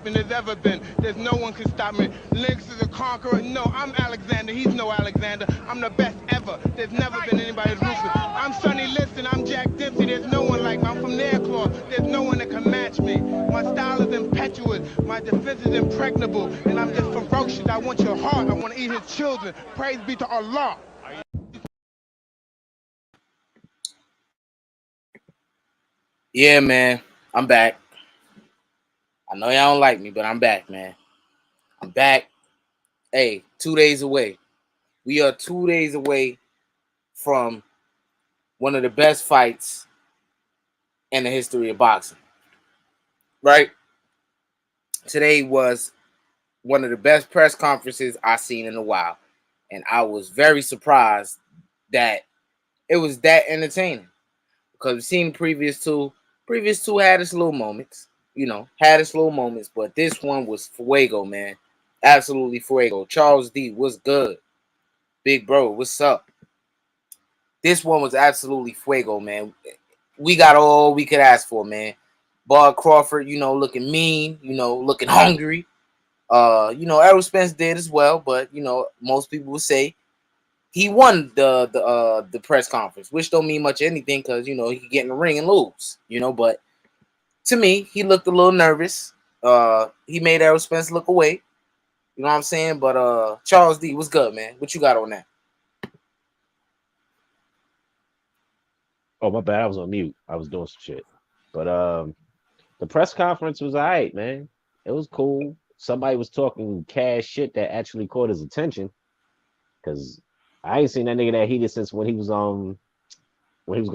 champion there's ever been. There's no one can stop me. Lynx is a conqueror. No, I'm Alexander. He's no Alexander. I'm the best ever. There's never been anybody as ruthless. I'm Sonny Liston. I'm Jack Dempsey. There's no one like me. I'm from their claw. There's no one that can match me. My style is impetuous. My defense is impregnable. And I'm just ferocious. I want your heart. I want to eat his children. Praise be to Allah. Yeah, man. I'm back. I know y'all don't like me, but I'm back, man. I'm back. Hey, 2 days away. We are 2 days away from one of the best fights in the history of boxing. Right? Today was one of the best press conferences I've seen in a while. And I was very surprised that it was that entertaining. Because we've seen previous two had its little moments. But this one was fuego, man. Absolutely fuego. Charles D, what's good? Big bro, what's up? This one was absolutely fuego, man. We got all we could ask for, man. Bud Crawford, looking mean, looking hungry. Errol Spence did as well, but most people would say he won the press conference, which don't mean much anything because he could get in the ring and lose, but to me, he looked a little nervous. He made Errol Spence look away. You know what I'm saying? But Charles D, what's good, man? What you got on that? Oh, my bad. I was on mute. I was doing some shit. But the press conference was all right, man. It was cool. Somebody was talking cash shit that actually caught his attention. Cause I ain't seen that nigga that heated since when he was gonna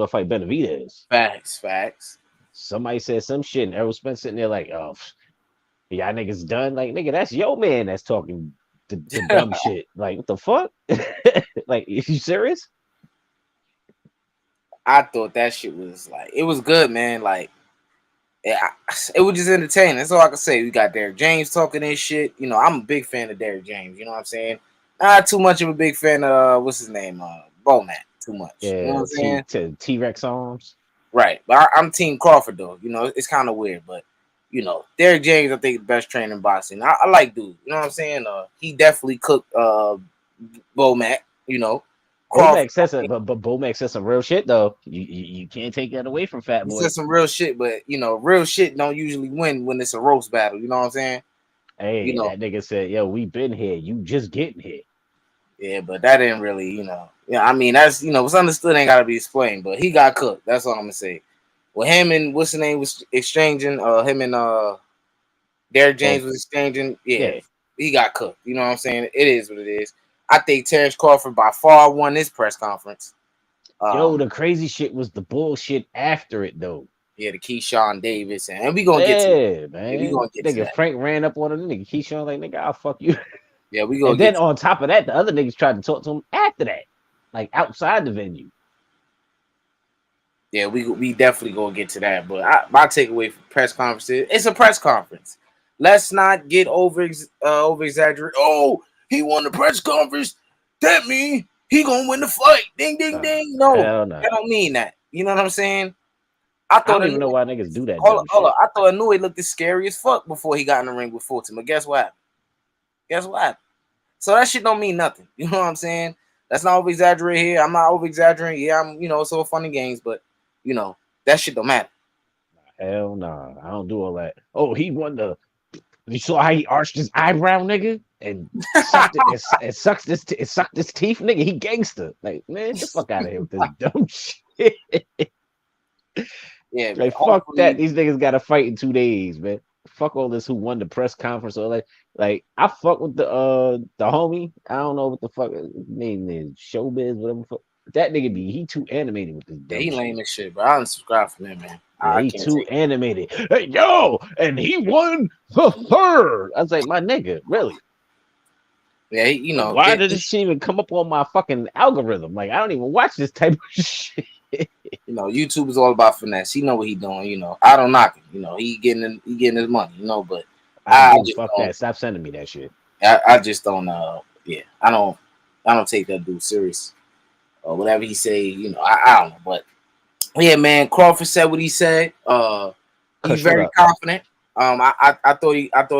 fight Benavidez. Facts. Somebody said some shit, and Errol Spence sitting there like, "Oh, y'all niggas done." Like, nigga, that's your man that's talking the dumb shit. Like, what the fuck? Like, is you serious? I thought that shit was it was good, man. Like, it was just entertaining. That's all I can say. We got Derrick James talking this shit. I'm a big fan of Derrick James. You know what I'm saying? Not too much of a big fan of what's his name, Bowman. Too much. Yeah, you know what I'm saying? T-Rex arms. Right, but I'm Team Crawford though. It's kind of weird, but Derrick James, I think the best trainer in boxing. I like dude. You know what I'm saying? He definitely cooked Bomac. Bomac said some, but Bomac said some real shit though. You can't take that away from Fat Boy. He said some real shit, but real shit don't usually win when it's a roast battle. You know what I'm saying? Hey, that nigga said, "Yo, we been here. You just getting here." Yeah, but that didn't really, I mean, that's what's understood ain't gotta be explained. But he got cooked. That's all I'm gonna say. Well, him and what's his name was exchanging. Him and Derrick James was exchanging. Yeah, he got cooked. You know what I'm saying? It is what it is. I think Terence Crawford by far won this press conference. Yo, the crazy shit was the bullshit after it though. Yeah, the Keyshawn Davis, and we gonna get to it, man. Yeah, we gonna get nigga, to that. Frank ran up on him. Nigga, Keyshawn like, nigga, I'll fuck you. Yeah, we gonna. And then on top of that, the other niggas tried to talk to him after that, like outside the venue. Yeah, we definitely gonna get to that. But my takeaway from press conferences, it's a press conference. Let's not get over exaggerate. Oh, he won the press conference. That means he gonna win the fight. Ding, ding, ding. No, I don't mean that. You know what I'm saying? I don't even know why niggas do that. Hold on. I thought Inoue looked as scary as fuck before he got in the ring with Fulton. But guess what happened? So that shit don't mean nothing. You know what I'm saying? Let's not over exaggerate here. I'm not over exaggerating. Yeah, I'm. It's all fun and games, but that shit don't matter. Hell nah, I don't do all that. Oh, he won the. You saw how he arched his eyebrow, nigga, and sucked it sucked his teeth, nigga. He gangster. Like, man, get the fuck out of here with this dumb shit. Yeah, like fuck that. These niggas got to fight in 2 days, man. Fuck all this. Who won the press conference or like I fuck with the homie. I don't know what the fuck his name is. Showbiz, whatever. Fuck. That nigga he too animated with this. Yeah, he lame as shit, bro. I don't subscribe from him, man. Yeah, he too animated. Hey, yo, and he won the third. I was like, my nigga, really? Yeah, why did this shit even come up on my fucking algorithm? Like, I don't even watch this type of shit. YouTube is all about finesse. He know what he doing. I don't knock him. He getting his money. But I just fuck that. Stop sending me that shit. I just don't. Yeah, I don't take that dude serious. Or whatever he say. I don't know. But yeah, man, Crawford said what he said. He's very confident. I thought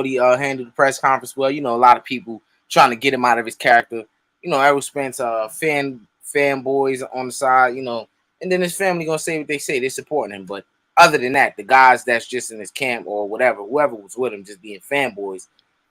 he handled the press conference well. You know, a lot of people trying to get him out of his character. You know, Errol Spence, fanboys on the side. You know, and then his family gonna say what they say. They're supporting him, but other than that, the guys that's just in his camp or whatever, whoever was with him, just being fanboys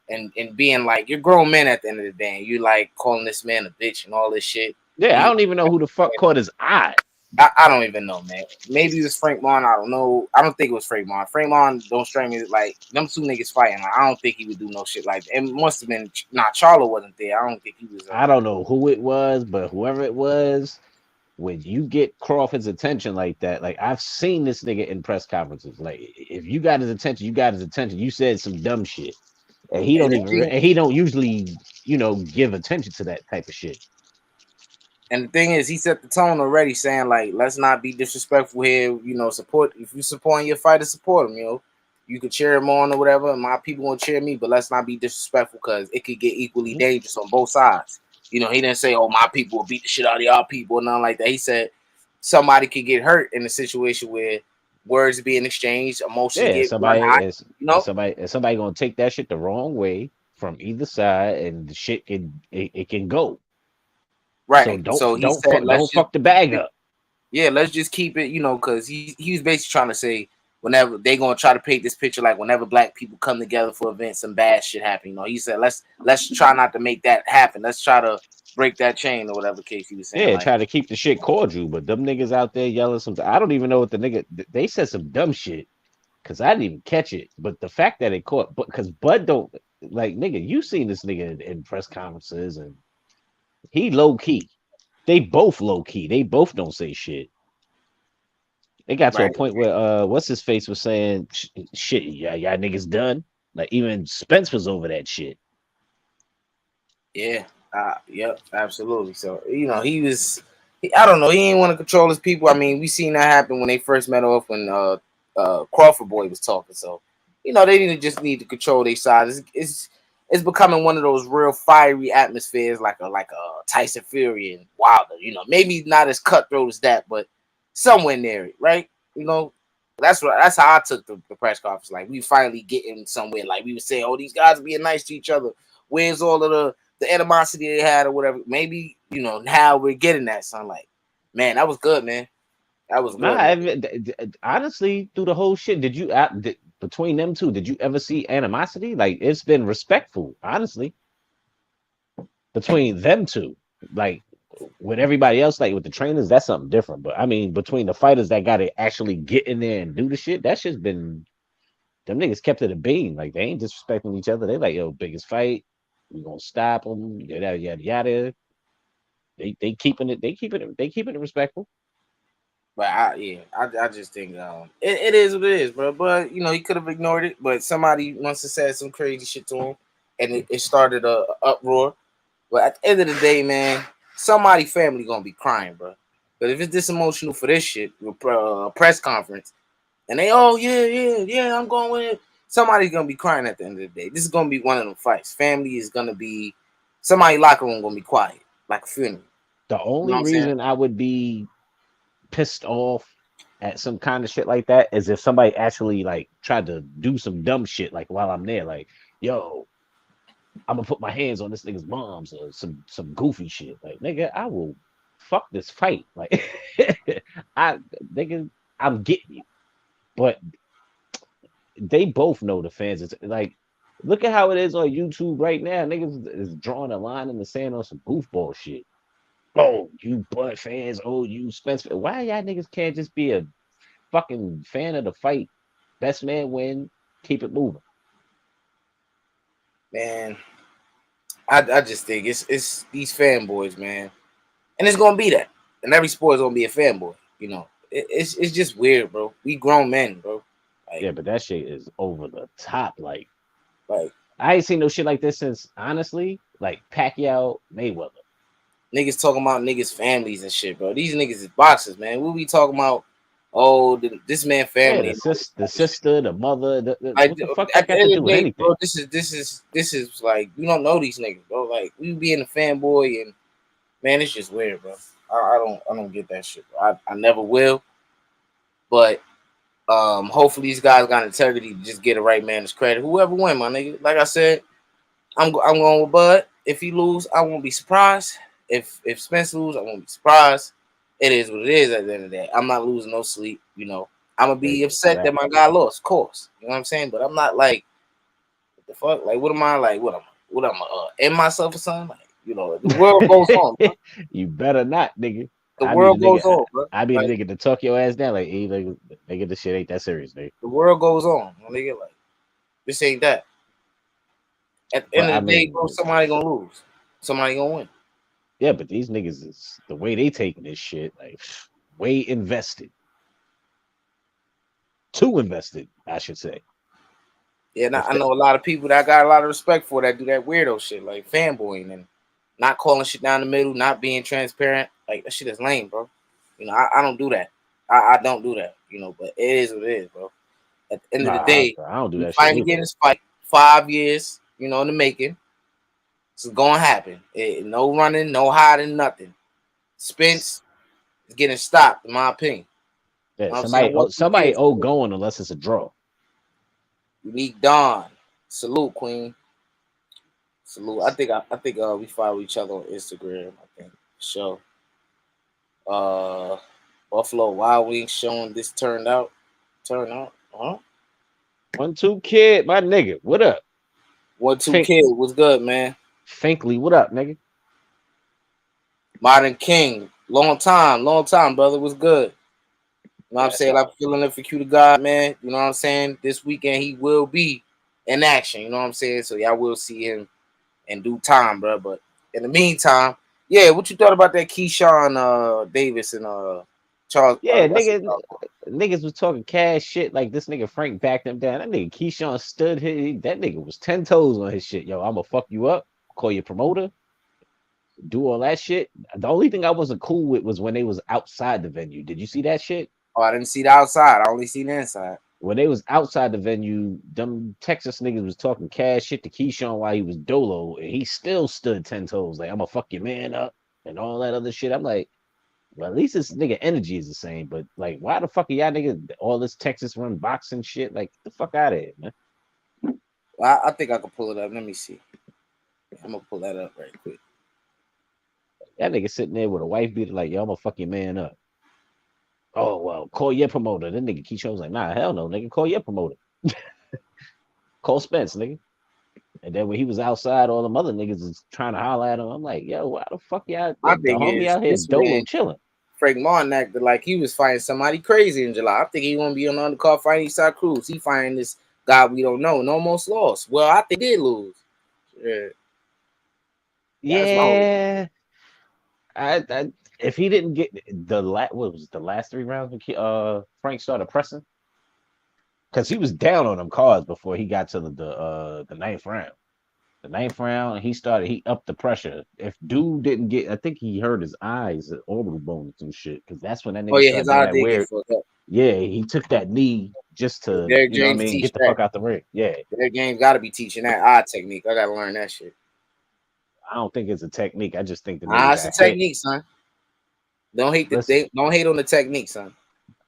and being like, you're grown men at the end of the day. And you like calling this man a bitch and all this shit. Yeah, And I he, don't even know who the fuck caught his eye. I don't even know, man. Maybe it was Frank Mon. I don't know. I don't think it was Frank Mon. Frank Mon don't strike me like them two niggas fighting. Like, I don't think he would do no shit like that. It must have been Charlo wasn't there. I don't think he was. I don't know who it was, but whoever it was, when you get Crawford's attention like that, like I've seen this nigga in press conferences. Like if you got his attention, you got his attention. You said some dumb shit, and he And don't the even, thing, and he don't usually, give attention to that type of shit. and the thing is, he set the tone already, saying like, let's not be disrespectful here. You know, support if you supporting your fighter, support him. You know, you could cheer him on or whatever. And my people gonna cheer me, but let's not be disrespectful because it could get equally dangerous on both sides. You know, he didn't say, "Oh, my people will beat the shit out of y'all people," or nothing like that. He said somebody could get hurt in a situation where words being exchanged, emotions Yeah, get run high. You know, somebody gonna take that shit the wrong way from either side, and the shit it can go. So right? So he said, don't fuck the bag up. yeah, let's just keep it, you know, because he was basically trying to say whenever they gonna try to paint this picture like whenever black people come together for events, some bad shit happen. You know, he said let's try not to make that happen. Let's try to break that chain or whatever case he was saying. Yeah, Like, try to keep the shit cordial, but them niggas out there yelling some. I don't even know what the nigga. They said some dumb shit because I didn't even catch it. But the fact that it caught, but because Bud don't like nigga, you seen this nigga in press conferences and he low key. They both low key. They both don't say shit. They got to a right, point where what's his face was saying shit. Yeah, y'all niggas done. Like even Spence was over that shit. yeah, yep, absolutely. So you know, I don't know, he didn't want to control his people. I mean, we seen that happen when they first met off when Crawford boy was talking. So you know, they didn't just need to control their side. It's becoming one of those real fiery atmospheres, like a Tyson Fury and Wilder. You know, maybe not as cutthroat as that, but somewhere near it, right? You know, that's how I took the press conference. Like we finally getting somewhere. Like we would say, oh, these guys are being nice to each other. Where's all of the animosity they had or whatever? Maybe you know now we're getting that. So I'm like, man, that was good, man. That was Nah, good, man. honestly, through the whole shit, between them two, did you ever see animosity? Like it's been respectful, honestly, between them two. Like with everybody else, like with the trainers, that's something different. But I mean, between the fighters that got to actually get in there and do the shit, that shit's been them niggas kept it a beam. Like they ain't disrespecting each other. They like, yo, biggest fight, we gonna stop them. Yada yada yada. They keeping it. They keeping it respectful. But I just think it is what it is, bro. But you know he could have ignored it, but somebody must have said some crazy shit to him, and it started a uproar. But at the end of the day, man, somebody family gonna be crying, bro. But if it's this emotional for this shit, press conference, and they I'm going with it. Somebody's gonna be crying at the end of the day. This is gonna be one of them fights. Family is gonna be somebody locker room gonna be quiet like a funeral. The You know what only I'm saying? reason I would be pissed off at some kind of shit like that is if somebody actually like tried to do some dumb shit like while I'm there, like, yo, I'm gonna put my hands on this nigga's moms or some goofy shit. Like, nigga, I will fuck this fight. Like I nigga, I'm getting you. But they both know the fans is like look at how it is on YouTube right now. Niggas is drawing a line in the sand on some goofball shit. Oh, you Bud fans, oh you Spence. Why y'all niggas can't just be a fucking fan of the fight? Best man win, keep it moving. Man, I just think it's these fanboys, man, and it's gonna be that. And every sport is gonna be a fanboy. You know, it's just weird, bro. We grown men, bro. Like Yeah, but that shit is over the top. like I ain't seen no shit like this since honestly, like Pacquiao Mayweather. niggas talking about niggas' families and shit, bro. These niggas is boxers, man. What we talking about? Oh, this man Yeah, family. the sister, the mother, Like what the fuck that at the got to end do of the with day, anything? bro, this is like we don't know these niggas, bro. Like we being a fanboy and man, it's just weird, bro. I don't get that shit, bro. I never will, but Hopefully these guys got integrity to just get the right man his credit. Whoever win, my nigga. Like I said, I'm going with Bud. If he lose, I won't be surprised. If Spence lose, I won't be surprised. It is what it is at the end of the day. I'm not losing no sleep, you know. I'm gonna be upset that my guy lost, of course. You know what I'm saying? But I'm not like, what the fuck? Like, what am I like? What am I end myself or something? Like, you know, the world goes on, bro. You better not, nigga. The I be the world goes nigga. on, bro. I be the Like, nigga to talk your ass down. Like, hey, nigga, this shit ain't that serious, nigga. the world goes on, my nigga. Like, this ain't that. At the end But I of the day, bro, mean, somebody gonna lose. Somebody gonna win. yeah, but these niggas is the way they taking this shit, like way invested. Too invested, I should say. Yeah, and If I they, know a lot of people that I got a lot of respect for that do that weirdo shit, like fanboying and not calling shit down the middle, not being transparent. Like, that shit is lame, bro. You know, I don't do that. I don't do that, you know, but it is what it is, bro. At the end of the nah, day, I don't do we that shit finally neither. get this fight. 5 years, you know, in the making. It's gonna happen. No running, no hiding, nothing. Spence is getting stopped, in my opinion. You Yeah, know what I'm saying? One, 2 somebody kids. owe going unless it's a draw. Unique Dawn. Salute, Queen. Salute. I think we follow each other on Instagram, I think. So uh Buffalo Wild Wings showing this turn out. Huh? 1-2 kid, my nigga. What up? 1-2 Fink, kid was good, man. Finkley, what up, nigga? Modern King. Long time, brother. Was good. You know what I'm Yeah, saying? I'm feeling it for Q to God, man. You know what I'm saying? This weekend he will be in action. You know what I'm saying? So y'all will see him in due time, bro. But in the meantime, yeah, what you thought about that Keyshawn Davis and Charles? yeah, I said, niggas was talking cash shit like this nigga Frank backed him down. That nigga Keyshawn stood here. That nigga was 10 toes on his shit. Yo, I'ma fuck you up, call your promoter, do all that shit. The only thing I wasn't cool with was when they was outside the venue. Did you see that shit? oh, I didn't see the outside. I only seen the inside. When they was outside the venue, them Texas niggas was talking cash shit to Keyshawn while he was dolo, and he still stood 10 toes. Like, I'ma fuck your man up and all that other shit. I'm like, well, at least this nigga energy is the same. But like, why the fuck are y'all nigga all this Texas run boxing shit? Like, get the fuck out of here, man. Well, I think I could pull it up. Let me see. I'm gonna pull that up right quick. That nigga sitting there with a wife beater, like, yo, I'ma fuck your man up. Oh well, call your promoter. Then nigga Keyshawn was like, nah, hell no, nigga, call your promoter. Call Spence, nigga. And then when he was outside, all them other niggas is trying to holler at him. I'm like, yo, why the fuck y'all My the thing homie is, out here this dolo man chilling? Frank Martin acted like he was fighting somebody crazy in July. I think he gonna be on the undercard fighting Eastside Cruz. He fighting this guy we don't know and almost lost. Well, I think he did lose. Yeah, that's my whole. Yeah. I if he didn't get what was it, the last 3 rounds when Frank started pressing? Because he was down on them cards before he got to the ninth round. The ninth round, he upped the pressure. If dude didn't get, I think he hurt his eyes, orbital bones and shit. Because that's when that Oh nigga yeah, his started doing eye that did get weird. fucked up. Yeah, he took that knee just to, Derek you know what I James mean, teach get the that. fuck out the ring. Yeah, Derek James got to be teaching that eye technique. I gotta learn that shit. I don't think it's a technique. I just think the nigga Ah, it's a got hit. technique, son. Listen, Don't hate on the technique, son.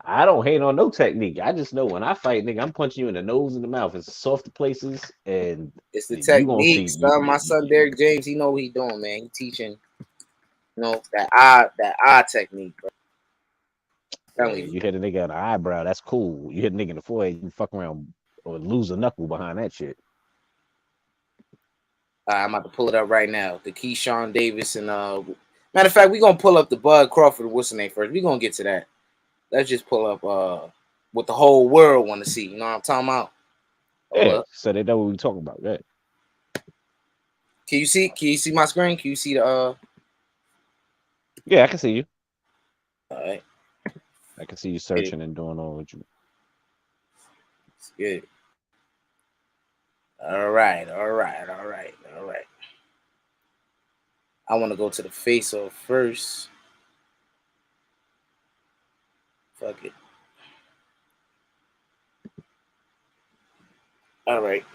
I don't hate on no technique. I just know when I fight, nigga, I'm punching you in the nose and the mouth. It's the softer places, and It's the you gonna technique, see. son. My son Derek James, he know what he doing, man. He teaching, that eye technique, bro. Yeah, Telling you. you hit a nigga on the eyebrow, that's cool. You hit a nigga in the forehead, you fuck around or lose a knuckle behind that shit. I'm about to pull it up right now. The Keyshawn Davis and matter of fact, we gonna pull up the Bud Crawford. What's the name first? We gonna get to that. Let's just pull up what the whole world want to see. You know what I'm talking about? Hold Yeah, up. so they know what we talking about. Yeah, Can you see? Can you see my screen? Can you see the? yeah, I can see you. All right. I can see you Good. searching and doing all what you. It's good. All right. All right. All right. All right. I want to go to the face off first. Fuck it. All right.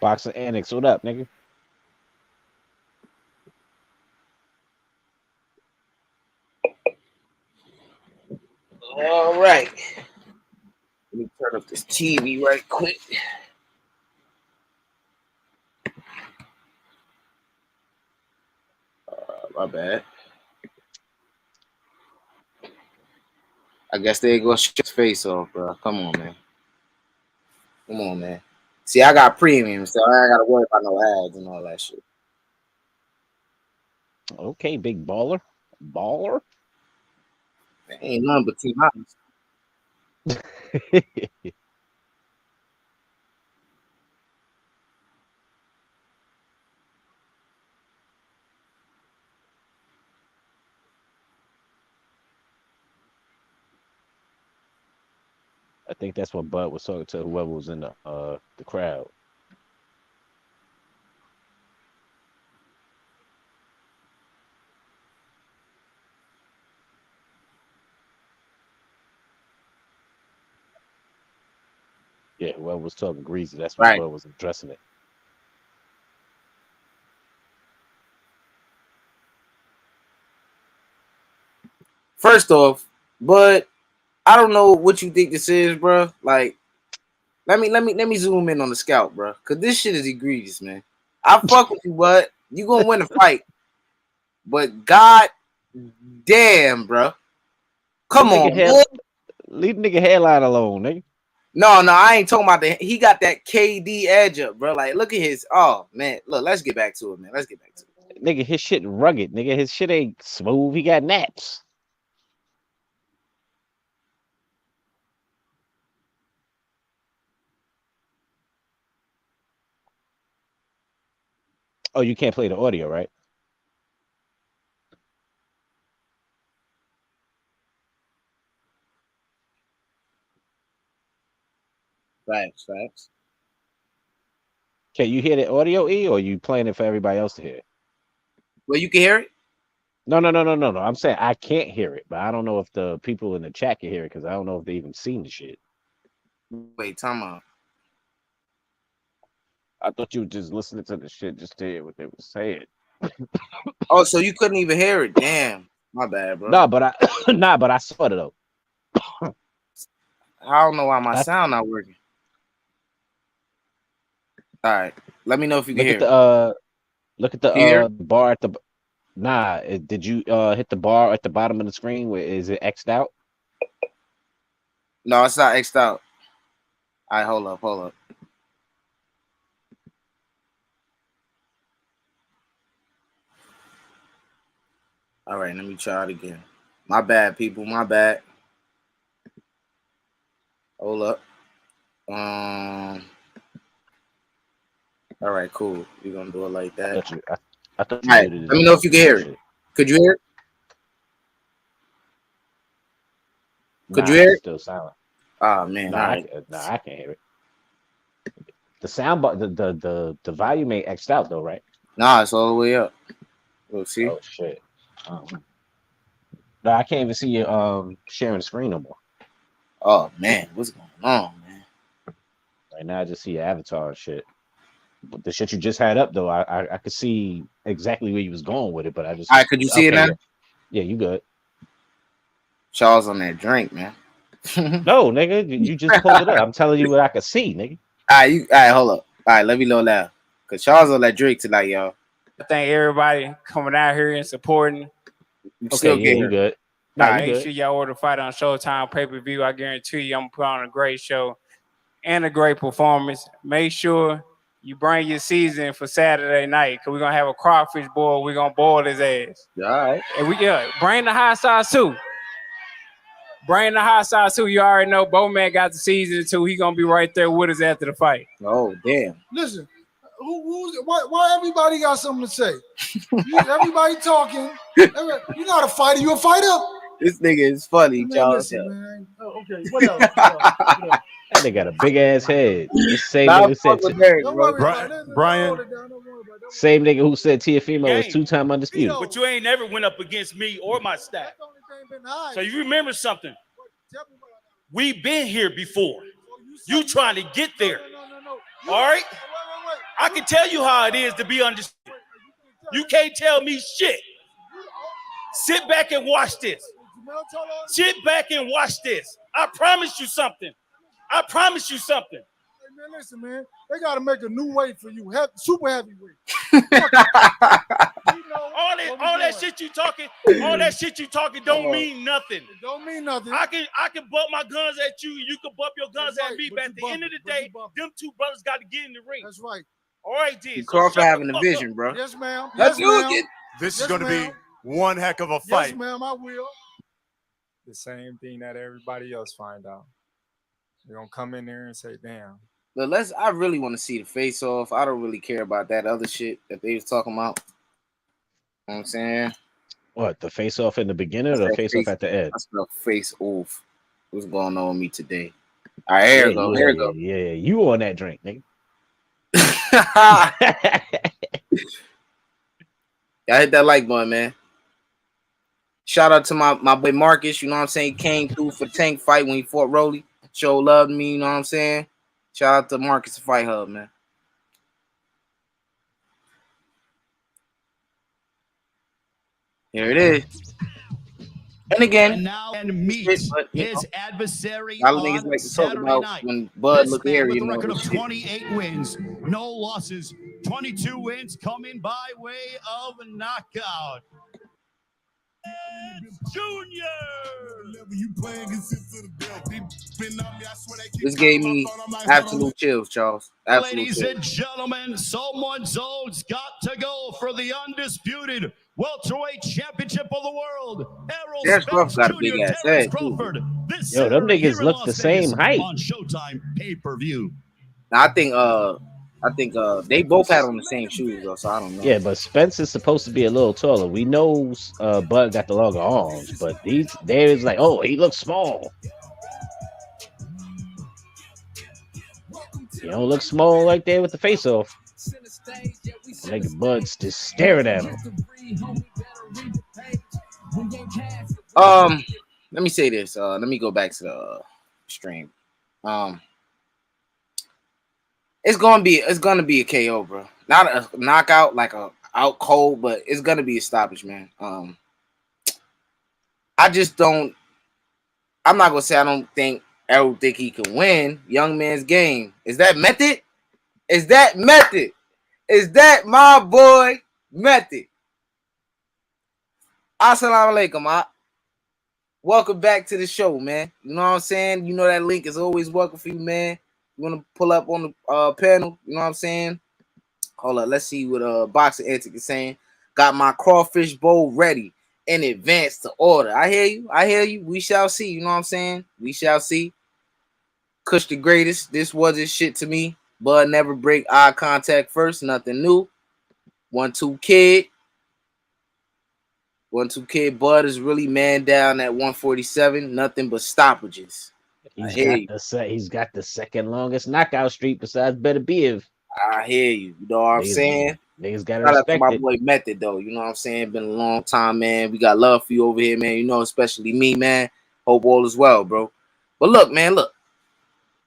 Boxing Annex, what up, nigga? All right. Let me turn up this TV right quick. My bad. I guess they go shut his face off, bro. Come on, man. Come on, man. See, I got premium, so I ain't gotta worry about no ads and all that shit. Okay, big baller. Baller? Ain't nothing but Team House. I think that's what Bud was talking to whoever was in the crowd. Yeah, whoever was talking greasy, that's what Right. Bud was addressing it. First off, but I don't know what you think this is, bro. Like, let me zoom in on the scout, bro, cause this shit is egregious, man. I fuck with you, bud. You gonna win a fight, but god damn, bro. Come on, man. Leave nigga hairline alone, nigga. No, I ain't talking about that. He got that KD edge up, bro. Like, look at his. Oh man, look. Let's get back to it, man. Let's get back to it. Nigga, his shit rugged, nigga. His shit ain't smooth. He got naps. Oh, you can't play the audio, right? Facts. Can you hear the audio, E, or you playing it for everybody else to hear? Well, you can hear it. No. I'm saying I can't hear it, but I don't know if the people in the chat can hear it because I don't know if they even seen the shit. Wait, time out. I thought you were just listening to the shit just to hear what they were saying. Oh, so you couldn't even hear it? Damn, my bad, bro. No, but I saw it though. I don't know why my sound not working. All right, let me know if you can hear it. Look at the bar at the. Nah, did you hit the bar at the bottom of the screen? Where is it X'd out? No, it's not X'd out. All right, hold up. All right, let me try it again. My bad, people. My bad. Hold up. All right, cool. We're gonna do it like that. I thought you all right, let me know if you can hear it. Could you hear it? Could you hear it? Still silent. Oh man, I can't hear it. The sound, but the volume ain't X'd out though, right? Nah, it's all the way up. We'll see. Oh shit. No, I can't even see you sharing the screen no more. Oh man, what's going on, man? Right now I just see your avatar and shit. But the shit you just had up though, I could see exactly where you was going with it, but I just all right, could you see it now? Yeah, you good. Charles on that drink, man. No, nigga, you just pulled it up. I'm telling you what I could see, nigga. All right, hold up. All right, let me know now. Cause Charles on that drink tonight, y'all. I thank everybody coming out here and supporting. Okay, yeah, you good. Nah, you good. Make sure y'all order Fight on Showtime pay-per-view. I guarantee you I'm gonna put on a great show and a great performance. Make sure you bring your season for Saturday night, because we're gonna have a crawfish boil. We're gonna boil his ass. All right. And bring the hot sauce too. Bring the hot sauce too. You already know Bowman got the season too. He gonna be right there with us after the fight. Oh, damn. Listen, why everybody got something to say? Everybody talking. You're not a fighter. You a fighter? This nigga is funny, Charles. Listen, man. Oh, okay, what else? That nigga got a big ass head. The same nigga who said Brian. Same nigga who said Tiafimo was 2-time undisputed. But you ain't never went up against me or my staff. So you remember something. We've been here before. You trying to get there. All right? I can tell you how it is to be understood. You can't tell me shit. Sit back and watch this. Sit back and watch this. I promise you something. I promise you something. Hey, man, listen, man. They got to make a new weight for you. Super heavyweight. All that shit you talking don't mean nothing. It don't mean nothing. I can bump my guns at you. You can bump your guns at me. But at the end of the day, them two brothers got to get in the ring. That's right. All right, dude. Crawford having a vision, bro. Yes, ma'am. Let's Yes, do ma'am. it. This is going to be one heck of a fight. Yes, ma'am. I will. The same thing that everybody else find out. They're gonna come in there and say, "Damn." But I really want to see the face off. I don't really care about that other shit that they was talking about. You know what I'm saying? What, the face off in the beginning or the face off at the end? That's the face off. What's going on with me today? All right, here we go. Here we go. Yeah, you on that drink, nigga. I hit that like button, man. Shout out to my boy Marcus, you know what I'm saying? He came through for the Tank fight when he fought Rolly. Show love to me, you know what I'm saying? Shout out to Marcus, the Fight Hub, man. Here it is. And again, meet his adversary I think it's on like to talk Saturday about night. when Bud This looked man here, with you a know. record of 28 wins, no losses, 22 wins coming by way of a knockout. This gave me absolute chills, Charles. Absolute Ladies chills. and gentlemen, someone's got to go for the undisputed welterweight championship of the world. Errol Terence Spence Crawford got a Jr. big ass Terence head, too. Crawford. This Yo, them Saturday niggas here in look Las the Vegas same height. on Showtime pay-per-view. I think they both had on the same shoes though, so I don't know. Yeah, but Spence is supposed to be a little taller. We know Bud got the longer arms, but there's like, oh, he looks small. You don't look small like that with the face off. Like Bud's just staring at him. Let me say this. Let me go back to the stream. It's gonna be a KO, bro. Not a knockout like a out cold, but it's gonna be a stoppage, man. I just don't. I'm not gonna say I don't think Errol think he can win. Young man's game. Is that Method? Is that Method? Is that my boy Method? Assalamu alaikum. Welcome back to the show, man. You know what I'm saying? You know that link is always welcome for you, man. You want to pull up on the panel? You know what I'm saying? Hold up. Let's see what Boxing Antic is saying. Got my crawfish bowl ready in advance to order. I hear you. I hear you. We shall see. You know what I'm saying? We shall see. Kush the greatest. This wasn't shit to me. Bud never break eye contact first. Nothing new. 1-2 kid. 1-2 kid. Bud is really man down at 147. Nothing but stoppages. He's got the second longest knockout streak besides Better Biev. I hear you. You know what I'm saying? Niggas gotta Shout out to respect my it. boy Method, though. You know what I'm saying? Been a long time, man. We got love for you over here, man. You know, especially me, man. Hope all is well, bro. But look, man, look.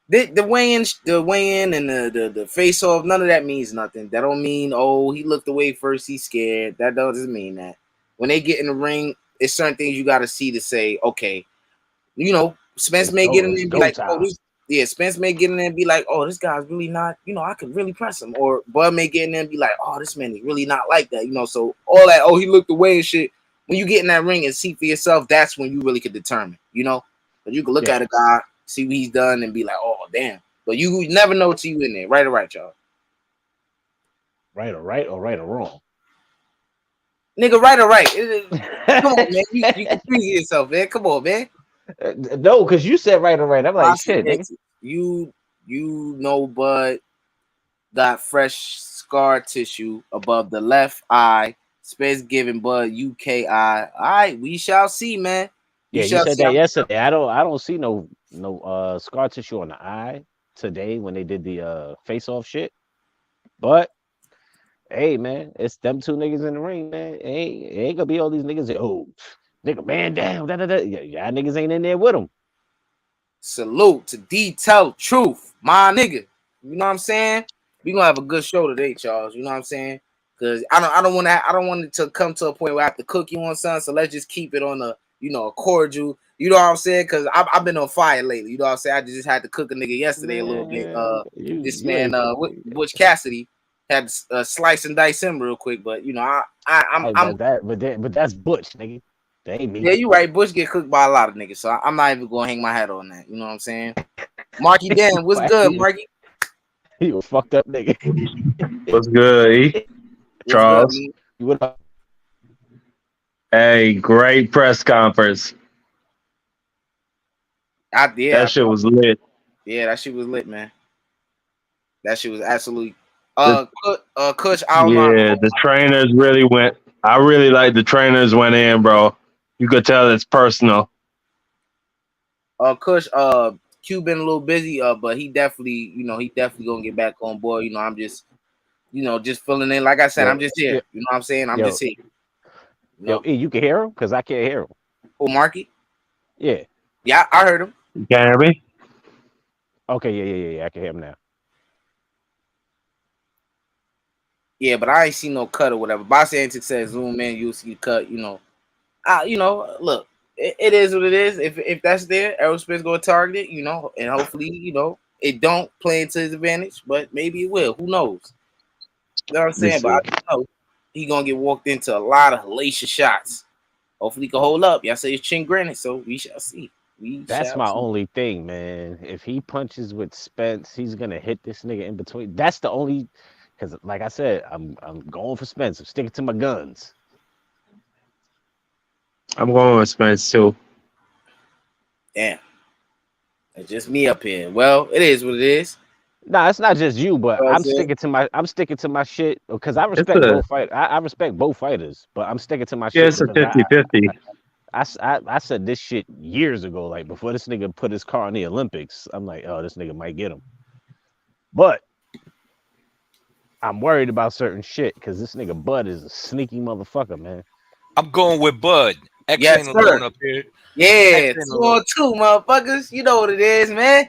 The weigh-in and the face-off, none of that means nothing. That don't mean, oh, he looked away first, he's scared. That doesn't mean that. When they get in the ring, it's certain things you got to see to say, okay, you know, Spence may get in there and be like, oh, Spence may get in there and be like, oh, this guy's really not, you know, I could really press him. Or Bud may get in there and be like, oh, this man is really not like that, you know. So all that, oh, he looked away and shit. When you get in that ring and see for yourself, that's when you really could determine, you know. But you can look at a guy, see what he's done, and be like, oh, damn. But you never know till you in there. Right or right, y'all? Right or right or right or wrong? Nigga, right or right? Come on, man. You can freeze yourself, man. Come on, man. No, because you said right or right. I'm like, shit. You know, Bud got fresh scar tissue above the left eye. Spence giving Bud UKI. All right, we shall see, man. Yeah, you said that yesterday. I don't see no scar tissue on the eye today when they did the face-off shit. But hey, man, it's them two niggas in the ring, man. It ain't gonna be all these niggas that, oh, nigga, man down. Y'all niggas ain't in there with them. Salute to detailed truth, my nigga. You know what I'm saying? We gonna have a good show today, Charles. You know what I'm saying? Because I don't want it to come to a point where I have to cook you on something. So let's just keep it on a cordial. You know what I'm saying? Because I've been on fire lately. You know what I'm saying? I just had to cook a nigga yesterday a little bit. This you man, ain't Butch Cassidy, had to slice and dice him real quick. But you know, but that's Butch, nigga. That ain't me. Yeah, you right. Butch get cooked by a lot of niggas, so I'm not even gonna hang my hat on that. You know what I'm saying? Marky Dan, what's good, Marky? You a fucked up nigga. What's good, E? What's Charles? good, What up? Hey, great press conference. That shit was lit. Yeah, that shit was lit, man. That shit was absolutely. Kush, I don't know. Yeah, the trainers really went. I really like the trainers went in, bro. You could tell it's personal. Kush, Q been a little busy, but he definitely gonna get back on board. You know, I'm just, just filling in. Like I said, I'm just here. You know what I'm saying? I'm just here. Yo, E, you can hear him? Because I can't hear him. Oh, Marky? Yeah. Yeah, I heard him. You can hear me? Okay, yeah. I can hear him now. Yeah, but I ain't seen no cut or whatever. Bossy Antics says zoom in, you'll see the cut. Look, it is what it is. If that's there, Errol Spence gonna target it, and hopefully, it don't play into his advantage, but maybe it will. Who knows? You know what I'm saying? But I know he gonna get walked into a lot of hellacious shots. Hopefully he can hold up. Y'all say his chin granted, so we shall see. That's my only thing, man. If he punches with Spence, he's gonna hit this nigga in between. That's the only, because like I said, I'm going for Spence. I'm sticking to my guns. I'm going with Spence too. Damn, it's just me up here. Well, it is what it is. Nah, it's not just you, but I'm sticking to my shit because I respect both fighters. I respect both fighters, but I'm sticking to my shit. Yeah, it's a 50-50. I said this shit years ago, like before this nigga put his car in the Olympics. I'm like, oh, this nigga might get him. But I'm worried about certain shit because this nigga Bud is a sneaky motherfucker, man. I'm going with Bud. Yes, sir. Up here. Yeah, 2-on-2, motherfuckers. You know what it is, man.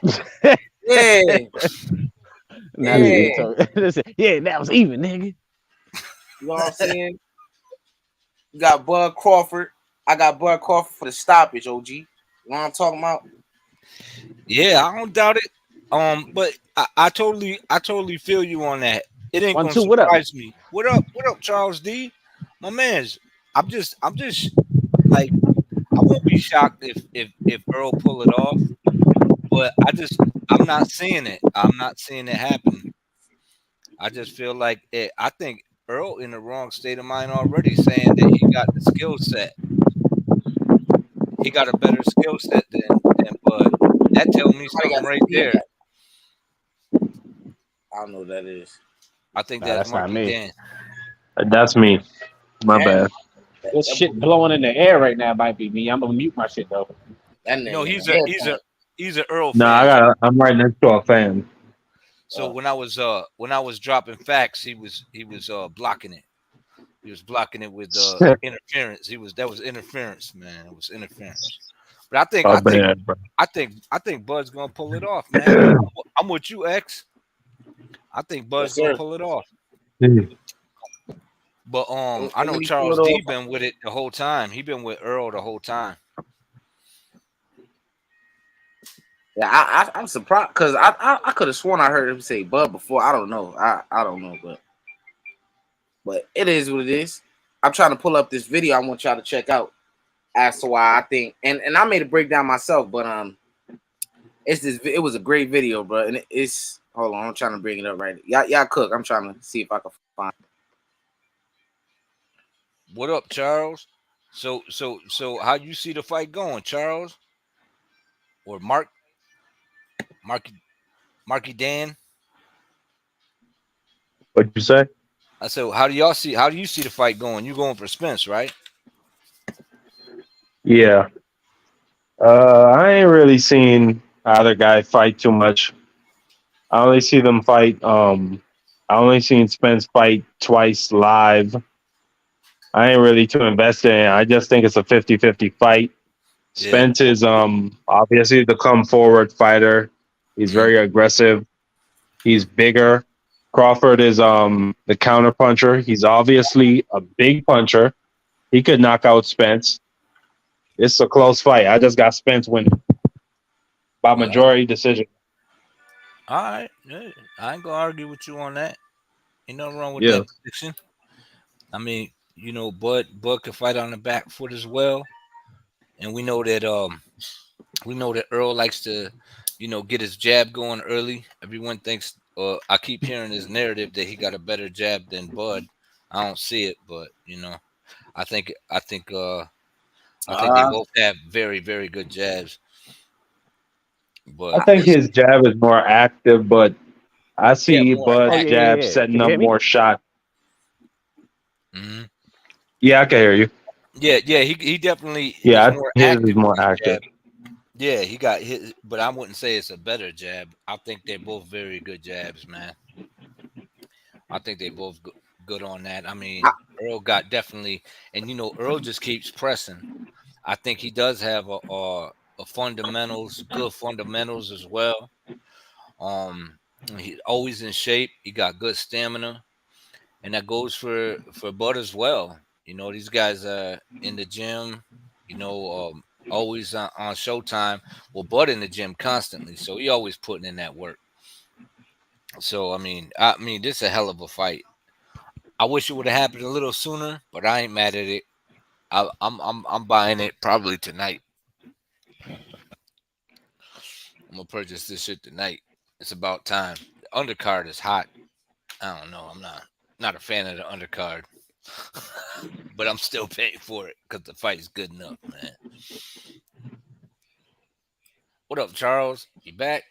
Yeah. Yeah, that was even, nigga. You know what I'm saying? You got Bud Crawford. I got Bud Crawford for the stoppage, OG. You know what I'm talking about? Yeah, I don't doubt it. But I totally feel you on that. It ain't gonna surprise me. What up, Charles D? My man's. I'm just like, I won't be shocked if Earl pull it off, but I'm not seeing it. I'm not seeing it happen. I just feel like I think Earl in the wrong state of mind already, saying that he got the skill set. He got a better skill set than Bud. That tells me something right there. I don't know what that is. I think that's not me. Dan. That's me. My bad. This shit blowing in the air right now might be me. I'm gonna mute my shit though. No, he's a Earl fan. No, I'm right next to a fan. So when I was dropping facts, he was blocking it. He was blocking it with interference. That was interference, man. It was interference. But I think Bud's gonna pull it off, man. I'm with you, X. I think Bud's gonna pull it off. But I know Charles D been with it the whole time. He been with Earl the whole time. Yeah, I'm surprised because I could have sworn I heard him say Bud before. I don't know. I don't know, but it is what it is. I'm trying to pull up this video I want y'all to check out as to why I think, and I made a breakdown myself, but it was a great video, bro, and it's hold on, I'm trying to bring it up right now. Y'all cook. I'm trying to see if I can find it. What up, Charles? So how you see the fight going, Charles? Or Marky Dan? What'd you say? I said, how do you see the fight going? You going for Spence, right? Yeah. I ain't really seen either guy fight too much. I only see them fight. I only seen Spence fight twice live. I ain't really too invested in it. I just think it's a 50-50 fight. Yeah. Spence is obviously the come forward fighter. He's very aggressive. He's bigger. Crawford is the counter puncher. He's obviously a big puncher. He could knock out Spence. It's a close fight. I just got Spence winning by majority decision. All right, yeah, I ain't gonna argue with you on that. Ain't nothing wrong with Yeah. that prediction. I mean, Bud can fight on the back foot as well, and we know that Earl likes to, get his jab going early. Everyone thinks, I keep hearing this narrative that he got a better jab than Bud. I don't see it, but I think they both have very, very good jabs. But I think his jab is more active, but I see more Bud's active. jab Can setting you up hear me? more shot. Mm-hmm. Yeah, I can hear you. Yeah, he definitely is Yeah, more his active is more with his active. jab. Yeah, he got hit, but I wouldn't say it's a better jab. I think they're both very good jabs, man. I think they both good on that. I mean, Earl got definitely, and Earl just keeps pressing. I think he does have a fundamentals, good fundamentals as well. He always in shape. He got good stamina, and that goes for Bud as well. These guys are in the gym. Always on Showtime. Well, Bud in the gym constantly, so he always putting in that work. So I mean, this is a hell of a fight. I wish it would have happened a little sooner, but I ain't mad at it. I'm buying it probably tonight. I'm gonna purchase this shit tonight. It's about time. The undercard is hot. I don't know. I'm not a fan of the undercard, but I'm still paying for it because the fight is good enough, man. What up, Charles? You back?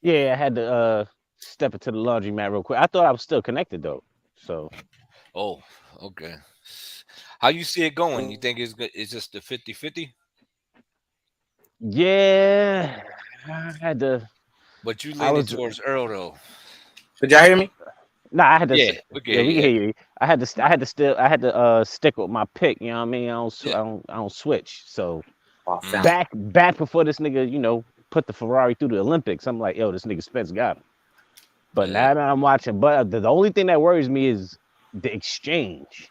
Yeah, I had to step into the laundromat real quick. I thought I was still connected though. So Oh, okay. How you see it going? You think it's good? It's just the 50-50? yeah, I had to. But you I leaning was towards Earl though. Could y'all hear me? nah. I had to. Yeah, okay, Yeah, we can yeah, hear you. I had to. I had to still. I had to stick with my pick. You know what I mean? yeah. I don't switch. So Mm. back before this nigga, put the Ferrari through the Olympics. I'm like, yo, this nigga Spence got him. But Yeah. now that I'm watching, but the only thing that worries me is the exchange.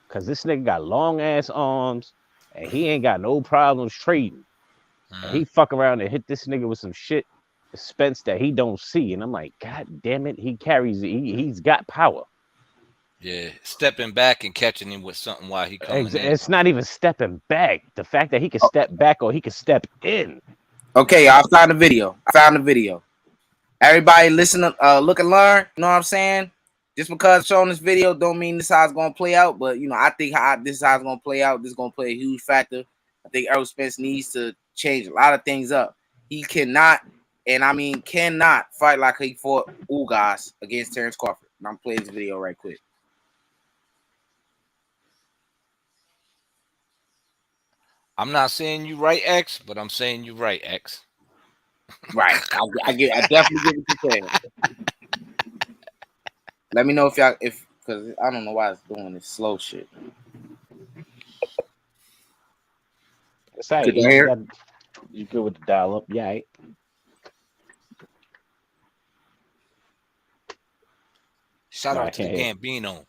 Cause this nigga got long ass arms and he ain't got no problems trading. And he fuck around and hit this nigga with some shit Spence that he don't see. And I'm like, God damn it, he's got power. Yeah, stepping back and catching him with something while he coming in. It's not even stepping back. The fact that he can step back or he can step in. Okay, I found the video. Everybody listen, look and learn. You know what I'm saying? Just because it's showing this video don't mean this how it's gonna play out. But I think this is how it's gonna play out. This is gonna play a huge factor. I think Errol Spence needs to change a lot of things up. He cannot, cannot fight like he fought Ugas against Terence Crawford. And I'm playing this video right quick. I'm not saying you right, X, but I'm saying you right, X. Right. I definitely get what you're saying. Let me know because I don't know why it's doing this slow shit. It's all right. You good with the dial up? Yeah. Right. Shout out to the Gambino.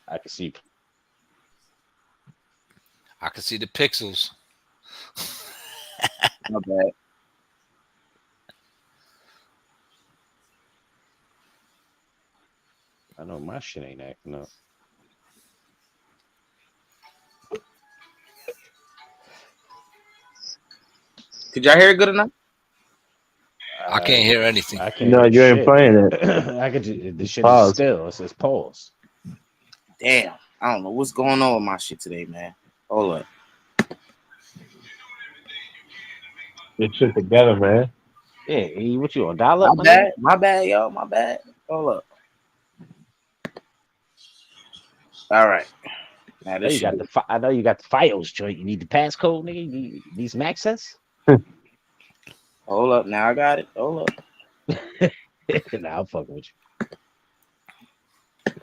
I can see. I can see the pixels. My bad. I know my shit ain't acting up. Could y'all hear it good enough? I can't hear anything. I can't. No, hear you ain't shit. playing it. I could. The shit Pause. is still. It says pause. Damn. I don't know what's going on with my shit today, man. Hold up. Get shit together, man. Yeah, what you on dial up? My bad, yo. My bad. Hold up. All right. Now this I know you got the FiOS joint. You need the passcode, nigga. You need some access. Hold up. Now I got it. Hold up. Nah, I'm fucking with you.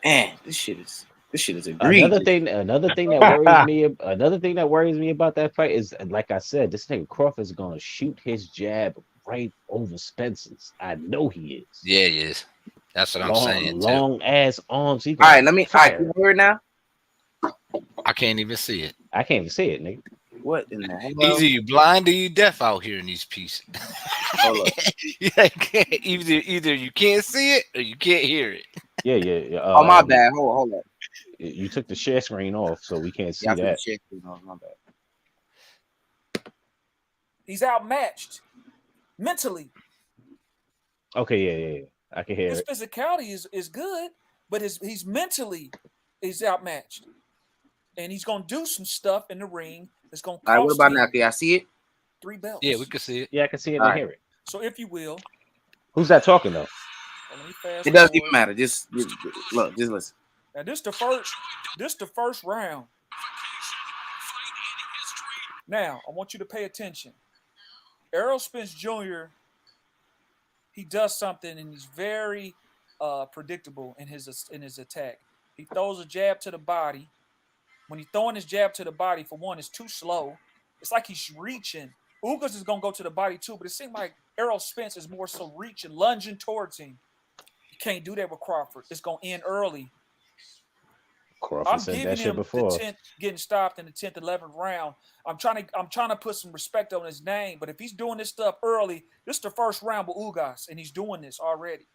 Man, this shit is. This shit is egregious. Another thing that worries me about that fight is, like I said, this nigga Crawford's gonna shoot his jab right over Spence's. I know he is. Yeah, he is. That's what I'm saying too. Long ass arms. He All right, gonna can fire. you hear it now? I can't even see it. I can't even see it, nigga. What in the hell? Either you blind or you deaf out here in these pieces. Hold up. Either you can't see it or you can't hear it. Yeah. Oh, my bad. Hold up. You took the share screen off, so we can't see I took that. the share screen off. My bad. He's outmatched mentally. Okay, yeah. I can hear His it. physicality is good, but he's mentally outmatched, and he's gonna do some stuff in the ring that's gonna cost All right, what about him now? Can y'all see it? 3 belts. Yeah, we can see it. Yeah, I can see it All and right. hear it. So if you will, Who's that talking though? It doesn't even matter. Just look. Just listen. Now this the first round. Now I want you to pay attention. Errol Spence Jr. He does something, and he's very predictable in his attack. He throws a jab to the body. When he's throwing his jab to the body, for one, it's too slow. It's like he's reaching. Ugas is gonna go to the body too, but it seems like Errol Spence is more so reaching, lunging towards him. You can't do that with Crawford. It's gonna end early. Crawford said that shit before. The 10th getting stopped in the 10th, 11th round. I'm trying to put some respect on his name, but if he's doing this stuff early, this is the first round with Ugas, and he's doing this already.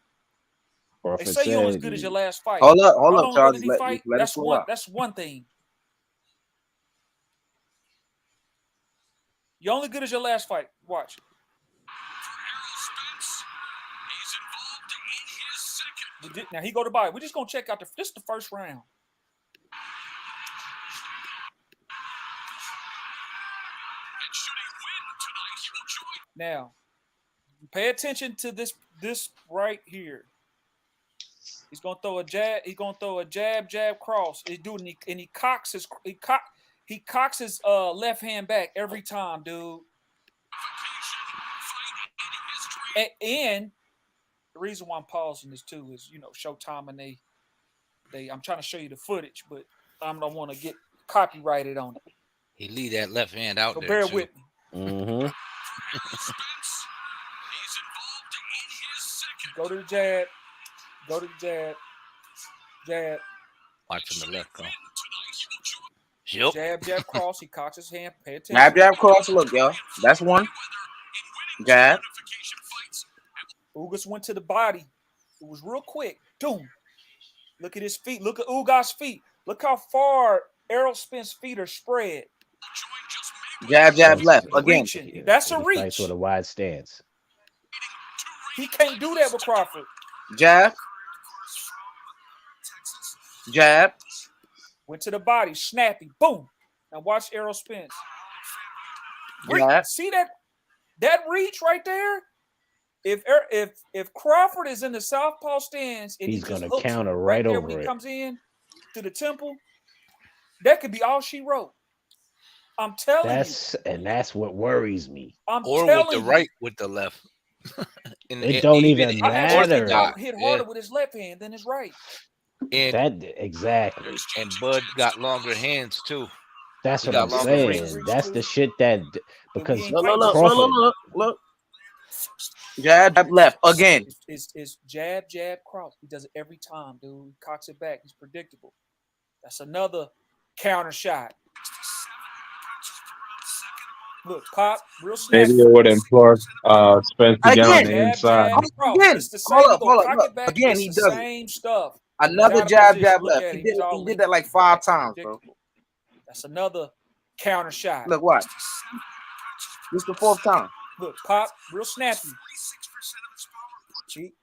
Crawford they say you're as good as your last fight. Hold up, How long Charles. Did he fight? That's one thing. You're only good as your last fight. Watch. Now he go to body. We're just gonna check out this is the first round. Now, pay attention to this right here. He's gonna throw a jab. He's gonna throw a jab, cross. He's doing, and he cocks his left hand back every time, dude. And the reason why I'm pausing this too is, Showtime and they I'm trying to show you the footage, but I don't want to get copyrighted on it. He leave that left hand out so there. Bear too. with me. Mm-hmm. Go to the jab. Go to the jab. Jab. Watch from the left, go. Yep. Jab, cross. He cocks his hand. Pay attention. Jab, cross. Look, y'all. That's one. Jab. Ugas went to the body. It was real quick. Doom. Look at his feet. Look at Ugas' feet. Look how far Errol Spence's feet are spread. Jab, left. Again. That's a reach. Fights with a wide stance. He can't do that with Crawford. Jab. Jab. Went to the body. Snappy. Boom. Now watch Errol Spence. See that reach right there? If Crawford is in the southpaw stance and he's going to counter right over when it. He comes in to the temple, that could be all she wrote. I'm telling you. And that's what worries me. Or with the right, with the left. It don't even matter. Hit harder with his left hand than his right. And that exactly. And Bud got longer hands too. That's what I'm saying. That's the shit that because look. Jab, left again. It's jab, cross. He does it every time, dude. He cocks it back. He's predictable. That's another counter shot. Look, pop, real snap. Maybe I would implore Spence to get on the inside. Again, it's the same. Hold up. Look, again, he does same stuff. Another jab left. He did that like 5 times, bro. That's another counter shot. Look, watch. This is the 4th time. Look, pop, real snappy.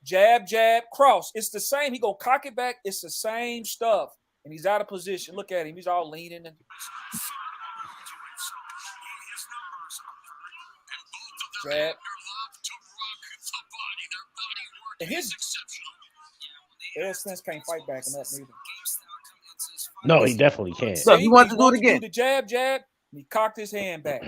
Jab, cross. It's the same. He gonna cock it back. It's the same stuff. And he's out of position. Look at him. He's all leaning. Jab. And Errol Spence can't fight back enough neither. No, he definitely can't. So he wants to do it again. The jab, and he cocked his hand back.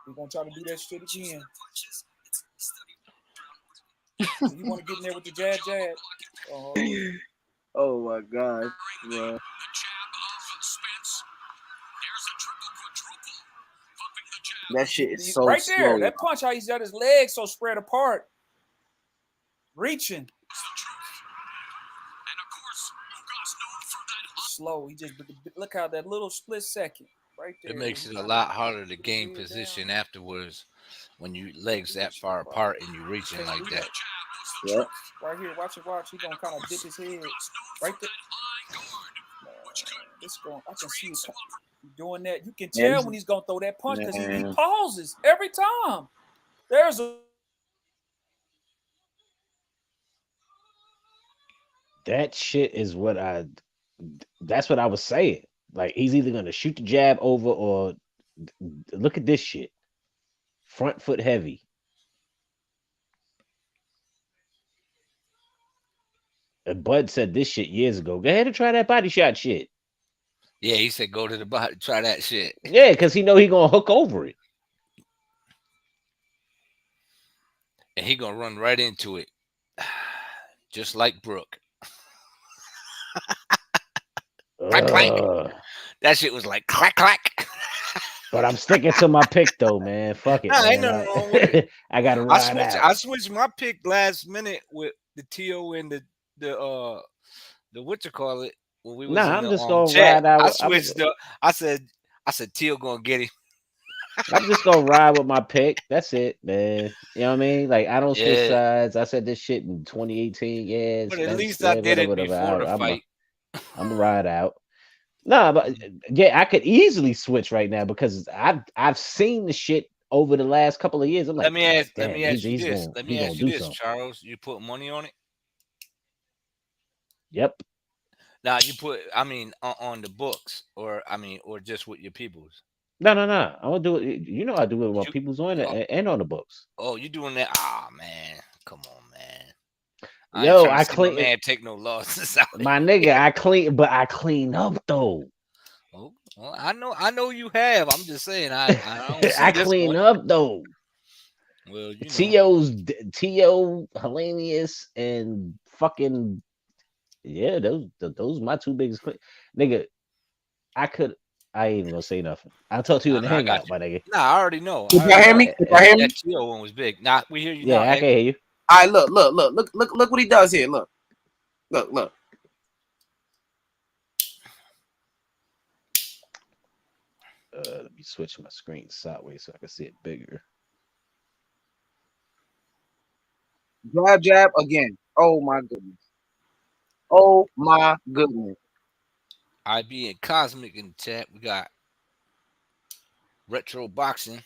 We're gonna try to do that shit again. You want to get in there with the jab? Oh, oh my God, bro. That shit is so right there. slow. That punch, how he's got his legs so spread apart, reaching. Slow. He just look how that little split second right there. It makes it a lot harder to gain position afterwards when you legs that far apart and you reaching like that. Yeah. Right here, watch. He's gonna kind of dip his head right there. It's going. I can see it doing that. You can tell when he's gonna throw that punch because he pauses every time. There's a. That shit is what that's what I was saying. Like, he's either gonna shoot the jab over or look at this shit. Front foot heavy. And Bud said this shit years ago. Go ahead and try that body shot shit. Yeah, he said go to the body, try that shit. Yeah, because he know he gonna hook over it. And he gonna run right into it. Just like Brooke. Clack, clack. That shit was like clack, clack. But I'm sticking to my pick though, man. Fuck it, man. Wrong with it. I gotta ride out. I switched my pick last minute with the TO and the what you call it when we was in I'm the, just gonna chat. ride out. I switched up. I said Teal gonna get him. I'm just gonna ride with my pick. That's it, man. You know what I mean? Like, I don't switch sides. I said this shit in 2018. Yeah, but at least I did it before the fight. I'm gonna ride out. No, but yeah, I could easily switch right now because I've seen the shit over the last couple of years. I'm like, let me ask you this, something. Charles. You put money on it? Yep. Now you put, on the books, or just with your peoples. No. I'm gonna do it. You know, I do it with my people's on it and on the books. Oh, you doing that? Ah, man, come on, man. I clean. Man, take no losses out. My nigga, I clean up though. Oh, well, I know you have. I'm just saying, I don't see I clean up though. Well, you know, T.O. Hellenius and fucking those my two biggest nigga. I ain't even gonna say nothing. I'll talk to you in the hangout, my nigga. Nah, I already know. Did y'all hear me? That T.O. one was big. Nah, we hear you now. Yeah, I can hear you. All right, look what he does here. Look. Let me switch my screen sideways so I can see it bigger. Jab again. Oh my goodness. IB and Cosmic in the chat. We got Retro Boxing.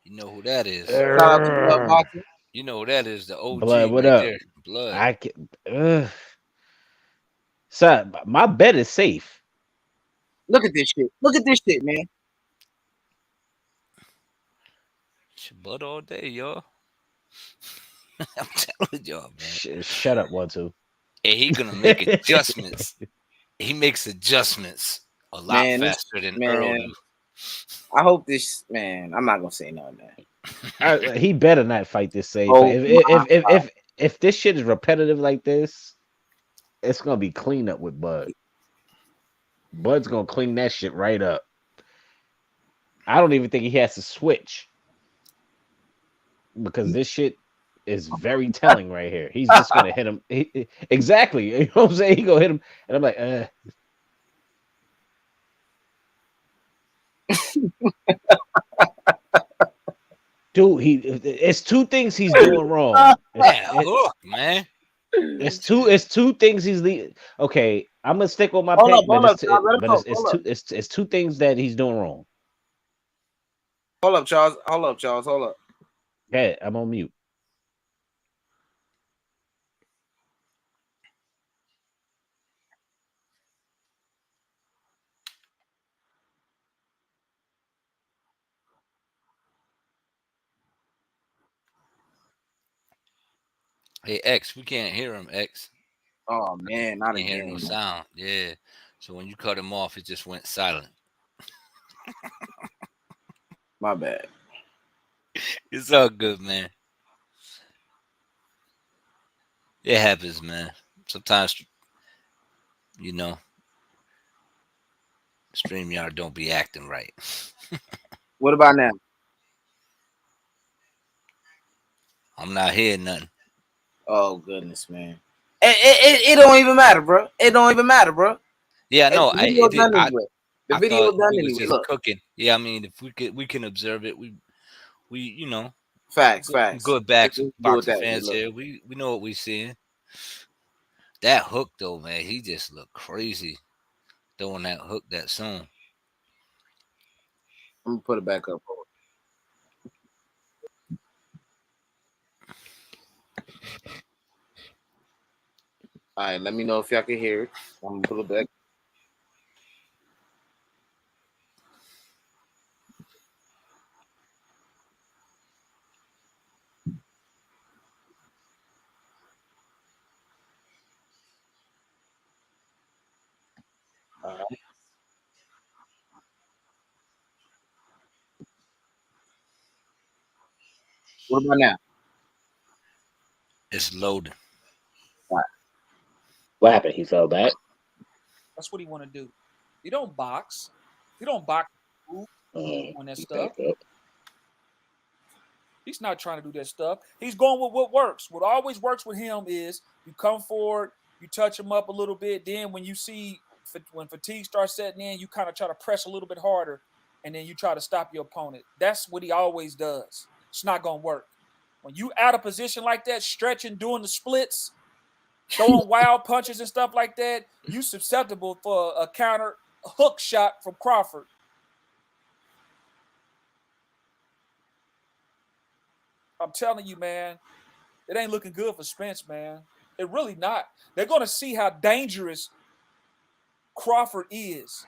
You know who that is. Shout out to Blood Boxing. You know who that is, the OG Blood, what right up? there. Blood. I can. Son, my bet is safe. Look at this shit, man. It's blood all day, y'all. I'm telling y'all, man. Shut up, 1-2. And he gonna make adjustments. He makes adjustments a lot faster than Earl do. I hope this man. I'm not gonna say nothing, man. He better not fight this safe. If this shit is repetitive like this, it's gonna be clean up with Bud. Bud's gonna clean that shit right up. I don't even think he has to switch because this shit is very telling right here. He's just gonna hit him exactly. You know what I'm saying? He gonna hit him, and I'm like, Dude, it's two things he's doing wrong. Look, man. It's two things he's okay. I'm gonna stick with my pick, but it's two things that he's doing wrong. Hold up, Charles. Okay, I'm on mute. Hey, X, we can't hear him, X. Oh man, not can't hear no sound. Yeah. So when you cut him off, it just went silent. My bad. It's all good, man. It happens, man. Sometimes, you know, StreamYard don't be acting right. What about now? I'm not hearing nothing. Oh goodness, man. It don't even matter, bro. It don't even matter, bro. Yeah, The no, video done anyway. The I video thought done we was anyway. just Look, cooking. Yeah, I mean, if we can observe it, we facts. good Let's just do it boxing that way. fans Look, here. We know what we seeing. That hook though, man, he just looked crazy throwing that hook that soon. I'm gonna put it back up. All right, let me know if y'all can hear it. I'm gonna put it back. All right. What about now? It's loading. All right. What happened? He fell back. That's what he want to do. He don't box. He don't box on that He stuff. back up. He's not trying to do that stuff. He's going with what works. What always works with him is you come forward, you touch him up a little bit. Then when you see when fatigue starts setting in, you kind of try to press a little bit harder, and then you try to stop your opponent. That's what he always does. It's not going to work. When you out of position like that, stretching, doing the splits, throwing wild punches and stuff like that, you susceptible for a counter hook shot from Crawford. I'm telling you, man, it ain't looking good for Spence, man. It really not. They're going to see how dangerous Crawford is.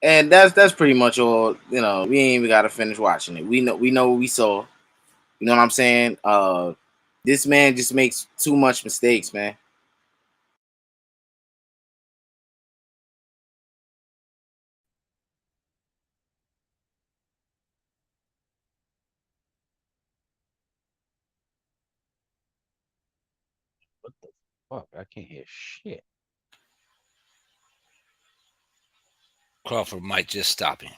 And that's pretty much all. You know, we ain't even gotta finish watching it. We know what we saw. You know what I'm saying? This man just makes too much mistakes, man. What the fuck? I can't hear shit. Crawford might just stop him.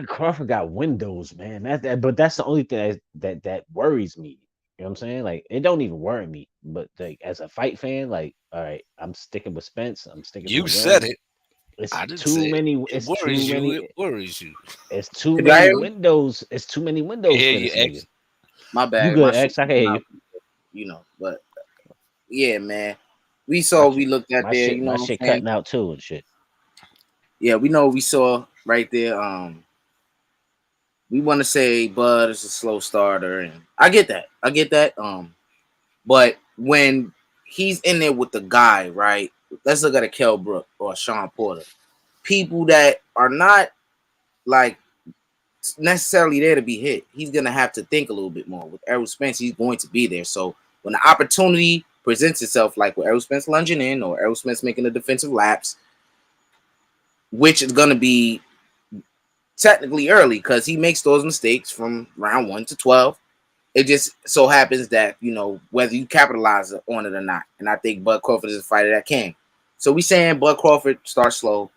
Crawford got windows, man. But that's the only thing that worries me. You know what I'm saying? Like, it don't even worry me. But like, as a fight fan, like, all right, I'm sticking with Spence. I'm sticking to You the said guns. it. It's I didn't too say it. many. It worries you. It worries you. It's too Could y'all many hear me? windows. It's too many windows Hear for you, this nigga. X. My You bad. My good, shit X? I can went hear you. out. You know, but yeah, man. We saw. We looked at My there. shit, You know my what I'm shit saying? cutting out too and shit. Yeah, we know what we saw right there. We want to say Bud is a slow starter, and I get that. I get that. But when he's in there with the guy, right? Let's look at a Kell Brook or a Sean Porter. People that are not like necessarily there to be hit. He's gonna have to think a little bit more. With Errol Spence, he's going to be there. So when the opportunity presents itself, like with Errol Spence lunging in or Errol Spence making a defensive lapse, which is gonna be technically early because he makes those mistakes from round 1 to 12. It just so happens that, you know, whether you capitalize on it or not. And I think Bud Crawford is a fighter that can. So we saying Bud Crawford starts slow.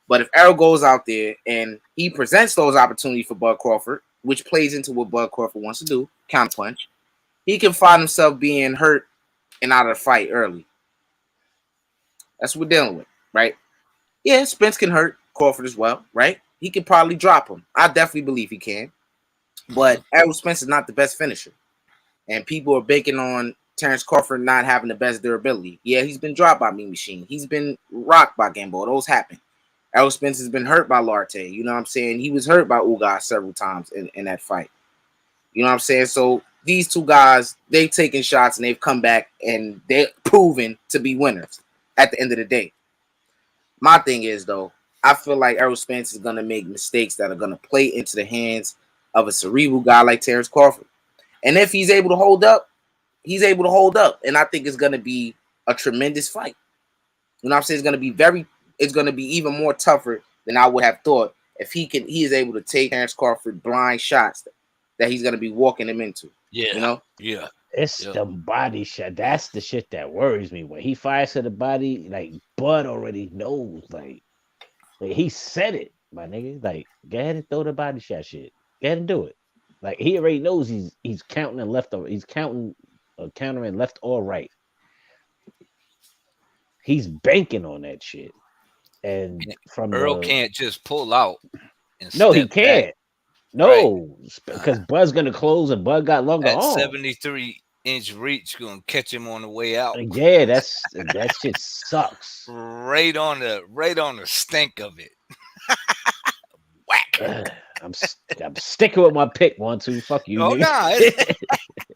But if Errol goes out there and he presents those opportunities for Bud Crawford, which plays into what Bud Crawford wants to do, counterpunch, he can find himself being hurt and out of the fight early. That's what we're dealing with, right? Yeah, Spence can hurt Crawford as well, right? He could probably drop him. I definitely believe he can. But Errol Spence is not the best finisher. And people are banking on Terence Crawford not having the best durability. Yeah, he's been dropped by Mean Machine. He's been rocked by Gambo. Those happen. Errol Spence has been hurt by Larte. You know what I'm saying? He was hurt by Ugas several times in that fight. You know what I'm saying? So these two guys, they've taken shots and they've come back and they're proven to be winners at the end of the day. My thing is, though, I feel like Errol Spence is going to make mistakes that are going to play into the hands of a cerebral guy like Terence Crawford. And if he's able to hold up, he's able to hold up. And I think it's going to be a tremendous fight. You know what I'm saying? It's going to be even more tougher than I would have thought. If he is able to take Terence Crawford blind shots that he's gonna be walking him into. Yeah, you know. yeah. It's the body shot. That's the shit that worries me. When he fires to the body, like Bud already knows. Like he said it, my nigga. Like, go ahead and throw the body shot shit. Go ahead and do it. Like he already knows he's counting and left or he's counting countering left or right. He's banking on that shit. And from Earl can't just pull out and no, he step can't. back. No, because Bud's gonna close and Bud got longer That arms. 73-inch reach gonna catch him on the way out. Yeah, that shit sucks. Right on the stink of it. Whack. I'm sticking with my pick. 1, 2. Fuck you. Oh, nigga. nah.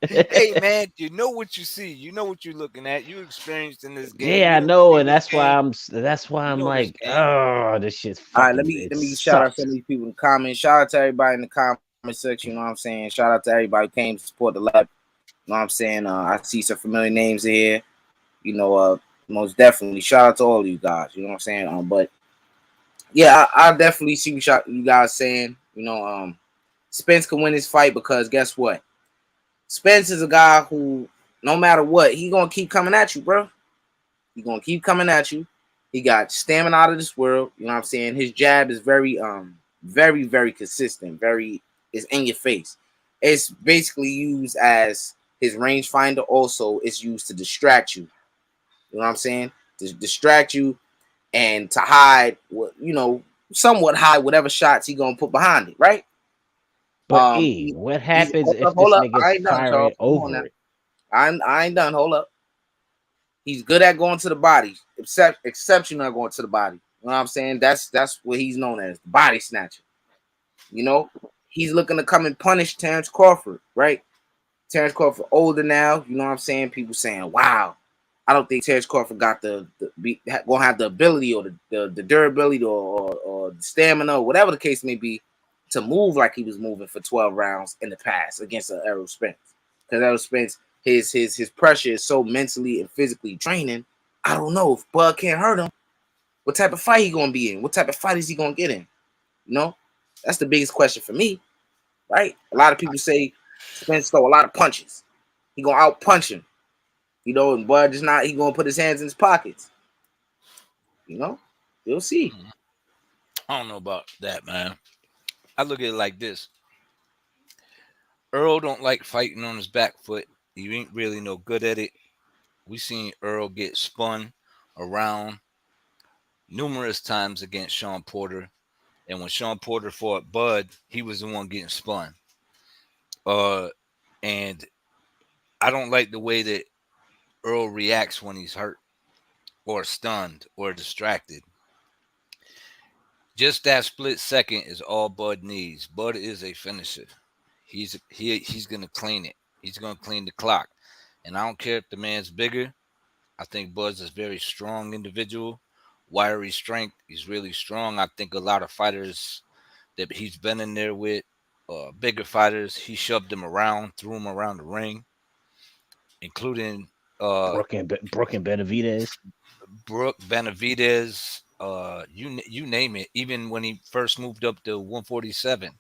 Hey man, you know what you see. You know what you're looking at. You experienced in this game. Yeah, I know, and that's why I'm like, oh, this shit's fucking. All right, let me shout out some of these people in the comments. Shout out to everybody in the comment section. You know what I'm saying? Shout out to everybody who came to support the lab. You know what I'm saying? I see some familiar names in here. You know, most definitely. Shout out to all of you guys. You know what I'm saying? But yeah, I definitely see what you guys saying. You know, Spence can win this fight because guess what? Spence is a guy who, no matter what, he gonna keep coming at you, bro. He gonna keep coming at you. He got stamina out of this world. You know what I'm saying? His jab is very, very consistent. It's in your face. It's basically used as his rangefinder. Also, it's used to distract you. You know what I'm saying? To distract you and to hide, somewhat hide whatever shots he gonna put behind it, right? But what happens if this nigga's firing over it? I ain't done. Hold up. He's good at going to the body, exceptional at going to the body. You know what I'm saying? That's what he's known as, the body snatcher. You know, he's looking to come and punish Terence Crawford, right? Terence Crawford older now. You know what I'm saying? People saying, "Wow, I don't think Terence Crawford got gonna have the ability or the durability or the stamina, or whatever the case may be, to move like he was moving for 12 rounds in the past against Errol Spence." Because Errol Spence, his pressure is so mentally and physically draining. I don't know if Bud can't hurt him. What type of fight he gonna be in? What type of fight is he gonna get in? You know, that's the biggest question for me, right? A lot of people say Spence throw a lot of punches. He gonna out punch him. You know, and Bud is not. He gonna put his hands in his pockets. You know, we'll see. I don't know about that, man. I look at it like this. Earl don't like fighting on his back foot. He ain't really no good at it. We seen Earl get spun around numerous times against Sean Porter. And when Sean Porter fought Bud, he was the one getting spun. And I don't like the way that Earl reacts when he's hurt or stunned or distracted. Just that split second is all Bud needs. Bud is a finisher. He's gonna clean it. He's gonna clean the clock. And I don't care if the man's bigger. I think Bud's a very strong individual. Wiry strength. He's really strong. I think a lot of fighters that he's been in there with, bigger fighters, he shoved them around, threw them around the ring, including Brooke and Benavidez. Brooke, Benavidez, you name it. Even when he first moved up to 147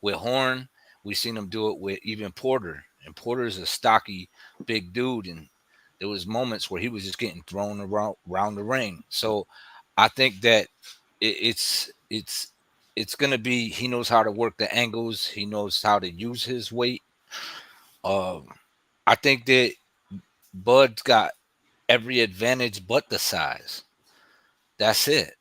with Horn, we seen him do it with even Porter. And Porter is a stocky, big dude, and there was moments where he was just getting thrown around the ring. So I think that it's gonna be, he knows how to work the angles. He knows how to use his weight. I think that Bud's got every advantage but the size. That's it.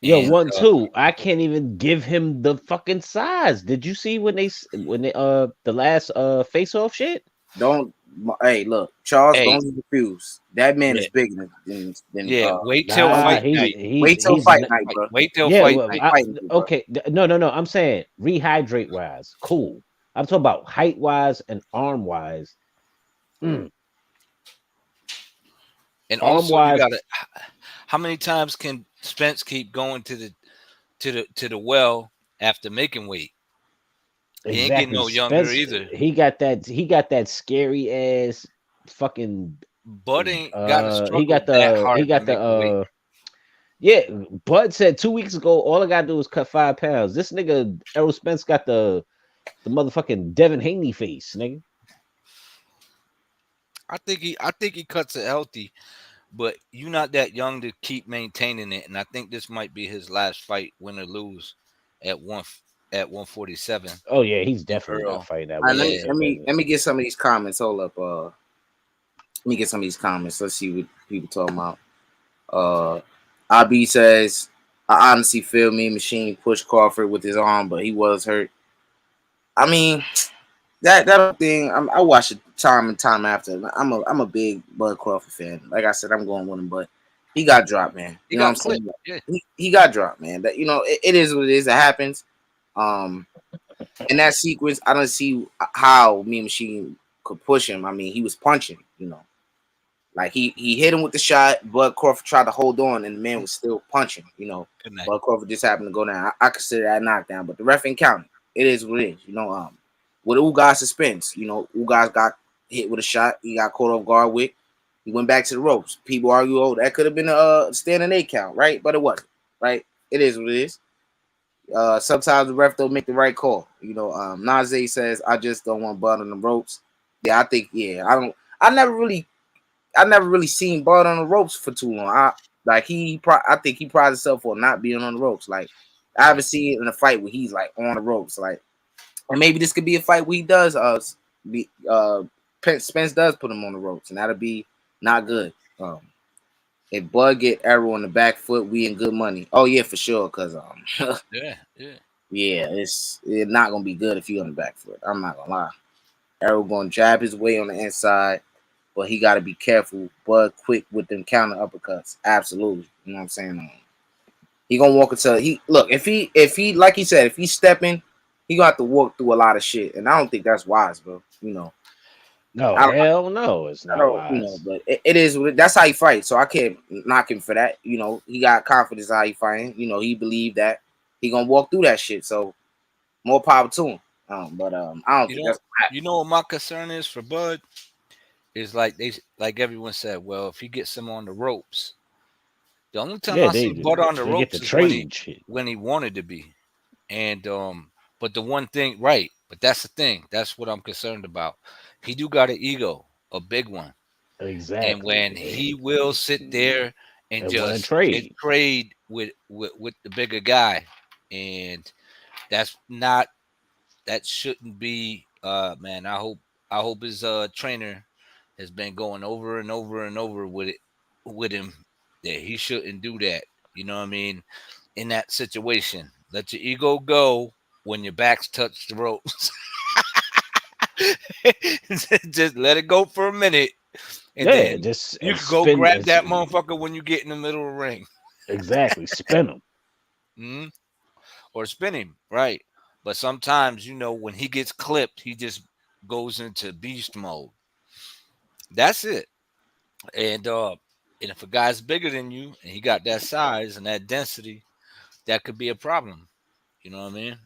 Yo, 1, 2. I can't even give him the fucking size. Did you see when they the last face-off shit? Hey, look, Charles, don't be confused. That man is bigger than wait till fight night. Wait till fight night, bro. Wait till fight night. Okay, no. I'm saying rehydrate wise, cool. I'm talking about height wise and arm wise. And also, you gotta, how many times can Spence keep going to the well after making weight? He ain't getting no younger either. He got that scary ass fucking. Bud ain't got to struggle that hard. Yeah, Bud said 2 weeks ago, all I gotta do is cut 5 pounds. This nigga Errol Spence got the motherfucking Devin Haney face, nigga. I think he cuts it healthy, but you're not that young to keep maintaining it. And I think this might be his last fight, win or lose, at 147. Oh yeah, he's In definitely not Earl. fighting that All right, Yeah. let me get some of these comments. Hold up. Let me get some of these comments. Let's see what people talking about. IB says, I honestly feel me Machine pushed Crawford with his arm, but he was hurt. I mean, that thing, I watch it time and time after. I'm a big Bud Crawford fan. Like I said, I'm going with him, but he got dropped, man. He You know what I'm got clipped. saying? Yeah. He got dropped, man. That it is what it is. It happens. Um, in that sequence, I don't see how me Machine could push him. I mean, he was punching, like he hit him with the shot. Bud Crawford tried to hold on, and the man was still punching. Bud Crawford just happened to go down. I consider that knockdown, but the ref ain't counting. It is what it is. With Ugas suspense, Ugas got hit with a shot. He got caught off guard with. He went back to the ropes. People argue, oh, that could have been a standing 8 count, right? But it wasn't, right? It is what it is. Sometimes the ref don't make the right call. Najee says, I just don't want Bud on the ropes. Yeah, I think, I don't. I never really seen Bud on the ropes for too long. I think he prides himself for not being on the ropes. Like, I haven't seen it in a fight where he's like on the ropes. Like, and maybe this could be a fight where he does Spence does put him on the ropes, and that'll be not good. If Bud get Errol on the back foot, we in good money. Oh yeah, for sure. Cause Yeah. yeah, it's not gonna be good if he on the back foot. I'm not gonna lie. Errol gonna jab his way on the inside, but he got to be careful. Bud quick with them counter uppercuts. Absolutely, you know what I'm saying. He gonna walk into if he like he said, if he's stepping, he gonna have to walk through a lot of shit, and I don't think that's wise, bro. No, I don't, hell no, it's I not don't, wise. but it is. That's how he fights, so I can't knock him for that. He got confidence how he fighting. He believed that he gonna walk through that shit. So more power to him. But I don't think that's You know what my concern is for Bud is like everyone said. Well, if he gets him on the ropes, the only time Yeah, I see Bud on the they get to ropes is when trade shit. he wanted to be, and but the one thing, right? But that's the thing. That's what I'm concerned about. He do got an ego, a big one, and Exactly. when he will sit there and And want to just trade. trade with the bigger guy, and that's not that shouldn't be. Man, I hope his trainer has been going over and over and over with him that he shouldn't do that. You know what I mean? In that situation, let your ego go when your backs touch the ropes. Just let it go for a minute, and Yeah, then just you could go spin. grab that motherfucker when you get in the middle of the ring. Exactly, spin him. Mm-hmm. Or spin him, right? But sometimes, when he gets clipped, he just goes into beast mode. That's it. And if a guy's bigger than you and he got that size and that density, that could be a problem. You know what I mean?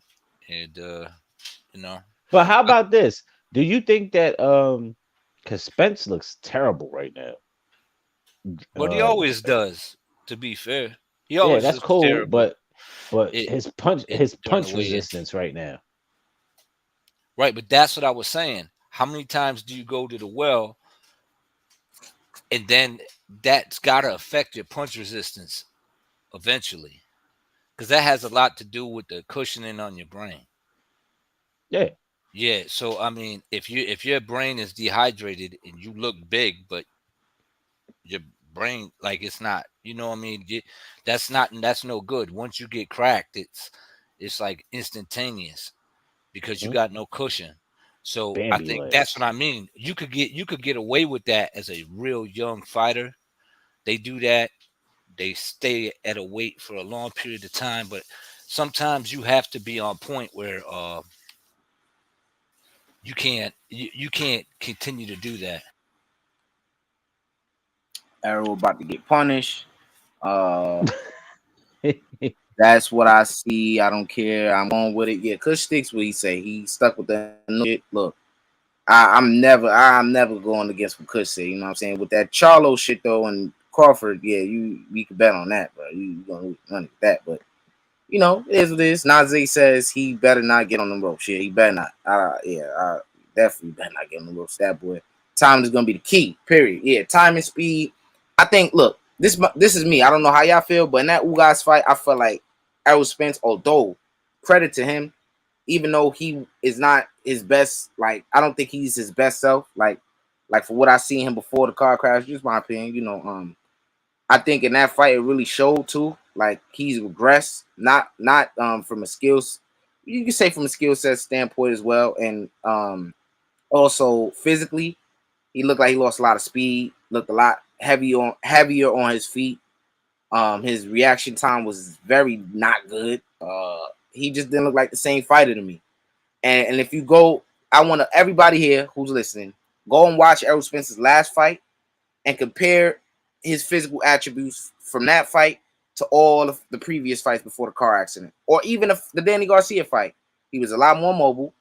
And you know, But how I, about this? Do you think that because Spence looks terrible right now? but he always does. To be fair, he Yeah, always that's looks cool, terrible. but It, his punch during the weigh-in, resistance right now. right? But that's what I was saying. How many times do you go to the well, and then that's got to affect your punch resistance eventually, because that has a lot to do with the cushioning on your brain. Yeah. Yeah, so I mean, if your brain is dehydrated and you look big, but your brain like it's not, you know what I mean? That's no good. Once you get cracked, it's like instantaneous because you got no cushion. So I Bambi think that's legs. what I mean. You could get away with that as a real young fighter. They do that. They stay at a weight for a long period of time, but sometimes you have to be on point where you can't continue to do that. Errol about to get punished. That's what I see. I don't care. I'm on with it. Yeah, Kush sticks what he say. He stuck with that shit. Look, I'm never going against what Kush say. You know what I'm saying? With that Charlo shit though, and Crawford, yeah, you can bet on that, bro. You gonna lose money with that, but you know, it is what it is. Najee says he better not get on the ropes. Yeah, he better not. Definitely better not get on the ropes. That boy. Time is gonna be the key. Period. Yeah, time and speed. I think. Look, this is me. I don't know how y'all feel, but in that Ugas fight, I felt like Errol Spence. Although credit to him, even though he is not his best. Like I don't think he's his best self. Like for what I seen him before the car crash. Just my opinion. You know. I think in that fight it really showed too. Like he's regressed, not from a skills. You can say from a skill set standpoint as well, and also physically, he looked like he lost a lot of speed. Looked a lot heavier on his feet. His reaction time was very not good. He just didn't look like the same fighter to me. And if you go, I want everybody here who's listening, go and watch Errol Spence's last fight and compare his physical attributes from that fight to all of the previous fights before the car accident, or even the Danny Garcia fight. He was a lot more mobile.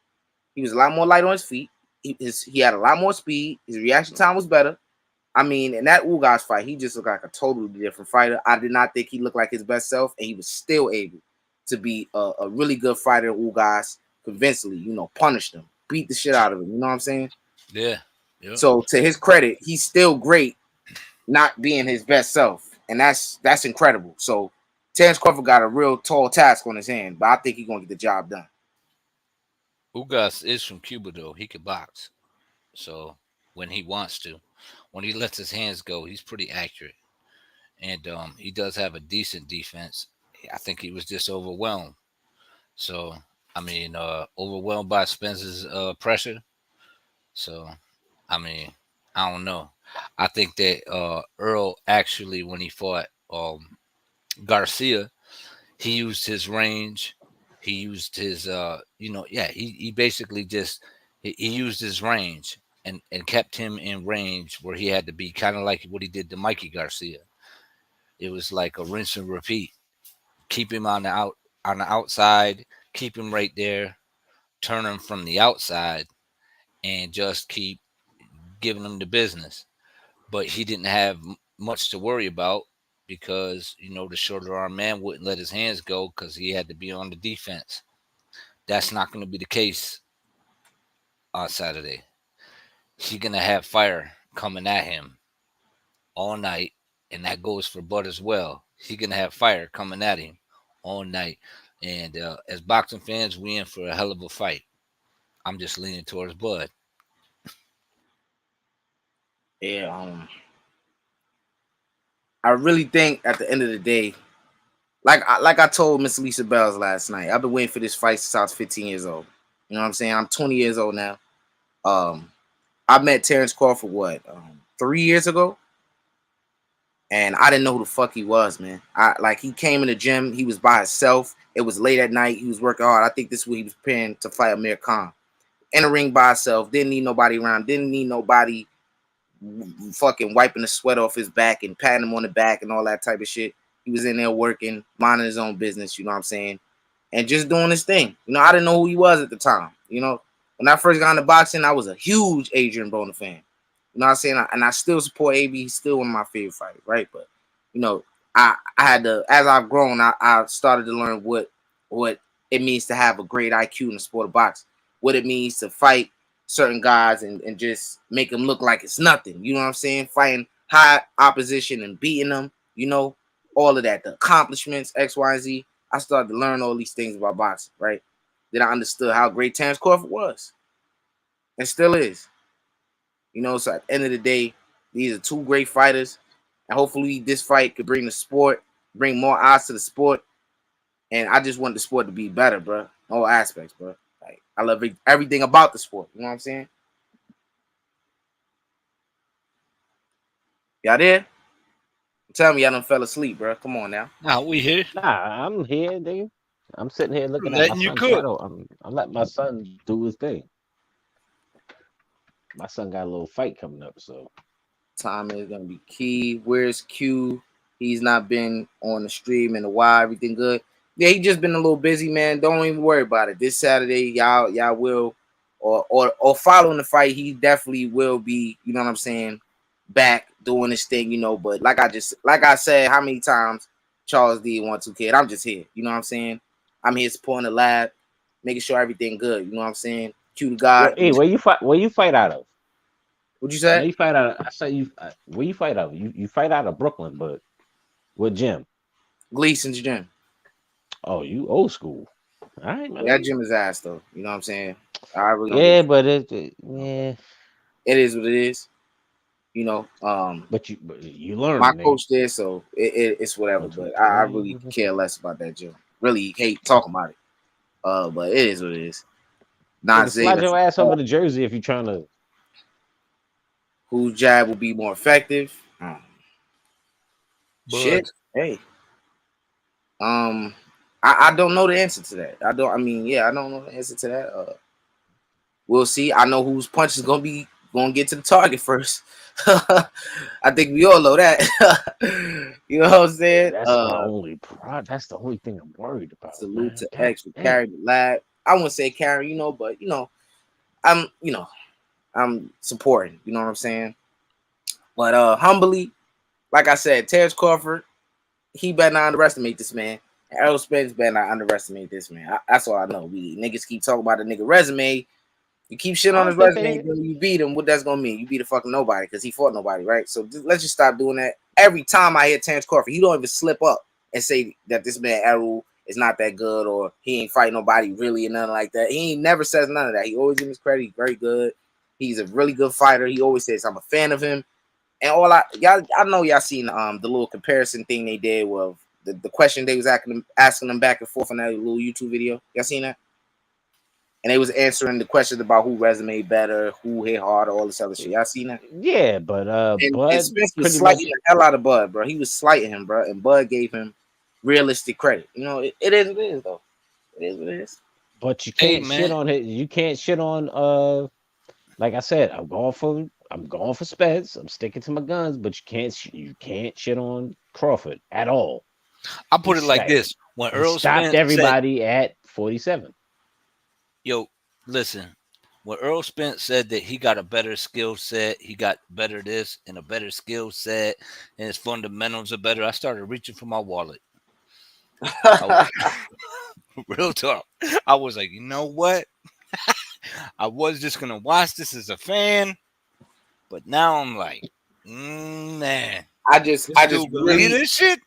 He was a lot more light on his feet. He had a lot more speed. His reaction time was better. I mean, in that Ugas fight, he just looked like a totally different fighter. I did not think he looked like his best self, and he was still able to be a really good fighter in Ugas convincingly, you know, punished him, beat the shit out of him. You know what I'm saying? Yeah. Yep. So to his credit, he's still great, not being his best self, and that's incredible. So Terence Crawford got a real tall task on his hand, but I think he's gonna get the job done. Ugas is from Cuba though. He could box, so when he wants to, when he lets his hands go, he's pretty accurate, and he does have a decent defense. I think he was just overwhelmed. So I mean, overwhelmed by Spence's pressure. So I mean, I don't know. I think that Earl actually, when he fought Garcia, he used his range. He used his, he basically just he used his range and kept him in range where he had to be, kind of like what he did to Mikey Garcia. It was like a rinse and repeat. Keep him on the outside, keep him right there, turn him from the outside, and just keep giving him the business. But he didn't have much to worry about because, you know, the shorter arm man wouldn't let his hands go because he had to be on the defense. That's not going to be the case on Saturday. He's going to have fire coming at him all night, and that goes for Bud as well. He's going to have fire coming at him all night. And as boxing fans, we in for a hell of a fight. I'm just leaning towards Bud. Yeah, I really think at the end of the day, like I told Miss Lisa Bells last night, I've been waiting for this fight since I was 15 years old. You know what I'm saying? I'm 20 years old now. I met Terence Crawford 3 years ago, and I didn't know who the fuck he was, man. He came in the gym, he was by himself. It was late at night, he was working hard. I think this week he was preparing to fight Amir Khan. In the ring by himself, didn't need nobody around, didn't need nobody fucking wiping the sweat off his back and patting him on the back and all that type of shit. He was in there working, minding his own business, you know what I'm saying? And just doing his thing. You know, I didn't know who he was at the time. You know, when I first got into boxing, I was a huge Adrian Broner fan. You know what I'm saying? And I still support AB. He's still one of my favorite fighters, right? But, you know, I had to, as I've grown, I started to learn what it means to have a great IQ in the sport of boxing, what it means to fight certain guys and just make them look like it's nothing. You know what I'm saying? Fighting high opposition and beating them, you know, all of that, the accomplishments, X, Y, and Z. I started to learn all these things about boxing, right? Then I understood how great Terence Crawford was and still is. You know, so at the end of the day, these are two great fighters. And hopefully this fight could bring the sport, bring more eyes to the sport. And I just want the sport to be better, bro. All aspects, bro. Like, I love everything about the sport. You know what I'm saying? Y'all there? Tell me y'all done fell asleep, bro. Come on now. Nah, we here. Nah, I'm here, nigga. I'm sitting here looking at Letting my you son. cook. I'm letting my son do his thing. My son got a little fight coming up, so Time is gonna be key. Where's Q? He's not been on the stream in a while. Everything good? Yeah, he just been a little busy, man. Don't even worry about it. This Saturday, y'all will, or following the fight, he definitely will be. You know what I'm saying? back doing this thing, you know. But like I said, how many times Charles D want to kid? I'm just here, you know what I'm saying? I'm here supporting the lab, making sure everything good, you know what I'm saying? Cue to God. Hey, where you fight? Where you fight out of? What'd you I say? know you fight out of. I say you. Where you fight out of? You fight out of Brooklyn, but what gym? Gleason's gym. Oh, you old school. All right, man. That gym is ass though. You know what I'm saying? I really don't Yeah, give but yeah. It is what it is. You know, But you my learning, nigga. coach there, so it's whatever. But I really Yeah. care less about that gym. Really hate talking about it. But it is what it is. Nigga, Not say slide that's your ass over to Jersey if you trying to. whose jab will be more effective. Shit. But Hey. I don't know the answer to that. I don't know the answer to that. We'll see. I know whose punch is gonna get to the target first. I think we all know that. You know what I'm Yeah, saying? that's my only That's the only thing I'm worried about, Salute man. to God X for damn. carrying the lab. I wouldn't say carrying, you know, but I'm supporting, you know what I'm saying? But humbly, like I said, Terence Crawford, he better not underestimate this man. And Errol Spence better not underestimate this man. That's all I know. We niggas keep talking about the nigga resume. You keep shit I on don't his think resume, they. then you beat him. What that's gonna mean? You beat a fucking nobody because he fought nobody, right? So let's just stop doing that. Every time I hear Terence Crawford, he don't even slip up and say that this man Errol is not that good or he ain't fight nobody really and nothing like that. He ain't never says none of that. He always gives his credit. He's very good. He's a really good fighter. He always says I'm a fan of him. And I know y'all seen the little comparison thing they did with the question they was asking them back and forth on that little YouTube video. Y'all seen that? And they was answering the questions about who resume better, who hit harder, all this other shit. Y'all seen that? Yeah, but And Bud Spence was pretty much. slighting the hell out of Bud, bro. He was slighting him, bro. And Bud gave him realistic credit. You know, it is what it is, though. It is what it is. But you Hey can't shit man, on it. You can't shit on. Like I said, I'm going for Spence. I'm sticking to my guns. But you can't shit on Crawford at all. I put it like this: when He Earl stopped Spence said, everybody at 47. "Yo, listen," when Earl Spence said that he got a better skill set, he got better this and a better skill set, and his fundamentals are better, I started reaching for my wallet. Real talk. I was like, you know what? I was just gonna watch this as a fan, but now I'm like, man, I just believe really this shit.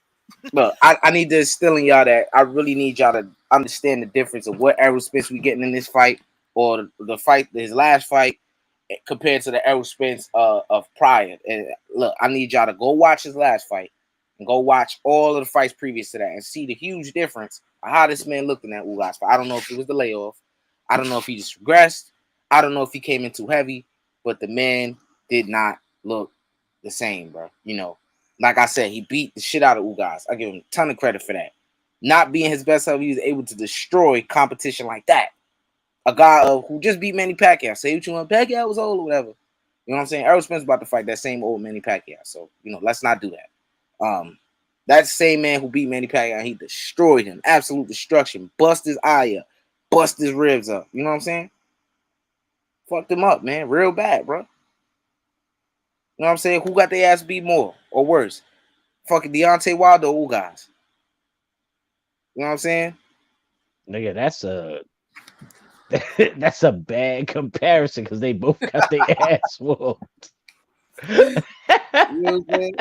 look. I need to instill in y'all that I really need y'all to understand the difference of what Errol Spence we getting in this fight or the fight, his last fight, compared to the Errol Spence of prior. And look, I need y'all to go watch his last fight and go watch all of the fights previous to that and see the huge difference of how this man looked in that last fight. I don't know if it was the layoff. I don't know if he just regressed. I don't know if he came in too heavy, but the man did not look the same, bro. You know, like I said, he beat the shit out of Ugas. I give him a ton of credit for that. Not being his best self, he was able to destroy competition like that. A guy who just beat Manny Pacquiao. Say what you want, Pacquiao was old or whatever. You know what I'm saying? Errol Spence about to fight that same old Manny Pacquiao. So, you know, let's not do that. That same man who beat Manny Pacquiao, he destroyed him. Absolute destruction. Bust his eye up. Bust his ribs up. You know what I'm saying? Fucked him up, man. Real bad, bro. You know what I'm saying? Who got their ass beat more or worse? Fucking Deontay Wilder or Ugas. You know what I'm saying? Nigga, that's a bad comparison because they both got their ass whooped. You know what I'm saying?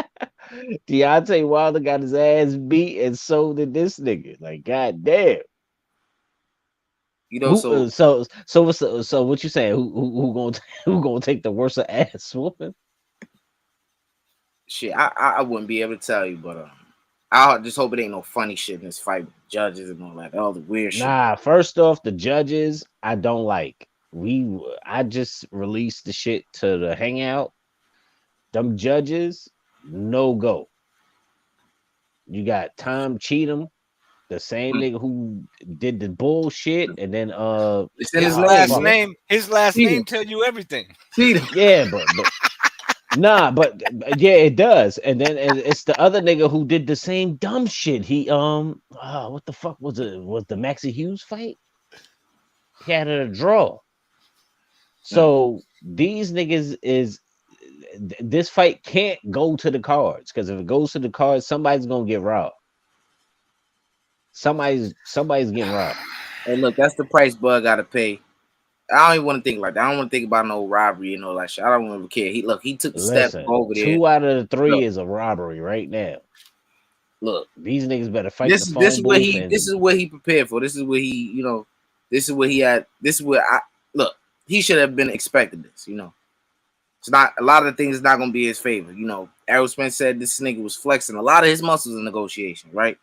Deontay Wilder got his ass beat, and so did this nigga. Like, goddamn. You know, so So what you saying? Who gonna take the worst of ass whooping? shit, I wouldn't be able to tell you, but I just hope it ain't no funny shit in this fight with judges and all that, all the weird shit. Nah, first off, the judges I don't like. I just released the shit to the hangout. Them judges, no go. You got Tom Cheatham, the same nigga who did the bullshit, and then It's in His his name, last bro. name tell you everything. Yeah, but nah, but yeah, it does. And then it's the other nigga who did the same dumb shit. He what the fuck was it? Was the Maxie Hughes fight? He had a draw. So these niggas is this fight can't go to the cards because if it goes to the cards, somebody's gonna get robbed. Somebody's getting robbed. Hey, look, that's the price Bud got to pay. I don't even want to think like that. I don't want to think about no robbery and all that shit. I don't even care. He took the step Listen, over there. 2 out of the 3 Look. is a robbery right now. Look, these niggas better fight this the phone is what booth. this is what he prepared for. This is what he, you know, this is what he had. This is what I look. He should have been expecting this. You know, it's not a lot of the things is not gonna be his favor. You know, Errol Spence said this nigga was flexing a lot of his muscles in negotiation, right?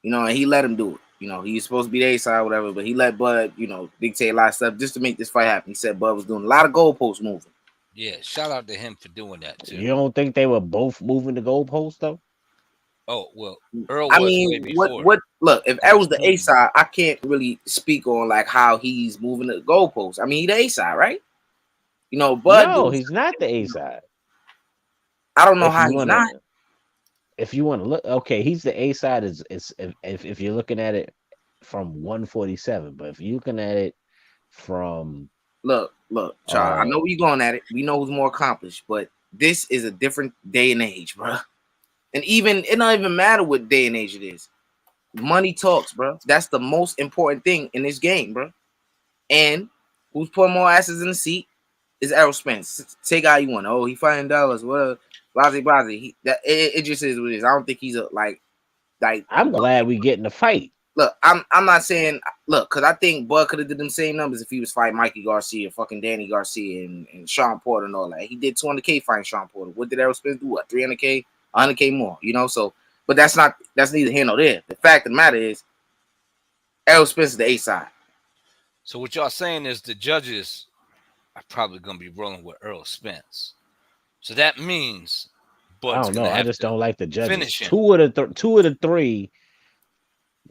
You know, and he let him do it. You know, he was supposed to be the A side, whatever, but he let Bud, you know, dictate a lot of stuff just to make this fight happen. He said Bud was doing a lot of goalpost moving. Yeah, shout out to him for doing that too. You don't think they were both moving the goalpost though? Oh well, Earl I was mean, way before. what? Look, if Errol's the A side, I can't really speak on like how he's moving the goalpost. I mean, he the A side, right? You know, Bud. No, he's not the A side. I don't know how he's not. If you want to look, okay, he's the A side. Is if you're looking at it from 147, but if you're looking at it from look, Charles, I know where you're going at it. We know who's more accomplished, but this is a different day and age, bro. And even it don't even matter what day and age it is. Money talks, bro. That's the most important thing in this game, bro. And who's putting more asses in the seat is Errol Spence. Take how you want. Oh, he fighting dollars. Well, blase. It just is what it is. I don't think he's a like. I'm glad we getting a fight. Look, I'm not saying look, because I think Bud could have did them same numbers if he was fighting Mikey Garcia, fucking Danny Garcia, and Sean Porter and all that. He did 200K fighting Sean Porter. What did Errol Spence do? What, 300K, 100K more? You know, so but that's neither here nor there. The fact of the matter is, Errol Spence is the A side. So what y'all saying is the judges are probably gonna be rolling with Errol Spence. So that means I don't know. I just don't like the judges. 2 of the 3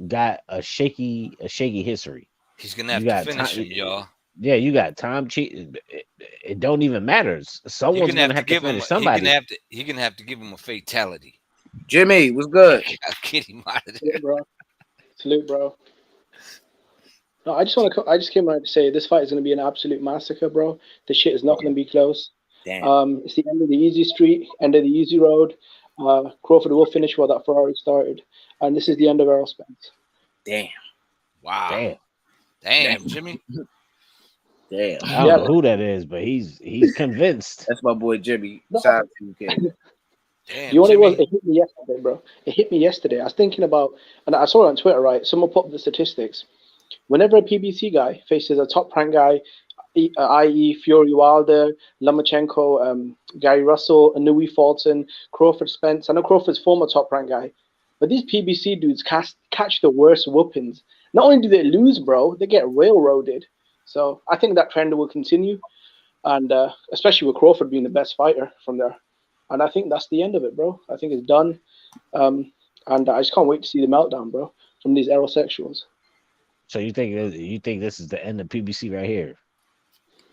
got a shaky history. He's gonna have to finish it, y'all. Yeah, you got time cheat. It don't even matter. Someone's gonna have to finish somebody. He's gonna have to give him a fatality. Jimmy, what's good? Get him out of there, bro. Salute, bro. No, I just came out to say this fight is going to be an absolute massacre, bro. This shit is not going to be close. Damn. It's the end of the easy street, end of the easy road. Crawford will finish where that Ferrari started, and this is the end of Errol Spence. Damn. Wow. Damn, Jimmy. Damn. I don't know who that is, but he's convinced. That's my boy Jimmy. Shout out to you, Ken. Damn, you know what it was? It hit me yesterday, bro. It hit me yesterday. I was thinking about, and I saw it on Twitter, right? Someone put up the statistics. Whenever a PBC guy faces a top-ranked guy, i.e. Fury Wilder, Lomachenko, Gary Russell, Inouye Fulton, Crawford Spence. I know Crawford's former top-ranked guy, but these PBC dudes catch the worst whoopings. Not only do they lose, bro, they get railroaded. So I think that trend will continue, and especially with Crawford being the best fighter from there. And I think that's the end of it, bro. I think it's done, and I just can't wait to see the meltdown, bro, from these aerosexuals. So you think this is the end of PBC right here?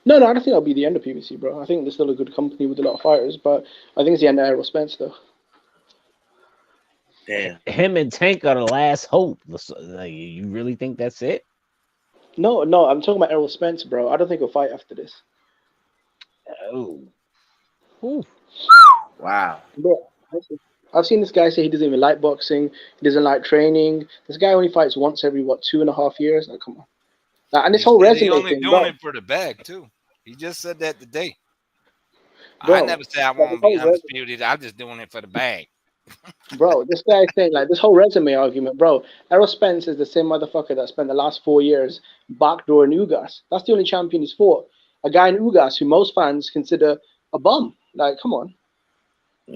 No, I don't think that'll be the end of PBC, bro. I think they're still a good company with a lot of fighters, but I think it's the end of Errol Spence, though. Damn. Him and Tank are the last hope. Like, you really think that's it? No, I'm talking about Errol Spence, bro. I don't think he'll fight after this. Oh. Ooh. Wow. Bro, I've seen this guy say he doesn't even like boxing. He doesn't like training. This guy only fights once every, 2.5 years? Like, come on. And this whole resume thing. He's only doing it for the bag, too. He just said that today. Bro, I never said I want to be undisputed. I'm just doing it for the bag. Bro, this guy is saying, like, this whole resume argument, bro. Errol Spence is the same motherfucker that spent the last 4 years backdooring Ugas. That's the only champion he's fought. A guy in Ugas who most fans consider a bum. Like, come on.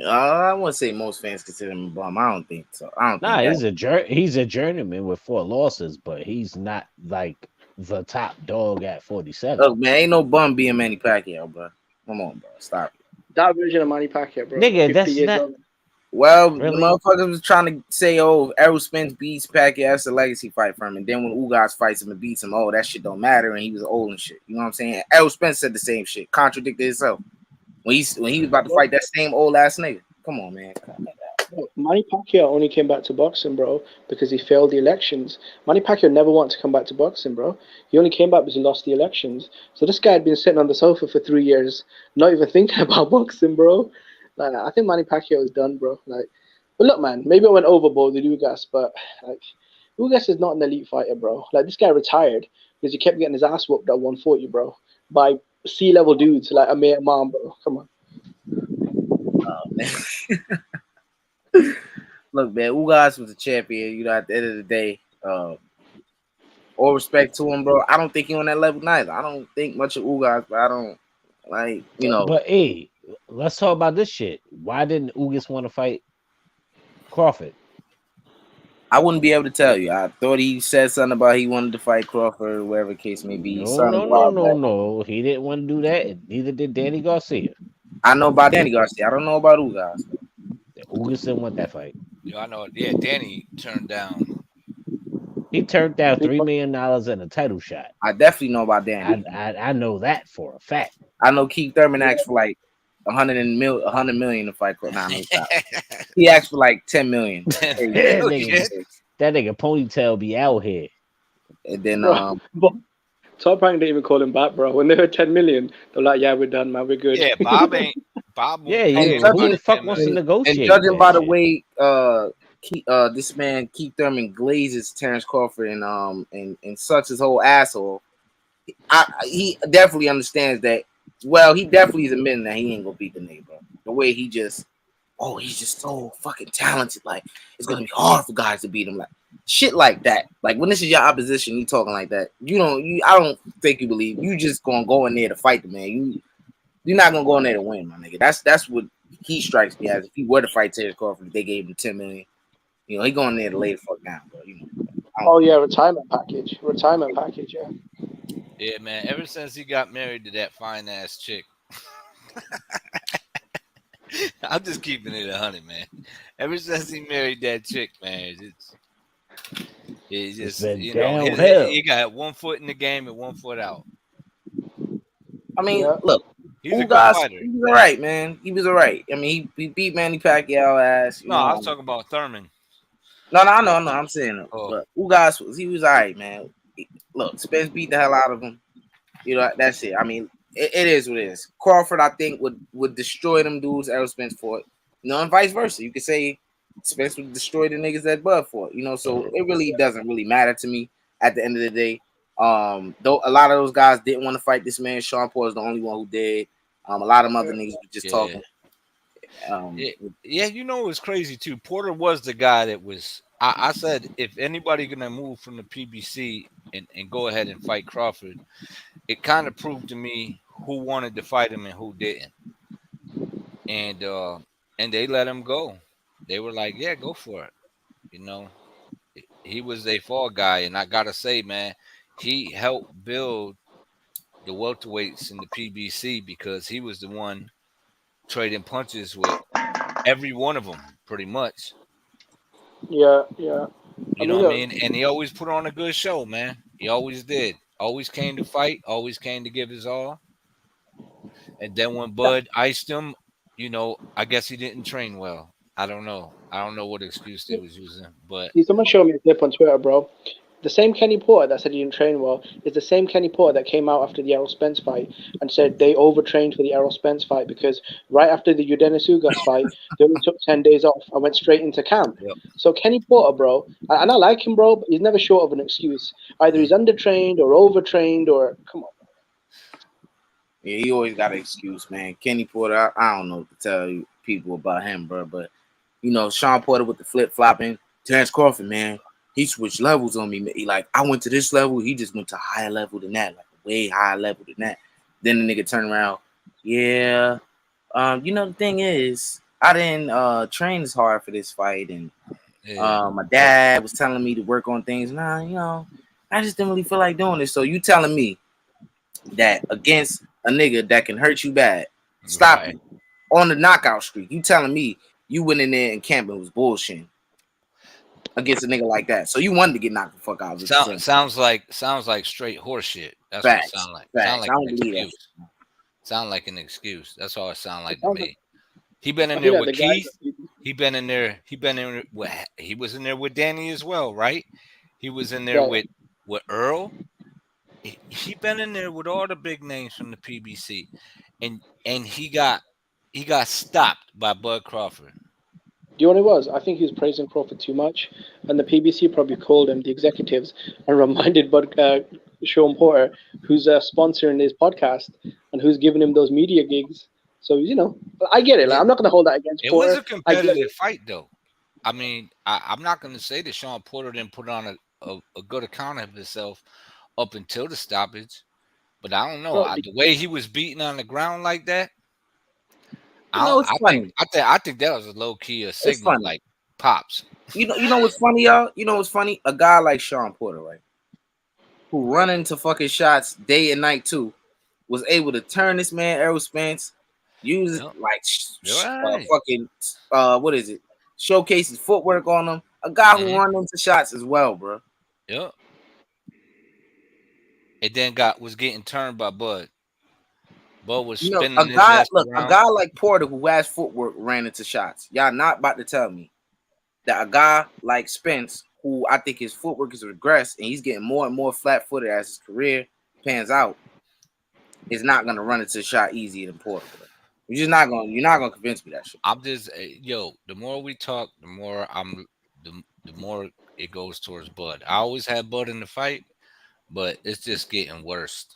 I wouldn't say most fans consider him a bum. I don't think so. He's a journeyman with 4 losses, but he's not like the top dog at 47. Look, man, ain't no bum being Manny Pacquiao, bro. Come on, bro. Stop it. That version of Manny Pacquiao, bro. Nigga, that's not... Old. Well, really? The motherfuckers was trying to say, oh, Errol Spence beats Pacquiao, that's a legacy fight for him. And then when Ugas fights him and beats him, oh, that shit don't matter, and he was old and shit. You know what I'm saying? Errol Spence said the same shit, contradicted himself. When he was about to fight that same old ass nigga. Come on, man. Manny Pacquiao only came back to boxing, bro, because he failed the elections. Manny Pacquiao never wanted to come back to boxing, bro. He only came back because he lost the elections. So this guy had been sitting on the sofa for 3 years, not even thinking about boxing, bro. Like, I think Manny Pacquiao is done, bro. Like, but look, man, maybe I went overboard with Ugas, but like, Ugas is not an elite fighter, bro. Like, this guy retired because he kept getting his ass whooped at 140, bro, by C-level dudes like Amir Imam, bro. Come on. Look, man, Ugas was a champion. You know, at the end of the day, all respect to him, bro. I don't think he on that level neither. I don't think much of Ugas, but I don't like, you know. But hey, let's talk about this shit. Why didn't Ugas want to fight Crawford? I wouldn't be able to tell you. I thought he said something about he wanted to fight Crawford, whatever the case may be. No. He didn't want to do that, and neither did Danny Garcia. I know about Danny Garcia. I don't know about Ugas. Ugas didn't want that fight. Yo, I know. Yeah, Danny turned down. He turned down $3 million in a title shot. I definitely know about Danny. I know that for a fact. I know Keith Thurman asked for like 100 million to fight Crawford. He asked for like 10 million. that nigga ponytail be out here. And then Top Rank didn't even call him back, bro. When they heard 10 million, they're like, "Yeah, we're done, man. We're good." Yeah, Bob ain't. Bob. Yeah. Who the fuck wants to negotiate? And judging by the way, this man Keith Thurman glazes Terence Crawford and such his whole asshole. He definitely understands that. Well, he definitely is admitting that he ain't gonna beat the nigga, bro. The way he just, he's just so fucking talented. Like, it's gonna be hard for guys to beat him. Like, shit like that. Like, when this is your opposition, you talking like that. I don't think you believe. You just gonna go in there to fight the man. You're not gonna go in there to win, my nigga. That's what he strikes me as. If he were to fight Terence Crawford, they gave him 10 million. You know, he going there to lay the fuck down, bro. You know. Oh yeah, retirement package. Yeah. Yeah, man. Ever since he got married to that fine ass chick, I'm just keeping it 100, man. Ever since he married that chick, man, it's just downhill. He got 1 foot in the game and 1 foot out. I mean, look, he's a good fighter. He was all right, man. He was all right. I mean, he beat Manny Pacquiao ass. I was talking about Thurman. No, I'm saying, but Ugas was all right, man. Look, Spence beat the hell out of him. You know, that's it. I mean, it is what it is. Crawford, I think, would destroy them dudes Errol Spence fought. You know, and vice versa. You could say Spence would destroy the niggas that Bud fought. You know, so it really doesn't really matter to me at the end of the day. Though a lot of those guys didn't want to fight this man. Sean Paul is the only one who did. A lot of them other niggas were just talking. You know what's crazy too? Porter was the guy that was. I said if anybody gonna move from the PBC and go ahead and fight Crawford, it kind of proved to me who wanted to fight him and who didn't. And they let him go. They were like, yeah, go for it. You know, he was a fall guy, and I gotta say, man, he helped build the welterweights in the PBC because he was the one trading punches with every one of them, pretty much. Yeah. You know what I mean? And he always put on a good show, man. He always did. Always came to fight. Always came to give his all. And then when Bud iced him, you know, I guess he didn't train well. I don't know. I don't know what excuse they was using, but Someone showed me a clip on Twitter, bro. The same Kenny Porter that said he didn't train well is the same Kenny Porter that came out after the Errol Spence fight and said they overtrained for the Errol Spence fight because right after the Udenis Ugas fight, they only took 10 days off and went straight into camp. Yep. So Kenny Porter, bro, and I like him, bro, but he's never short of an excuse. Either he's undertrained or overtrained or, come on. Yeah, he always got an excuse, man. Kenny Porter, I don't know what to tell you people about him, bro, but, you know, Sean Porter with the flip-flopping, Terence Crawford, man, he switched levels on me. He like, I went to this level, he just went to a higher level than that, like a way higher level than that. Then the nigga turned around, yeah, you know, the thing is, I didn't train as hard for this fight, and my dad was telling me to work on things. Nah, you know, I just didn't really feel like doing this. So you telling me that against a nigga that can hurt you bad, stop you on the knockout streak, you telling me you went in there and camping was bullshit against a nigga like that. So you wanted to get knocked the fuck out. Sounds like straight horse shit. That's facts, what it sounds like. Facts. Sound like an excuse. Sound like an excuse. That's all it sounds like to me. He been in I think there that with the guys. Keith. He been in there. He been in. He was in there with Danny as well, right? He was in there Yeah. with Earl. He been in there with all the big names from the PBC, and he got stopped by Bud Crawford. Do you know what it was? I think he was praising Crawford too much, and the PBC probably called him, the executives, and reminded Sean Porter, who's sponsoring his podcast and who's giving him those media gigs. So I get it. Like, I'm not going to hold that against It was Porter. a I get competitive it. fight, though. I mean, I'm not going to say that Sean Porter didn't put on a good account of himself up until the stoppage, but I don't know. Bro, The way he was beaten on the ground like that, It's funny. I think that was a low key a It's signal, funny. like pops. You know what's funny, y'all? You know what's funny? A guy like Sean Porter, right, who run into fucking shots day and night too, was able to turn this man Errol Spence, use like Right. fucking what is it? Showcase his footwork on him. A guy who run into shots as well, bro. Yep. It then was getting turned by Bud. Bud was spinning his ass around. A guy like Porter who has footwork ran into shots. Y'all not about to tell me that a guy like Spence, who I think his footwork has regressed and he's getting more and more flat-footed as his career pans out, is not gonna run into a shot easier than Porter, bro. You're not gonna convince me that shit. I'm just the more we talk, the more the more it goes towards Bud. I always had Bud in the fight, but it's just getting worse.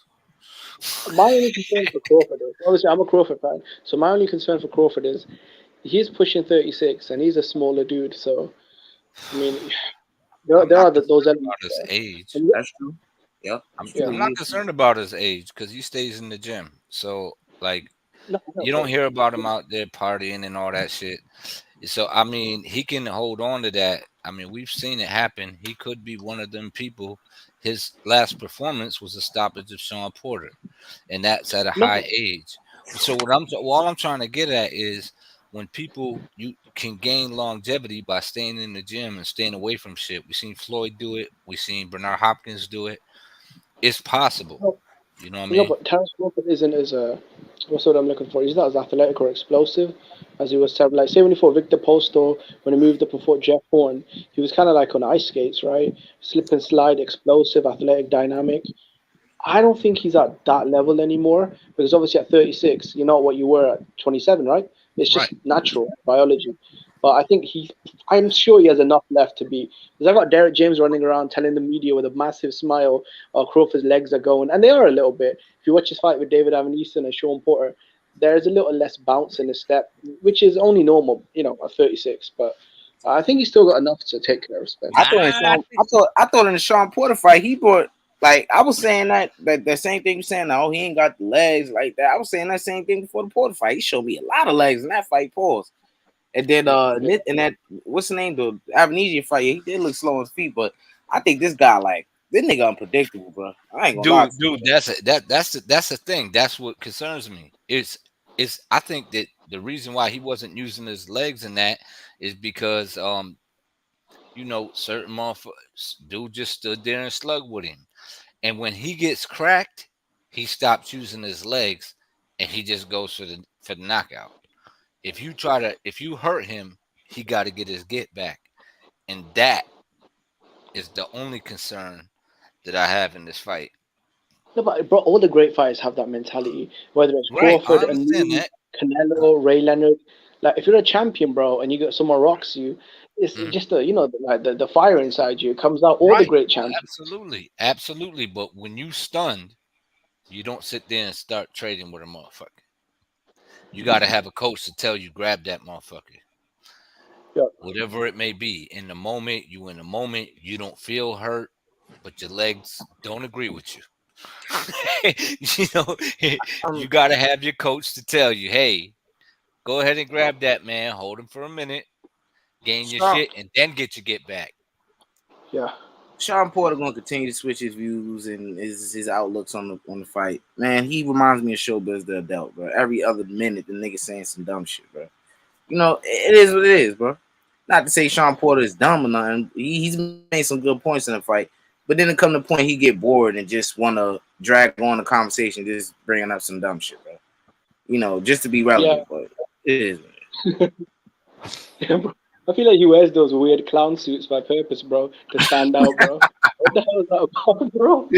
My only concern for Crawford is, obviously, I'm a Crawford fan, so my only concern for Crawford is he's pushing 36 and he's a smaller dude. So, I mean, there are those elements. His age. That's true. Yeah, I'm not concerned about his age because he stays in the gym. So, like, you don't hear about him out there partying and all that shit. So, I mean, he can hold on to that. I mean, we've seen it happen. He could be one of them people. His last performance was a stoppage of Sean Porter, and that's at a high age. So, all I'm trying to get at is when you can gain longevity by staying in the gym and staying away from shit. We've seen Floyd do it. We've seen Bernard Hopkins do it. It's possible. You know what I mean? No, but Terence Crawford isn't as what's what I'm looking for. He's not as athletic or explosive as he was. Like, say when he fought Victor Postol, when he moved up and fought Jeff Horn, he was kind of like on ice skates, right? Slip and slide, explosive, athletic, dynamic. I don't think he's at that level anymore because obviously at 36, you're not what you were at 27, right? It's just natural biology. But I think I'm sure he has enough left to be. Because I got Derek James running around telling the media with a massive smile, Crawford's legs are going. And they are a little bit. If you watch his fight with David Avaneson and Sean Porter, there's a little less bounce in his step, which is only normal, at 36. But I think he's still got enough to take care of Spence. I thought in the Sean Porter fight, he brought, like, I was saying that same thing you're saying now, he ain't got the legs like that. I was saying that same thing before the Porter fight. He showed me a lot of legs in that fight, pause. And then in that, what's the name, the Avenesian fight, he did look slow on his feet, but I think this guy, like, this nigga unpredictable, bro. I ain't gonna lie. Dude, that's the thing. That's what concerns me. I think that the reason why he wasn't using his legs in that is because certain motherfuckers, dude just stood there and slugged with him. And when he gets cracked, he stops using his legs and he just goes for the knockout. If you hurt him, he got to get his get back. And that is the only concern that I have in this fight. No, but bro, all the great fighters have that mentality. Whether it's Crawford and Canelo, Ray Leonard. Like, if you're a champion, bro, and you get someone rocks you, it's just the fire inside you. It comes out. All the great champions. Absolutely. But when you stunned, you don't sit there and start trading with a motherfucker. You got to have a coach to tell you, grab that motherfucker. Yeah. Whatever it may be. In the moment, you don't feel hurt, but your legs don't agree with you. You got to have your coach to tell you, hey, go ahead and grab that, man. Hold him for a minute, gain your shit, and then get back. Yeah. Sean Porter gonna continue to switch his views and his outlooks on the fight. Man, he reminds me of Showbiz the Adult, bro. Every other minute, the nigga saying some dumb shit, bro. It is what it is, bro. Not to say Sean Porter is dumb or nothing. He's made some good points in the fight, but then it come to the point he get bored and just want to drag on the conversation, just bringing up some dumb shit, bro. Just to be relevant, but it is what it is. Yeah, bro. I feel like he wears those weird clown suits by purpose, bro, to stand out, bro. What the hell is that about, bro?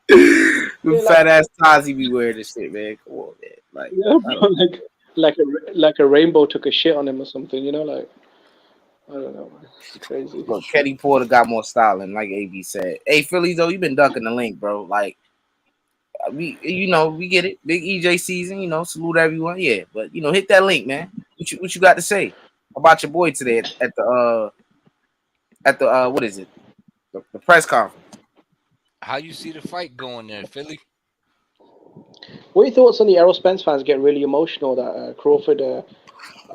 The Yeah, fat ass ties he be wearing this shit, man. Come on, man. Like, yeah, I bro, don't, like a rainbow took a shit on him or something, you know, like I don't know, man. It's crazy. look, Kenny Porter got more styling, like AB said. Hey, Philly though, you been ducking the link, bro. Like, we get it. Big EJ season, salute everyone. Yeah, but hit that link, man. What you got to say about your boy today at the what is it? The press conference. How you see the fight going there, Philly? What are your thoughts on the Errol Spence fans getting really emotional that Crawford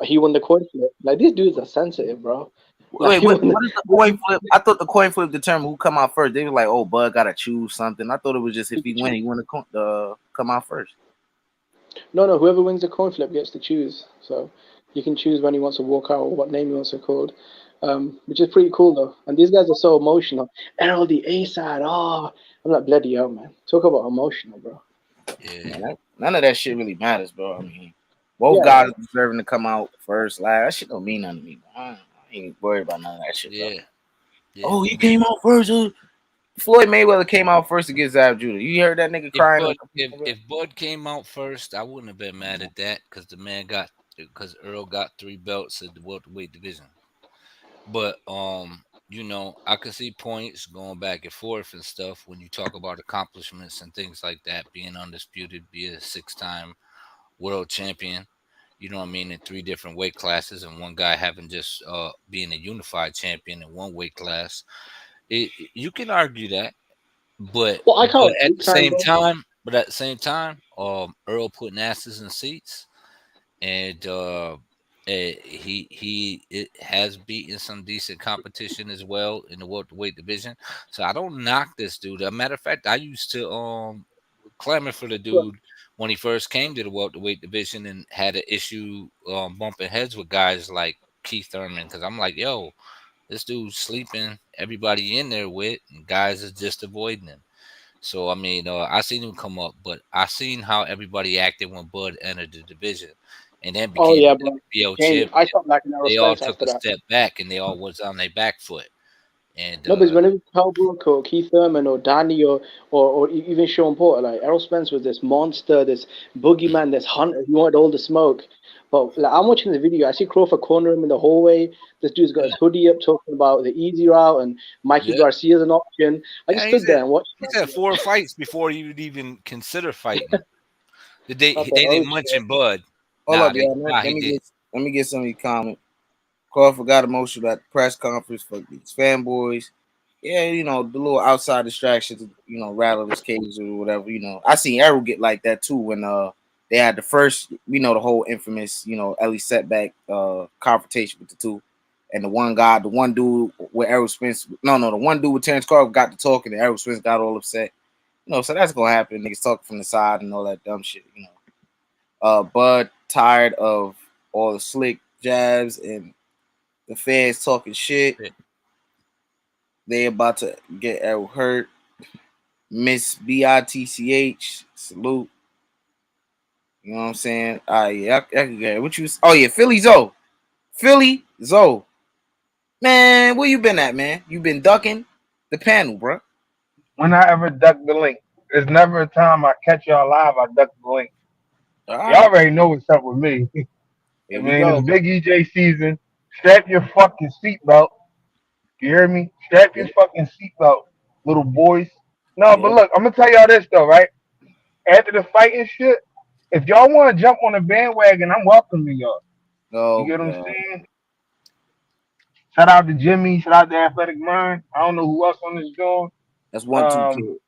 he won the coin flip? Like these dudes are sensitive, bro. Like Wait, what is the coin flip? I thought the coin flip determined who come out first. They were like, "Oh, Bud got to choose something." I thought it was just if he win, he want to come out first. No, whoever wins the coin flip gets to choose. So he can choose when he wants to walk out or what name he wants to call, which is pretty cool though. And these guys are so emotional. Errol the A side, oh, I'm like bloody hell, man. Talk about emotional, bro. Yeah. Man, none of that shit really matters, bro. I mean, both Yeah, guys deserving to come out first. Like that shit don't mean nothing to me. Bro. I ain't worried about none of that shit, bro. Yeah. Oh, he came out first. Floyd Mayweather came out first against Zab Judah. You heard that nigga crying? If Bud came out first, I wouldn't have been mad at that because Earl got 3 belts at the welterweight division. But I can see points going back and forth and stuff when you talk about accomplishments and things like that, being undisputed, be a 6-time world champion. You know what I mean, in 3 different weight classes, and one guy having just being a unified champion in one weight class. You can argue that, but well, I can't. at the same time, Earl putting asses in seats, and he has beaten some decent competition as well in the welterweight division. So I don't knock this dude. As a matter of fact, I used to clamor for the dude when he first came to the welterweight division and had an issue bumping heads with guys like Keith Thurman, because I'm like, yo, this dude's sleeping everybody in there with, and guys is just avoiding him. So I mean, I seen him come up, but I seen how everybody acted when Bud entered the division, and then Oh became yeah, the bro. WBO Changed. champion. I stopped liking Errol They all Spence took after a that. step back, and they all was on their back foot. And No, because whenever Cal Brook or Keith Thurman or Danny or even Sean Porter, like Errol Spence was this monster, this boogeyman, this hunter. He wanted all the smoke. But like, I'm watching the video. I see Crawford corner him in the hallway. This dude's got his hoodie up, talking about the easy route and Mikey yeah, Garcia's an option. I just yeah, stood there and watched. he's had 4 fights before he would even consider fighting. They I thought, they oh didn't shit. mention Bud. Hold up, He y'all. Let me did. get some of your comment. Crawford got emotional at the press conference for these fanboys. Yeah, the little outside distractions, rattle his cage or whatever. I seen Errol get like that too when they had the first, the whole infamous, Ellie setback confrontation with the two. And the one dude with Errol Spence, the one dude with Terence Crawford got to talking and Errol Spence got all upset. So that's gonna happen. Niggas talking from the side and all that dumb shit, Bud tired of all the slick jabs and the fans talking shit. They about to get Errol hurt. Miss BITCH, salute. You know what I'm saying? Yeah, I can get it. What you? Oh yeah, Philly Zoe. Man, where you been at, man? You been ducking the panel, bro. When I ever duck the link, there's never a time I catch y'all live. I duck the link. All Y'all right, already know what's up with me. I here we mean, it's go. big EJ season. Strap your fucking seatbelt. You hear me? Strap your fucking seatbelt, little boys. No, but Yeah. look, I'm gonna tell y'all this though, right? After the fight and shit, if y'all want to jump on the bandwagon, I'm welcoming y'all. You Oh get what I'm god, saying? Shout out to Jimmy. Shout out to Athletic Mind. I don't know who else on this joint. that's 1-2 Um, kid.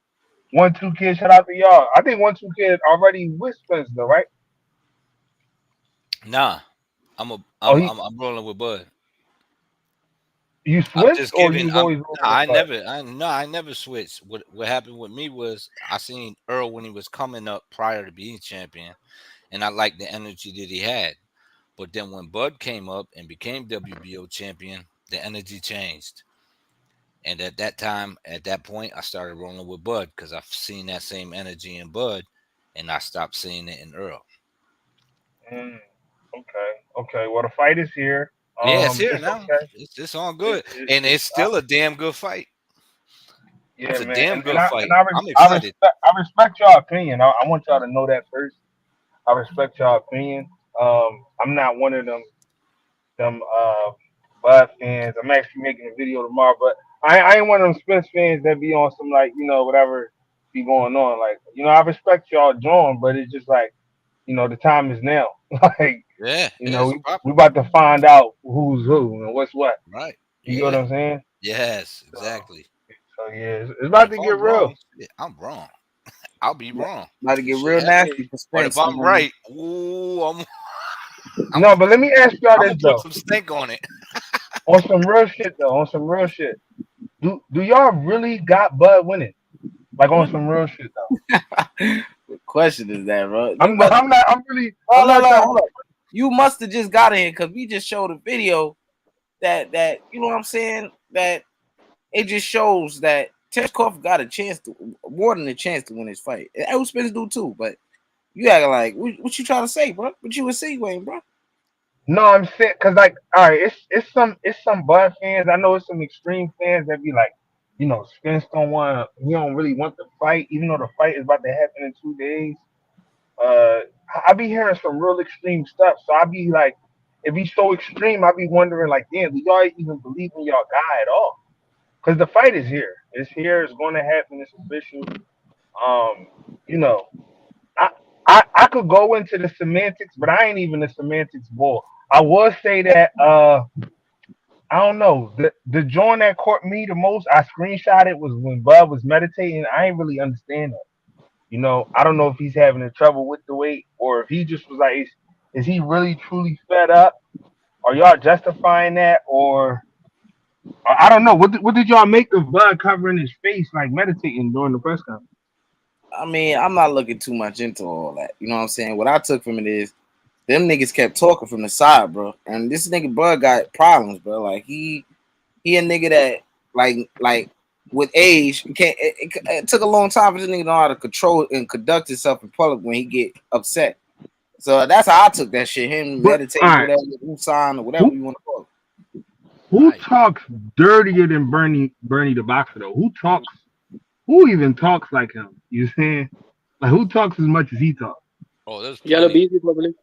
1-2 Kid. Shout out to y'all. I think 1-2 Kid already with Spence though, right? Nah, Oh, he I'm rolling with Bud. you I'm switched just or you giving. was always rolling Nah, with Bud? I never switched. What happened with me was I seen Earl when he was coming up prior to being champion, and I liked the energy that he had. But then when Bud came up and became WBO champion, the energy changed. And at that point, I started rolling with Bud because I've seen that same energy in Bud, and I stopped seeing it in Earl. Mm. Okay. Well, the fight is here. Yeah, it's here It's now. okay. It's all good, and it's still a damn good fight. Yeah, It's a man. damn And good fight. I'm I excited. respect your opinion. I want y'all to know that first. I respect your opinion. I'm not one of them Bud fans. I'm actually making a video tomorrow, but I ain't one of them Spence fans that be on some like whatever be going on. Like I respect y'all drawing, but it's just like the time is now. Like Yeah, it's we proper. about to find out who's who and what's what. Right. You get what Yeah. I'm saying? Yes, exactly. So yeah, it's And about if to get I'm real. wrong, shit, I'm wrong. I'll be wrong. About to get Shit real happens. nasty for But if Spence. I'm right, ooh, I'm No, but let me ask y'all I'm this gonna put though. some stink on it. On some real shit though. On some real shit. Do y'all really got Bud winning? Like on some real shit though. What question is that, bro? I'm not. I'm really. I'm Hold on, not trying to. hold on. You must have just got in here because we just showed a video that you know what I'm saying, that it just shows that Terence Crawford got a chance to, more than a chance to win this fight. And Errol Spence do too, but you acting like what you trying to say, bro? What you insinuating, bro? No, I'm saying because like, all right, it's some Bud fans. I know it's some extreme fans that be like, Spence don't want. He don't really want the fight, even though the fight is about to happen in 2 days. Uh, I be hearing some real extreme stuff, so I be like, if he's so extreme, I be wondering like, damn, do y'all even believe in y'all guy at all? Because the fight is here. It's here. It's going to happen. It's official. Um, you know, I, I could go into the semantics, but I ain't even a semantics boy. I will say that I don't know the joint that caught me the most. I screenshot it was when Bud was meditating. I ain't really understand that. I don't know if he's having a trouble with the weight or if he just was like, is he really truly fed up? Are y'all justifying that or I don't know. What did y'all make of Bud covering his face like meditating during the press conference? I mean, I'm not looking too much into all that. You know what I'm saying? What I took from it is them niggas kept talking from the side, bro. And this nigga Bud got problems, bro. Like he a nigga that like with age, it took a long time for this nigga to know how to control and conduct himself in public when he get upset. So that's how I took that shit. Him But all meditating, right, whatever, sign or whatever you want to call it. who talks dirtier than Bernie the boxer though? Who even talks like him? You saying? Like who talks as much as he talks? Oh, there's Yellow plenty. Beezy probably.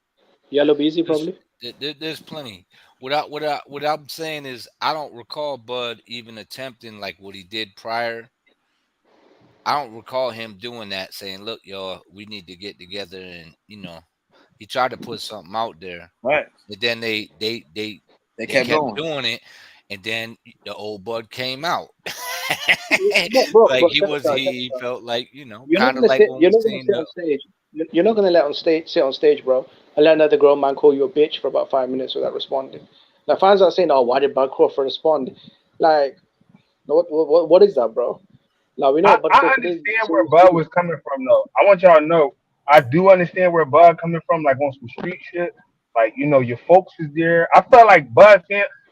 Yellow Beezy There's, probably. there's plenty. What I'm saying is I don't recall Bud even attempting like what he did prior. I don't recall him doing that, saying, "Look, y'all, we need to get together." And he tried to put something out there, Right. but then they kept kept going. doing it, and then the old Bud came out. Bro, Like he felt like You're not kind of gonna like sit. what You're we not gonna seen sit on stage. You're not gonna sit on stage, bro, and let another grown man call you a bitch for about 5 minutes without responding. Now fans are saying, "Oh, why did Bud Crawford respond?" Like, what is that, bro? Now we know I, what Bud I Crawford is. understand where So Bud was coming from though. I want y'all to know I do understand where Bud coming from, like on some street shit. Like, your folks is there. I felt like I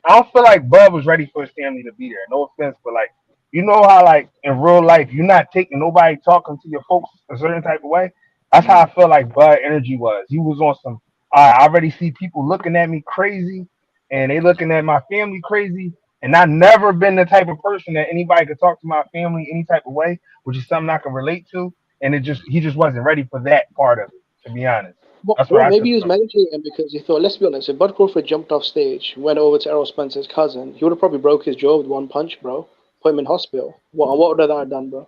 don't feel like Bud was ready for his family to be there. No offense, but like how like in real life you're not taking nobody talking to your folks a certain type of way. That's how I feel like Bud energy was. He was on some I already see people looking at me crazy and they looking at my family crazy. And I've never been the type of person that anybody could talk to my family any type of way, which is something I can relate to. And he just wasn't ready for that part of it, to be honest. That's what Well, I maybe took he was from it. meditating because he thought, let's be honest, if Bud Crawford jumped off stage, went over to Errol Spence's cousin, he would have probably broke his jaw with one punch, bro. Put him in hospital. What would that have done, bro?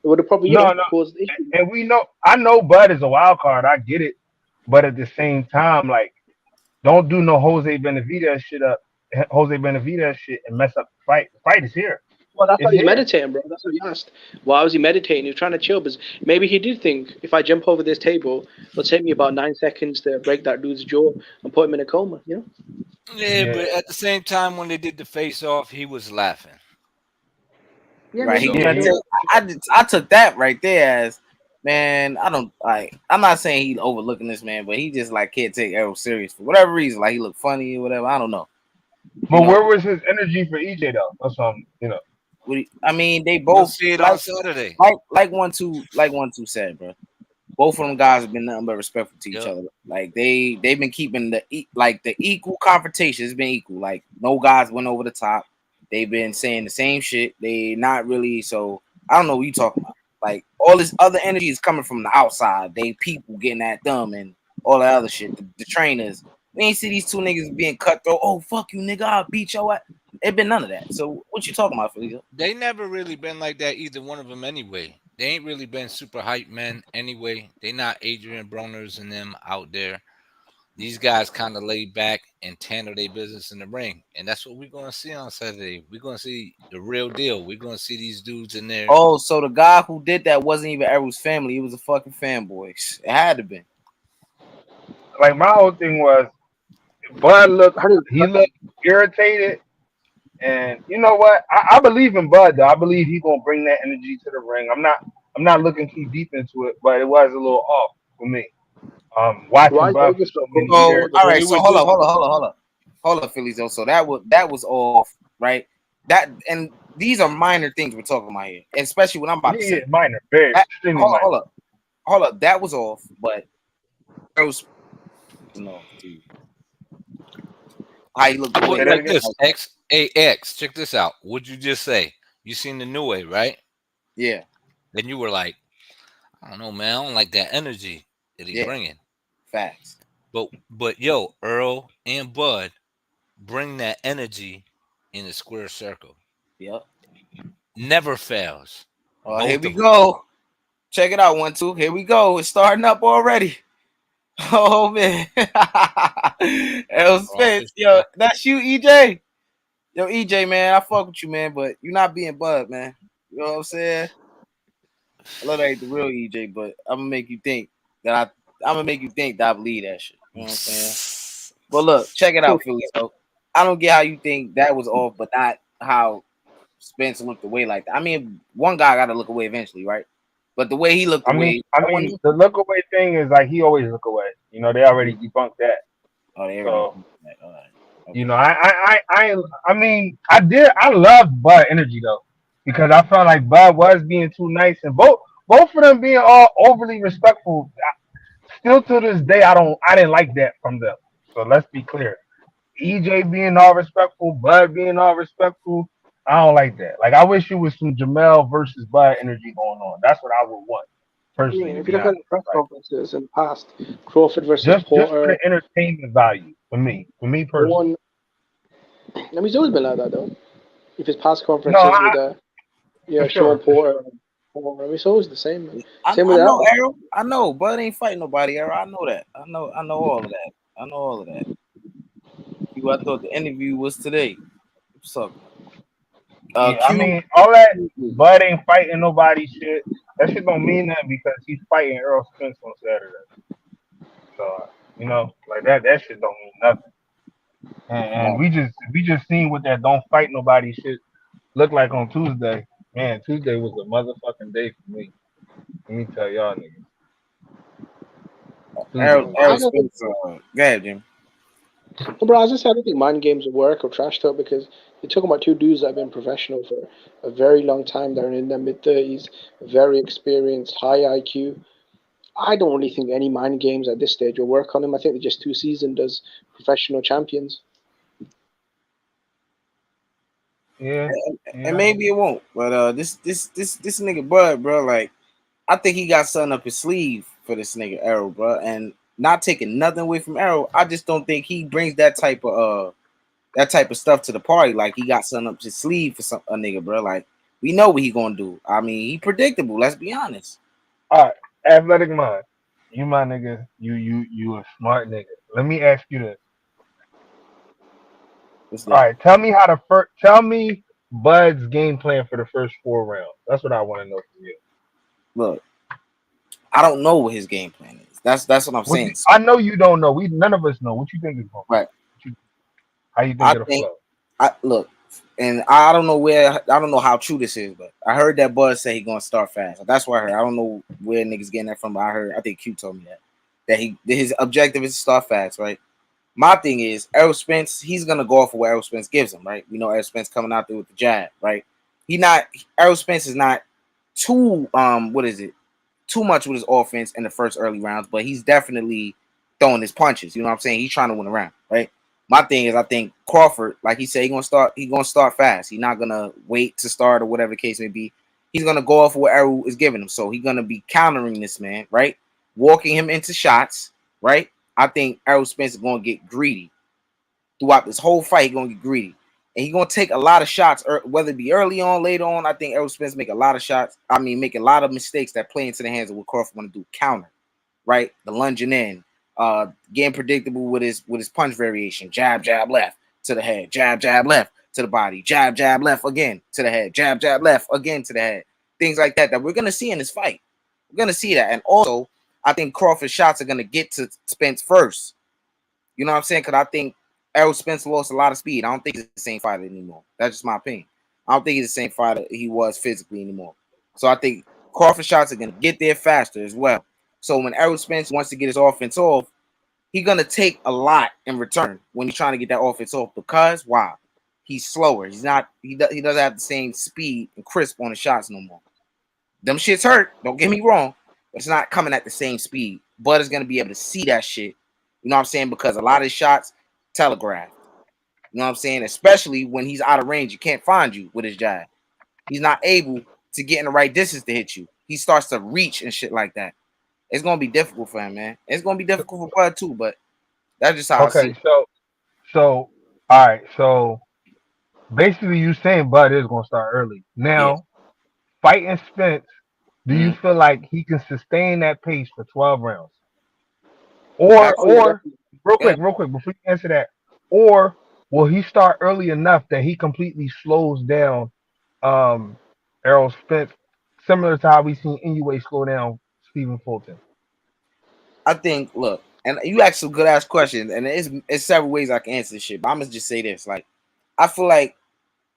It would have probably, No, no. caused issues. And I know Bud is a wild card. I get it. But at the same time, like, don't do no Jose Benavidez shit and mess up the fight. The fight is here. Well, that's It's why he's here. meditating, bro. That's what he asked. Why was he meditating? He was trying to chill, because maybe he did think, if I jump over this table, it'll take me about 9 seconds to break that dude's jaw and put him in a coma, Yeah, but at the same time, when they did the face off, he was laughing. Yeah, Right. He maybe. Yeah, did. I took that right there as, man, I don't like. I'm not saying he's overlooking this man, but he just like can't take Errol serious for whatever reason. Like he look funny or whatever. I don't know. But where was his energy for EJ though? That's I mean, they You'll both see it on Saturday. like one two said, bro. both of them guys have been nothing but respectful to each other. Like they've been keeping the equal confrontation. It's been equal. Like no guys went over the top. They've been saying the same shit. They not really. So I don't know what you talking about. Like all this other energy is coming from the outside. They people getting at them and all that other shit. The trainers. We ain't see these two niggas being cutthroat. Oh fuck you, nigga! I'll beat your ass. It been none of that. So what you talking about, Felicia? They never really been like that, either one of them anyway. They ain't really been super hype men anyway. They not Adrian Broners and them out there. These guys kind of laid back and handle their business in the ring. And that's what we're going to see on Saturday. We're going to see the real deal. We're going to see these dudes in there. Oh, so the guy who did that wasn't even Errol's family. He was a fucking fanboy. It had to be. Like my whole thing was, Bud looked irritated, and you know what? I believe in Bud though. I believe he's gonna bring that energy to the ring. I'm not looking too deep into it, but it was a little off for me. Watching Bud for so many years. All right, so hold up, Phillies though. So that was off, right? That and these are minor things we're talking about here, especially when I'm about to say minor, very extremely minor. Hold up, that was off, but it was how you look. Like this, X, check this out. What'd you just say? You seen the new way, right? Yeah. Then you were like, I don't know, man. I don't like that energy that he's bringing. Facts. But yo, Earl and Bud bring that energy in a square circle. Yep. Never fails. Oh, here we go. Check it out, 1, 2. Here we go. It's starting up already. Oh man. Errol Spence. Yo, that's you, EJ. Yo, EJ, man, I fuck with you, man, but you're not being Bud, man. You know what I'm saying? I love that ain't the real EJ, but I'm gonna make you think that I believe that shit. You know what I'm saying? But look, check it out, Philly. So I don't get how you think that was off, but not how Spence looked away like that. I mean, one guy got to look away eventually, right? But the way he looked away, the look away thing is like he always look away. You know, they already debunked that. Oh, they already debunked that. All right. Okay. You know, I loved Bud energy though, because I felt like Bud was being too nice, and both of them being all overly respectful. Still to this day, I didn't like that from them. So let's be clear. EJ being all respectful, Bud being all respectful, I don't like that. Like I wish it was some Jamel versus Bud energy going on. That's what I would want. Personally, if you look at the press conferences in the past, Crawford versus just Porter, for the entertainment value for me personally. I mean, he's always been like that though. If his past conferences with Sean Porter, I mean, it's always the same. Man. Same with know, Errol. I know, Bud ain't fighting nobody, Errol. I know that. I know all of that. I know all of that. I thought the interview was today. What's up? I mean, all that Bud ain't fighting nobody shit. That shit don't mean nothing because he's fighting Errol Spence on Saturday. So you know, like that shit don't mean nothing. And we just seen what that don't fight nobody shit look like on Tuesday. Man, Tuesday was a motherfucking day for me. Let me tell y'all niggas. Errol Spence, go ahead, Jim. Bro, I just said I don't think mind games would work or trash talk because you're talking about two dudes that have been professional for a very long time. They're in their mid-30s, very experienced, high IQ. I don't really think any mind games at this stage will work on them. I think they're just too seasoned as professional champions. Yeah, and maybe it won't. But this nigga Bud, bro, like I think he got something up his sleeve for this nigga Errol, bro, and not taking nothing away from Errol. I just don't think he brings that type of stuff to the party. Like he got something up his sleeve for a nigga, bro. Like we know what he gonna do. I mean, he predictable. Let's be honest. All right, athletic mind. You my nigga. You a smart nigga. Let me ask you this. All right, tell me Bud's game plan for the first 4 rounds. That's what I want to know from you. Look, I don't know what his game plan is. That's what I'm saying. I know you don't know. None of us know. What you think is going? Right. How you think it'll flow? Look, and I don't know how true this is, but I heard that Bud say he's gonna start fast. That's what I heard. I don't know where niggas getting that from, but I think Q told me that his objective is to start fast, right? My thing is Errol Spence, he's gonna go off of what Errol Spence gives him, right? We know Errol Spence coming out there with the jab, right? Errol Spence is not too what is it? too much with his offense in the first early rounds, but he's definitely throwing his punches. You know what I'm saying? He's trying to win a round, right? My thing is, I think Crawford, like he said, he's gonna start fast. He's not gonna wait to start or whatever the case may be. He's gonna go off of what Errol is giving him. So he's gonna be countering this man, right? Walking him into shots, right? I think Errol Spence is gonna get greedy throughout this whole fight. He's gonna get greedy. And he's gonna take a lot of shots, whether it be early on, later on. I think Errol Spence make a lot of shots. I mean, make a lot of mistakes that play into the hands of what Crawford want to do. Counter, right? The lunging in, getting predictable with his punch variation. Jab, jab, left to the head. Jab, jab, left to the body. Jab, jab, left again to the head. Jab, jab, left again to the head. Things like that we're gonna see in this fight. We're gonna see that. And also, I think Crawford's shots are gonna get to Spence first. You know what I'm saying? Because I think Errol Spence lost a lot of speed. I don't think he's the same fighter anymore. That's just my opinion. I don't think he's the same fighter he was physically anymore. So I think Crawford shots are going to get there faster as well. So when Errol Spence wants to get his offense off, he's going to take a lot in return when he's trying to get that offense off. Because, wow, he's slower. He doesn't have the same speed and crisp on the shots no more. Them shits hurt. Don't get me wrong. But it's not coming at the same speed. Bud is going to be able to see that shit. You know what I'm saying? Because a lot of his shots telegraphed. You know what I'm saying? Especially when he's out of range. You can't find you with his jab. He's not able to get in the right distance to hit you. He starts to reach and shit like that. It's going to be difficult for him, man. It's going to be difficult for Bud too, but that's just how I see it. So all right, so basically you saying Bud is gonna start early. Now, fighting Spence, do you feel like he can sustain that pace for 12 rounds? Or real quick, before you answer that, or will he start early enough that he completely slows down Errol Spence, similar to how we seen Inoue slow down Stephen Fulton? I think, look, and you asked some good ass questions, and it's several ways I can answer this shit, but I'm gonna just say this. Like, I feel like,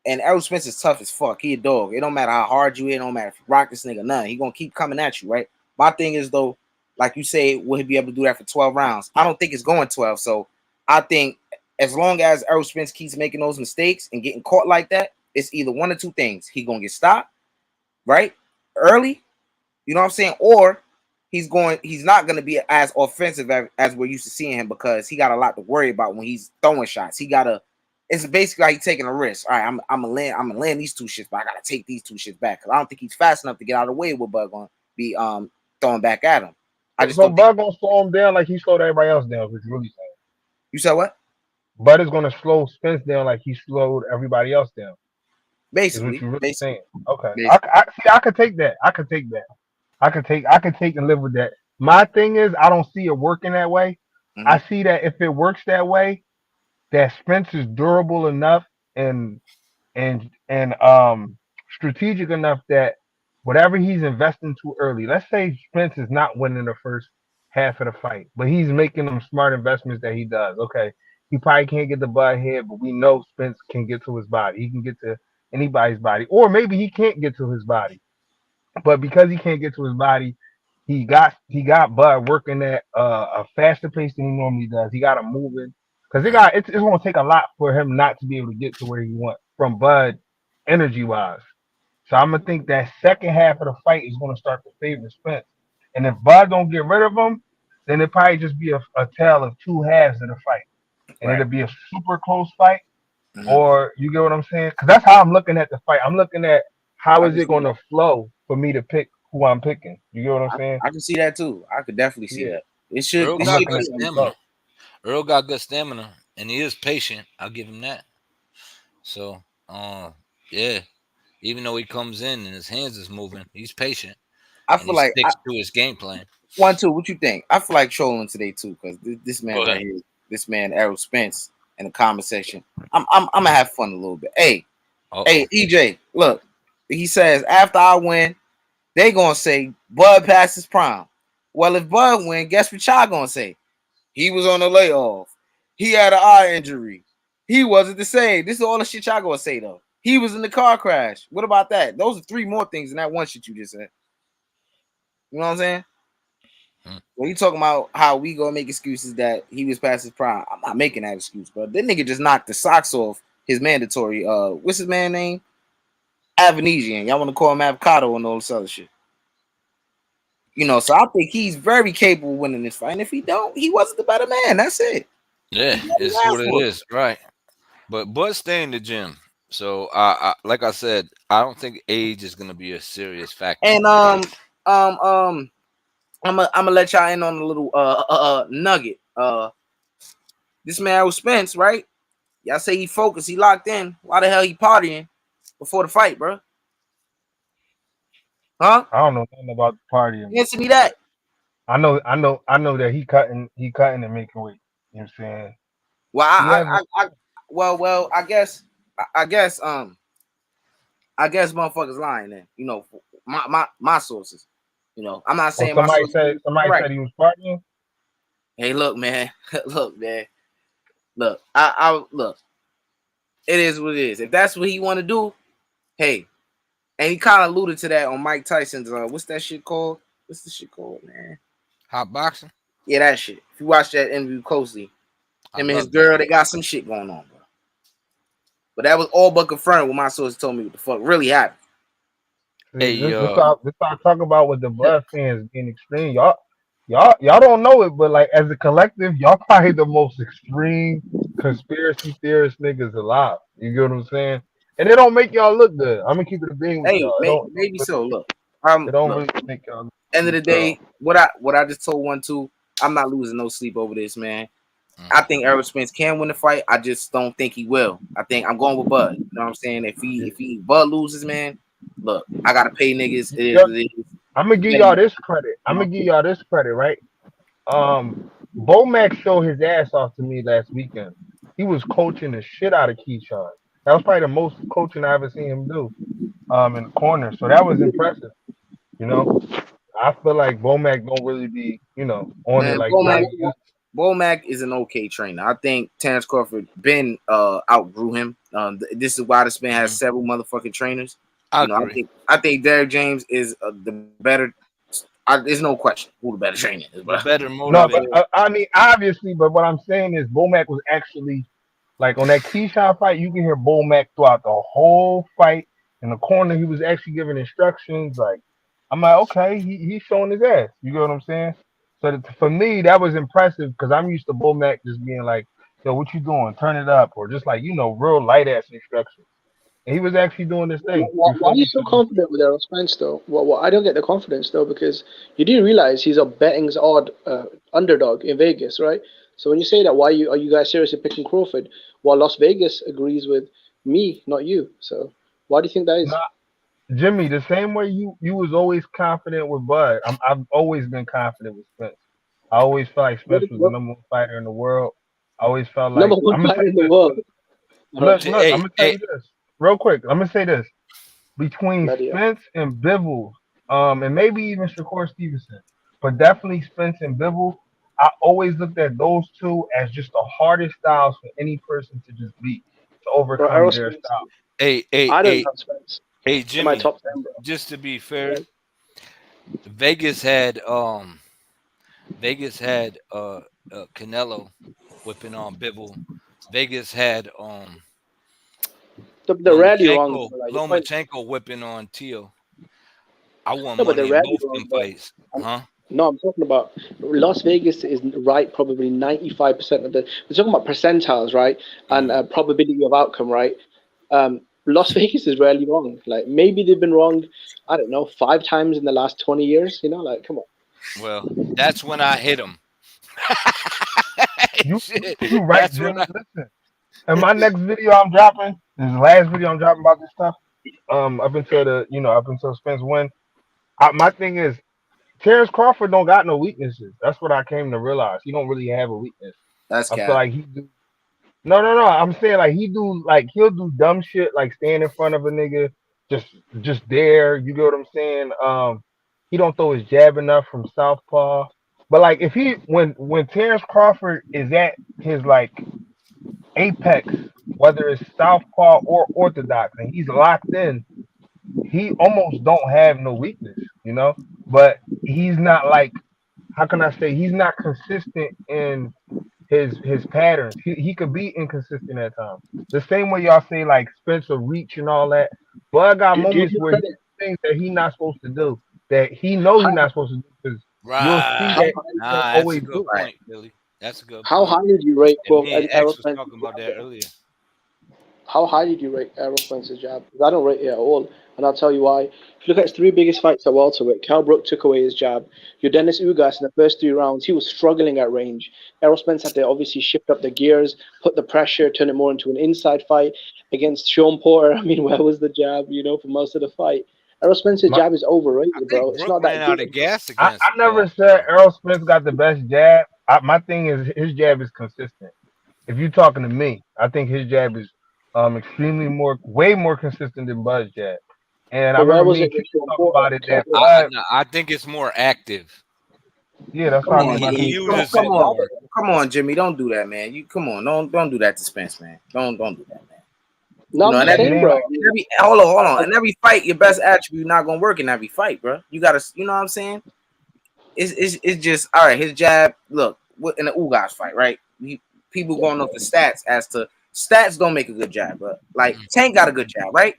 and Errol Spence is tough as fuck. He a dog. It don't matter how hard you hit, it don't matter if you rock this nigga, nothing. He gonna keep coming at you, right? My thing is though, like you say, will he be able to do that for 12 rounds? I don't think it's going 12. So I think as long as Errol Spence keeps making those mistakes and getting caught like that, it's either one or two things. He gonna get stopped, right? Early, you know what I'm saying? Or he's not gonna be as offensive as we're used to seeing him because he got a lot to worry about when he's throwing shots. It's basically like he's taking a risk. All right, I'm gonna land these two shits, but I gotta take these two shits back because I don't think he's fast enough to get out of the way with Bud gonna be throwing back at him. So Bud gonna slow him down like he slowed everybody else down, which really saying. You said what? Bud is gonna slow Spence down like he slowed everybody else down. Basically, is what you're really saying. Okay. Basically. I could take that. I could take and live with that. My thing is I don't see it working that way. I see that if it works that way, that Spence is durable enough and strategic enough that whatever he's investing too early, let's say Spence is not winning the first half of the fight, but he's making them smart investments that he does. Okay, he probably can't get the Bud head, but we know Spence can get to his body. He can get to anybody's body, or maybe he can't get to his body, but because he can't get to his body, he got Bud working at a faster pace than he normally does. He got him moving because it's going to take a lot for him not to be able to get to where he wants from Bud energy wise. So I'm gonna think that second half of the fight is going to start to favor Spence, and if Bud don't get rid of him, then it probably just be a tale of two halves of the fight, and it'll be a super close fight. Or you get what I'm saying? Because that's how I'm looking at the fight. I'm looking at how is it going to flow for me to pick who I'm picking. You get what I'm saying? I can see that too. I could definitely see that. It should. Earl got good stamina. Earl got good stamina, and he is patient. I'll give him that. So, yeah, even though he comes in and his hands is moving, he's patient. I feel like sticks to his game plan. 1-2. What you think? I feel like trolling today too because this man right here, this man Errol Spence in the comment section. I'm gonna have fun a little bit. Hey, EJ, look, he says after I win, they gonna say Bud passed his prime. Well, if Bud win, guess what y'all gonna say? He was on the layoff. He had an eye injury. He wasn't the same. This is all the shit y'all gonna say though. He was in the car crash. What about that? Those are three more things than that one shit you just said. You know what I'm saying? When you talking about how we gonna make excuses that he was past his prime, I'm not making that excuse, bro. That nigga just knocked the socks off his mandatory. What's his man name? Avanesian. Y'all want to call him avocado and all this other shit. So I think he's very capable of winning this fight. And if he don't, he wasn't the better man. That's it. Yeah, it's what it is, right? But stay in the gym. So like I said, I don't think age is gonna be a serious factor. And I'm gonna let y'all in on a little nugget. This man was Spence, right? Y'all say he focused, he locked in. Why the hell he partying before the fight, bro? Huh? I don't know nothing about the party. Answer me that. I know that he cutting and making weight. You know what I'm saying? Well, He hasn't. I guess motherfuckers lying then. My sources. I'm not saying my sources. Somebody said he was partying. Hey, look, man. Look, man. Look, I look. It is what it is. If that's what he want to do, hey. And he kind of alluded to that on Mike Tyson's. What's that shit called? What's the shit called, man? Hot boxing. Yeah, that shit. If you watch that interview closely, him and his girl, they got some shit going on, bro. But that was all but confirmed when my source told me what the fuck really happened. Hey, this I talk about with the blood fans being extreme. Y'all don't know it, but like as a collective, y'all probably the most extreme conspiracy theorist niggas alive. You get what I'm saying? And it don't make y'all look good. I'm gonna keep it a being with y'all. Maybe so. Look, it don't really make y'all. End of the day, what I just told 1-2, I'm not losing no sleep over this, man. I think Errol Spence can win the fight. I just don't think he will. I think I'm going with Bud. You know what I'm saying? If Bud loses, man, look, I gotta pay niggas. It is what it is. I'm gonna give y'all this credit. Right? Bomac showed his ass off to me last weekend. He was coaching the shit out of Keyshawn. That was probably the most coaching I ever seen him do. In the corner. So that was impressive. I feel like Bomac don't really be, on it like Bomac is an okay trainer. I think Terence Crawford outgrew him. This is why this man has several motherfucking trainers. I think Derrick James is the better. There's no question who the better trainer is. The better motivator. No, but I mean obviously. But what I'm saying is Bomac was actually like on that Keyshawn fight. You can hear Bomac throughout the whole fight in the corner. He was actually giving instructions. Like I'm like, okay, he's showing his ass. You get what I'm saying? So for me, that was impressive because I'm used to Bomac just being like, yo, what you doing? Turn it up, or just like real light ass instructions. And he was actually doing this thing. Why are you so confident with Errol Spence though? Well, I don't get the confidence though because you do realize he's a betting's odd underdog in Vegas, right? So when you say that, why are you guys seriously picking Crawford? While Las Vegas agrees with me, not you. So why do you think that is? Jimmy, the same way you was always confident with Bud. I've always been confident with Spence. I always felt like Spence was the number one fighter in the world. I always felt like number one fighter in the world. Look, I'm gonna tell you this real quick. I'm gonna say this between Spence and Bivol, and maybe even Shakur Stevenson, but definitely Spence and Bivol. I always looked at those two as just the hardest styles for any person to just beat to overcome their style. Hey, Jimmy, just to be fair, Vegas had Canelo whipping on Bivol. Vegas had Lomachenko whipping on Teal. I won money in both them fights. Huh? No, I'm talking about Las Vegas is right probably 95% of the. We're talking about percentiles, right? And probability of outcome, right? Las Vegas is rarely wrong. Like maybe they've been wrong, I don't know, 5 times in the last 20 years. Like come on. Well, that's when I hit him. You right, Jimmy. Listen. In my next video I'm dropping, this is the last video I'm dropping about this stuff. Up until Spence win. My thing is Terence Crawford don't got no weaknesses. That's what I came to realize. He don't really have a weakness. I feel like he do. No. I'm saying like he'll do dumb shit like stand in front of a nigga, just there. You get what I'm saying? He don't throw his jab enough from southpaw. But like if when Terence Crawford is at his like apex, whether it's southpaw or orthodox, and he's locked in, he almost don't have no weakness, But he's not like, how can I say, he's not consistent in his patterns. He could be inconsistent at times. The same way y'all say like Spencer reach and all that. But I got moments where he does things that he's not supposed to do. that he know he's not supposed to do because you'll see Right. that he don't Nah, that's a always good do it. point, Billy. That's a good How point. highly do you rate And me and Errol X was Spence's talking about jab, that though? earlier. How highly do you rate Errol Spence's jab? 'Cause I don't rate it at all, and I'll tell you why. If you look at his three biggest fights at welterweight, Kell Brook took away his jab. Your Dennis Ugas in the first 3 rounds, he was struggling at range. Errol Spence had to obviously shift up the gears, put the pressure, turn it more into an inside fight against Sean Porter. I mean, where was the jab? For most of the fight, Errol Spence's My, jab is I overrated, bro. think It's Brooke not ran that out good. of gas I against never said Errol. Errol Spence got the best jab. My thing is his jab is consistent. If you're talking to me, I think his jab is extremely way more consistent than Bud's jab. And I But where remember was me it and Q with Sean talked Porter? about it that Tell Bud, No, I think it's more active. yeah, that's Come what I mean on, by He Jimmy. consistent. uses Come it on, more. come on, Jimmy. Don't do that, man. You come on. Don't do that to Spence, man. Don't do that, man. No, I'm And just It saying, ain't bro. like every hold on. In every fight, your best attribute not gonna work in every fight, bro. You gotta, you know what I'm saying? It's just all right. His jab, look, in the Ugas fight, right? People going off the stats as to stats don't make a good jab, bro. Like Tank got a good jab, right?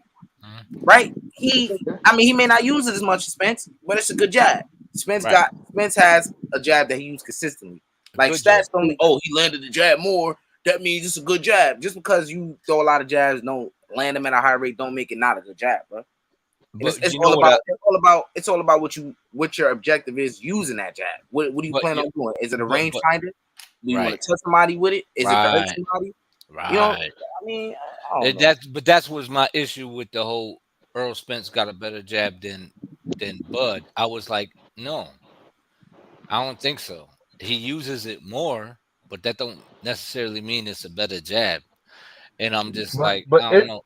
Right? He may not use it as much as Spence, but it's a good jab. Right. Spence has a jab that he used consistently. Like Good jab. stats don't. Oh, he landed the jab more. That means it's a good jab. Just because you throw a lot of jabs, don't land them at a high rate, don't make it not a good jab, bro. And But it's you all know what? about what your objective is using that jab. What do you But plan yeah, on doing? Is it a but range finder? Do you want right, to touch somebody with it? Is it to hurt right, somebody? right. I mean, I don't know. That's was my issue with the whole Earl Spence got a better jab than Bud. I was like, no, I don't think so. He uses it more, but that don't necessarily mean it's a better jab. And I'm just like, but I don't it know.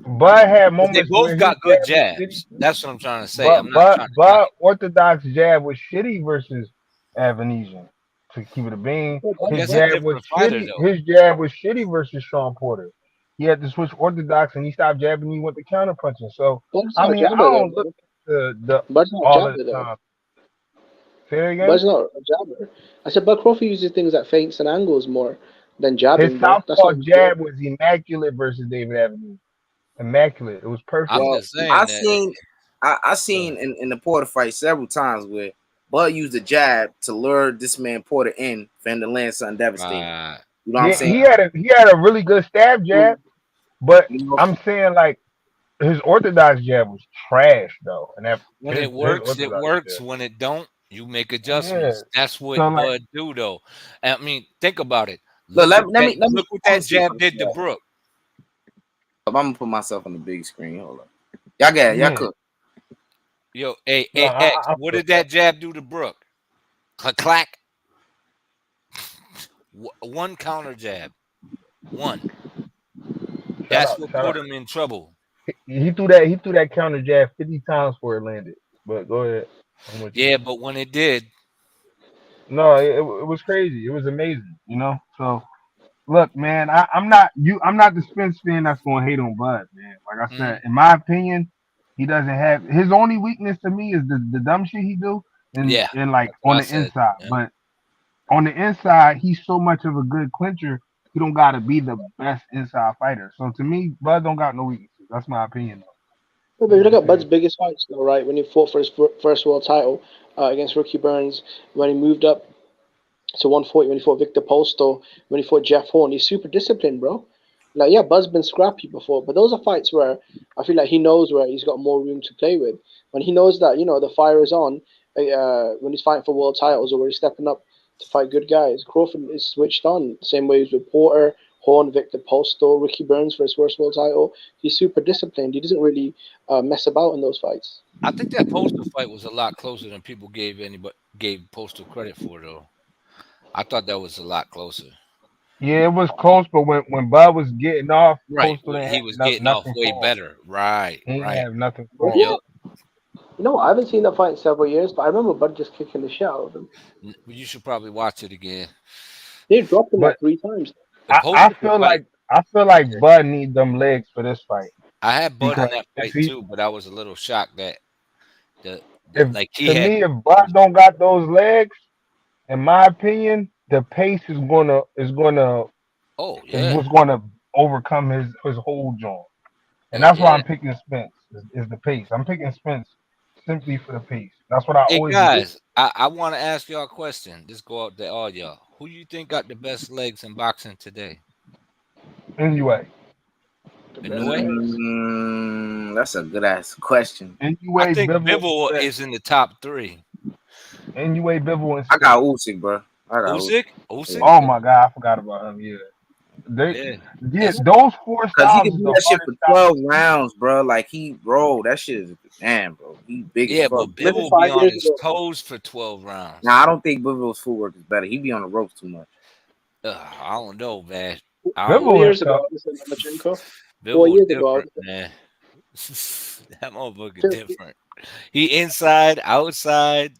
Bud had Because they moments both where his got good jab was shitty. jabs. That's what I'm trying to say. But I'm not but trying to knock but it. Orthodox jab was shitty versus Avanesian. To keep it a bean, But his that's a jab was different fighter shitty. though. His jab was shitty versus Sean Porter. He had to switch Orthodox and he stopped jabbing. He went to counter punching. So Bud's I not a mean, I jabber, though, don't look bro. at the Bud's not a all of jabber, the though. time. Say it again. Bud's not a jabber. I said Bud Crawford uses things that feints and angles more than His jabbing, bro. That's southpaw not his jab jab. was immaculate versus David Avenue. Immaculate. It was perfect. I'm Well, just saying that. I seen in the Porter fight several times where Bud used a jab to lure this man Porter in for him to land something devastating. Right. You know what I'm Yeah, saying? he had a really good stab jab, but You know, I'm saying like his orthodox jab was trash though, and that When his it orthodox works. jab. When it don't, you make Yeah. adjustments. That's what So like, Bud do though. I mean, think about it. look, Look what look what let me that see if I jab can did see to that. Brooke. I'm gonna put myself on the big screen. Hold up. Y'all got it. Y'all yeah. cook. Yo, hey, No, X, I what feel did that jab do to Brooke? Clack. One counter jab. One. That's what shout put out. him in trouble. He threw that counter jab 50 times before it landed. But go ahead. I'm with you. Yeah, but when it did, No, it was crazy. It was amazing, you know. So look, man, I'm not the Spence fan that's gonna hate on Bud, man. Like I said, mm, in my opinion, he doesn't have his only weakness to me is the dumb shit he do yeah, and like that's what on I the said. inside. Yeah. But on the inside, he's so much of a good clincher. He don't gotta be the best inside fighter. So to me, Bud don't got no weaknesses. That's my opinion, though. But You if know you what look I'm at Bud's saying? biggest fights, though, right, when he fought for his first world title against Ricky Burns, when he moved up to 140, when he fought Victor Postol, when he fought Jeff Horn, he's super disciplined, bro. Like, yeah, Bud's been scrappy before, but those are fights where I feel like he knows where he's got more room to play with. When he knows that, the fire is on, when he's fighting for world titles or where he's stepping up to fight good guys, Crawford is switched on. Same way as with Porter, Horn, Victor Postol, Ricky Burns for his first world title. He's super disciplined. He doesn't really mess about in those fights. I think that Postal fight was a lot closer than people gave Postal credit for though. I thought that was a lot closer. Yeah, it was close, but when Bud was getting off, Right. Postal didn't He have was getting off nothing way for him. better. Right. He didn't Right. have nothing But for him. yeah, Yup. I haven't seen that fight in several years, but I remember Bud just kicking the shit out of him. You should probably watch it again. They dropped him But like 3 times. The I Postal feel fight. like Bud need them legs for this fight I had Bud in because that if fight he too, but I was a little shocked that the if like he to had. me if Bud don't got those legs, in my opinion, the pace Oh is yeah. what's gonna overcome his whole joint. And Oh that's why yeah. I'm picking Spence is the pace. I'm picking Spence simply for the pace. That's what I Hey always believe. guys, I want to ask y'all a question. Just go out to all y'all. Who you think got the best legs in boxing today? NUA. That's a good ass question. I NUA, think Bivol, Bivol is in the top 3. NUA, Bivol, and I Spence. got Usyk, bro. I got Usyk? Usyk. Oh my God, I forgot about him. Yeah, those 4 Cause he styles can is do the that shit hardest for style. 12 rounds, bro. Like that shit is bro. He big as Yeah, fuck. but Bivol be on his toes for 12 rounds. Nah, I don't think Bivol's footwork is better. He be on the ropes too much. I don't know, man. 4 years ago, I was in Lomachenko. 4 Bivol years ago, different, man. That motherfucker different. He inside, outside.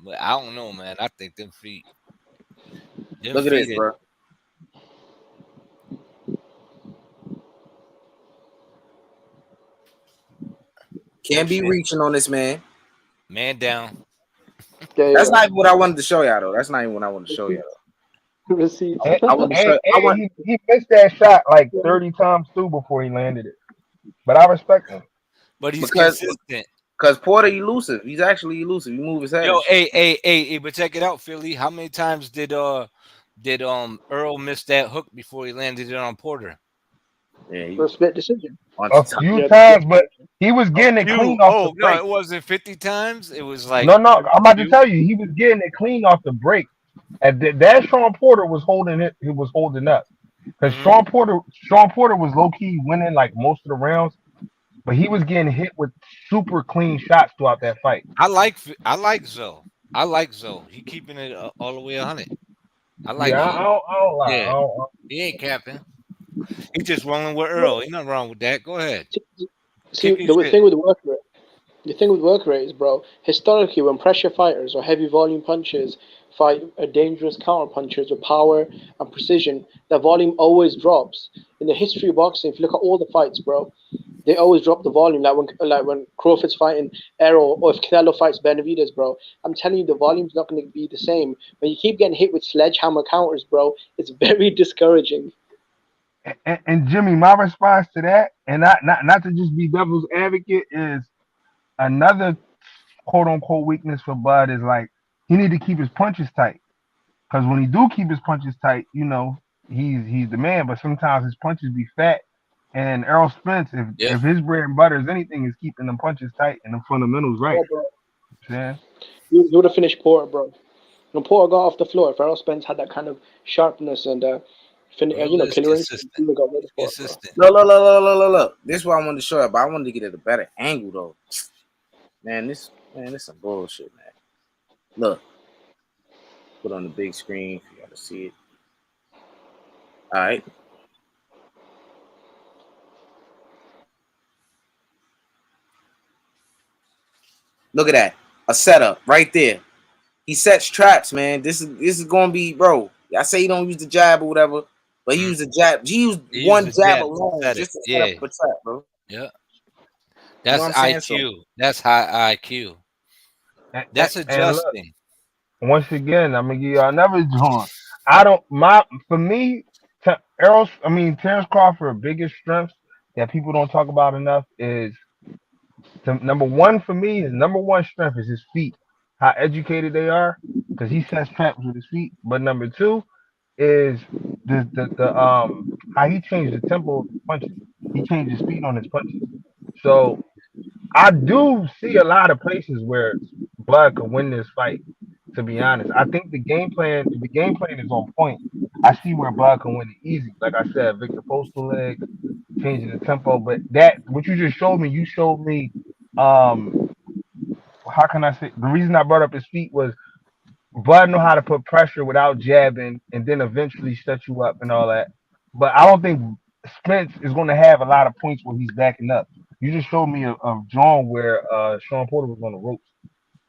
But I don't know, man. I think them feet. Look at this, bro. Can't be reaching on this man. Man down. That's not even what I wanted to show y'all, though. That's not even what I wanted to show y'all. Receipts. I want to show. He missed that shot like 30 times too before he landed it. But I respect him. But he's consistent. Because Porter elusive. He's actually elusive. He move his head. Yo, hey, but check it out, Philly. How many times did Earl miss that hook before he landed it on Porter? Yeah, For a split decision. A few times, but he was getting it clean off the break. No, it wasn't 50 times. It was like no. I'm about to tell you, he was getting it clean off the break. And that Sean Porter was holding it. He was holding up because Sean Porter was low key winning like most of the rounds, but he was getting hit with super clean shots throughout that fight. I like Zoe. I like Zoe. He keeping it all the way 100. I like. Yeah, I don't lie. Yeah, he ain't capping. He just rolling with Earl. Ain't nothing wrong with that. Go ahead. See, the thing with work rate, is, bro, historically, when pressure fighters or heavy volume punchers fight dangerous counter punchers with power and precision, the volume always drops. In the history of boxing, if you look at all the fights, bro, they always drop the volume. Like when Crawford's fighting Errol, or if Canelo fights Benavidez, bro, I'm telling you, the volume's not going to be the same. When you keep getting hit with sledgehammer counters, bro, it's very discouraging. And Jimmy, my response to that, and not to just be devil's advocate, is another quote unquote weakness for Bud is like he need to keep his punches tight. Because when he do keep his punches tight, he's the man. But sometimes his punches be fat. And Errol Spence, if his bread and butter is anything, is keeping them punches tight and the fundamentals right. Yeah. You would have finished Porter, bro. When Porter got off the floor, if Errol Spence had that kind of sharpness and killer instinct, he would have got rid of Porter. Look. This is what I wanted to show you, but I wanted to get at a better angle, though. Man, this some bullshit, man. Look. Put on the big screen for y'all to see it. All right. Look at that. A setup right there. He sets traps, man. This is gonna be, bro. I say he don't use the jab or whatever, but he used the jab. He used one jab alone just to set up a trap, bro. Yeah. That's IQ. That's high IQ. That's adjusting. Look, once again, I'm gonna give y'all another joint. For me, Terence Crawford, biggest strength that people don't talk about enough is number one for me. His number one strength is his feet, how educated they are, because he sets traps with his feet. But number two is how he changed the tempo of his punches. He changed his speed on his punches. So I do see a lot of places where Bud could win this fight. To be honest, I think the game plan is on point. I see where Bud can win it easy. Like I said, Victor Postal legs, changing the tempo. But what you just showed me, how can I say, the reason I brought up his feet was Bud know how to put pressure without jabbing and then eventually set you up and all that. But I don't think Spence is going to have a lot of points where he's backing up. You just showed me a drawing where Sean Porter was on the ropes.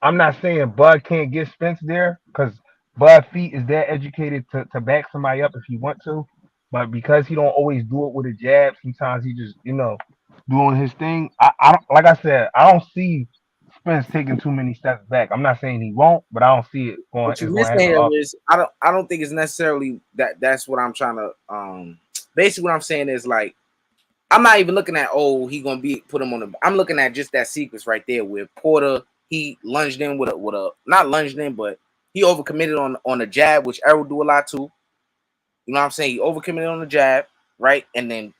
I'm not saying Bud can't get Spence there because Bud feet is that educated to back somebody up if he want to. But because he don't always do it with a jab, sometimes he just, doing his thing. I don't, like I said, I don't see Spence taking too many steps back. I'm not saying he won't, but I don't see it going. What you missing here is I don't think it's necessarily that's what I'm trying to basically what I'm saying is like I'm not even looking at he gonna put him on the. I'm looking at just that sequence right there where Porter he lunged in with a not lunged in, but he overcommitted on the jab, which Errol do a lot too. You know what I'm saying? He overcommitted on the jab, right? And then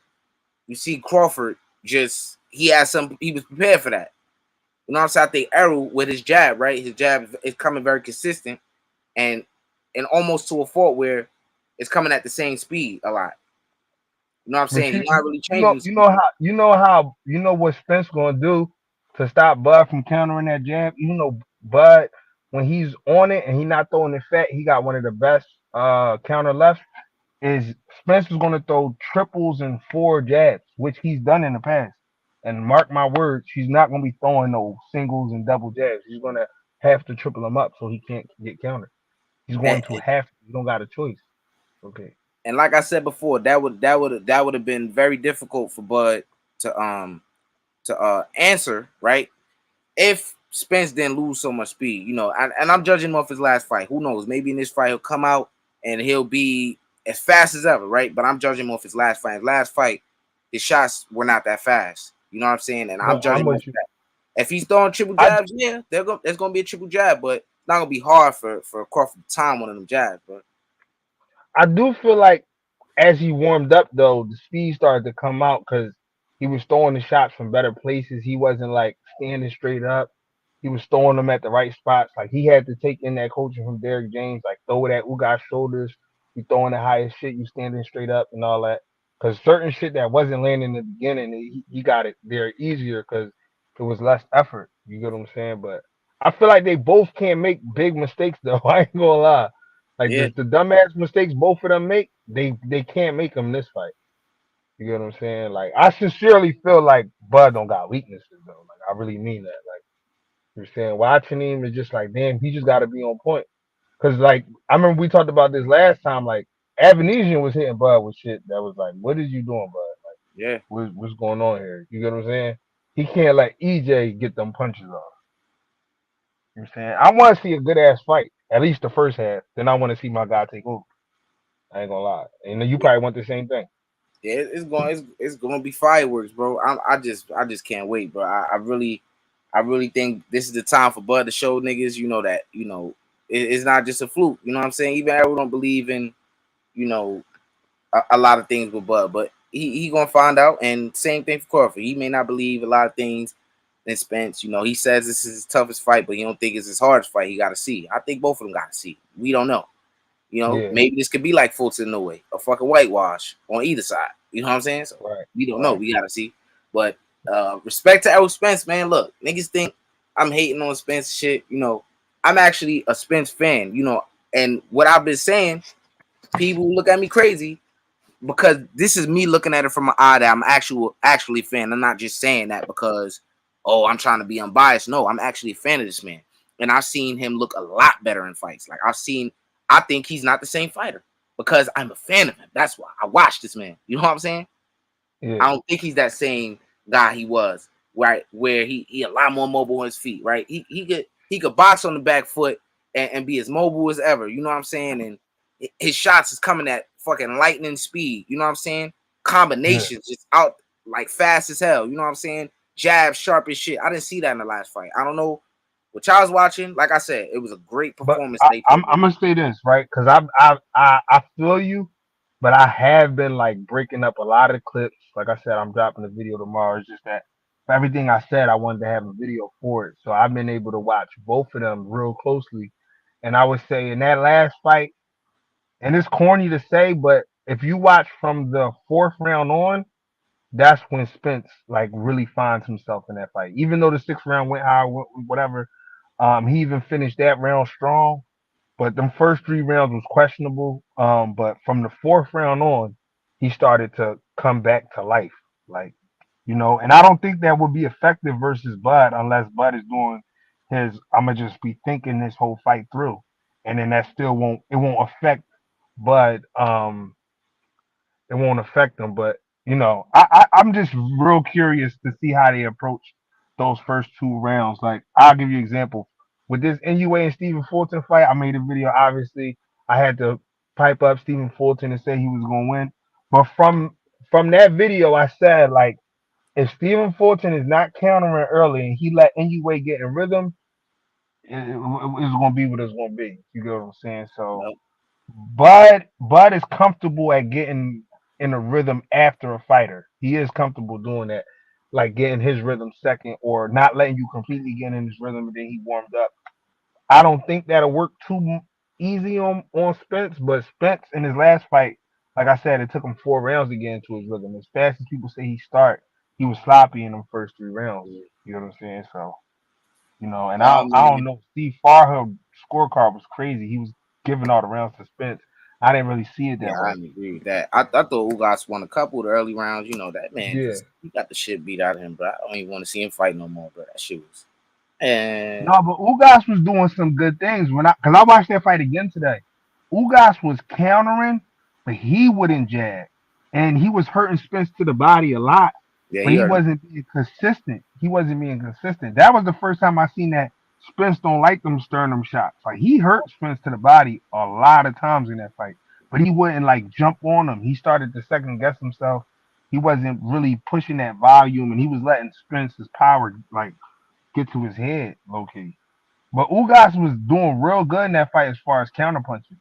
you see Crawford just he was prepared for that. You know what I'm saying? I think Errol with his jab, right? His jab is coming very consistent and almost to a fault where it's coming at the same speed a lot. You know what I'm But saying? He's not really changing speed. you know what Spence gonna do to stop Bud from countering that jab. You know, Bud when he's on it and he not throwing it fat, he got one of the best counter lefts. Is Spence is gonna throw triples and four jabs, which he's done in the past. And mark my words, he's not gonna be throwing no singles and double jabs. He's gonna have to triple them up so he can't get countered. He's going And, to have to. You don't got a choice. Okay. and like I said before, that would have been very difficult for Bud to answer, right? If Spence didn't lose so much speed, and I'm judging him off his last fight. Who knows? Maybe in this fight he'll come out and he'll be as fast as ever, right? But I'm judging him off his last fight. His last fight, his shots were not that fast. You know what I'm saying? And I'm No, judging I'm him off with you. that. If he's throwing triple I jabs, yeah, there's gonna be a triple jab, but it's not gonna be hard for Crawford to time one of them jabs, bro. I do feel like as he warmed up though, the speed started to come out because he was throwing the shots from better places. He wasn't like standing straight up. He was throwing them at the right spots. Like he had to take in that coaching from Derrick James, like throw it at Ugas shoulders. You throwing the highest shit, you standing straight up and all that. Because certain shit that wasn't landing in the beginning, he got it there easier because it was less effort. You get what I'm saying? But I feel like they both can't make big mistakes though. I ain't gonna lie. Like Yeah, the dumbass mistakes both of them make, they can't make them this fight. You get what I'm saying? Like I sincerely feel like Bud don't got weaknesses though. Like I really mean that. Like you're saying, watching him is just like, damn, he just got to be on point. Cause like I remember we talked about this last time. Like Avanesian was hitting Bud with shit that was like, what is you doing, Bud? Like yeah. what's going on here? You get what I'm saying? He can't let EJ get them punches off. You know what I'm saying? I want to see a good ass fight, at least the first half. Then I want to see my guy take over. I ain't gonna lie. And you probably want the same thing. Yeah, it's gonna be fireworks, bro. I just can't wait, bro. I really think this is the time for Bud to show niggas, that it's not just a fluke. You know what I'm saying? Even Errol don't believe in you know a lot of things with Bud, but he gonna find out. And same thing for Crawford. He may not believe a lot of things in Spence. He says this is his toughest fight, but he don't think it's his hardest fight. He got to see. I think both of them got to see. We don't know. Yeah, Maybe this could be like Fulton Norway, a fucking whitewash on either side. You know what I'm saying? So right, we don't know. right. We gotta see. But respect to Errol Spence, man. Look, niggas think I'm hating on Spence shit. I'm actually a Spence fan. And what I've been saying, people look at me crazy because this is me looking at it from an eye that I'm actually a fan. I'm not just saying that because I'm trying to be unbiased. No, I'm actually a fan of this man, and I've seen him look a lot better in fights. Like I think he's not the same fighter because I'm a fan of him. That's why I watched this man. You know what I'm saying? I Yeah, don't think he's that same guy he was, right? Where he a lot more mobile on his feet, right? He could box on the back foot and be as mobile as ever. You know what I'm saying? And his shots is coming at fucking lightning speed. You know what I'm saying? yeah. Combinations just out like fast as hell. You know what I'm saying? Jab sharp as shit. I didn't see that in the last fight. I don't know what y'all was watching. Like I said, it was a great But performance I, they I'm put I'm in. gonna say this right because I feel you, but I have been like breaking up a lot of clips. Like I said, I'm dropping the video tomorrow. It's just that for everything I said, I wanted to have a video for it, so I've been able to watch both of them real closely. And I would say in that last fight, and it's corny to say, but if you watch from the fourth round on, that's when Spence like really finds himself in that fight. Even though the sixth round went high, whatever, he even finished that round strong. But them first three rounds was questionable. But from the fourth round on, he started to come back to life. Like, and I don't think that would be effective versus Bud unless Bud is doing his I'ma just be thinking this whole fight through. And then that still won't affect Bud. It won't affect them. But I'm just real curious to see how they approach those first two rounds. Like I'll give you an example with this NUA and Stephen Fulton fight. I made a video. Obviously, I had to pipe up Stephen Fulton and say he was going to win. But from that video, I said like if Stephen Fulton is not countering early and he let NUA get in rhythm, it's gonna be what it's gonna be. You get what I'm saying? So Bud is comfortable at getting in a rhythm after a fighter. He is comfortable doing that, like getting his rhythm second, or not letting you completely get in his rhythm and then he warmed up. I don't think that'll work too easy on Spence, but Spence in his last fight, like I said, it took him 4 rounds to get into his rhythm. As fast as people say he was sloppy in them first 3 rounds. You know what I'm saying? So, and Nah, I man. don't know. Steve Farher scorecard was crazy. He was giving all the rounds to Spence. I didn't really see it Yeah, that I way. agree with that. I thought Ugas won a couple of the early rounds. That man Yeah. just he got the shit beat out of him, bro. I don't even want to see him fight no more, bro. That shit was. And No, but Ugas was doing some good things because I watched that fight again today. Ugas was countering, but he wouldn't jab, and he was hurting Spence to the body a lot. yeah, But he he hurt him. wasn't being consistent. He wasn't being consistent. That was the first time I seen that Spence don't like them sternum shots. Like he hurt Spence to the body a lot of times in that fight, but he wouldn't like jump on him. He started to second guess himself. He wasn't really pushing that volume, and he was letting Spence's power like get to his head, low key. But Ugas was doing real good in that fight as far as counterpunching.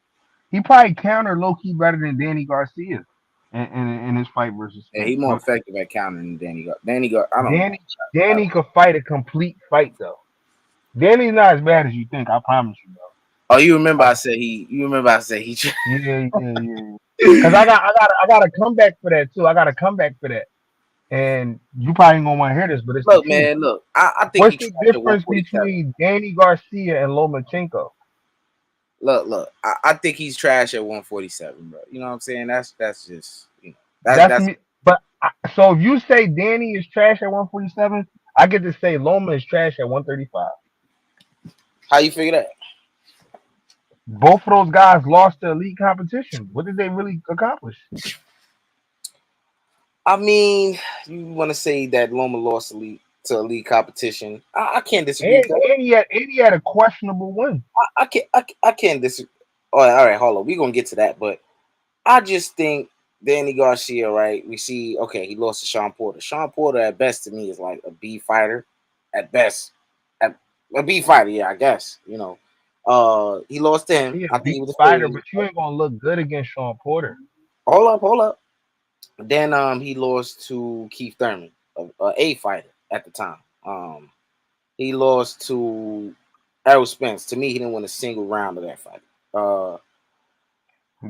He probably countered low key better than Danny Garcia in his fight versus Yeah, Spence. he more But effective at countering than Danny Gar. Danny Gar, I don't know. Danny could fight a complete fight though. Danny's not as bad as you think. I promise you, though. Oh, you remember I said he. You remember I said he. Yeah. Cause I got a comeback for that too. I got a comeback for that. And you probably ain't gonna want to hear this, but it's the Look, truth. man. Look, I think What's he the trash at difference 147. between Danny Garcia and Lomachenko? Look. I think he's trash at 147, bro. You know what I'm saying? That's just That's that's me. But so if you say Danny is trash at 147, I get to say Loma is trash at 135. how you figure that. Both of those guys lost the elite competition. What did they really accomplish? I mean, you want to say that Loma lost elite competition? I can't disagree with that. And he had a questionable win. I can't disagree. All right, hold on. We're gonna get to that, but I just think Danny Garcia, right? We see, okay, he lost to Sean Porter. Sean Porter, at best, to me, is like a B fighter. At best, a B fighter, yeah, I guess. He lost to him. He a I think big he was a fighter, favorite. but you ain't gonna look good against Sean Porter. Hold up. Then he lost to Keith Thurman, a fighter at the time. He lost to Errol Spence. To me, he didn't win a single round of that fight.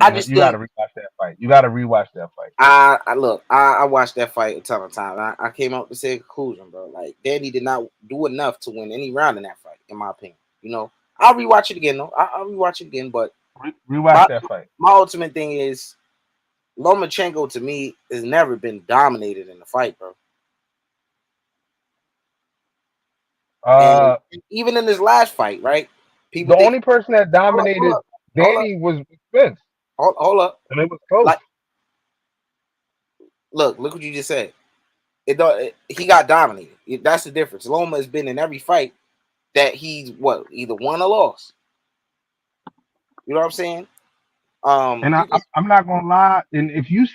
I just You gotta think rewatch that fight. You gotta rewatch that fight. I watched that fight a ton of times. I came out to say a conclusion, bro. Like Danny did not do enough to win any round in that fight, in my opinion. I'll rewatch it again though. I'll rewatch it again, but Rewatch that fight. my ultimate thing is Lomachenko to me has never been dominated in the fight, bro. And even in his last fight, right? People The think only person that dominated hold up. Danny was Spence. Hold up. And it was close. Like, look what you just said. He got dominated. That's the difference. Loma has been in every fight that he's either won or lost. You know what I'm saying? And I'm not gonna lie. And if you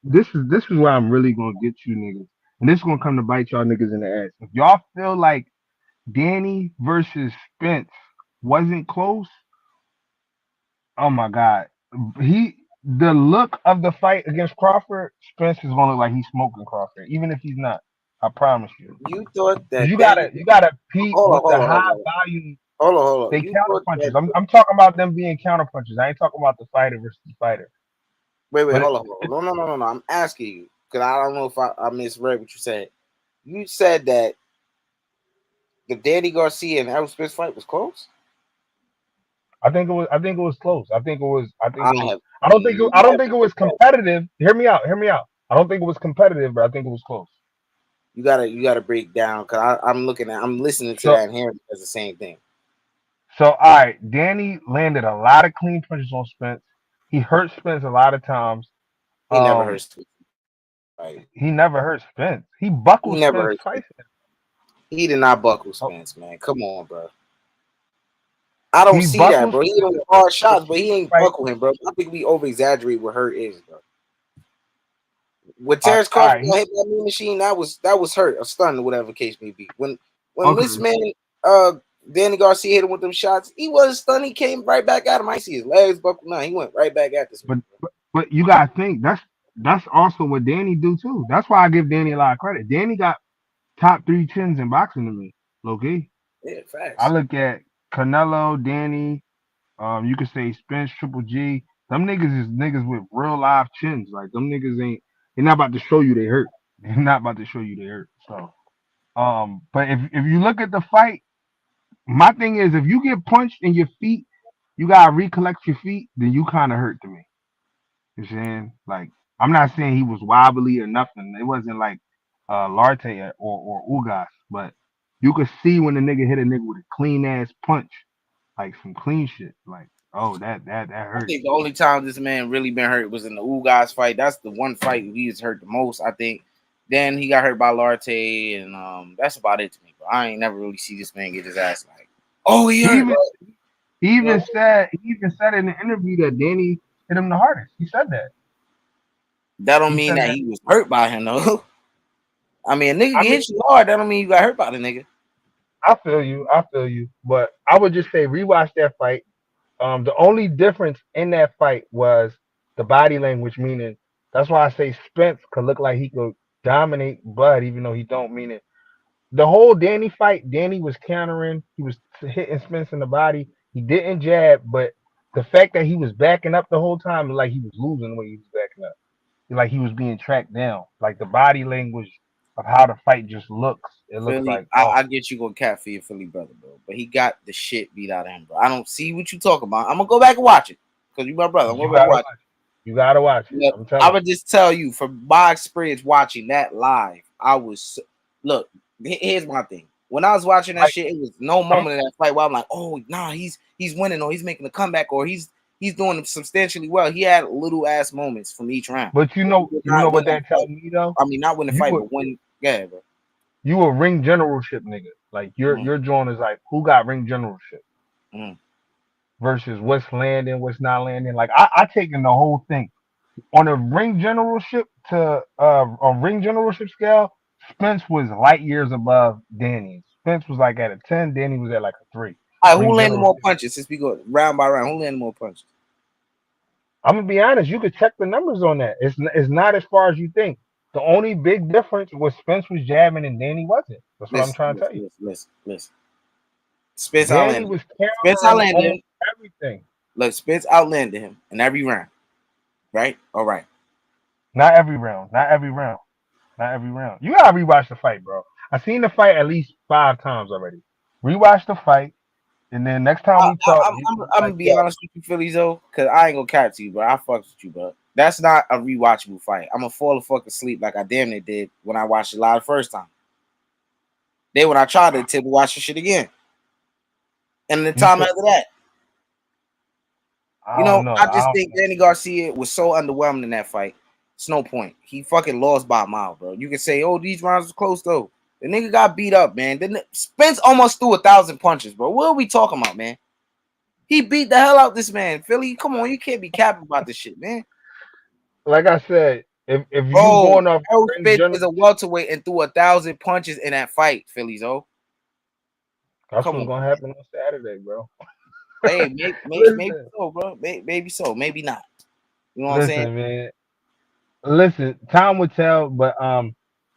this is where I'm really gonna get you niggas, and this is gonna come to bite y'all niggas in the ass. If y'all feel like Danny versus Spence wasn't close, oh my god, the look of the fight against Crawford, Spence is gonna look like he's smoking Crawford, even if he's not. I promise you. You thought that You gotta peep with the high volume. Hold on. They You counter thought punches. that, I'm talking about them being counter punches. I ain't talking about the fighter versus the fighter. wait, But hold on. No. I'm asking you because I don't know if I misread what you said. You said that the Danny Garcia and Errol Spence fight was close. I think it was close. I You don't have think it was competitive. Hear me out. I don't think it was competitive, but I think it was close. You gotta break down because I'm listening to So that and hearing it as the same thing. all right, Danny landed a lot of clean punches on Spence. He hurt Spence a lot of times. He never hurt Spence. Right. He never hurt Spence. He He buckled never Spence hurt twice. Spence. He did not buckle Spence, man. Come on, bro. I don't He see that, buckles bro. He hit him with hard shots, but he ain't buckle him, bro. I think we over exaggerate what hurt is, bro. When Terence Crawford got hit by the machine, that was hurt, a stun, or whatever the case may be. When this man Danny Garcia hit him with them shots. He wasn't stunned. He came right back at him. I see his legs buckle. No, he went right back at this man. But you gotta think that's also what Danny do too. That's why I give Danny a lot of credit. Danny got top 3 chins in boxing to me. Low-key. Yeah, facts. I look at Canelo, Danny, you could say Spence, Triple G. Them niggas is niggas with real live chins. Like them niggas ain't. They're not about to show you they hurt. They're not about to show you they hurt. So, but if you look at the fight, my thing is if you get punched in your feet, you gotta recollect your feet. Then you kind of hurt to me. You know what I'm saying? Like I'm not saying he was wobbly or nothing. It wasn't like Larte or Ugas, but you could see when the nigga hit a nigga with a clean ass punch, like some clean shit. Like, oh, that I hurt. think the only time this man really been hurt was in the Ugas fight. That's the one fight he was hurt the most, I think. Then he got hurt by Larte, and that's about it to me. But I ain't never really see this man get his ass like, oh, he hurt. He even said in the interview that Danny hit him the hardest. He said that. That don't mean that he was hurt by him though. I mean, a nigga hit you hard. That don't mean you got hurt by the nigga. I feel you. But I would just say rewatch that fight. The only difference in that fight was the body language, meaning that's why I say Spence could look like he could dominate Bud, even though he don't mean it. The whole Danny fight, Danny was countering, he was hitting Spence in the body. He didn't jab, but the fact that he was backing up the whole time, like he was losing when he was backing up. Like he was being tracked down. Like the body language of how the fight just looks. It looks Philly, like I get you gonna cat for your Philly brother, bro. But he got the shit beat out of him, bro. I don't see what you talking about. I'm gonna go back and watch it. Because you my brother. I'm gonna go back and watch it. You gotta watch it. Look, I would just tell you from my experience watching that live, I was look, here's my thing. When I was watching that shit, it was no moment in that fight where I'm like, oh nah, he's winning or he's making a comeback or he's doing substantially well. He had little ass moments from each round. But you know what that tells me though? I mean, not win the fight, but win. Yeah, bro. You a ring generalship nigga. Like your joint is like who got ring generalship versus what's landing, what's not landing. Like I taken the whole thing on a ring generalship to a ring generalship scale. Spence was light years above Danny. Spence was like at a 10. Danny was at like a 3. All right, who landed more punches? Since we go round by round, who landed more punches? I'm gonna be honest. You could check the numbers on that. It's not as far as you think. The only big difference was Spence was jabbing and Danny wasn't. That's what I'm trying to tell you. Listen. Spence Danny was outlanded everything. Look, Spence outlanded him in every round. Right? All right. Not every round. You gotta rewatch the fight, bro. I've seen the fight at least 5 times already. Rewatch the fight, and then next time we talk, I'm gonna be honest with you, Phillies, though, because I ain't gonna catch you, bro. I fucks with you, bro. That's not a rewatchable fight. I'm gonna fall the fuck asleep like I damn near did when I watched it live the first time. Then when I tried to watch the shit again, and the time after that, I just think Danny Garcia was so underwhelming in that fight. It's no point. He fucking lost by a mile, bro. You can say, oh, these rounds was close though. The nigga got beat up, man. Spence almost threw 1,000 punches, bro. What are we talking about, man? He beat the hell out this man. Philly, come on, you can't be capping about this shit, man. Like I said, if you going off, Errol Spence is a welterweight and threw 1,000 punches in that fight, Phillies, oh. That's what's gonna happen on Saturday, bro. Hey, maybe so, bro. Maybe so, maybe not. You know what I'm saying, man? Listen, time will tell, but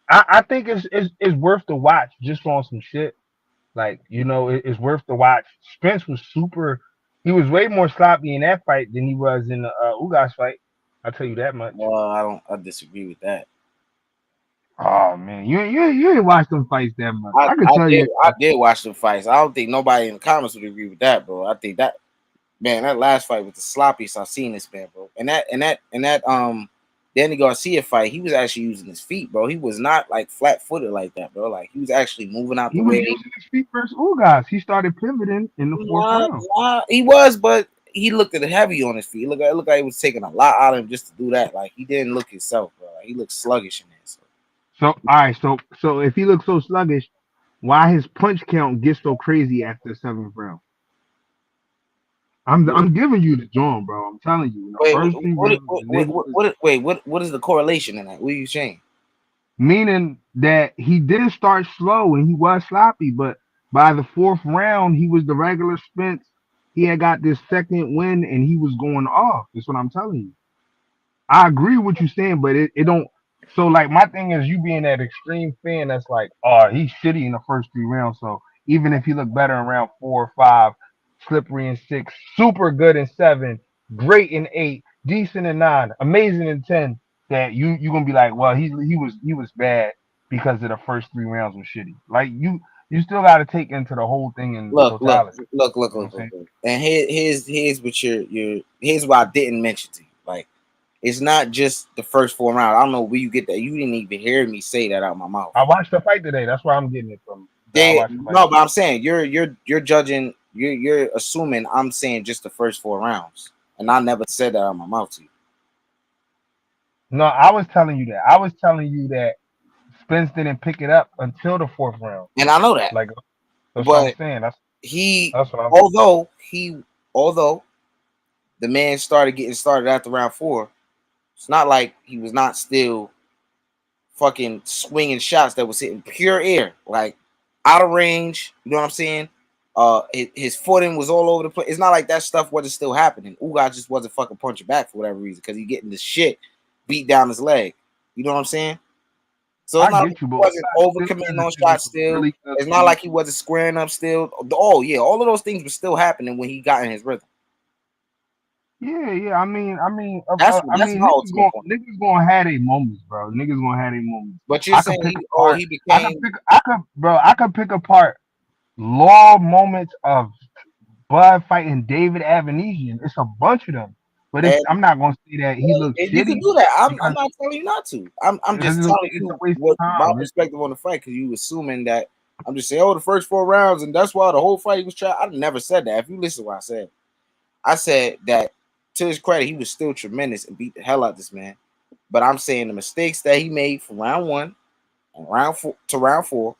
I think it's worth the watch just on some shit. Like, it's worth the watch. Spence was he was way more sloppy in that fight than he was in the Ugas fight. I'll tell you that much. Well, I disagree with that. Oh man, you ain't watched them fights that much. I can tell you. I did watch them fights. I don't think nobody in the comments would agree with that, bro. I think that last fight was the sloppiest I've seen this man, bro. And that Danny Garcia fight, he was actually using his feet, bro. He was not like flat-footed like that, bro. Like he was actually moving out the way. He was using his feet versus Ugas. He started pivoting in the 4th round. He was, but he looked at it heavy on his feet. It looked like he was taking a lot out of him just to do that. Like he didn't look himself, bro. Like, he looked sluggish in there. So all right, so if he looks so sluggish, why his punch count gets so crazy after the 7th round? I'm giving you the joint, bro. I'm telling you. What is the correlation in that? What are you saying? Meaning that he did start slow and he was sloppy, but by the fourth round, he was the regular Spence. He had got this second win, and he was going off. That's what I'm telling you. I agree with what you're saying, but it don't. So like my thing is, you being that extreme fan that's like, oh, he's shitty in the first 3 rounds. So even if he looked better in round 4 or 5, slippery in 6, super good in 7, great in 8, decent in 9, amazing in 10, that you gonna be like, well, he was bad because of the first 3 rounds was shitty. Like you still got to take into the whole thing in Look, look, totality. look, look, You know look, what I'm look, saying? look. And here's what here's what I didn't mention to you. Like, it's not just the first 4 rounds. I don't know where you get that. You didn't even hear me say that out of my mouth. I watched the fight today. That's where I'm getting it from. I They watched the fight. no, but I'm saying you're judging. You're assuming I'm saying just the first 4 rounds, and I never said that out of my mouth to you. No, I was telling you that. I was telling you that Spence didn't pick it up until the fourth round. And I know that, Like that's what I'm but saying. he, That's what I'm. although the man started getting started after round 4, it's not like he was not still fucking swinging shots that was hitting pure air, like out of range. You know what I'm saying? His footing was all over the place. It's not like that stuff wasn't still happening. Ugas just wasn't fucking punching back for whatever reason because he getting the shit beat down his leg. You know what I'm saying? So it's I not like get you, he but wasn't overcommitting on shots still. really good It's not like he wasn't squaring up still. Oh yeah, all of those things were still happening when he got in his rhythm. Yeah. I mean, That's my ultimate point. niggas gonna have their moments, bro. Niggas gonna have their moments. But you're I could saying pick apart. he became. I could pick apart law moments of Bud fighting David Avanesian. It's a bunch of them, but And I'm not gonna say that he looks you can shitty do that. I'm because not telling you not to. I'm just it's telling a you waste what of my time. perspective on the fight because you assuming that I'm just saying, oh, the first 4 rounds, and that's why the whole fight was trying. I never said that. If you listen to what I said that to his credit, he was still tremendous and beat the hell out of this man. But I'm saying the mistakes that he made from round 1 and round 4 to round 4,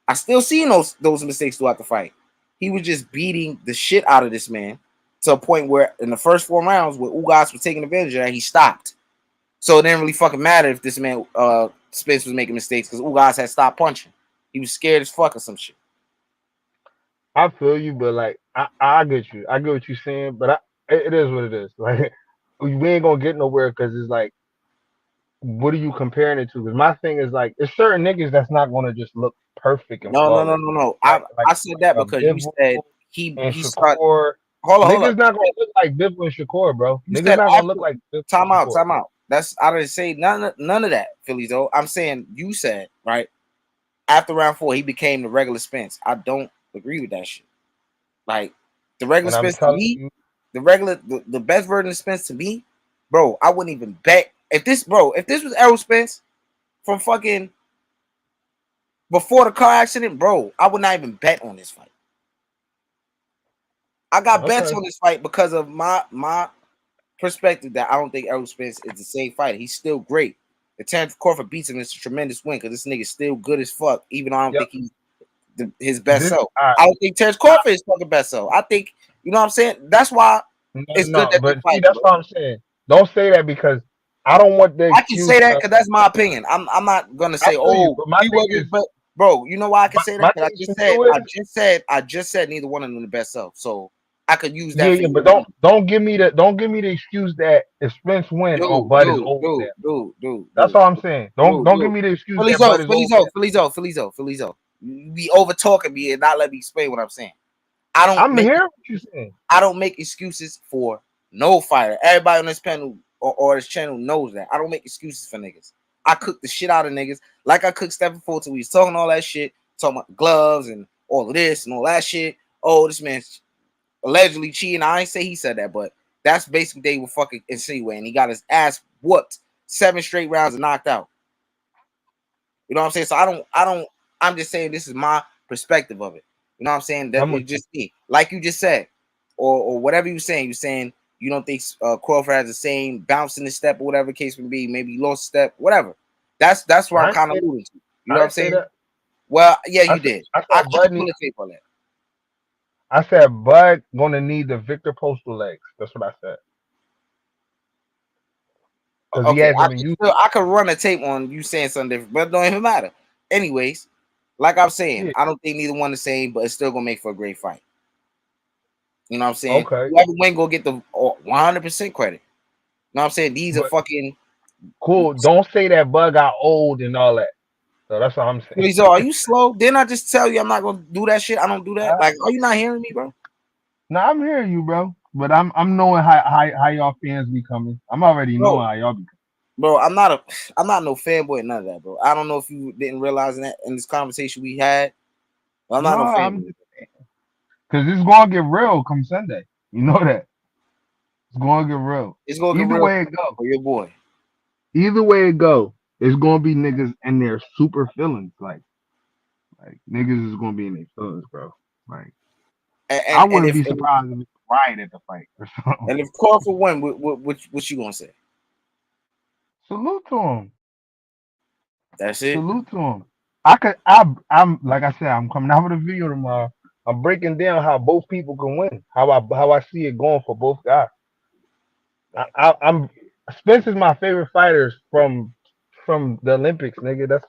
I still seen those mistakes throughout the fight. He was just beating the shit out of this man to a point where in the first 4 rounds, where Ugas was taking advantage of that, he stopped. So it didn't really fucking matter if this man Spence was making mistakes because Ugas had stopped punching. He was scared as fuck of some shit. I feel you, but like I get you. I get what you're saying, but it is what it is. Like we ain't gonna get nowhere because it's like, what are you comparing it to? Because my thing is like, it's certain niggas that's not gonna just look perfect and flawless. No. Like I said that because you Bivol said and he started. Shakur. Hold on. Niggas not gonna look like Bivol and Shakur, bro. You Niggas said not gonna after look like Bivol time and out. Shakur. That's I didn't say none of that, Philly though. I'm saying you said right after round 4 he became the regular Spence. I don't agree with that shit. Like the regular And I'm Spence to telling me, you, the best version of Spence to me, bro. I wouldn't even bet if this was Errol Spence from fucking before the car accident, bro. I would not even bet on this fight. I got bets okay. on this fight because of my perspective that I don't think Errol Spence is the same fighter. He's still great. If Terence Crawford beats him, it's a tremendous win because this nigga's still good as fuck, even though I don't Yep. think he's his best self. All right. I don't think Terence Crawford is fucking best self. I think, you know what I'm saying? That's why it's good that they But see, fight. that's what I'm saying. Don't say that because I don't want the I can excuse say that of. because that's my opinion. I'm not gonna I say, feel you, oh, but my he thing wasn't, is, but bro, you know why I can say that? my Because thing to you is, I just said neither one of them the best self. So I could use that for yeah, you. but don't give me the excuse that if Spence win, oh Bud is over there. That's all I'm saying. Don't give me the excuse that Bud is over there. Felizo. You be over talking me and not let me explain what I'm saying. I'm hearing what you're saying. I don't make excuses for no fighter. Everybody on this panel or this channel knows that. I don't make excuses for niggas. I cook the shit out of niggas like I cooked Stephen Fulton. We was talking all that shit, talking about gloves and all of this and all that shit. Oh, this man's allegedly cheating. I ain't say he said that, but that's basically they were fucking insinuating. He got his ass whooped 7 straight rounds and knocked out. You know what I'm saying? So I'm just saying this is my perspective of it. You know what I'm saying? That it's just me. Like you just said, or whatever you're saying you don't think Crawford has the same bounce in the step or whatever the case may be. Maybe he lost a step, whatever. That's where I'm kind of alluding to. You know what I'm saying? Well, yeah, you did. I can't pull the tape on that. I said Bud gonna need the Victor Postal legs. That's what I said. Because he Okay, hasn't been used. I could run a tape on you saying something different, but it don't even matter. Anyways, Like I'm saying, Yeah. I don't think neither one the same, but it's still gonna make for a great fight. You know what I'm saying? Okay. Whoever win go get the 100% credit. You know what I'm saying? These are But fucking. cool. Don't say that Bud got old and all that. So that's what I'm saying. So are you slow? Didn't I just tell you I'm not gonna do that shit? I don't do that. Like, are you not hearing me, bro? No, I'm hearing you, bro. But I'm knowing how y'all fans be coming. I'm already Bro, knowing how y'all be. bro, I'm not no fanboy, none of that, bro. I don't know if you didn't realize that in this conversation we had. But I'm No, not no I'm fanboy. because it's gonna get real come Sunday. You know that it's gonna get real. It's gonna get Either real way it go, for your boy. either way it go, it's gonna be niggas in their super feelings. Like niggas is gonna be in their feelings, bro. Like I And wouldn't if be surprised if it's riot at the fight or something. and if Crawford won, what you gonna say? Salute to him. That's it. Salute to him. I'm like I said, I'm coming out with a video tomorrow. I'm breaking down how both people can win. How I see it going for both guys. I'm Spence is my favorite fighters from the Olympics, nigga.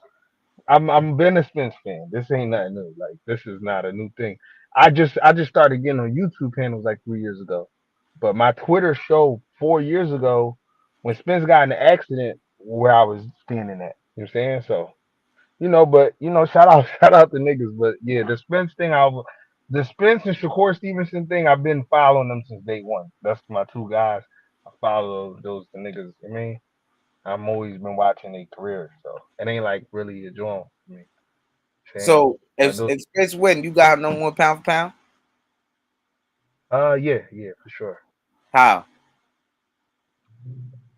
I'm been a Spence fan. This ain't nothing new. Like this is not a new thing. I just started getting on YouTube panels like 3 years ago. But my Twitter showed 4 years ago when Spence got in an accident where I was standing at. You know what I'm saying? So but shout out shout out to niggas. But yeah, the Spence and Shakur Stevenson thing, I've been following them since day one. That's my two guys. I follow those the niggas. I mean, I'm always been watching their careers, so it ain't like really a joint for me. Saying, So but if those, Spence win, you got no more pound for pound? yeah, for sure. How?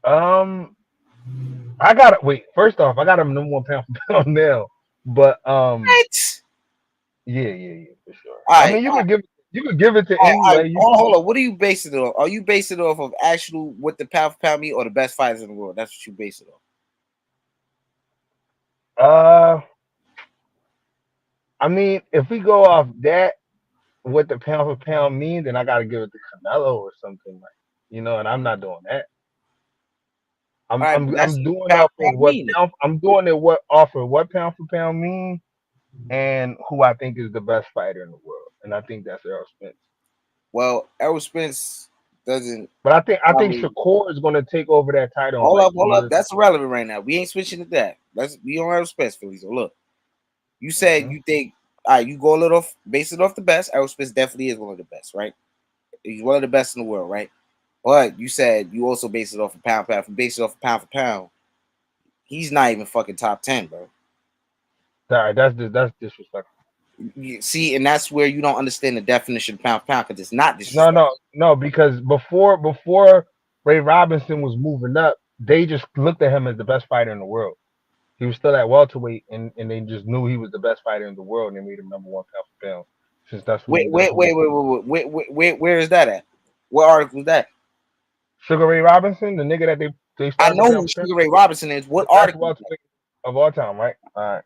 Um, I got to wait. First off, I got him number one pound for pound now, but What? yeah, for sure. All I right, mean, all right, you could give it to all right. anyway. Hold on. What are you basing it on? Are you basing it off of actual what the pound for pound mean or the best fighters in the world? That's what you base it on. Uh, I mean, if we go off that, what the pound for pound means, then I got to give it to Canelo or something like, and I'm not doing that. All I'm right, but I'm that's I'm what doing pound off for of pound what mean. pound. I'm doing it what off of what pound for pound mean and who I think is the best fighter in the world, and I think that's Errol Spence. Well, Errol Spence doesn't. But I think Probably. Shakur is going to take over that title in like Hold 2 up. years. That's irrelevant right now. We ain't switching to that. Let's be on Errol Spence, Philly. So look, you said Mm-hmm. you think. All right, you go a little base it off the best. Errol Spence definitely is one of the best, right? He's one of the best in the world, right? But you said you also base it off of pound for pound. If you base it off of pound for pound, he's not even fucking top 10, bro. Sorry, that's disrespectful. You see, and that's where you don't understand the definition of pound for pound because it's not No, disrespectful. no, because before Ray Robinson was moving up, they just looked at him as the best fighter in the world. He was still at welterweight, and they just knew he was the best fighter in the world, and they made him number one pound for pound. Since that's who Wait, that's wait, who they wait, wait, wait, wait, wait, wait, where is that at? What article is that? Sugar Ray Robinson, the nigga that they I started the know pound who for pound. Sugar Ray Robinson is. What The best article is that? welterweight of all time, right? All right.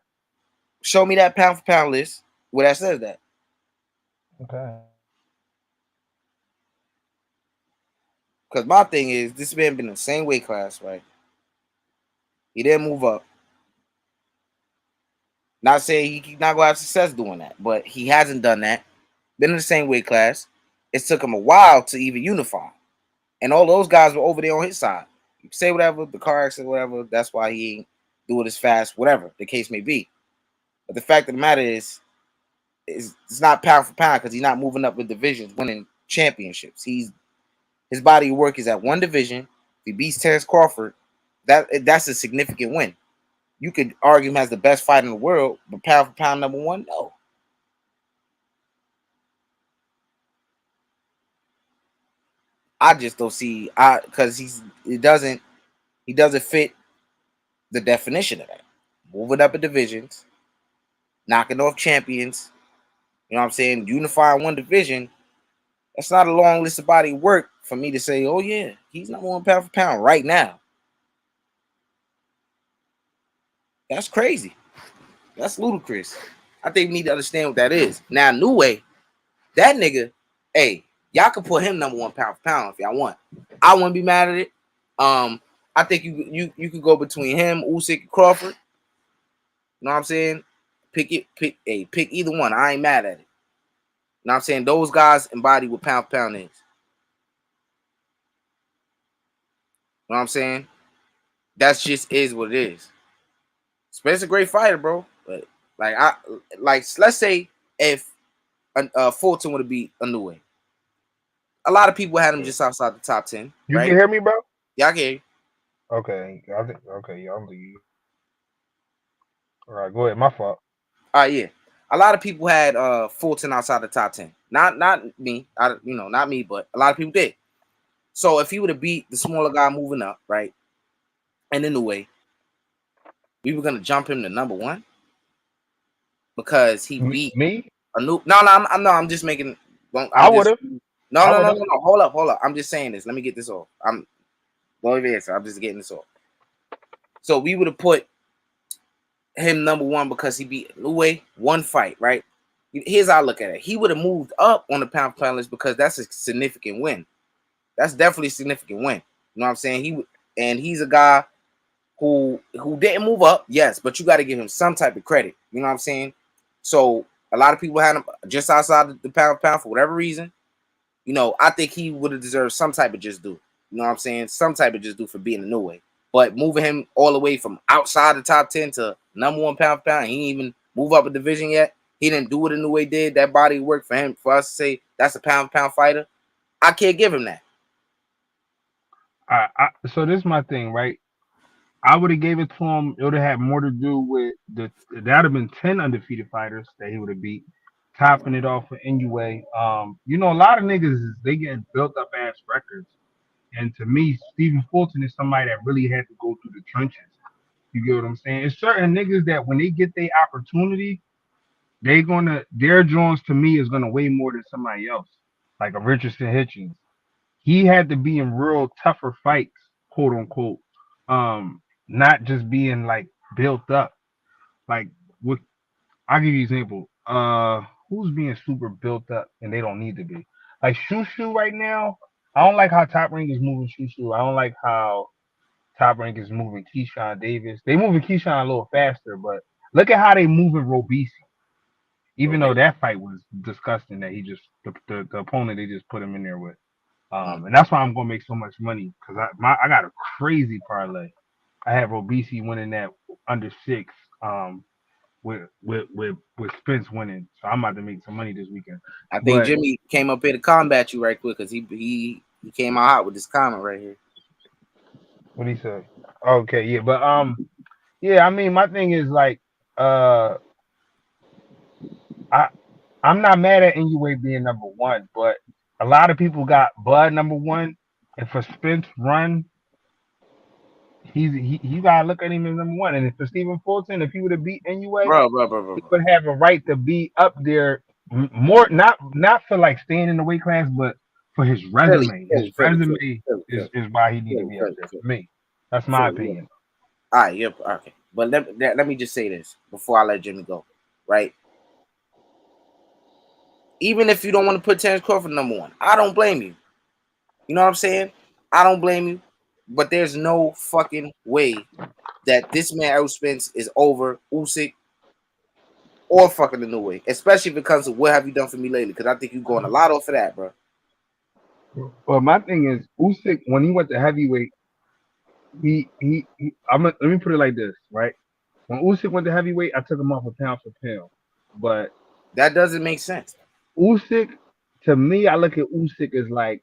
Show me that pound for pound list where that says that. Okay. Because my thing is, this man been in the same weight class, right? He didn't move up. Not saying he's not gonna have success doing that, but he hasn't done that. Been in the same weight class. It took him a while to even unify, and all those guys were over there on his side. You say whatever, the car accident, whatever. That's why he ain't do it as fast, whatever the case may be. But the fact of the matter is it's not pound for pound because he's not moving up with divisions, winning championships. His body of work is at one division. If he beats Terence Crawford, that's a significant win. You could argue him as the best fighter in the world, but pound for pound number one, no. I just don't see because he doesn't fit the definition of that. Moving up in divisions, knocking off champions, you know what I'm saying? Unifying one division. That's not a long list of body of work for me to say, oh yeah, he's number one pound for pound right now. That's crazy. That's ludicrous. I think we need to understand what that is. Now, New Way, that nigga, hey, y'all can put him number one pound for pound if y'all want. I wouldn't be mad at it. I think you could go between him, Usyk, and Crawford. You know what I'm saying? Pick either one. I ain't mad at it. You know what I'm saying? Those guys embody what pound for pound is. You know what I'm saying? That's just is what it is. Spence a great fighter, bro. But let's say if Fulton would have beat Inoue. A lot of people had him just outside the top 10. You right? can hear me, bro? Yeah, I can hear you. Okay. Okay, I'll leave you. All right, go ahead. My fault. All right, yeah. A lot of people had Fulton outside the top 10. Not me. Not me, but a lot of people did. So if he would have beat the smaller guy moving up, right? And in the way, we were gonna jump him to number 1 because he beat me. I'm just making. I would have. No. Hold up. I'm just saying this. Let me get this off. I'm just getting this off. So we would have put him number 1 because he beat Inoue 1 fight, right? Here's how I look at it. He would have moved up on the pound for pound list because that's a significant win. That's definitely a significant win. You know what I'm saying? He's a guy who didn't move up, yes, but you got to give him some type of credit. You know what I'm saying? So a lot of people had him just outside the pound for pound for whatever reason. You know, I think he would have deserved some type of just due. You know what I'm saying? Some type of just due for being a new way. But moving him all the way from outside the top 10 to number 1 pound for pound, he didn't even move up a division yet. He didn't do what a new way did. That body worked for him. For us to say that's a pound for pound fighter, I can't give him that. So this is my thing, right? I would have gave it to him. It would have had more to do with that would have been 10 undefeated fighters that he would have beat, topping it off with Inoue. A lot of niggas they getting built up ass records, and to me, Stephen Fulton is somebody that really had to go through the trenches. You get what I'm saying? It's certain niggas that when they get their opportunity, their Jones to me is gonna weigh more than somebody else, like a Richardson Hitchens. He had to be in real tougher fights, quote unquote. Not just being like built up. Like with I'll give you an example. Who's being super built up and they don't need to be? Like Shushu right now. I don't like how Top Rank is moving Shushu. I don't like how Top Rank is moving Keyshawn Davis. They moving Keyshawn a little faster, but look at how they moving Robisi. Even though that fight was disgusting, that he just the opponent they just put him in there with. And that's why I'm gonna make so much money because I got a crazy parlay. I have Robisi winning that under 6, with Spence winning. So I'm about to make some money this weekend. I think Jimmy came up here to combat you right quick because he came out hot with this comment right here. What he say? Okay, yeah, but yeah, I mean my thing is like I'm not mad at Inoue being number 1, but a lot of people got Bud number 1, and for Spence run, you gotta look at him as number 1. And for Stephen Fulton, if he would have beat Inoue, bro, he would have a right to be up there more, not for like staying in the weight class, but for his resume. His resume is why he needs to be up there for me. That's my opinion. All right, yep, okay. But let me just say this before I let Jimmy go, right? Even if you don't want to put Terence Crawford number 1, I don't blame you. You know what I'm saying? I don't blame you. But there's no fucking way that this man Errol Spence is over Usyk or fucking the new way, especially if it comes to what have you done for me lately? Because I think you're going a lot off of that, bro. Well, my thing is Usyk when he went to heavyweight, let me put it like this, right? When Usyk went to heavyweight, I took him off a pound for pound, but that doesn't make sense. Usyk, to me, I look at Usyk as like,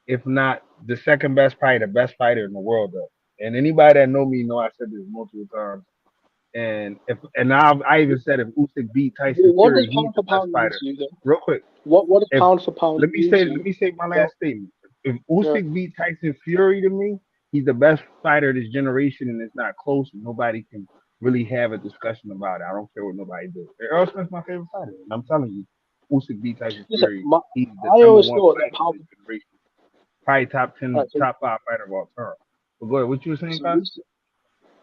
if not the second best, probably the best fighter in the world, though. And anybody that know me know I said this multiple times. And I even said if Usyk beat Tyson Fury, he's the best fighter. Real quick, what does pound for pound? Let me say my last statement. If Usyk beat Tyson Fury to me, he's the best fighter of this generation, and it's not close. And nobody can really have a discussion about it. I don't care what nobody does. Errol Spence my favorite fighter, and I'm telling you, Usyk beat Tyson Fury. He's the number 1 fighter of this generation. Probably top 10, top 5 fighter of all time. But go ahead, what you were saying, Kyle?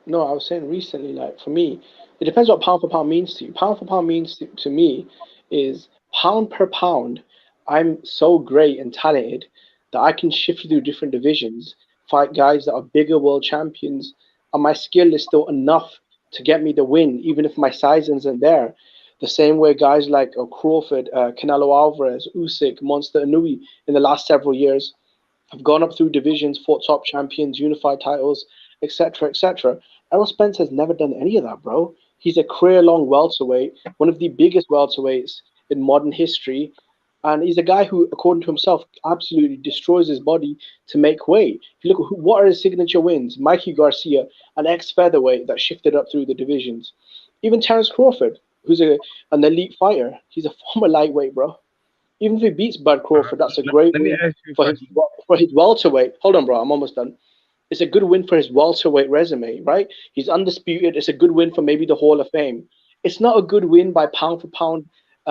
No, I was saying recently, like for me, it depends what pound for pound means to you. Pound for pound means to me is pound per pound. I'm so great and talented that I can shift through different divisions, fight guys that are bigger world champions, and my skill is still enough to get me the win, even if my size isn't there. The same way guys like Crawford, Canelo Alvarez, Usyk, Monster Inouye in the last several years have gone up through divisions, fought top champions, unified titles, etc., etc. Errol Spence has never done any of that, bro. He's a career-long welterweight, one of the biggest welterweights in modern history, and he's a guy who, according to himself, absolutely destroys his body to make weight. If you look at what are his signature wins, Mikey Garcia, an ex-featherweight that shifted up through the divisions. Even Terence Crawford, who's an elite fighter, he's a former lightweight, bro. Even if he beats Bud Crawford, that's a great Let me win ask you a for his question. welterweight. Hold on, bro, I'm almost done. It's a good win for his welterweight resume, right? He's undisputed. It's a good win for maybe the Hall of Fame. It's not a good win by pound for pound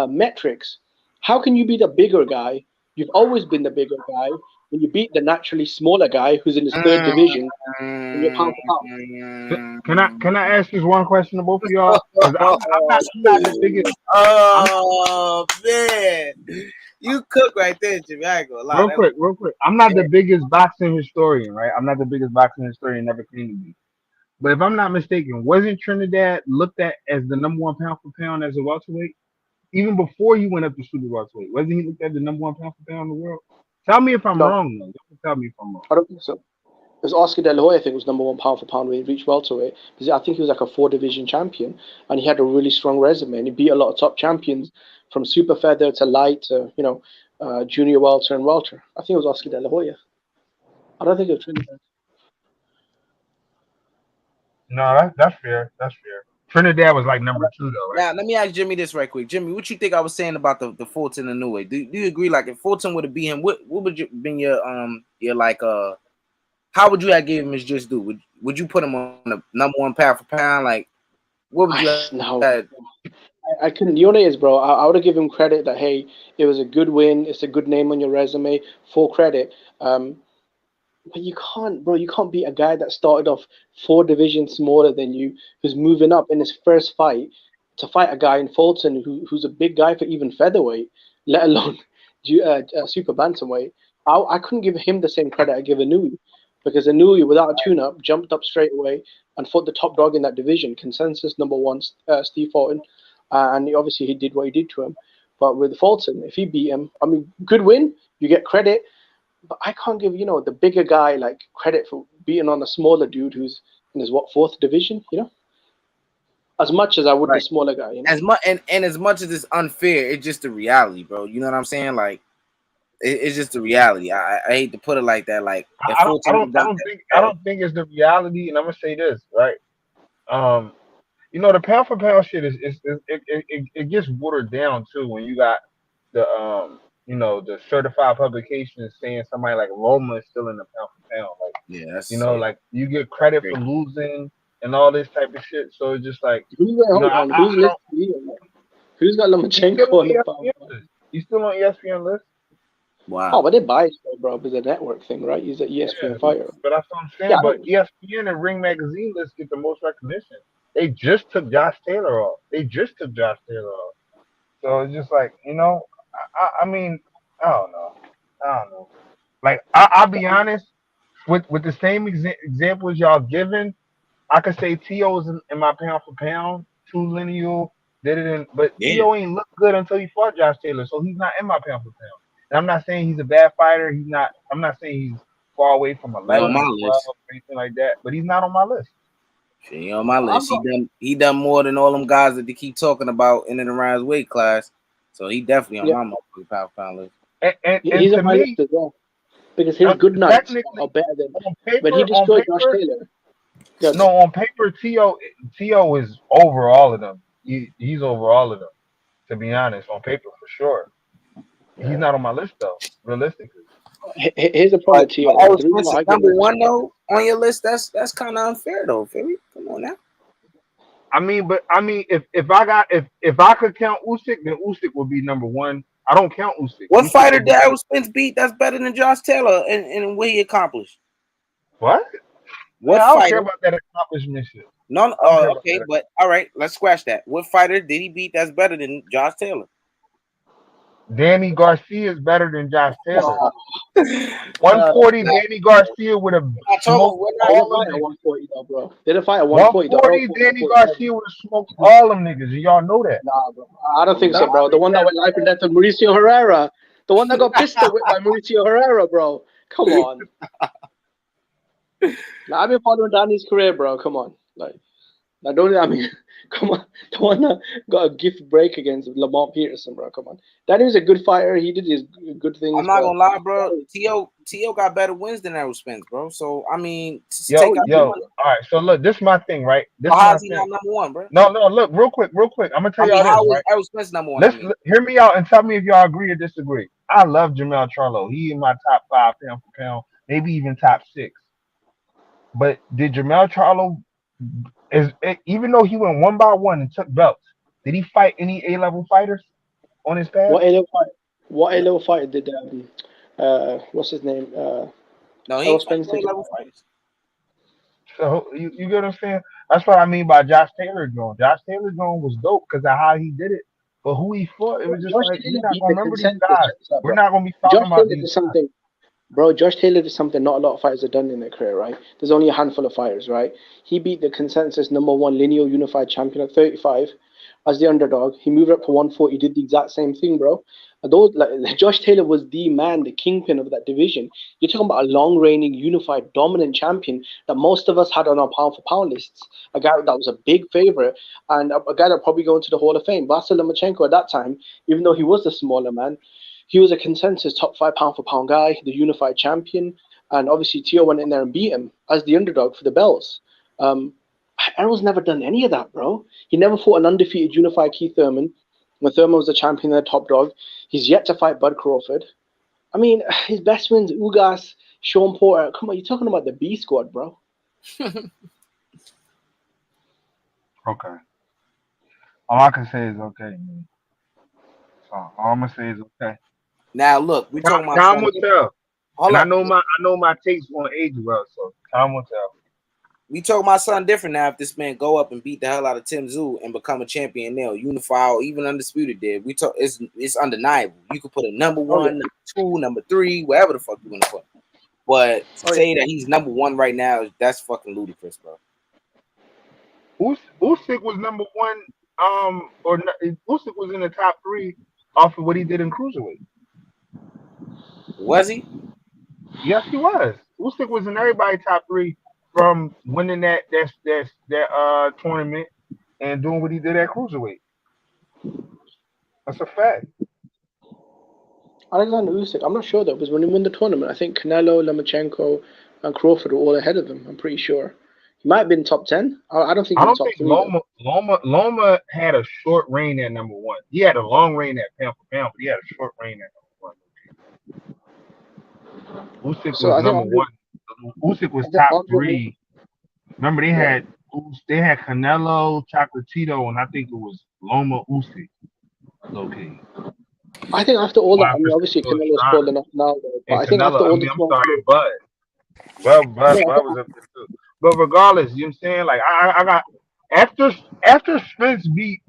metrics. How can you be the bigger guy? You've always been the bigger guy when you beat the naturally smaller guy who's in his third division and you're pound for pound. Can I ask just one question to both of y'all? Because I'm not the biggest. Oh man, you cook right there, Jimmy. I ain't gonna lie. Real quick. I'm not the biggest boxing historian, right? I'm not the biggest boxing historian, never claimed to be. But if I'm not mistaken, wasn't Trinidad looked at as the number one pound for pound as a welterweight? Even before he went up to super welterweight, wasn't he looked at the number one pound for pound in the world? Tell me if I'm No, wrong, though. Y'all can tell me if I'm wrong. I don't think so. It was Oscar De La Hoya, I think, was number one pound for pound when he reached welterweight. Because I think he was like a four-division champion, and he had a really strong resume, and he beat a lot of top champions from super feather to light to junior welter and welter. I think it was Oscar De La Hoya. I don't think it was Trinidad. No, that's fair. That's fair. Trinidad was like number 2 though, right? Now, let me ask Jimmy this right quick. Jimmy, what you think I was saying about the Fulton and Inoue? Do you agree? Like, if Fulton would have beat him, what would you been your like how would you have gave him his just due? Would you put him on the number one pound for pound? Like, what would you have? No, I couldn't. You know what it is, bro? I would have given him credit that, hey, it was a good win. It's a good name on your resume. Full credit. But you can't, bro. You can't beat a guy that started off four divisions smaller than you, who's moving up in his first fight to fight a guy in Fulton who's a big guy for even featherweight, let alone super bantamweight. I couldn't give him the same credit I give Inouye, because Inouye, without a tune-up, jumped up straight away and fought the top dog in that division, consensus number one, Steve Fulton, and obviously he did what he did to him. But with Fulton, if he beat him, I mean, good win. You get credit. But I can't give the bigger guy like credit for beating on a smaller dude who's in his fourth division, as much as I would the smaller guy. As much and as much as it's unfair, it's just the reality, bro. You know what I'm saying? Like, it's just the reality. I hate to put it like that. Like, if I don't think it's the reality, and I'm gonna say this, right? The pound for pound shit it gets watered down too when you got the the certified publications saying somebody like Roma is still in the pound for pound. Like, yeah, like you get credit for losing and all this type of shit. So it's just like, who's got Lomachenko on the pound? He's still on ESPN list. Wow. Oh, but they biased, bro. It's a network thing, right? He's an ESPN fighter. But that's what I'm saying. Yeah, but ESPN and Ring Magazine lists get the most recognition. They just took Josh Taylor off. So it's just like, I mean, I don't know. Like, I'll be honest, with the same examples y'all given, I could say T.O. is in my pound for pound, too lineal, but T.O. ain't look good until he fought Josh Taylor, so he's not in my pound for pound. And I'm not saying he's a bad fighter. I'm not saying he's far away from 11 or 12 or anything like that, but he's not on my list. He on my list. He done more than all them guys that they keep talking about in and around his weight class. So he definitely on my pound for pound list. And he's on my list as well, because his good nights are better than when he destroyed Josh Taylor. No, on paper, T.O. is over all of them. He's over all of them. To be honest, on paper for sure. Yeah. He's not on my list though, realistically. Here's the problem with T.O. Number one though on your list. That's kind of unfair though, Philly. Come on now. I mean, if I could count Usyk, then Usyk would be number one. I don't count Usyk. What fighter did Errol Spence beat that's better than Josh Taylor and what he accomplished? What? What I don't fighter? care about that accomplishment shit. No, okay, but all right, let's scratch that. What fighter did he beat that's better than Josh Taylor? Danny Garcia is better than Josh Taylor. Oh, 140, Danny Garcia would have smoked all fight them at niggas. 140 though, bro. They didn't fight at 140 though. 140, Danny Garcia would have smoked all them niggas, and y'all know that. Nah, bro. I don't think Nah, so, bro. The one that went life and death with Mauricio Herrera. The one that got pistol whipped by Mauricio Herrera, bro. Come on. I've been following Danny's career, bro. Come on. Come on. The one that got a gift break against Lamont Peterson, bro. Come on. Danny was a good fighter. He did his good things. I'm not gonna lie, bro. T.O. got better wins than Errol Spence, bro. So I mean, Yo, all right. So look, this is my thing, right? How's he not number one, bro? No, look, real quick. I'm gonna tell y'all how this, is right? Errol Spence number one? Hear me out and tell me if y'all agree or disagree. I love Jamel Charlo. He in my top 5 pound for pound, maybe even top 6. But did Jamel Charlo, even though he went 1 by 1 and took belts, did he fight any A-level fighters on his path? What A-level fighter did what's his name? No, he ain't fighting A-level fighters. So you get what I'm saying? That's what I mean by Josh Taylor going. Josh Taylor going was dope because of how he did it. But who he fought, it was just Josh like Taylor we're not beat gonna the remember these consensus, guys. check this out, We're bro. not gonna be talking Josh about Taylor these did guys. something. Bro, Josh Taylor did something not a lot of fighters have done in their career, right? There's only a handful of fighters, right? He beat the consensus #1 lineal unified champion at 35 as the underdog. He moved up to 140. He did the exact same thing, bro. Josh Taylor was the man, the kingpin of that division. You're talking about a long-reigning, unified, dominant champion that most of us had on our pound-for-pound lists. A guy that was a big favorite and a guy that probably go into the Hall of Fame. Vasyl Lomachenko at that time, even though he was the smaller man, he was a consensus top 5 pound-for-pound guy, the unified champion. And obviously, Tio went in there and beat him as the underdog for the belts. Errol's never done any of that, bro. He never fought an undefeated unified Keith Thurman when Thurman was the champion and the top dog. He's yet to fight Bud Crawford. I mean, his best wins, Ugas, Sean Porter. Come on, you're talking about the B squad, bro. Okay. All I can say is okay, man. So all I'm gonna say is okay. Now look, we talking about time will tell. Hold and on. I know my takes won't age well, so time will tell. We talking about something different now. If this man go up and beat the hell out of Tim Tszyu and become a champion now, unified or even undisputed, did we talk? It's undeniable. You could put a number 1, number 2, number 3, wherever the fuck you want to put. But to say that he's number 1 right now, that's fucking ludicrous, bro. Usyk was number 1, or Usyk was in the top 3 off of what he did in cruiserweight. Was he? Yes, he was. Usyk was in everybody's top 3 from winning that tournament and doing what he did at cruiserweight. That's a fact. Alexander Usyk, I'm not sure though, because when he won the tournament, I think Canelo, Lomachenko, and Crawford were all ahead of him. I'm pretty sure. He might have been top 10. I don't think he was top 3. Loma had a short reign at number 1. He had a long reign at pound for pound, but he had a short reign at number 1. Usyk was number 1. Usyk was top 3. Remember they had Canelo, Chocolatito, and I think it was Loma Usyk. Okay. I think after all that, I mean, obviously Canelo's falling off now, but I think after all the Bud was up there too. But regardless, you know what I'm saying? Like I got after Spence beat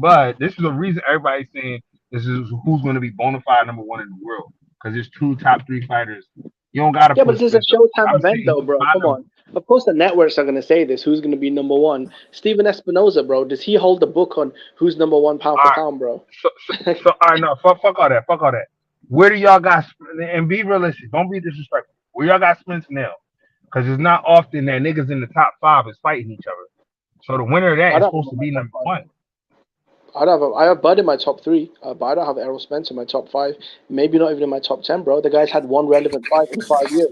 Bud, this is the reason everybody's saying this is who's going to be bona fide number 1 in the world, because there's 2 top 3 fighters. You don't gotta. Yeah, but this is a Showtime event, though, bro. Come on. Of course, the networks are gonna say this. Who's gonna be number 1? Steven Espinoza, bro. Does he hold the book on who's number 1 pound for pound, bro? So all right, no, fuck all that. Fuck all that. Where do y'all got? And be realistic. Don't be disrespectful. Where y'all got Spence now? Because it's not often that niggas in the top 5 is fighting each other. So the winner of that is supposed to be number 1. I have Bud in my top 3, but I don't have Errol Spence in my top 5. Maybe not even in my top 10, bro. The guy's had one relevant fight in 5 years.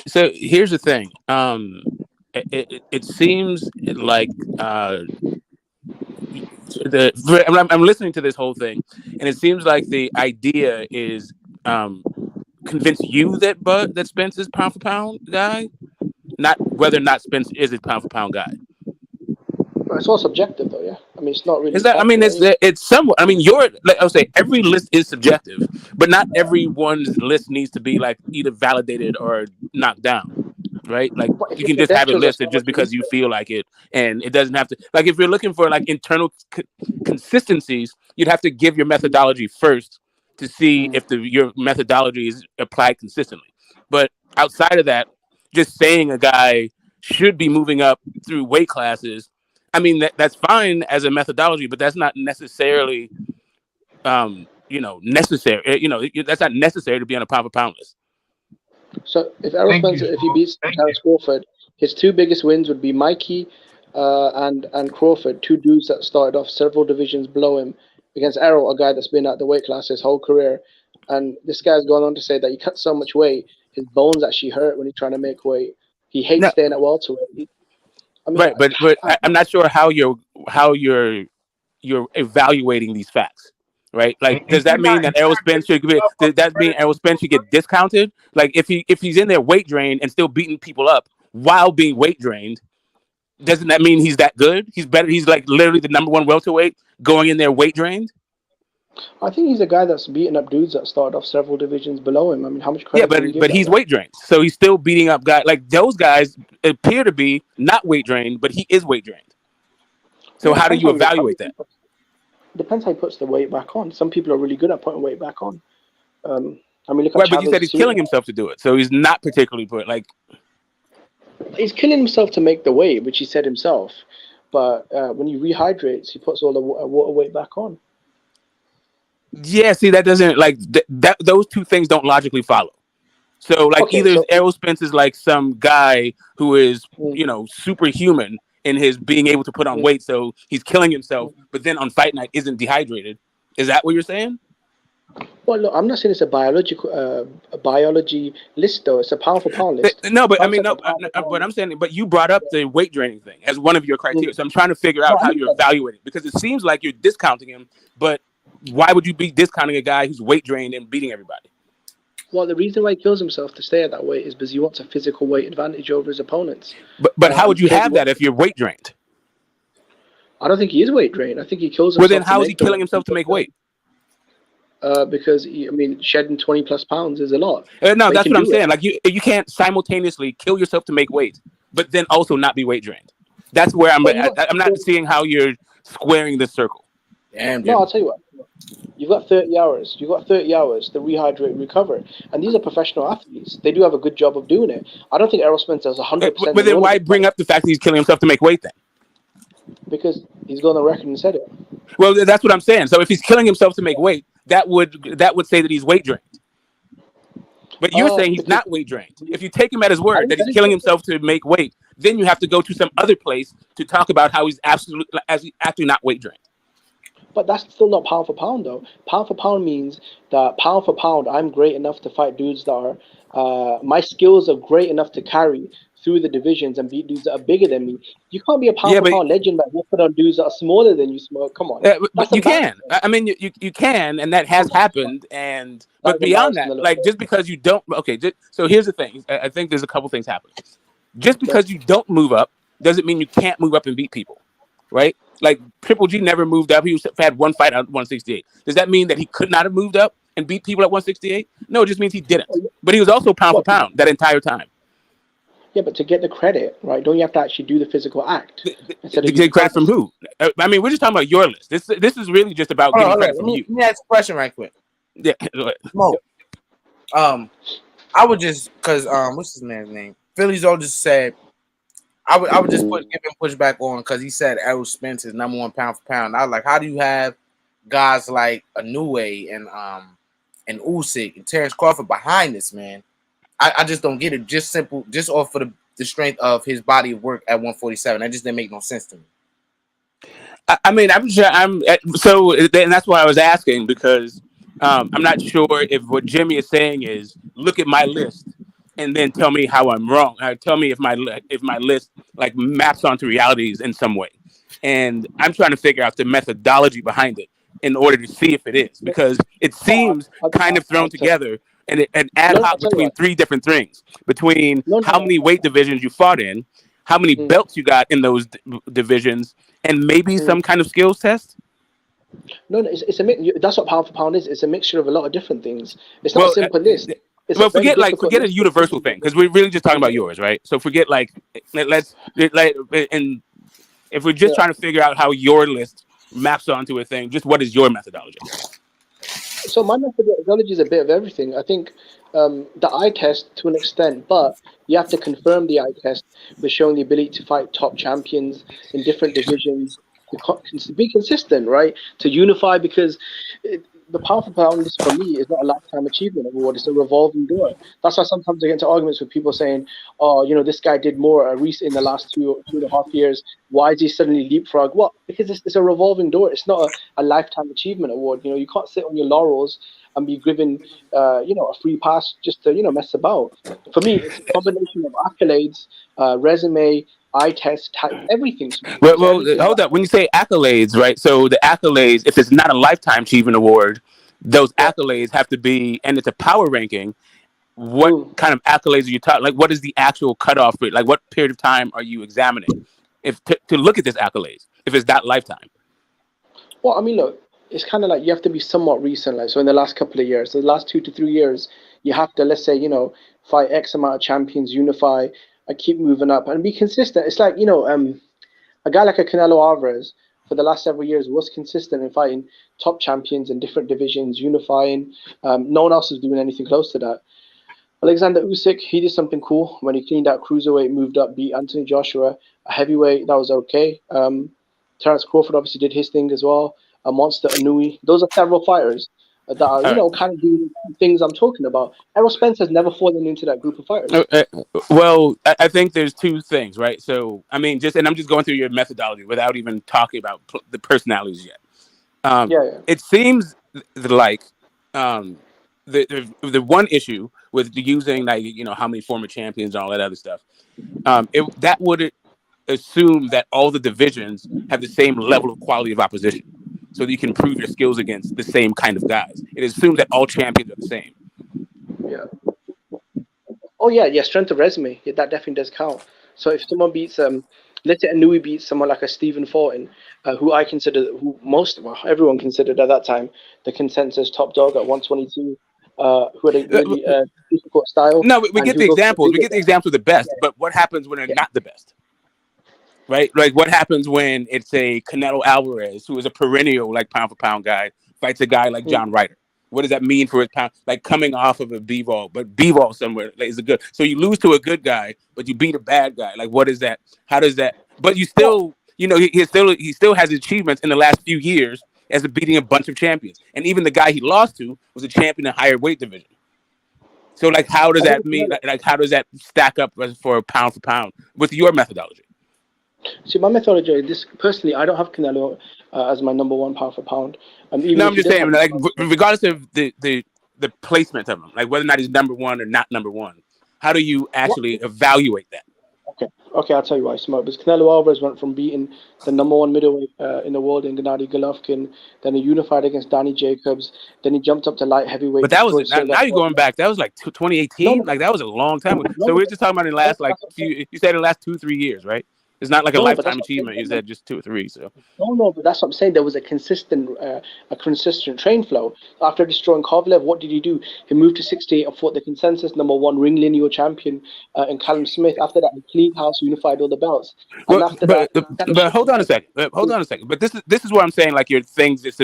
So here's the thing. It seems like I'm listening to this whole thing, and it seems like the idea is convince you that Spence is pound for pound guy, not whether or not Spence is a pound for pound guy. It's all subjective, though. Yeah, I mean, it's not really. Is that? I mean, it's somewhat. I mean, like I would say, every list is subjective, but not everyone's list needs to be like either validated or knocked down. right? Like But you if can the just have it vectors are listed so just much because you weaker, feel like it, and it doesn't have to. Like if you're looking for like internal consistencies, you'd have to give your methodology first to see if your methodology is applied consistently. But outside of that, just saying a guy should be moving up through weight classes, I mean that's fine as a methodology, but that's not necessarily necessary. That's not necessary to be on a pound for pound list. So if Errol Thank you, Spencer, if he Smoke. beats Thank you. Terence Crawford, his two biggest wins would be Mikey and Crawford, two dudes that started off several divisions below him, against Errol, a guy that's been at the weight class his whole career. And this guy's gone on to say that he cut so much weight, his bones actually hurt when he's trying to make weight. He hates No, staying at welterweight. I mean, right, but I'm not sure how you're evaluating these facts, right? Like, And does you're that not mean that Errol Spence should be? Does that mean Errol Spence should get discounted? Like, if he's in there weight drained and still beating people up while being weight drained, doesn't that mean he's that good? He's better. He's like literally the number one welterweight going in there weight drained. I think he's a guy that's beaten up dudes that started off several divisions below him. I mean, how much Yeah, credit can we give but that he's guy? weight drained, so he's still beating up guys. Like those guys appear to be not weight drained, but he is weight drained. So Yeah, how do depends you how evaluate that? depends how he puts the weight back on. Some people are really good at putting weight back on. I mean, look at Right, but you said Chavez. he's killing himself to do it, so he's not particularly put like. He's killing himself to make the weight, which he said himself. But when he rehydrates, he puts all the water weight back on. Yeah, see, that doesn't like that. Those two things don't logically follow. So, like, Okay, either so Errol Spence is like some guy who is, superhuman in his being able to put on weight, so he's killing himself, but then on fight night isn't dehydrated. Is that what you're saying? well, look, I'm not saying it's a biology list though. It's a pound for pound list. No, but I mean, Concept of pound for pound but I'm list. saying, but you brought up the weight draining thing as one of your criteria. So I'm trying to figure No, out I how know you're that. evaluating it because it seems like you're discounting him, but why would you be discounting a guy who's weight drained and beating everybody? Well, the reason why he kills himself to stay at that weight is because he wants a physical weight advantage over his opponents. But how would you Katie, have that if you're weight drained? I don't think he is weight drained. I think he kills Well, then himself to how is he make the killing weight. himself to make weight? Because shedding 20+ pounds is a lot. No, But he that's can what I'm do saying. it. Like you can't simultaneously kill yourself to make weight, but then also not be weight drained. That's where I'm not seeing how you're squaring the circle. Damn, No, I'll tell you what. You've got 30 hours. You've got 30 hours to rehydrate and recover. And these are professional athletes. They do have a good job of doing it. I don't think Errol Spence has 100%. But then why bring up the fact that he's killing himself to make weight then? Because he's gone on record and said it. Well, that's what I'm saying. So if he's killing himself to make weight, that would say that he's weight drained. But you're saying he's not weight drained. If you take him at his word that he's killing himself to make weight, then you have to go to some other place to talk about how he's actually not weight drained. But that's still not pound for pound, though. Pound for pound means that pound for pound, I'm great enough to fight dudes that are, my skills are great enough to carry through the divisions and beat dudes that are bigger than me. You can't be a pound for pound legend by whooping on dudes that are smaller than you. Come on. But you can. I mean, you can, and that has happened. And but beyond that, like just because you don't, okay. So here's the thing. I think there's a couple things happening. Just because you don't move up doesn't mean you can't move up and beat people, right? Like Triple G never moved up. He had one fight at 168. Does that mean that he could not have moved up and beat people at 168? No, it just means he didn't. But he was also pound for pound that entire time. Yeah, but to get the credit, right, don't you have to actually do the physical act? To get credit from who? I mean, we're just talking about your list. This is really just about getting credit from you. Let me ask a question right quick. Yeah, go ahead. Smoke. I would just because what's his man's name? Philly's all just said I would just give him pushback on because he said Errol Spence is number one pound for pound. I was like, how do you have guys like Inoue and Usyk and Terence Crawford behind this man? I just don't get it. Just off of the strength of his body of work at 147. That just didn't make no sense to me. I mean, and that's why I was asking because I'm not sure if what Jimmy is saying is look at my list and then tell me how I'm wrong. Tell me if my list like maps onto realities in some way. And I'm trying to figure out the methodology behind it in order to see if it is because it seems kind of thrown together and ad hoc between three different things: between how many weight divisions you fought in, how many belts you got in those divisions, and maybe some kind of skills test. No, it's a mix. That's what pound for pound is. It's a mixture of a lot of different things. It's not a simple list. It's Well, a very forget difficult a list. universal thing because we're really just talking about yours, right? So forget let's and if we're just trying to figure out how your list maps onto a thing, just what is your methodology? So my methodology is a bit of everything. I think the eye test to an extent, but you have to confirm the eye test with showing the ability to fight top champions in different divisions, to be consistent, right? To unify, because the pound for pound list for me is not a lifetime achievement award; it's a revolving door. That's why sometimes I get into arguments with people saying, "Oh, this guy did more in the last 2.5 years. Why is he suddenly leapfrog?" Well, because it's a revolving door. It's not a lifetime achievement award. You can't sit on your laurels and be given, a free pass just to, mess about. For me, it's a combination of accolades, resume, eye test, everything. To me. It's Well, everything. hold up. When you say accolades, right? So the accolades, if it's not a lifetime achievement award, those accolades have to be, and it's a power ranking. What kind of accolades are you talking? Like, what is the actual cutoff rate? Like, what period of time are you examining? If to look at this accolades, if it's not lifetime. Well, I mean, look, it's kind of like you have to be somewhat recent. Like, so in the last couple of years, the last 2 to 3 years, you have to, let's say, fight X amount of champions, unify, keep moving up, and be consistent. It's like, a guy like a Canelo Alvarez for the last several years was consistent in fighting top champions in different divisions, unifying. No one else is doing anything close to that. Alexander Usyk, he did something cool when he cleaned out cruiserweight, moved up, beat Anthony Joshua. A heavyweight, that was okay. Terence Crawford obviously did his thing as well. A Monster Anui. Those are several fighters that are, kind of doing things I'm talking about. Errol Spence has never fallen into that group of fighters. Well, I think there's two things, right? So, I mean, and I'm just going through your methodology without even talking about the personalities yet. It seems like the one issue with using how many former champions and all that other stuff, that would assume that all the divisions have the same level of quality of opposition, so that you can prove your skills against the same kind of guys. It assumes that all champions are the same. Yeah. Oh yeah, strength of resume. Yeah, that definitely does count. So if someone beats let's say Anui beats someone like a Stephen Thornton, who everyone considered at that time the consensus top dog at 122, who had a really difficult style. No, we get the examples. We get the examples of the best, but what happens when they're not the best? Right? Like, what happens when it's a Canelo Alvarez, who is a perennial pound for pound guy, fights a guy like John Ryder? What does that mean for his pound? Like, coming off of a B-ball, but B-ball somewhere is a good. So you lose to a good guy, but you beat a bad guy. Like, what is that? How does that? But you still, he still has achievements in the last few years as beating a bunch of champions, and even the guy he lost to was a champion in a higher weight division. So, how does that mean? How does that stack up for pound with your methodology? See, my methodology, personally, I don't have Canelo as my number one pound for pound. I'm just saying, regardless of the placement of him, whether or not he's number one or not number one, how do you actually evaluate that? Okay, I'll tell you why. Smart, because Canelo Alvarez went from beating the number one middleweight in the world in Gennady Golovkin, then he unified against Danny Jacobs, then he jumped up to light heavyweight. But that was now you're going back. That was 2018. That was a long time ago. So we're just talking about in the last you said in the last 2-3 years, right? It's not like a lifetime achievement. You said just 2 or 3. So no, but that's what I'm saying. There was a consistent train flow. After destroying Kovalev, what did he do? He moved to 68 and fought the consensus number one ring lineal champion in Callum Smith. After that, he cleaned house, unified all the belts. And but hold on a second. But this is where I'm saying your things just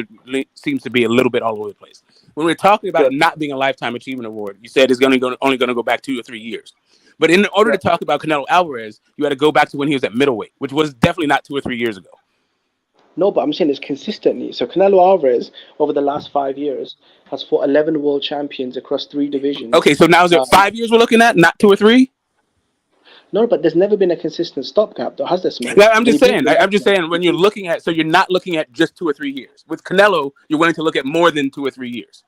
seems to be a little bit all over the place. When we're talking about it not being a lifetime achievement award, you said it's only going to go back 2 or 3 years. But in order to talk about Canelo Alvarez, you had to go back to when he was at middleweight, which was definitely not 2 or 3 years ago. No, but I'm saying it's consistently. So Canelo Alvarez, over the last 5 years, has fought 11 world champions across 3 divisions. Okay, so now is it 5 years we're looking at, not 2 or 3? No, but there's never been a consistent stopgap, though, has there, Smoke? Yeah, I'm just saying, when you're looking at, so you're not looking at just 2 or 3 years. With Canelo, you're willing to look at more than 2 or 3 years.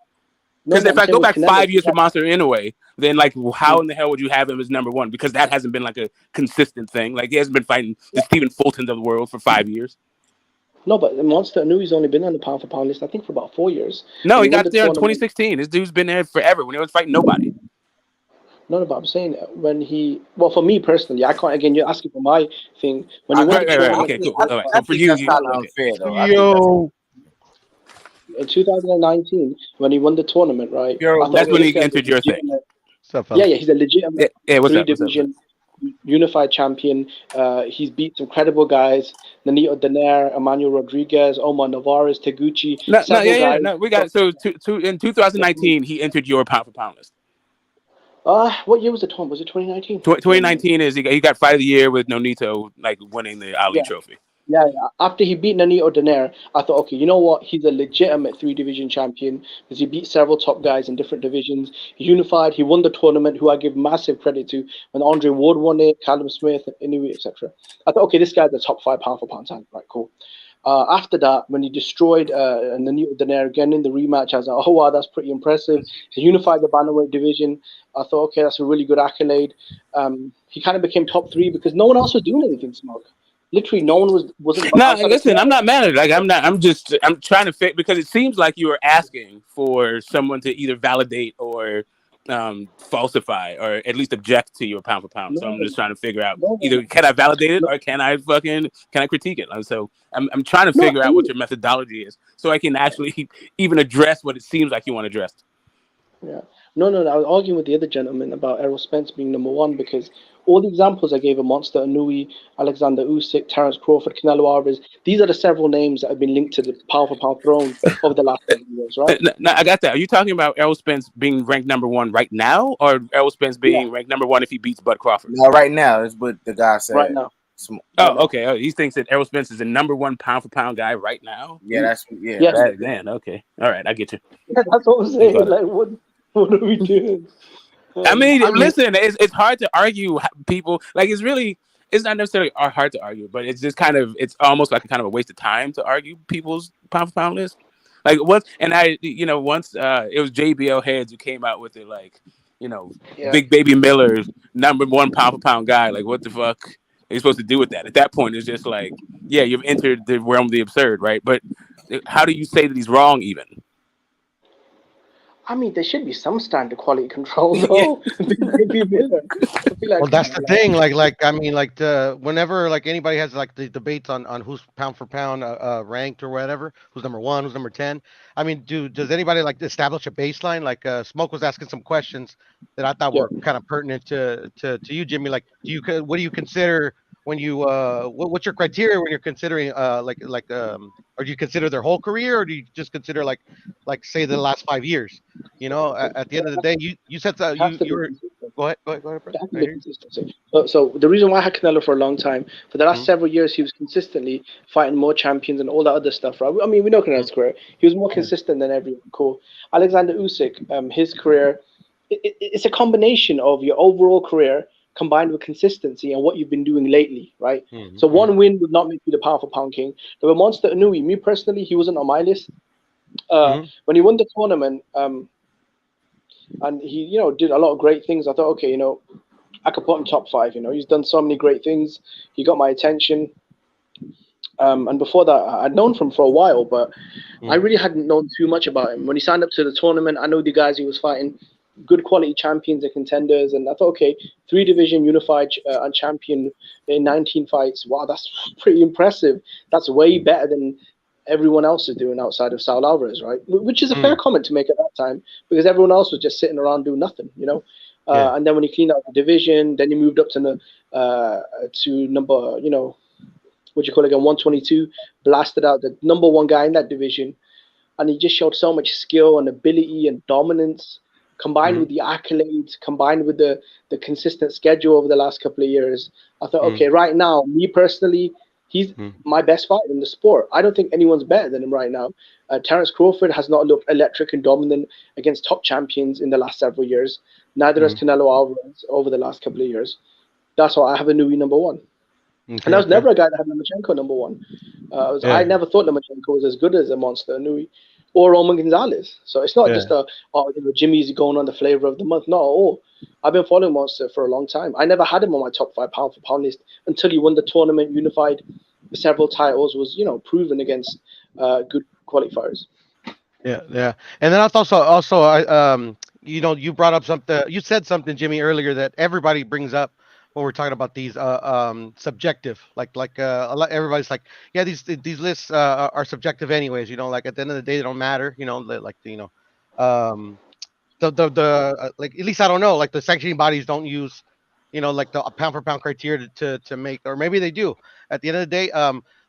Because if I go back 5 years for Monster Inoue, then how in the hell would you have him as number one? Because that hasn't been a consistent thing. He hasn't been fighting the Stephen Fultons of the world for 5 years. No, but Monster Inui's only been on the pound for pound list, I think, for about 4 years. No, he got there in 2016. This dude's been there forever when he was fighting nobody. No, but I'm saying for me personally, I can't. Again, you're asking for my thing. When he won the tournament, okay, cool. All right. So for you, unfair, though. In 2019, when he won the tournament, right? That's when he entered your thing. up, Yeah, fellas? he's a legitimate Yeah, what's three up? What's up? division unified champion. He's beat some credible guys: Nonito Donaire, Emmanuel Rodriguez, Omar Navarez, Taguchi, No, several guys. no. We got so in 2019 he entered your pound for pound list. What year was it, Tom? Was it 2019? 2019 is he got fight of the year with Nonito like winning the Ali Yeah. trophy. Yeah, after he beat Nonito Donaire, I thought, okay, you know what? He's a legitimate three division champion because he beat several top guys in different divisions. He unified. He won the tournament, who I give massive credit to. When Andre Ward won it, Callum Smith, Inoue, etc. I thought, okay, this guy's a top 5 pound for pound talent. Right, cool. After that, when he destroyed Nonito Donaire again in the rematch, I was like, oh wow, that's pretty impressive. He unified the bantamweight division. I thought, okay, that's a really good accolade. He kind of became top 3 because no one else was doing anything, Smoke. Literally, no one wasn't No, outside of listen, I'm Canelo. not mad at it. Like I'm trying to fit because it seems like you were asking for someone to either validate or falsify or at least object to your pound for pound. So I'm just trying to figure out either can I validate it or can I critique it? So I'm trying to figure out what your methodology is so I can actually even address what it seems like you want addressed. Yeah. No. I was arguing with the other gentleman about Errol Spence being number 1 because all the examples I gave are Monster Inoue, Alexander Usyk, Terence Crawford, Canelo Alvarez. These are the several names that have been linked to the pound for pound throne over the last 7 years, right? No, I got that. Are you talking about Errol Spence being ranked number 1 right now, or Errol Spence being ranked number 1 if he beats Bud Crawford? No, right now is what the guy said. Right now. Okay. Oh, he thinks that Errol Spence is the number 1 pound for pound guy right now. Yeah, that's Man, okay, all right, I get you. Yeah, that's what I'm saying. Like, what are we doing? I mean, listen, it's hard to argue people. Like, it's not necessarily hard to argue, but it's just it's almost like a kind of a waste of time to argue people's pound for pound list. Like once it was JBL Heads who came out with it, like, Big Baby Miller's number 1 pound for pound guy. Like, what the fuck are you supposed to do with that? At that point, it's just like, yeah, you've entered the realm of the absurd, right? But how do you say that he's wrong even? I mean, there should be some standard quality control, though. Well, that's the thing. Whenever anybody has the debates on who's pound for pound ranked or whatever, who's number 1, who's number 10. I mean, does anybody establish a baseline? Smoke was asking some questions that I thought were kind of pertinent to you, Jimmy. Like, what do you consider when you what's your criteria when you're considering or do you consider their whole career, or do you just consider say the last 5 years? At the end of the day, you said that you were. Go ahead, brother. Consistency. So the reason why I had Canelo for a long time, for the last several years, he was consistently fighting more champions and all that other stuff, right? I mean, we know Canelo's career. He was more consistent than everyone. Cool. Alexander Usyk, his career, it's a combination of your overall career combined with consistency and what you've been doing lately, right? So one win would not make you the pound for pound king. There were Monster Inoue. Me personally, he wasn't on my list. When he won the tournament, and he, did a lot of great things. I thought, okay, I could put him top 5. He's done so many great things. He got my attention. And before that, I'd known him for a while, but I really hadn't known too much about him. When he signed up to the tournament, I know the guys he was fighting, good quality champions and contenders. And I thought, okay, 3 division unified and champion in 19 fights. Wow, that's pretty impressive. That's way better than everyone else is doing outside of Saul Alvarez, right? Which is a fair comment to make at that time because everyone else was just sitting around doing nothing, And then when he cleaned out the division, then he moved up to number, what you call it again, 122, blasted out the number 1 guy in that division, and he just showed so much skill and ability and dominance, combined with the accolades, combined with the consistent schedule over the last couple of years. I thought, okay, right now, me personally, he's my best fighter in the sport. I don't think anyone's better than him right now. Terence Crawford has not looked electric and dominant against top champions in the last several years. Neither has Canelo Alvarez over the last couple of years. That's why I have Inoue number 1. And I was never a guy that had Lomachenko number 1. I never thought Lomachenko was as good as a Monster Inoue or Roman Gonzalez. So it's not just Jimmy's going on the flavor of the month. Not at all. I've been following Monster for a long time. I never had him on my top 5 pound for pound list until he won the tournament, unified several titles, was proven against good quality fighters. Yeah. And then I thought also you brought up something. You said something, Jimmy, earlier that everybody brings up when we're talking about these subjective, a lot, everybody's like, yeah, these lists are subjective anyways. At the end of the day, they don't matter. like at least I don't know, like the sanctioning bodies don't use, like the pound for pound criteria to make, or maybe they do. At the end of the day,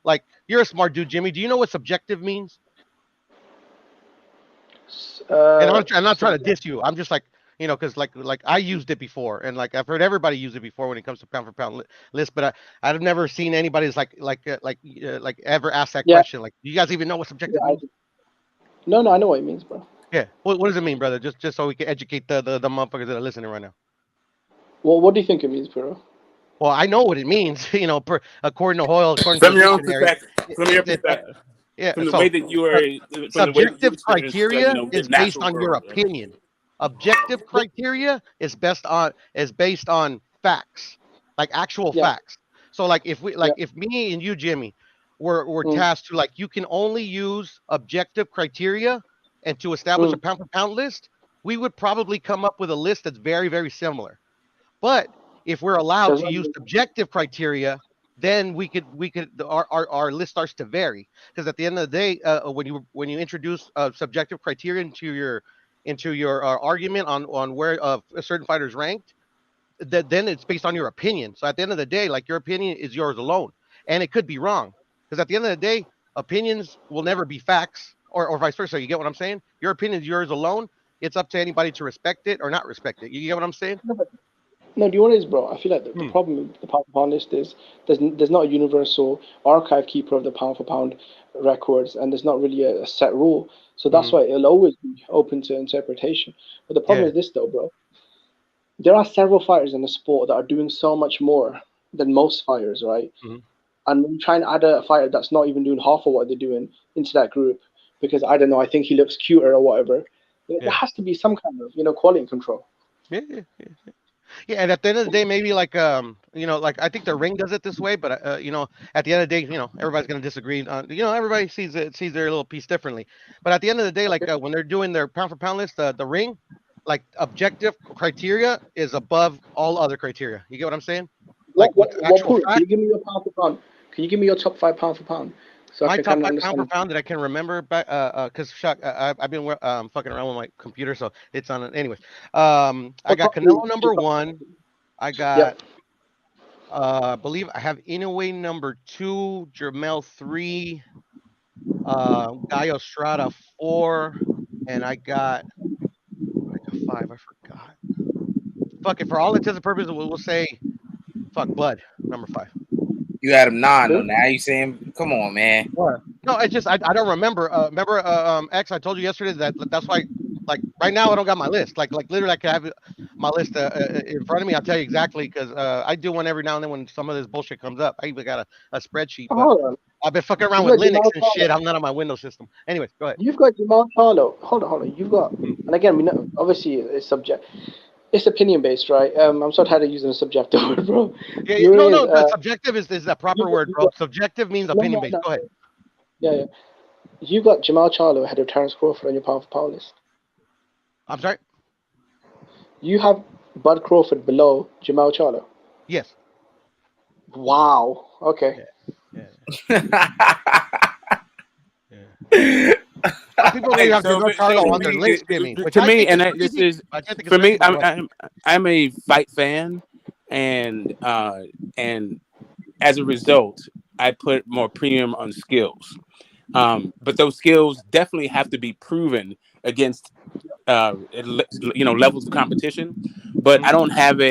like you're a smart dude, Jimmy. Do you know what subjective means? And I'm not trying to diss you. I'm just like, because like I used it before, and like I've heard everybody use it before when it comes to pound for pound list, but I've never seen anybody's like ever ask that Yeah. question. Like, do you guys even know what subjective Yeah, means? no, I know what it means, bro. Yeah. What does it mean, brother? Just so we can educate the motherfuckers that are listening right now. Well, what do you think it means, bro? Well, I know what it means. According to Hoyle, according to From the your own dictionary. perspective, Yeah. from the So way that you are, from the way that you subjective experience, criteria the is based natural on your world. opinion. Objective criteria is based on facts, like actual facts. So like if me and you, Jimmy, were tasked to, like, you can only use objective criteria and to establish a pound for pound list, we would probably come up with a list that's very, very similar. But if we're allowed to use subjective criteria, then our list starts to vary, because at the end of the day, when you introduce subjective criteria into your argument on where a certain fighter is ranked, then it's based on your opinion. So at the end of the day, like, your opinion is yours alone, and it could be wrong, because at the end of the day, opinions will never be facts, or vice versa. You get what I'm saying? Your opinion is yours alone. It's up to anybody to respect it or not respect it. You get what I'm saying? No, do you know what it is, bro? I feel like the problem with the pound for pound list is there's not a universal archive keeper of the pound for pound records, and there's not really a set rule. So that's why it'll always be open to interpretation. But the problem is this, though, bro. There are several fighters in the sport that are doing so much more than most fighters, right? And when you try and add a fighter that's not even doing half of what they're doing into that group, because I don't know, I think he looks cuter or whatever, there has to be some kind of quality control. Yeah, and at the end of the day, maybe like like I think the ring does it this way, but at the end of the day, everybody's gonna disagree. Everybody sees their little piece differently. But at the end of the day, like when they're doing their pound for pound list, the ring, like, objective criteria is above all other criteria. You get what I'm saying? Like what's actual Can fact. you give me your pound for pound? Can you give me your top 5 pound for pound? So My I can top kind of 5 pound for understand. pound that I can remember back, because I've been fucking around with my computer, so it's on it. Anyways, I got Canelo number 1. I got, I believe I have Inoue number 2, Jermel 3, Gallo Estrada 4, and I got 5. I forgot. Fuck it. For all intents and purposes, we'll say, Bud number 5. You had him 9 though. Now you saying, come on, man. What? No, it's just I don't remember. Remember, X, I told you yesterday that's why, like, right now I don't got my list. Like literally, I can have my list in front of me. I'll tell you exactly, because I do one every now and then when some of this bullshit comes up. I even got a spreadsheet, but Hold on. I've been fucking around You've with got Linux Jamal and shit. Charlo. I'm not on my Windows system. Anyways, go ahead. You've got Jamal Charlo. Hold on. You've got, and again, we know obviously it's opinion based, right? I'm so tired of using a subjective word, bro. Yeah, no, the subjective is the proper word, bro. Subjective means opinion based. Go ahead. Yeah. You've got Jamal Charlo ahead of Terence Crawford on your pound for pound list. I'm sorry? You have Bud Crawford below Jamal Charlo. Yes. Wow. Okay. People really have Jamal Charlo on their list, Jimmy. To me, and this is for me. I'm a fight fan, and as a result, I put more premium on skills. But those skills definitely have to be proven against levels of competition. But I don't have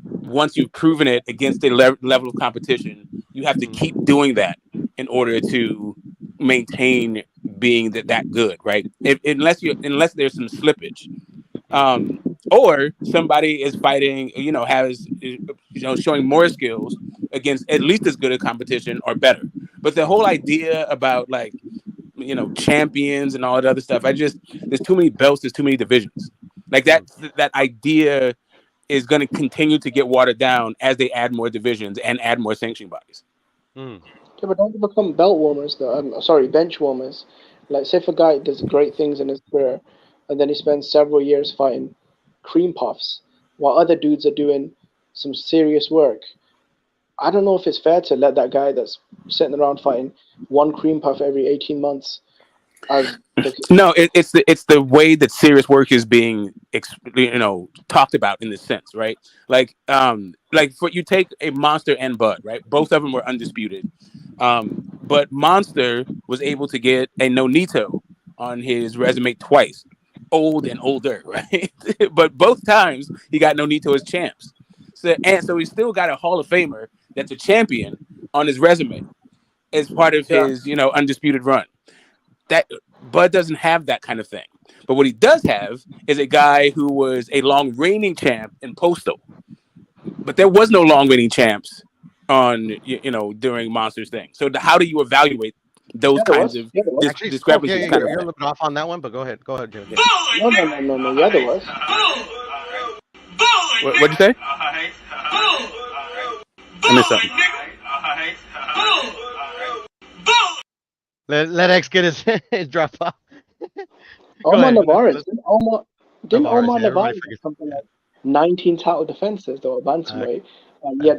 once you've proven it against a level of competition, you have to keep doing that in order to maintain being that good, right? Unless there's some slippage, or somebody is fighting, has showing more skills against at least as good a competition or better. But the whole idea about, like, champions and all that other stuff, there's too many belts, there's too many divisions. Like that idea is going to continue to get watered down as they add more divisions and add more sanctioning bodies. Yeah, but don't they become belt warmers though? Sorry, bench warmers. Like, say if a guy does great things in his career, and then he spends several years fighting cream puffs, while other dudes are doing some serious work. I don't know if it's fair to let that guy that's sitting around fighting one cream puff every 18 months as No, it's the way that serious work is being talked about in this sense, right? Like for you take a Monster and Bud, right? Both of them were undisputed, but Monster was able to get a Nonito on his resume twice, old and older, right? But both times he got Nonito as champs. So he still got a Hall of Famer that's a champion on his resume as part of Yeah. his undisputed run. That Bud doesn't have that kind of thing. But what he does have is a guy who was a long reigning champ in Postal. But there was no long reigning champs on during Monsters thing. So how do you evaluate those Yeah, there kinds was. of Yeah, there was. Actually, Smoke, yeah, discrepancies? yeah, Kind you're, of you're a thing. little bit off on that one, but go ahead, Jim. No. Yeah, there was. What'd you say? I missed something. Let X get his drop off. Omar ahead. Navarez. Didn't Omar Yeah, everybody Navarez have forgets. something like 19 title defenses though at bantamweight?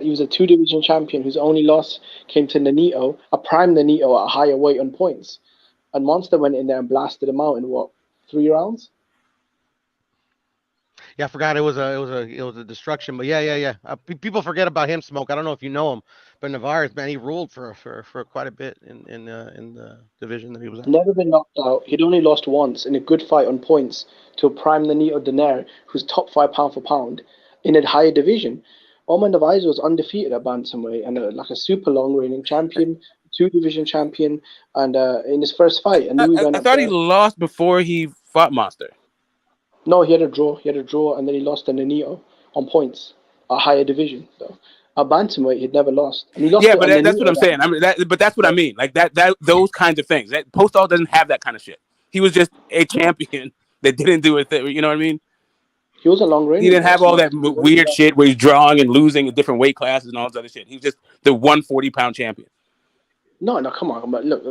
He was a 2 division champion whose only loss came to Nonito, a prime Nonito at a higher weight on points. And Monster went in there and blasted him out in what, 3 rounds? Yeah, I forgot it was a destruction, but yeah. People forget about him, Smoke. I don't know if you know him, but Navarez, man, he ruled for quite a bit in the division that he was in. Never been knocked out. He'd only lost once in a good fight on points to a prime Nonito Donaire, who's top 5 pound for pound in a higher division. Omar Navarez was undefeated at bantamweight and like a super long reigning champion, 2 division champion, and in his first fight, and he went I up thought he there. lost before he fought Monster. No, he had a draw. He had a draw, and then he lost to Nonito on points, a higher division. So at bantamweight, he'd never lost, and he lost Yeah, to a but that's what I'm Nonito. saying. But that's what I mean. Like that those kinds of things. That Postal doesn't have that kind of shit. He was just a champion that didn't do it. You know what I mean? He was a long He reigning didn't have all smart. that weird shit where he's drawing and losing in different weight classes and all this other shit. He was just the 140-pound champion. No, come on. But look,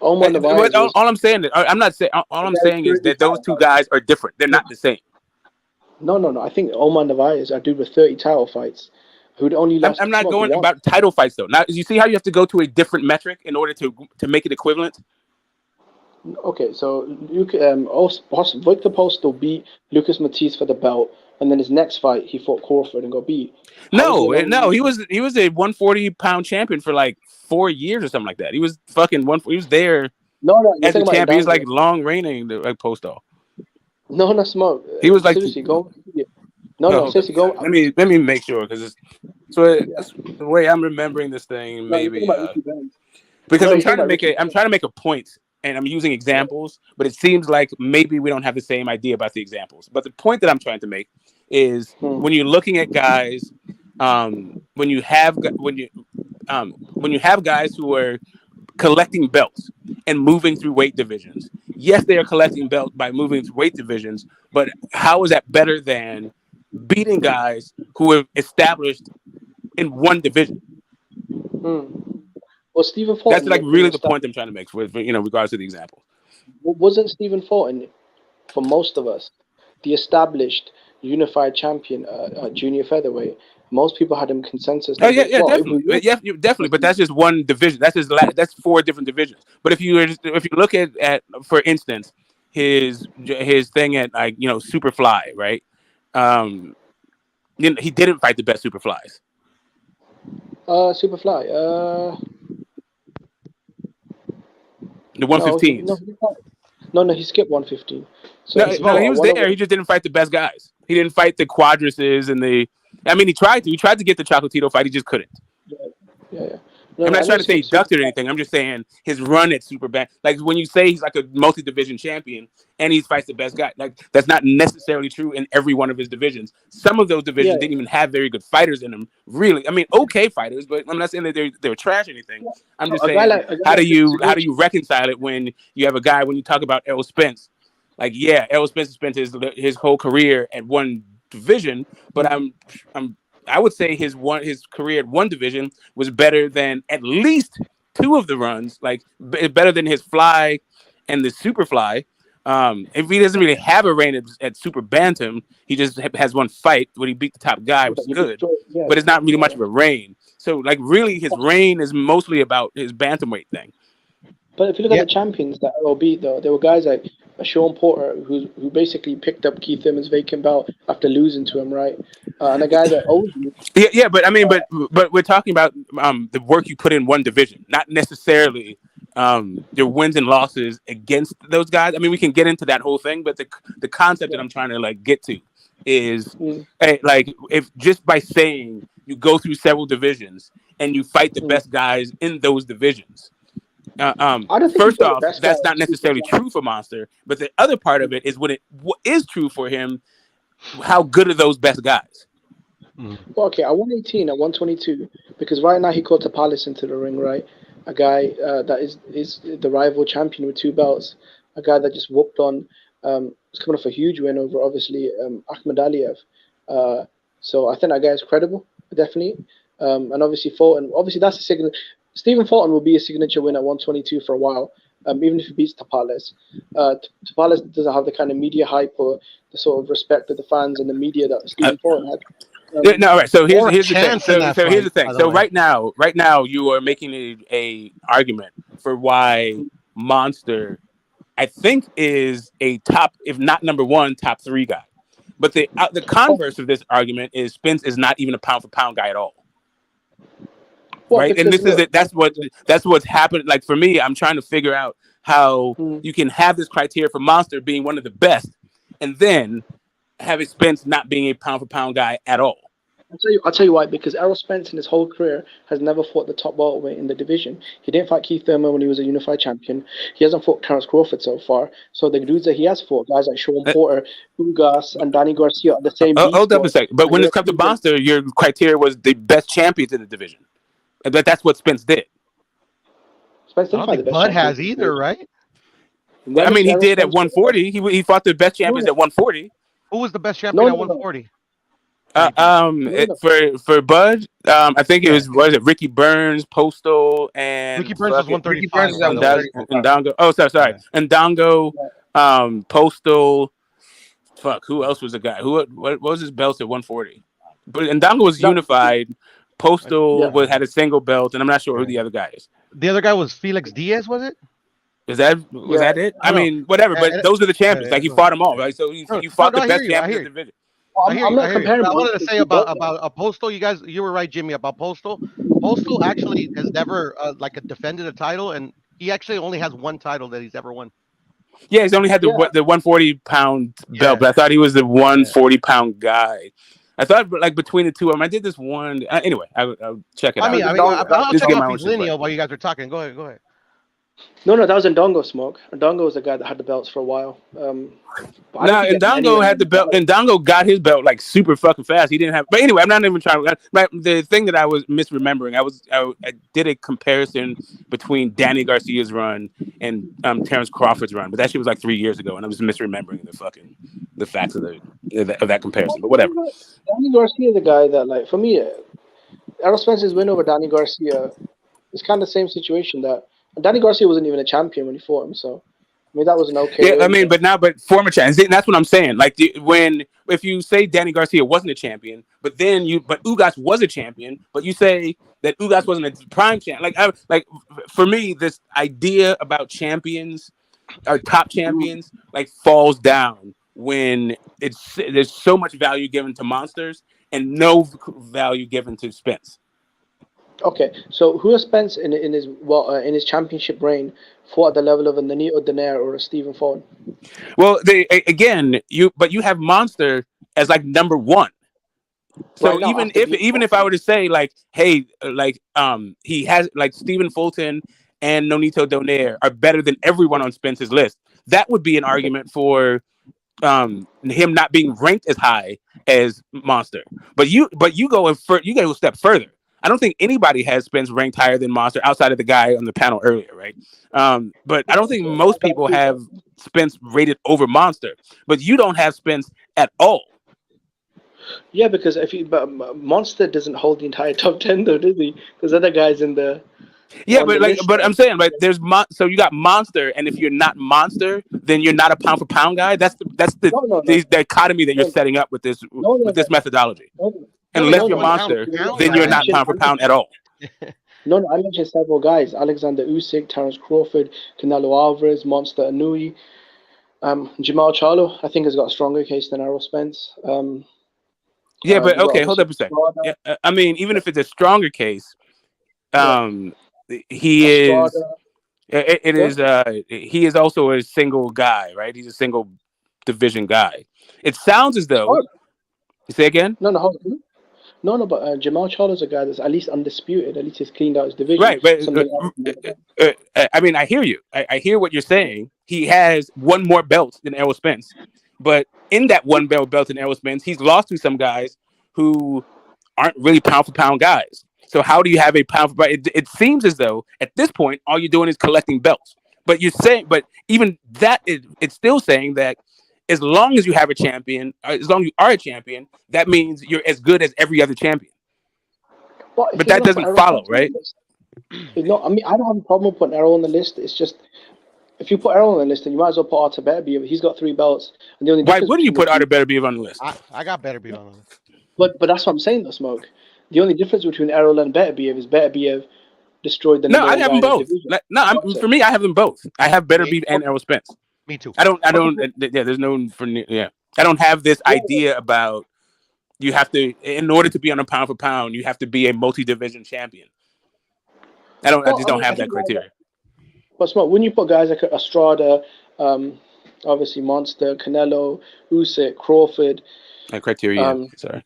Omar Navarez But all was. I'm saying, I'm not saying. All I'm saying is that those two guys are different. They're not the same. No. I think Omar Navarez, a dude with 30 title fights, who'd only lost. I'm not going once. about title fights though. Now, you see how you have to go to a different metric in order to make it equivalent. Okay, so Victor Postal beat Lucas Matisse for the belt, and then his next fight he fought Crawford and got beat. No, he was a 140-pound champion for like 4 years or something like that. He was fucking one. He was there No, as a champion. He was like downgrade. long reigning like Postal. No, Smoke. He was like seriously go. No, seriously go. Let me make sure because it's the way I'm remembering this thing. Maybe because I'm trying to make a point. And I'm using examples, but it seems like maybe we don't have the same idea about the examples. But the point that I'm trying to make is when you're looking at guys, when you have guys who are collecting belts and moving through weight divisions. Yes, they are collecting belts by moving through weight divisions, but how is that better than beating guys who have established in one division? Well, Stephen Fulton. That's like really the point I'm trying to make with regards to the example. Wasn't Stephen Fulton, for most of us, the established unified champion junior featherweight? Most people had him consensus. Oh yeah, definitely. But that's just one division. That's 4 different divisions. But if you look at for instance his thing at like Superfly, right? He didn't fight the best Superflies. Superfly. The 115s. No, he skipped 115. So no, he was there. He just didn't fight the best guys. He didn't fight the Quadruses and the. I mean, he tried to. He tried to get the Chocolatito fight. He just couldn't. Yeah. I'm not trying to say he ducked it or anything. I'm just saying his run at Super Band. Like when you say he's like a multi-division champion and he fights the best guy, like that's not necessarily true in every one of his divisions. Some of those divisions didn't even have very good fighters in them. Really, I mean, okay fighters, but I'm not saying that they were trash or anything. I'm just saying how do you reconcile it when you have a guy when you talk about Errol Spence? Like Errol Spence spent his whole career at one division, but I would say his career at one division was better than at least 2 of the runs, like better than his fly and the super fly. If he doesn't really have a reign at super bantam, he just has one fight where he beat the top guy, which is good, but it's not really much of a reign. So like really his reign is mostly about his bantamweight thing. But if you look at the champions that L.A.B though, there were guys like Sean Porter who basically picked up Keith Thurman's vacant belt after losing to him, right? And a guy that owes you. Yeah, but I mean, but we're talking about the work you put in one division, not necessarily your wins and losses against those guys. I mean, we can get into that whole thing, but the concept that I'm trying to like get to is like if just by saying you go through several divisions and you fight the best guys in those divisions. First off, that's not necessarily true for Monster, but the other part of it is what is true for him. How good are those best guys? Well, okay, at 118, at 122, because right now he caught Tapales into the ring, right? A guy that is the rival champion with 2 belts, a guy that just whooped on, was coming off a huge win over obviously Ahmed Aliyev. So I think that guy is credible, definitely. And obviously Fulton, obviously that's a signature. Stephen Fulton will be a signature win at 122 for a while, even if he beats Tapales. Tapales doesn't have the kind of media hype or the sort of respect of the fans and the media that Stephen Fulton had. No, all right. So here's the thing. So here's the thing. So right now, you are making a argument for why Monster, I think, is a top, if not number 1, top 3 guy. But the converse of this argument is Spence is not even a pound for pound guy at all. Right, and this is it. That's what's happened. Like for me, I'm trying to figure out how you can have this criteria for Monster being one of the best, and then having Spence not being a pound for pound guy at all. I'll tell you why. Because Errol Spence in his whole career has never fought the top welterweight in the division. He didn't fight Keith Thurman when he was a unified champion. He hasn't fought Terence Crawford so far. So the dudes that he has fought, guys like Sean Porter, Ugas, and Danny Garcia, are the same. Hold up a second. But when it comes to Monster, your criteria was the best champions in the division. But that's what Spence did. Spence didn't fight the best. Bud has either, right? I mean, he did at 140. He fought the best champions at 140. Who was the best champion at 140? For Bud, I think it was Ricky Burns, Postal, and Ricky Burns was 135. Ndongo. Oh, sorry. Ndongo, Postal. Fuck, who else was the guy? What was his belt at 140? But Ndongo was unified. Postal had a single belt, and I'm not sure who the other guy is. The other guy was Felix Diaz, was it? Was that it? I mean, whatever. But those are the champions. Like he fought them all, right? So you fought the best champions in the division. I'm not comparing. I wanted to say about Postal. You were right, Jimmy, about Postal. Postal actually has never defended a title, and he actually only has 1 title that he's ever won. Yeah, he's only had the 140-pound belt, but I thought he was the 140-pound guy. I thought like between the two of them, I did this one. Anyway, I'll check it out. I'll check out these lineal while you guys are talking. Go ahead. No, that was Ndongo Smoke. Ndongo was the guy that had the belts for a while. Ndongo had the belt. Ndongo got his belt like super fucking fast. He didn't have. But anyway, I'm not even trying. The thing that I was misremembering, I did a comparison between Danny Garcia's run and Terence Crawford's run, but that shit was like 3 years ago, and I was misremembering the facts of that comparison. But whatever. Danny Garcia is the guy that, like, for me, Errol Spence's win over Danny Garcia is kind of the same situation that. And Danny Garcia wasn't even a champion when he fought him, so I mean that was an okay. Yeah, I mean, but former champion. That's what I'm saying. Like if you say Danny Garcia wasn't a champion, but Ugas was a champion, but you say that Ugas wasn't a prime champion. Like for me, this idea about champions or top champions like falls down when there's so much value given to monsters and no value given to Spence. Okay, so who has Spence in his championship reign fought at the level of a Nonito Donaire or a Stephen Fulton? Well, you have Monster as like number 1. So right now, even if I were to say like, hey, like he has like Stephen Fulton and Nonito Donaire are better than everyone on Spence's list, that would be an argument for him not being ranked as high as Monster. But you go a step further. I don't think anybody has Spence ranked higher than Monster outside of the guy on the panel earlier, right? But I don't think most people have Spence rated over Monster. But you don't have Spence at all. Yeah, because Monster doesn't hold the entire top 10 though, does he? Because other guys in the but I'm saying like so you got Monster, and if you're not Monster, then you're not a pound for pound guy. That's the dichotomy that you're setting up with this methodology. Unless you're Monster, then you're not pound for pound at all. No, I mentioned several guys: Alexander Usyk, Terence Crawford, Canelo Alvarez, Monster Inouye, Jamal Charlo. I think has got a stronger case than Errol Spence. Yeah, but We got okay, hold obviously up a second. Estrada. Yeah, I mean, even if it's a stronger case, Yeah, he Estrada. is. It Yeah, is. He is also a single guy, right? He's a single division guy. It sounds as though. Estrada. Say again. No, hold on. But Jamal Charlo's a guy that's at least undisputed. At least he's cleaned out his division. Right, but Something I mean, I hear you. I hear what you're saying. He has one more belt than Errol Spence, but in that one belt in Errol Spence, he's lost to some guys who aren't really pound for pound guys. So how do you have a pound for pound? It seems as though at this point all you're doing is collecting belts. But you're saying, but even that is, it's still saying that as long as you have a champion, as long as you are a champion, that means you're as good as every other champion. But if But you're that gonna put doesn't Errol follow, Spence on right? the list, I mean, I don't have a problem with putting Errol on the list. It's just if you put Errol on the list, then you might as well put Artur Beterbiev. He's got 3 belts, and the only Why difference wouldn't you between put the two. Artur Beterbiev on the list? I got Beterbiev on the list. But that's what I'm saying, though, Smoke. The only difference between Errol and Beterbiev is Beterbiev destroyed the No, number I one have guy them in his both. division. For me, I have them both. I have Me, Beterbiev and Errol Spence. me too. I don't. Yeah, there's no for. Yeah, I don't have this idea about you have to, in order to be on a pound for pound, you have to be a multi-division champion. I just don't have that criteria. But Smoke, when you put guys like Estrada, obviously Monster, Canelo, Usyk, Crawford, Criteria. Sorry.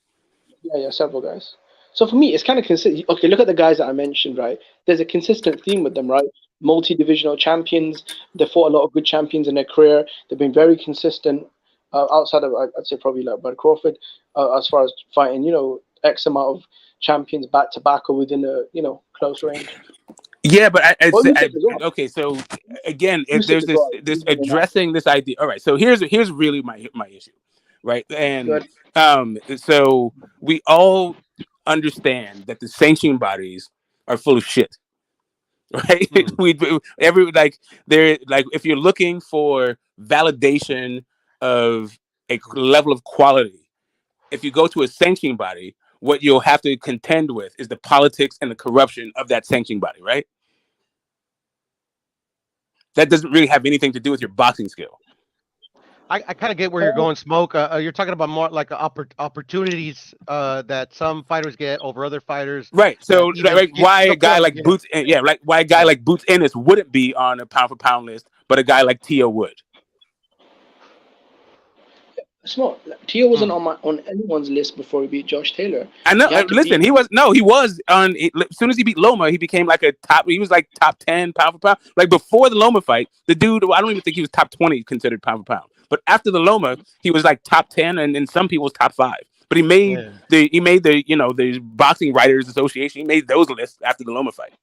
yeah, several guys. So for me, it's kind of consistent. Okay, look at the guys that I mentioned, right? There's a consistent theme with them, right? Multi-divisional champions. They fought a lot of good champions in their career. They've been very consistent. Outside of, I'd say probably like Bud Crawford, as far as fighting, X amount of champions back to back or within a, close range. Yeah, but Usyk as well. okay. So again, Usyk there's as well. this addressing this idea. All right. So here's really my issue, right? And so we all understand that the sanctioning bodies are full of shit, right? They're like, if you're looking for validation of a level of quality, if you go to a sanctioning body, what you'll have to contend with is the politics and the corruption of that sanctioning body, right? That doesn't really have anything to do with your boxing skill. I kind of get where you're going, Smoke. You're talking about more like opportunities that some fighters get over other fighters. Right. So why a guy like Boots, why a guy like Boots Ennis wouldn't be on a pound for pound list, but a guy like Tio would. Smart. Tio wasn't on anyone's list before he beat Josh Taylor. I know. Listen, he was on. As soon as he beat Loma, he became like a top. He was like top 10 pound for pound. Like before the Loma fight, the dude. I don't even think he was top 20 considered pound for pound. But after the Loma, he was like top 10, and in some people's top 5. But he made the Boxing Writers Association. He made those lists after the Loma fight.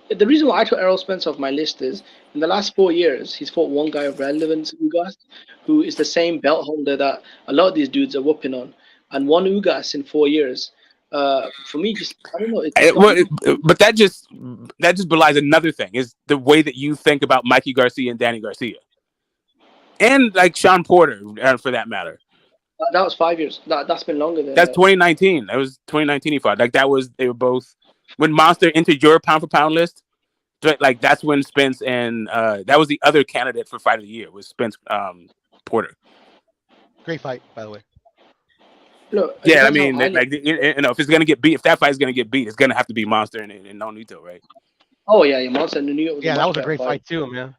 The reason why I took Errol Spence off my list is in the last 4 years, he's fought one guy of relevance, Ugas, who is the same belt holder that a lot of these dudes are whooping on. And one Ugas in 4 years. For me, just, I don't know. But that just belies another thing, is the way that you think about Mikey Garcia and Danny Garcia. And like Sean Porter, for that matter. That was 5 years. That's been longer than That's 2019. That was 2019 he fought. Like they were both when Monster entered your pound for pound list. Like that's when Spence and that was the other candidate for fight of the year was Spence Porter. Great fight, by the way. Look, yeah, I mean, if it's gonna get beat, if that fight is gonna get beat, it's gonna have to be Monster and Nonito, right? Oh yeah, Monster and Nonito. Yeah, that was a great fight too, man.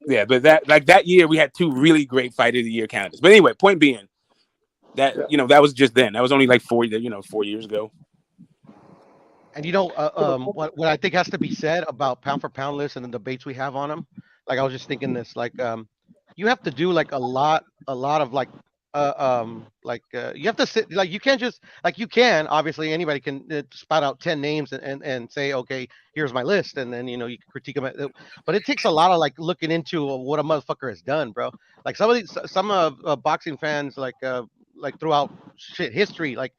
Yeah, but that year we had 2 really great fight of the year candidates. But anyway, point being that that was just then. That was only like 4 years ago. And what I think has to be said about pound for pound lists and the debates we have on them, like I was just thinking this, like you have to do like a lot of you have to sit, like you can't just, like you can obviously anybody can spout out 10 names and say, okay, here's my list, and then you can critique them, but it takes a lot of like looking into what a motherfucker has done, bro. Like some boxing fans like throughout history, like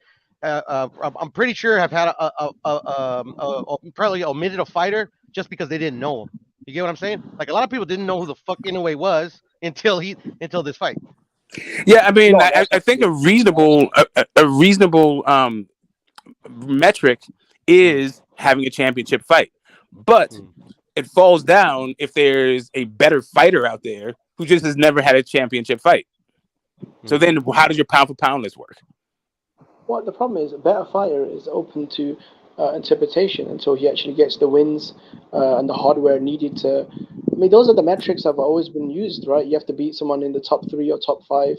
I'm pretty sure have had probably omitted a fighter just because they didn't know him. You get what I'm saying? Like a lot of people didn't know who the fuck Inoue was until this fight. Yeah, I mean, I think a reasonable metric is having a championship fight, but it falls down if there's a better fighter out there who just has never had a championship fight. So then, how does your pound for pound list work? Well, the problem is a better fighter is open to interpretation until he actually gets the wins and the hardware needed to. I mean, those are the metrics that have always been used, right? You have to beat someone in the top 3 or top 5.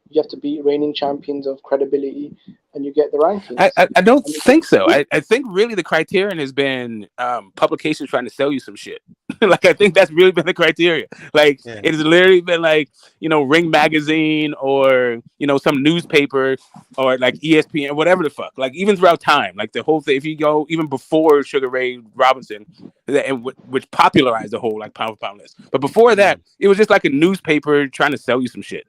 You have to beat reigning champions of credibility, and you get the rankings. I don't think so. I think really the criterion has been publications trying to sell you some shit. Like, I think that's really been the criteria. Like, it has literally been like, Ring Magazine or, some newspaper or like ESPN, whatever the fuck. Like, even throughout time, like the whole thing, if you go even before Sugar Ray Robinson, which popularized the whole like pound for pound list. But before that, it was just like a newspaper trying to sell you some shit.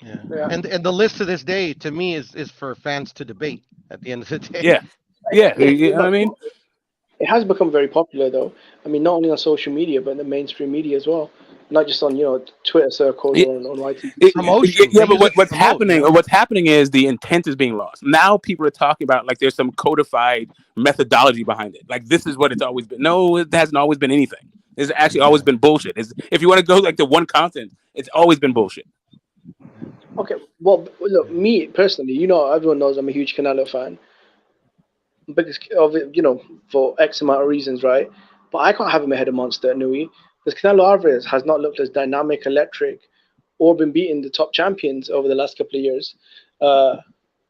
Yeah. And the list to this day, to me, is for fans to debate at the end of the day. Yeah. You know what I mean? It has become very popular, though. I mean, not only on social media, but in the mainstream media as well. Not just on Twitter circles or on YT. Promotion. But what's happening is the intent is being lost. Now people are talking about like there's some codified methodology behind it. Like this is what it's always been. No, it hasn't always been anything. It's actually always been bullshit. If you want to go like the one constant, it's always been bullshit. Okay, well, look, me personally, everyone knows I'm a huge Canelo fan. Because of it, for X amount of reasons, right? But I can't have him ahead of Monster Nui because Canelo Alvarez has not looked as dynamic, electric, or been beating the top champions over the last couple of years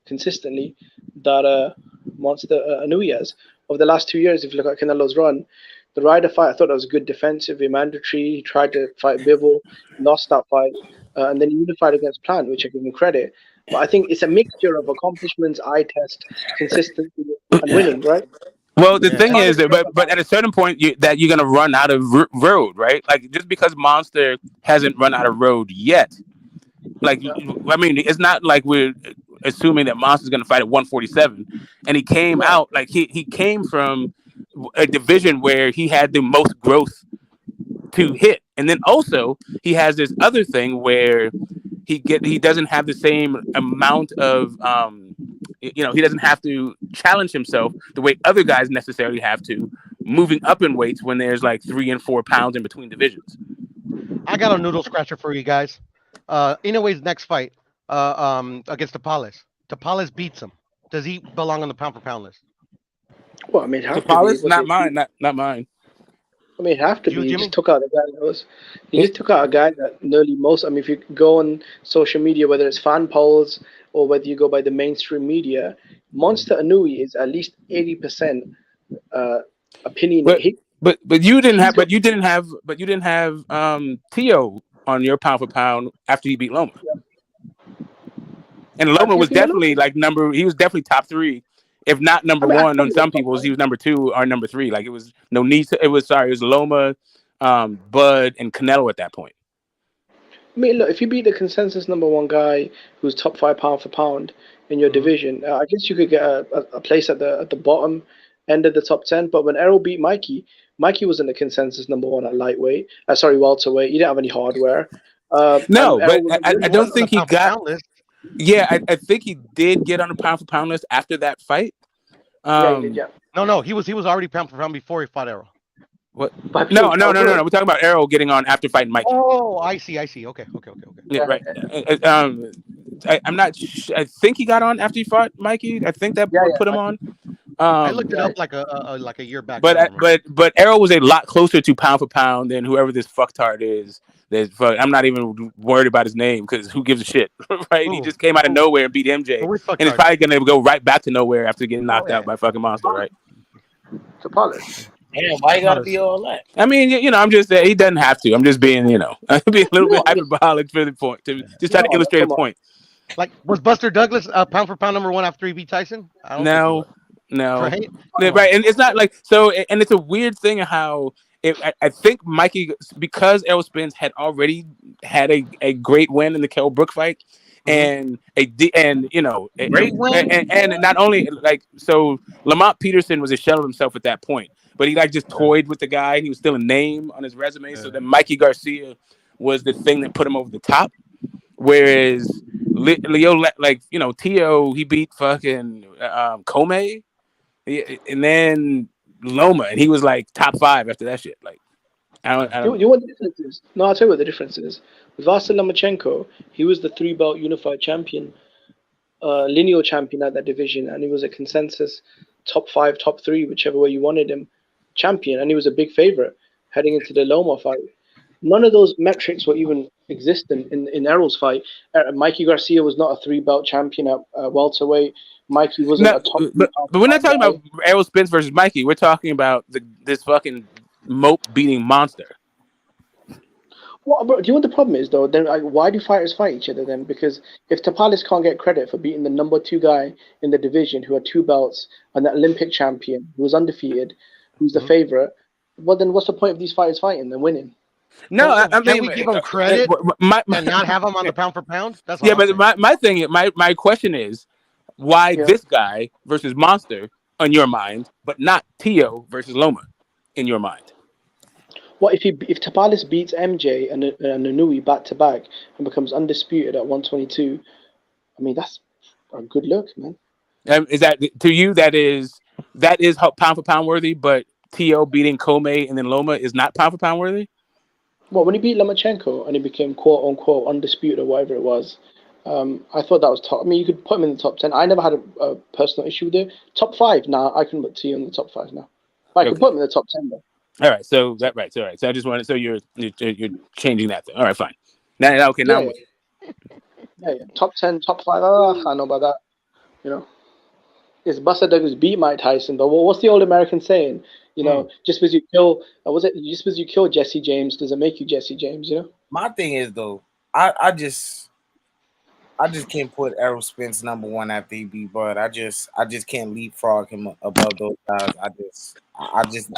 consistently that Monster Nui has. Over the last 2 years, if you look at Canelo's run, the Ryder fight, I thought it was good defensively, mandatory. He tried to fight Bivol, lost that fight, and then he unified against Plant, which I give him credit. But I think it's a mixture of accomplishments, eye test, consistency, and winning, right? Well, the thing is, but at a certain point, that you're gonna run out of road, right? Like just because Monster hasn't run out of road yet, like I mean, it's not like we're assuming that Monster's gonna fight at 147, and he came out like he came from a division where he had the most growth to hit, and then also he has this other thing where he doesn't have the same amount of he doesn't have to challenge himself the way other guys necessarily have to, moving up in weights when there's like 3 and 4 pounds in between divisions. I got a noodle scratcher for you guys. Inoue's next fight against Tapales. Tapales beats him. Does he belong on the pound for pound list? Well, I mean, Tapales, not mine. Not mine. I mean, it have to be. He just took out a guy that was. He just took out a guy that nearly most. I mean, if you go on social media, whether it's fan polls or whether you go by the mainstream media, Monster Inoue is at least 80% opinion. But you didn't have Tio on your pound for pound after he beat Loma. And Loma was definitely like he was definitely top 3. If not number 1 on some people's, he was number 2 or number 3. Like it was it was Loma, Bud, and Canelo at that point. I mean, look, if you beat the consensus number 1 guy who's top 5 pound for pound in your division, I guess you could get a place at the bottom end of the top 10. But when Errol beat Mikey wasn't the consensus number 1 at lightweight. Welterweight. He didn't have any hardware. No, but I don't think he got. Yeah, I think he did get on the pound for pound list after that fight. Yeah, he did, yeah. No, he was already pound for pound before he fought Errol. What? No. We're talking about Errol getting on after fighting Mikey. Oh, I see. Okay. Yeah, right. I'm not. I think he got on after he fought Mikey. I think that put him on. I looked it up like a year back. But Errol was a lot closer to pound for pound than whoever this fucktard is. I'm not even worried about his name because who gives a shit, right? He just came out of nowhere and beat MJ, and he's probably gonna go right back to nowhere after getting knocked out by fucking Monster, right? Tapales. Damn, why you gotta be all that? I mean, I'm just he doesn't have to. I'm just being, being a little bit hyperbolic for the point, to just try to illustrate a point. Like, was Buster Douglas pound for pound number 1 after he beat Tyson? No. Right? Right, and it's not like so, and it's a weird thing how. I think Mikey, because Errol Spence had already had a great win in the Kell Brook fight, and great win, and not only like so, Lamont Peterson was a shell of himself at that point, but he like just toyed with the guy, and he was still a name on his resume. So then Mikey Garcia was the thing that put him over the top, whereas Leo, like Tio, he beat fucking Comey. and then Loma, and he was like top 5 after that shit. Like, I Do don't. you know what the difference is? No, I'll tell you what the difference is. With Vasyl Lomachenko, he was the 3-belt unified champion, lineal champion at that division, and he was a consensus top 5, top 3, whichever way you wanted him, champion, and he was a big favorite heading into the Loma fight. None of those metrics were even existent in Errol's fight. Mikey Garcia was not a 3-belt champion at welterweight. Mikey wasn't a top. But we're not talking about Errol Spence versus Mikey. We're talking about this fucking mope beating monster. Well, bro, do you know what the problem is though? Then why do fighters fight each other then? Because if Tapalis can't get credit for beating the number 2 guy in the division who had 2 belts and the Olympic champion who was undefeated, who's the favorite, well then what's the point of these fighters fighting and winning? No, I mean, can we give him credit and not have him on the pound for pound? That's all but my question is, why this guy versus Monster on your mind, but not Tio versus Loma in your mind? Well, if Tapalis beats MJ and Nunui back to back and becomes undisputed at 122, I mean that's a good look, man. Is that to you? That is pound for pound worthy, but Tio beating Comey and then Loma is not pound for pound worthy. Well, when he beat Lomachenko and he became quote unquote undisputed or whatever it was, I thought that was top. I mean, you could put him in the top 10. I never had a personal issue with it. Top 5, nah, I can put Tio in the top 5 now. But I can put him in the top 10 though. All right, so all right. So I just wanted, so you're changing that thing. All right, fine. Now, okay, now. Yeah. Top 10, top 5. I know about that. You know, it's Buster Douglas beat Mike Tyson, but what's the old American saying? You know, just because you kill, just because you kill Jesse James doesn't make you Jesse James. You know. My thing is though, I just can't put Errol Spence number 1 after he beat Bud. I just can't leapfrog him above those guys. It's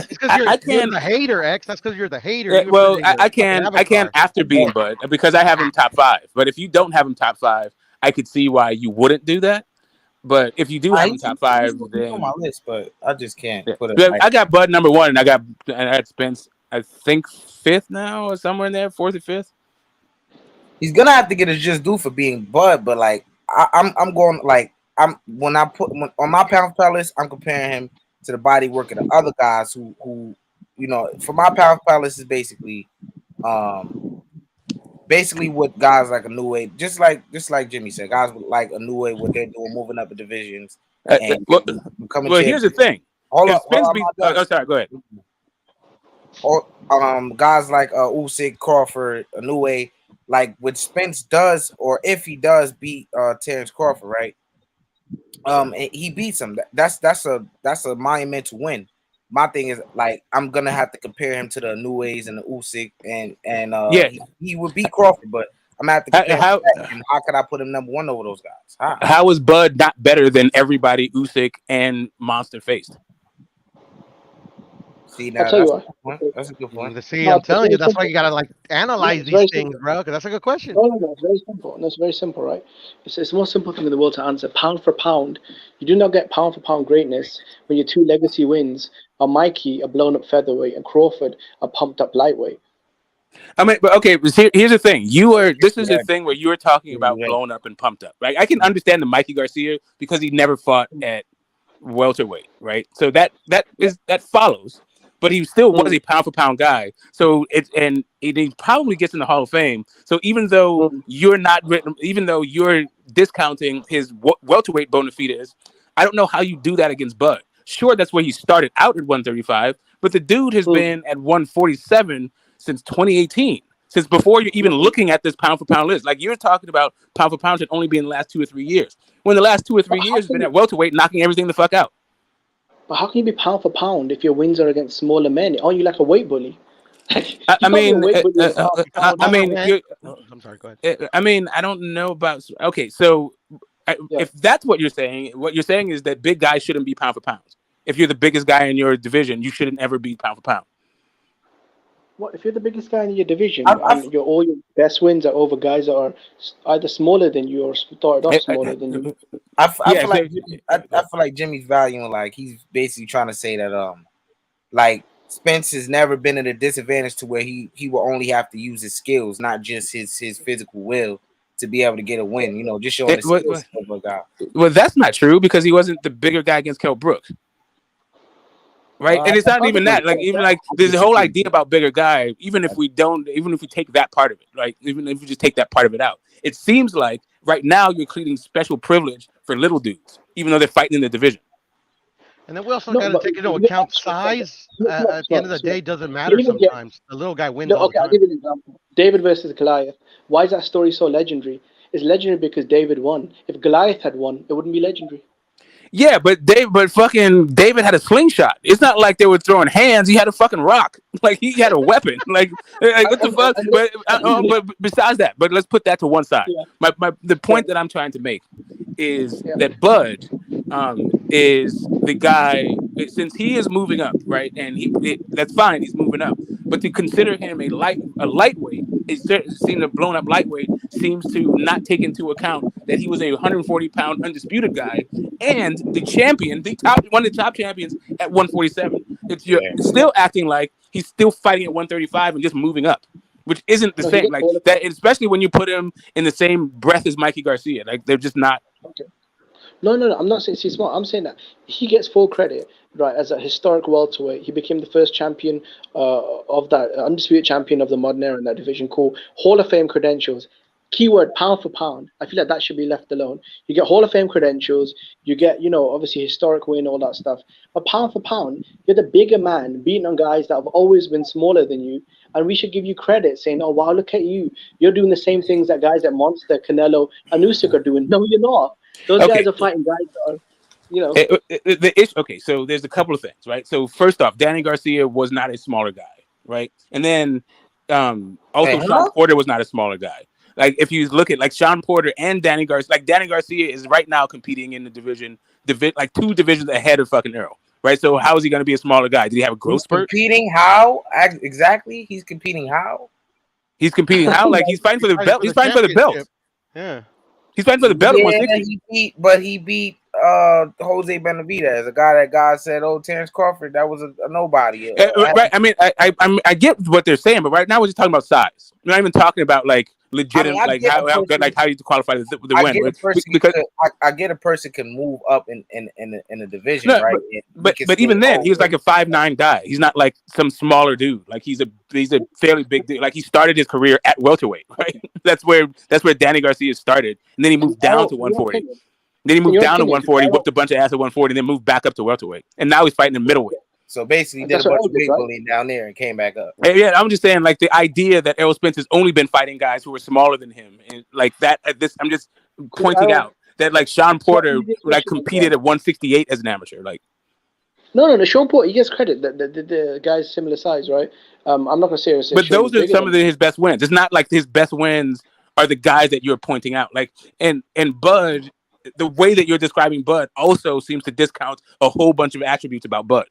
because you're the hater, X. That's because you're the hater. Well, I can't after beating Bud because I have him top 5. But if you don't have him top 5, I could see why you wouldn't do that. But if you do have him top 5, then on my list, but I just can't put it. I got Bud number 1, and I had Spence, I think 5th now or somewhere in there, 4th or 5th. He's gonna have to get his just due for being Bud, but like I'm going like on my pound for pound list, I'm comparing him to the body work of the other guys who you know, for my pound for pound list is basically what guys like Inoue, just like Jimmy said, guys like Inoue, what they're doing, moving up the divisions and becoming. Well, here's the thing. Hold on, sorry, go ahead. Guys like Usyk, Crawford, Inoue, like what Spence does, or if he does beat Terence Crawford, right? He beats him. That's a monumental win. My thing is like I'm gonna have to compare him to the Inoues and the Usyk and he would beat Crawford, but I'm gonna have to compare him to that, and how could I put him number 1 over those guys? How is Bud not better than everybody Usyk and Monster faced? See, now that's a good point. See, I'm telling you, that's why you gotta like analyze these things, bro. Because that's a good question. No, it's very simple. No, it's very simple, right? It's the most simple thing in the world to answer. Pound for pound, you do not get pound for pound greatness when your 2 legacy wins are Mikey, a blown up featherweight, and Crawford, a pumped up lightweight. I mean, but okay, here's the thing. This is the thing where you were talking about blown up and pumped up, right? I can understand the Mikey Garcia because he never fought at welterweight, right? So that follows. But he still was a pound for pound guy. So he probably gets in the Hall of Fame. So even though you're discounting his welterweight bona fides, I don't know how you do that against Bud. Sure, that's where he started out at 135, but the dude has been at 147 since 2018, since before you're even looking at this pound for pound list. Like you're talking about pound for pound should only be in the last 2 or 3 years. When the last 2 or 3 years has been at welterweight, knocking everything the fuck out. But how can you be pound for pound if your wins are against smaller men? Aren't you like a weight bully? I'm sorry, go ahead. I mean, I don't know about. Okay, so if that's what you're saying is that big guys shouldn't be pound for pound. If you're the biggest guy in your division, you shouldn't ever be pound for pound. What if you're the biggest guy in your division and all your best wins are over guys that are either smaller than you or started off smaller than you? I feel like Jimmy's valuing, like he's basically trying to say that like Spence has never been at a disadvantage to where he will only have to use his skills, not just his physical will to be able to get a win. You know, just showing the skills of a guy. Well, that's not true because he wasn't the bigger guy against Kell Brooks. Right, and it's not even that. Like, even like there's a whole idea about bigger guy. Even if we take that part of it, like even if we just take that part of it out, it seems like right now you're creating special privilege for little dudes, even though they're fighting in the division. And then we also got to take into account size. At the end of the day, doesn't matter sometimes. The little guy wins all the time. I'll give you an example. David versus Goliath. Why is that story so legendary? It's legendary because David won. If Goliath had won, it wouldn't be legendary. Yeah, but fucking David had a slingshot. It's not like they were throwing hands. He had a fucking rock. Like he had a weapon. Like what the fuck? But besides that, but let's put that to one side. The point that I'm trying to make is that Bud is the guy, since he is moving up, right? And that's fine. He's moving up. But to consider him a lightweight, seeing a blown up lightweight seems to not take into account that he was a 140-pound undisputed guy and the champion, one of the top champions at 147. You're still acting like he's still fighting at 135 and just moving up, which isn't the same. Like that, especially when you put him in the same breath as Mikey Garcia. Like they're just not. Okay. No. I'm not saying he's smart. I'm saying that he gets full credit, right? As a historic welterweight, he became the first champion of that undisputed champion of the modern era in that division. Cool. Hall of Fame credentials. Keyword pound for pound. I feel like that should be left alone. You get Hall of Fame credentials. You get, obviously historic win, all that stuff. But pound for pound, you're the bigger man, beating on guys that have always been smaller than you. And we should give you credit, saying, "Oh wow, look at you! You're doing the same things that guys at Monster, Canelo, and Usyk are doing." No, you're not. Those guys are fighting guys that are, The issue. Okay, so there's a couple of things, right? So first off, Danny Garcia was not a smaller guy, right? And then also Sean Porter was not a smaller guy. Like if you look at like Sean Porter and Danny Garcia, like Danny Garcia is right now competing in the division, like 2 divisions ahead of fucking Errol, right? So how is he going to be a smaller guy? Did he have a growth spurt? Competing how exactly? He's competing how? He's competing how? Like he's fighting for the belt. He's fighting for the belt. Yeah. He's fighting for the belt at 160. He beat Jose Benavidez, a guy that God said, "Oh, Terence Crawford, that was a nobody." Right. I mean, I get what they're saying, but right now we're just talking about size. We're not even talking about like legitimate, how you qualify the win. I get a person can move up in a division, right? But even then, he was like a 5'9" guy. He's not like some smaller dude. Like he's a fairly big dude. Like he started his career at welterweight, right? That's where Danny Garcia started, and then he moved down to 140. Then he moved down to 140, whooped a bunch of ass at 140, and then moved back up to welterweight. And now he's fighting in middleweight. So basically, he did a bunch of big bullying down there and came back up. Yeah, I'm just saying, like the idea that Errol Spence has only been fighting guys who were smaller than him, and like that. I'm just pointing out that like Sean Porter like competed at 168 as an amateur. Like, no. Sean Porter, he gets credit. The guy's similar size, right? I'm not gonna say. But those are some of his best wins. It's not like his best wins are the guys that you're pointing out. Like, and Bud, the way that you're describing Bud also seems to discount a whole bunch of attributes about Bud.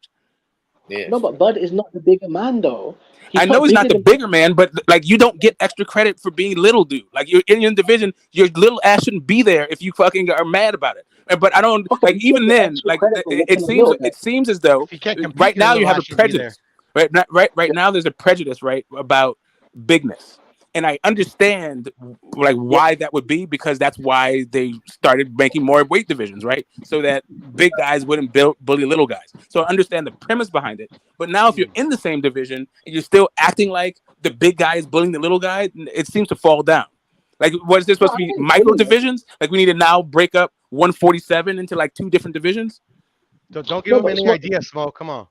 Yeah. No, but Bud is not the bigger man, though. I know he's not the bigger man, but like you don't get extra credit for being little dude. Like you're in your division, your little ass shouldn't be there if you fucking are mad about it. But I don't like even then. Like it seems as though right now you have a prejudice. Right now there's a prejudice about bigness. And I understand like why that would be, because that's why they started making more weight divisions, right? So that big guys wouldn't bully little guys. So I understand the premise behind it. But now if you're in the same division and you're still acting like the big guy is bullying the little guy, it seems to fall down. Like, what is this supposed to be? Micro divisions? Like we need to now break up 147 into like 2 different divisions? Don't give him any ideas, Smoke. Come on.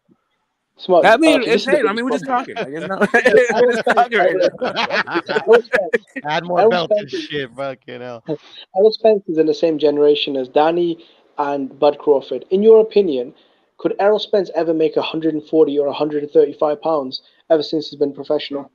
Smart. I mean, we're just talking. Like, we're just talking right now. Add more belts and shit, fucking hell. Errol Spence is in the same generation as Danny and Bud Crawford. In your opinion, could Errol Spence ever make 140 or 135 pounds ever since he's been professional?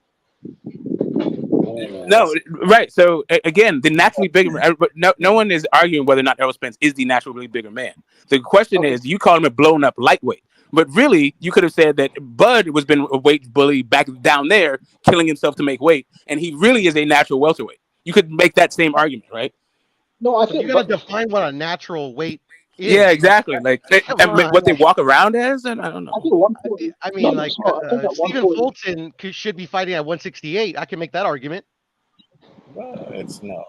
No, right. So again, the naturally bigger. No one is arguing whether or not Errol Spence is the naturally bigger man. The question is, you call him a blown up lightweight. But really, you could have said that Bud was been a weight bully back down there, killing himself to make weight, and he really is a natural welterweight. You could make that same argument, right? No, I think you gotta define what a natural weight is. Yeah, exactly. Like what they walk around as, and I don't know. I mean, like Stephen Fulton should be fighting at 168. I can make that argument. It's no.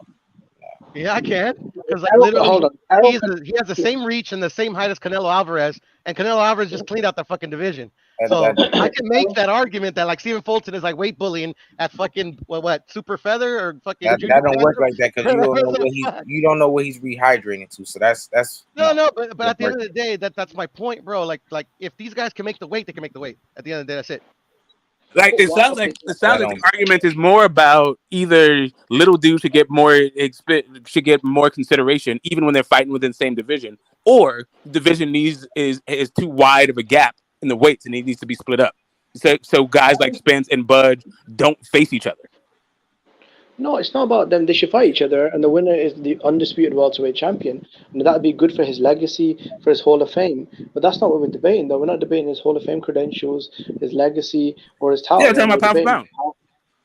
Yeah, I can. Because like Errol, literally, hold on. Errol, he has the same reach and the same height as Canelo Alvarez, and Canelo Alvarez just cleaned out the fucking division. So I can make that argument that like Stephen Fulton is like weight bullying at fucking what super feather or fucking junior That don't work feather. like that because Whatever the you don't know what he's rehydrating to. So that's no, but doesn't at the end work. of the day, that's my point, bro. Like if these guys can make the weight, they can make the weight. At the end of the day, that's it. Like it sounds like the argument is more about either little dudes should get should get more consideration even when they're fighting within the same division, or the division is too wide of a gap in the weights and it needs to be split up. So guys like Spence and Bud don't face each other. No, it's not about them. They should fight each other, and the winner is the undisputed welterweight champion. And that'd be good for his legacy, for his Hall of Fame. But that's not what we're debating, though. We're not debating his Hall of Fame credentials, his legacy, or his title. Yeah, I'm talking about We're pound for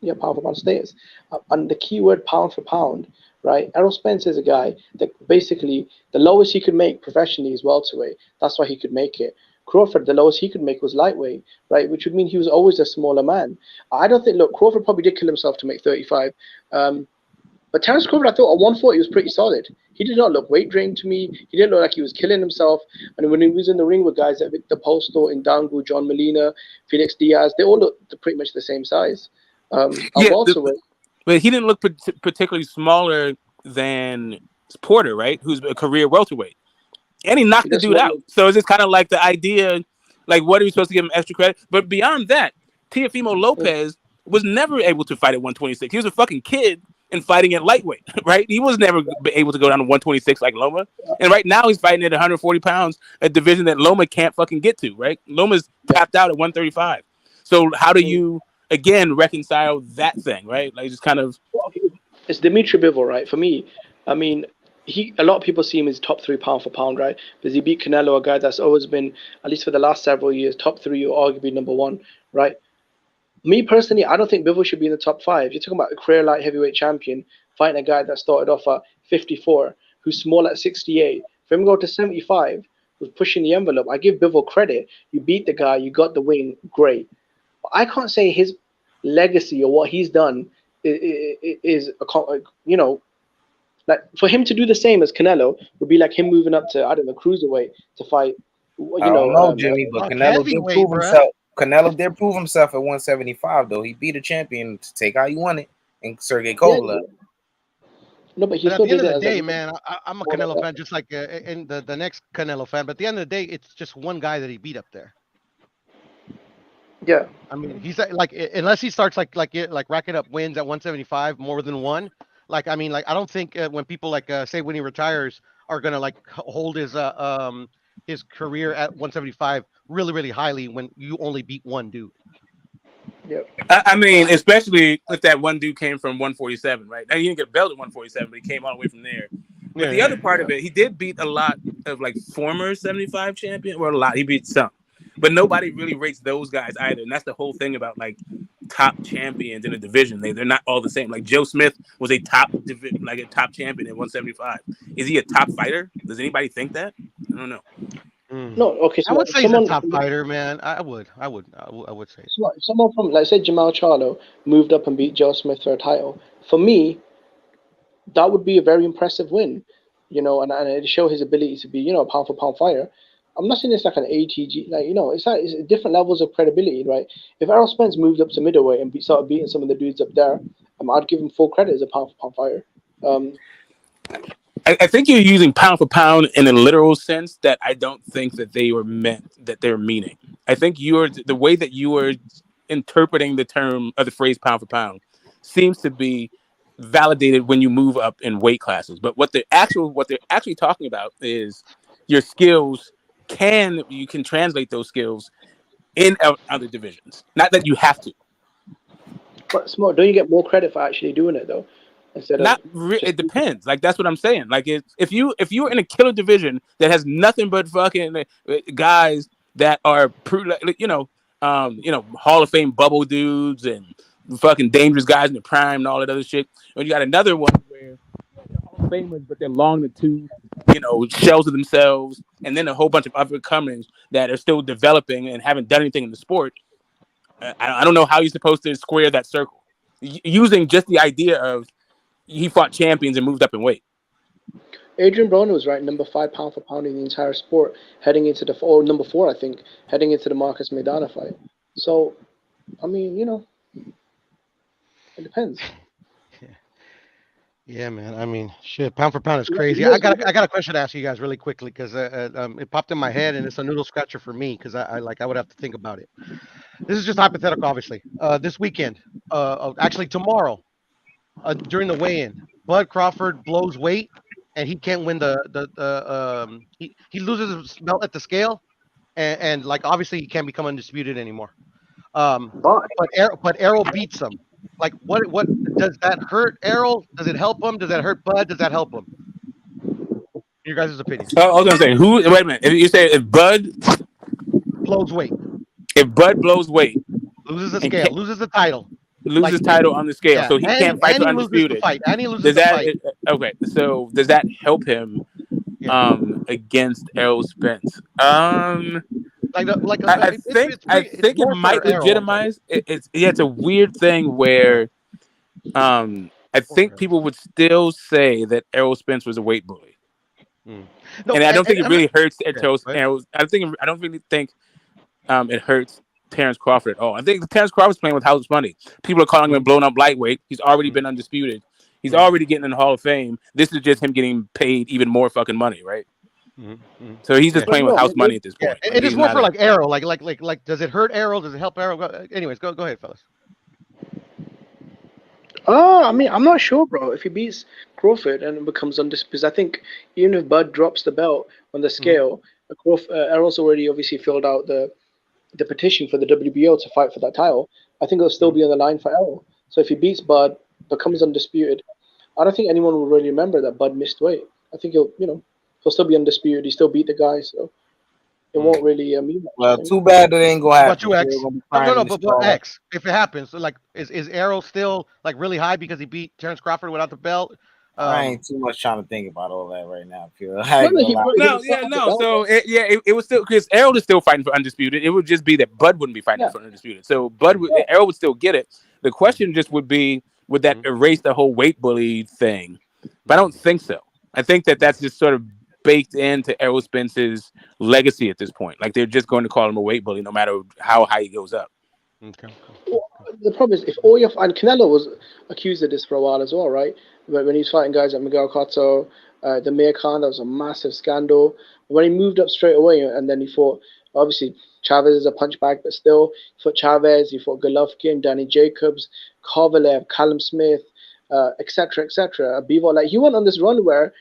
debating pound. pound for pound status. And the key word pound for pound, right? Errol Spence is a guy that basically the lowest he could make professionally is welterweight. That's why he could make it. Crawford, the lowest he could make was lightweight, right? Which would mean he was always a smaller man. I don't think, look, Crawford probably did kill himself to make 35. But Terence Crawford, I thought at 140 was pretty solid. He did not look weight drained to me. He didn't look like he was killing himself. And when he was in the ring with guys like Victor Postol, Ndangu, John Molina, Felix Diaz, they all looked pretty much the same size. Yeah, welterweight. but he didn't look particularly smaller than Porter, right? Who's a career welterweight. And he knocked the dude out. So it's just kind of like the idea, like, what are we supposed to give him extra credit? But beyond that, Teofimo Lopez was never able to fight at 126. He was a fucking kid and fighting at lightweight, right? He was never able to go down to 126 like Loma. And right now he's fighting at 140 pounds, a division that Loma can't fucking get to, right? Loma's tapped out at 135. So how do you, again, reconcile that thing, right? Like, just kind of... It's Dimitri Bivol, right? For me, I mean, a lot of people see him as top 3 pound for pound, right? Because he beat Canelo, a guy that's always been, at least for the last several years, top 3 or arguably number 1, right? Me personally, I don't think Bivol should be in the top 5. You're talking about a career light heavyweight champion fighting a guy that started off at 54, who's small at 68. For him to go to 75, who's pushing the envelope, I give Bivol credit. You beat the guy, you got the win, great. But I can't say his legacy or what he's done is you know, like for him to do the same as Canelo would be like him moving up to, I don't know, cruiserweight to fight. I don't know, Jimmy, but Canelo did prove himself. Canelo did prove himself at 175, though. He beat a champion to take how you want it, and Sergey Kovalev. No, but he But still at the end did of it the as day, man, I'm a Canelo fan, just like and the next Canelo fan. But at the end of the day, it's just one guy that he beat up there. Yeah, I mean, he's like unless he starts like racking up wins at 175 more than one. Like I mean, like I don't think when people like say when he retires are gonna like hold his career at 175 really highly when you only beat one dude. Yeah. I mean, especially if that one dude came from 147, right? Now, he didn't get a belt at 147, but he came all the way from there. But the other part of it, he did beat a lot of like former 75 champion, or a lot. He beat some, but nobody really rates those guys either. And that's the whole thing about like top champions in a division. They're not all the same. Like Joe Smith was a top champion at 175. Is he a top fighter? Does anybody think that? I don't know. No, okay. So I would say he's a top fighter, man. I would say. So if someone from, like, say, Jamal Charlo moved up and beat Joe Smith for a title, for me, that would be a very impressive win, you know, and it show his ability to be, you know, a pound for pound fighter. I'm not saying it's like an ATG, like, you know, it's different levels of credibility, right? If Errol Spence moved up to middleweight and started beating some of the dudes up there, I'd give him full credit as a pound for pound fighter. I think you're using pound for pound in a literal sense that I don't think that they're meaning. I think the way that you are interpreting the term or the phrase pound for pound seems to be validated when you move up in weight classes. But what they're actually talking about is your skills. You can translate those skills in other divisions. Not that you have to. But Smart, don't you get more credit for actually doing it though? It depends. Like that's what I'm saying. Like if you're in a killer division that has nothing but fucking guys that are Hall of Fame bubble dudes and fucking dangerous guys in the prime and all that other shit, and you got another one where they're Hall of Famers but they're long the tooth, shells of themselves, and then a whole bunch of up and comings that are still developing and haven't done anything in the sport. I don't know how you're supposed to square that circle using just the idea of he fought champions and moved up in weight. Adrian Broner was ranked number 5 pound for pound in the entire sport, heading into or number 4, I think, heading into the Marcus Maidana fight. So, I mean, it depends. Yeah, man. I mean, shit. Pound for pound is crazy. I got a question to ask you guys really quickly because it popped in my head and it's a noodle scratcher for me because I would have to think about it. This is just hypothetical, obviously. This weekend, actually tomorrow, during the weigh-in, Bud Crawford blows weight and he can't win he loses his belt at the scale and like obviously he can't become undisputed anymore. But Errol beats him. Like what does that hurt Errol? Does it help him? Does that hurt Bud? Does that help him? Your guys' opinion. I was gonna say who? Wait a minute. If you say if Bud blows weight, if Bud blows weight, loses the scale, loses the title, loses title on the scale, so he can't fight for undisputed. And he loses does the that fight. okay? So does that help him against Errol Spence? I think it might legitimize. It's a weird thing where I think people would still say that Errol Spence was a weight bully. No, and I don't think it really hurts Errol. I don't really think it hurts Terence Crawford at all. I think Terence Crawford's playing with house money. People are calling him a blown up lightweight. He's already been undisputed. He's already getting in the Hall of Fame. This is just him getting paid even more fucking money, right? So he's just playing with house money at this point. Yeah. It is more for like Errol. Like, does it hurt Errol? Does it help Errol? Anyways, go ahead, fellas. I mean, I'm not sure, bro. If he beats Crawford and becomes undisputed, because I think even if Bud drops the belt on the scale, Errol's already obviously filled out the petition for the WBO to fight for that title. I think it'll still be on the line for Errol. So if he beats Bud, becomes undisputed, I don't think anyone will really remember that Bud missed weight. I think he'll still be undisputed. He still beat the guy, so it won't really mean much. Well, too bad that ain't gonna happen. But you X? No, but X. If it happens, so like, is Errol still like really high because he beat Terence Crawford without the belt? I ain't too much trying to think about all that right now. It was still because Errol is still fighting for undisputed. It would just be that Bud wouldn't be fighting for undisputed. So Errol would still get it. The question just would be, would that erase the whole weight bully thing? But I don't think so. I think that's just sort of baked into Errol Spence's legacy at this point. Like they're just going to call him a weight bully no matter how high he goes up. Okay. Well, the problem is if all your and Canelo was accused of this for a while as well, right? But when he was fighting guys like Miguel Cotto, the Mir Khan, that was a massive scandal. When he moved up straight away, and then he fought, obviously Chavez is a punchbag, but still he fought Chavez, he fought Golovkin, Danny Jacobs, Kovalev, Callum Smith, etc., etc. Bivol, like he went on this run where